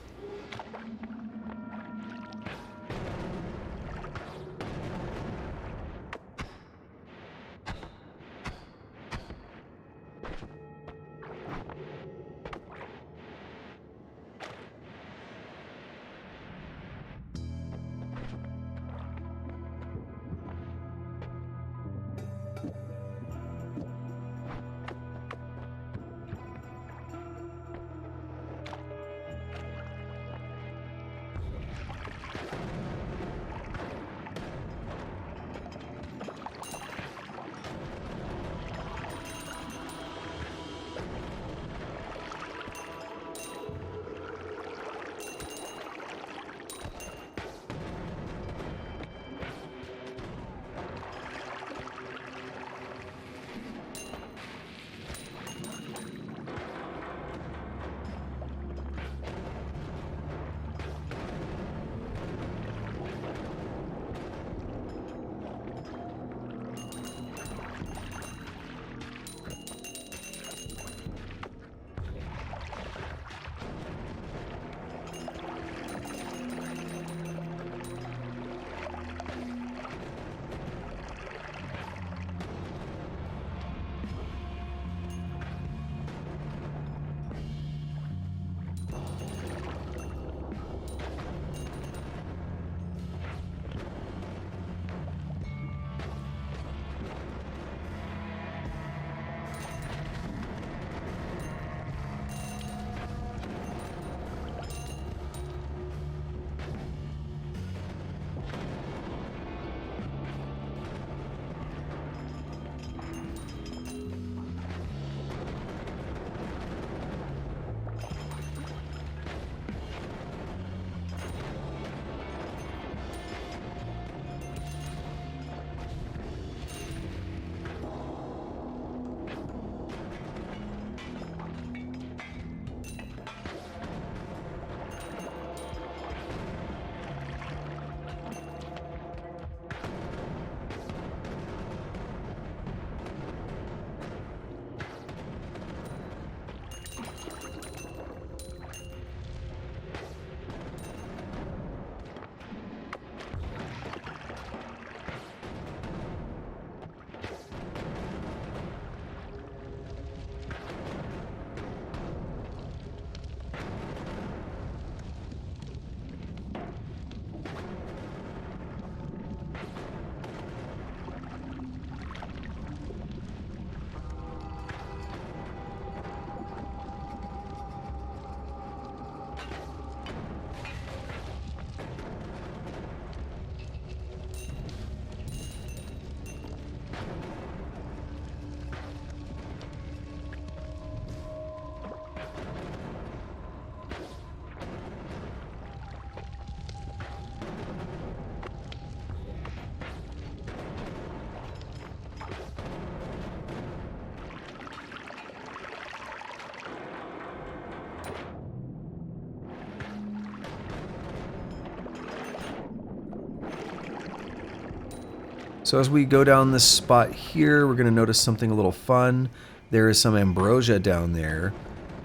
So as we go down this spot here, we're going to notice something a little fun. There is some ambrosia down there.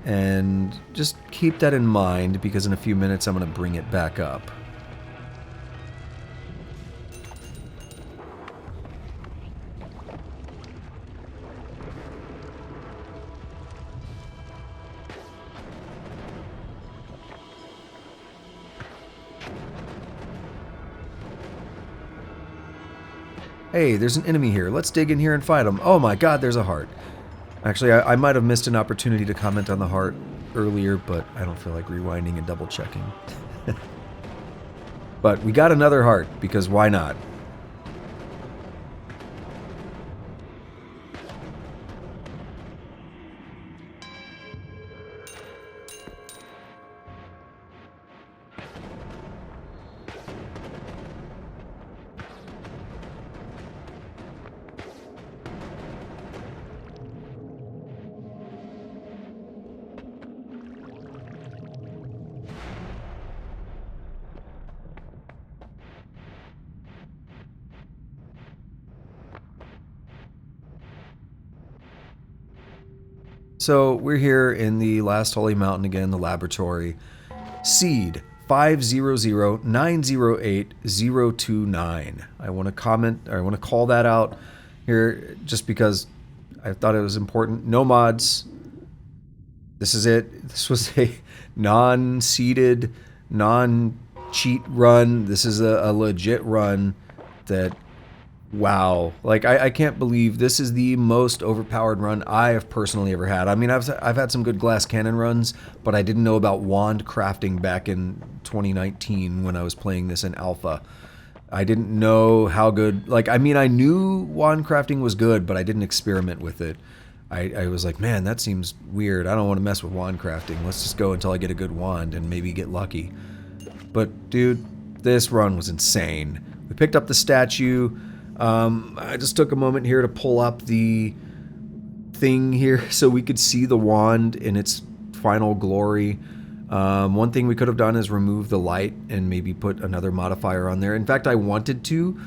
And just keep that in mind, because in a few minutes I'm going to bring it back up. Hey, there's an enemy here. Let's dig in here and fight him. Oh my god, there's a heart. Actually, I might have missed an opportunity to comment on the heart earlier, but I don't feel like rewinding and double checking. But we got another heart, because why not? So we're here in the last holy mountain again, the laboratory. Seed 500908029. I want to comment, or I want to call that out here just because I thought it was important. No mods. This is it. This was a non-seeded, non-cheat run. This is a legit run that... Wow. Like, I can't believe this is the most overpowered run I have personally ever had. I mean, I've had some good glass cannon runs, but I didn't know about wand crafting back in 2019 when I was playing this in alpha. I didn't know how good... Like, I mean, I knew wand crafting was good, but I didn't experiment with it. I was like, man, that seems weird. I don't want to mess with wand crafting. Let's just go until I get a good wand and maybe get lucky. But, dude, this run was insane. We picked up the statue... I just took a moment here to pull up the thing here so we could see the wand in its final glory. One thing we could have done is remove the light and maybe put another modifier on there. In fact, I wanted to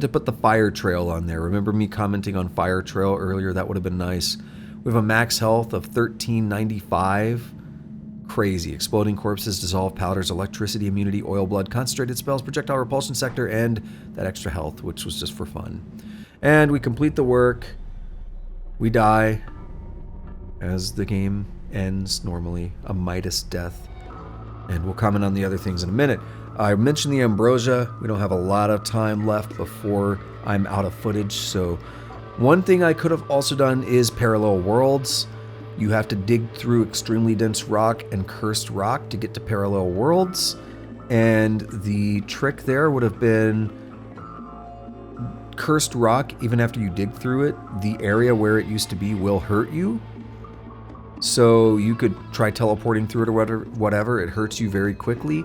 put the fire trail on there. Remember me commenting on fire trail earlier? That would have been nice. We have a max health of 1395. Crazy. Exploding corpses, dissolved powders, electricity immunity, oil blood, concentrated spells, projectile repulsion sector, and that extra health, which was just for fun. And we complete the work. We die as the game ends normally. A Midas death. And we'll comment on the other things in a minute. I mentioned the ambrosia. We don't have a lot of time left before I'm out of footage, so one thing I could have also done is parallel worlds. You have to dig through extremely dense rock and cursed rock to get to parallel worlds. And the trick there would have been cursed rock, even after you dig through it, the area where it used to be will hurt you. So you could try teleporting through it or whatever. It hurts you very quickly.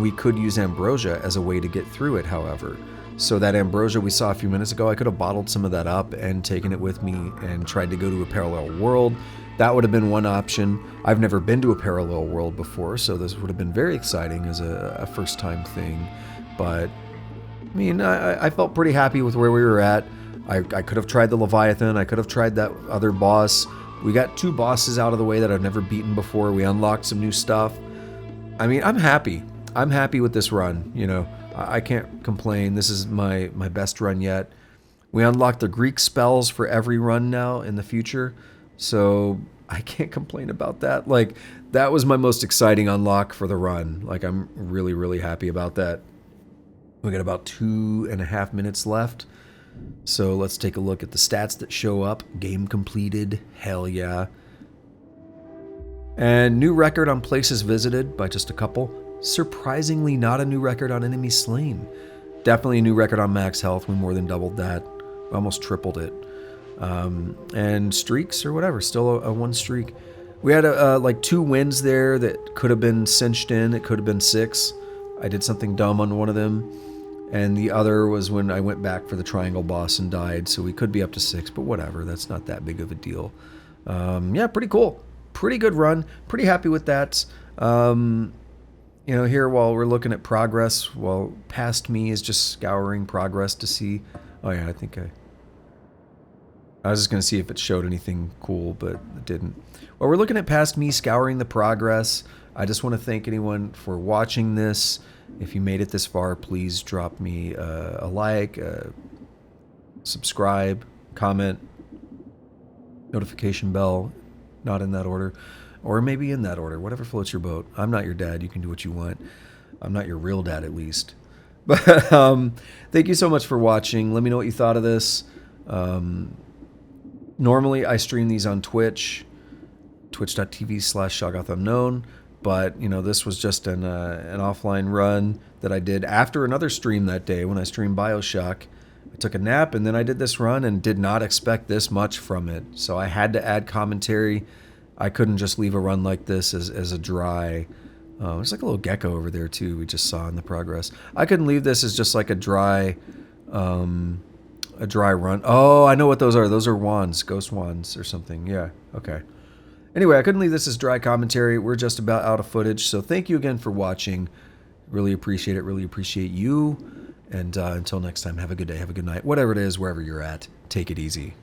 We could use ambrosia as a way to get through it, however. So that ambrosia we saw a few minutes ago, I could have bottled some of that up and taken it with me and tried to go to a parallel world. That would have been one option. I've never been to a parallel world before, so this would have been very exciting as a first-time thing. But, I mean, I felt pretty happy with where we were at. I could have tried the Leviathan. I could have tried that other boss. We got 2 bosses out of the way that I've never beaten before. We unlocked some new stuff. I mean, I'm happy. I'm happy with this run, you know. I can't complain. This is my best run yet. We unlocked the Greek spells for every run now in the future, so I can't complain about that. Like, that was my most exciting unlock for the run. Like, I'm really, really happy about that. We got about 2.5 minutes left, so let's take a look at the stats that show up. Game completed. Hell yeah. And new record on places visited by just a couple. Surprisingly not a new record on enemies slain. Definitely a new record on max health. We more than doubled that. We almost tripled it. And streaks or whatever. Still a 1 streak. We had like 2 wins there that could have been cinched in. It could have been 6. I did something dumb on one of them. And the other was when I went back for the triangle boss and died. So we could be up to 6, but whatever. That's not that big of a deal. Yeah, pretty cool. Pretty good run. Pretty happy with that. You know, here while we're looking at progress, while past me is just scouring progress to see Oh yeah, I think I was just going to see if it showed anything cool, but it didn't. Well, we're looking at past me scouring the progress. I just want to thank anyone for watching this. If you made it this far, please drop me a like, subscribe, comment, notification bell, not in that order, or maybe in that order, whatever floats your boat. I'm not your dad. You can do what you want. I'm not your real dad, at least. But thank you so much for watching. Let me know what you thought of this. Normally, I stream these on Twitch, twitch.tv/ShoggothUnknown. But, you know, this was just an offline run that I did after another stream that day when I streamed Bioshock. I took a nap, and then I did this run and did not expect this much from it. So I had to add commentary. I couldn't just leave a run like this as a dry... there's like a little gecko over there, too, we just saw in the progress. I couldn't leave this as just like a dry run. Oh, I know what those are. Those are wands, ghost wands or something. Yeah, okay. Anyway, I couldn't leave this as dry commentary. We're just about out of footage, so thank you again for watching. Really appreciate it. Really appreciate you. And until next time, have a good day, have a good night. Whatever it is, wherever you're at, take it easy.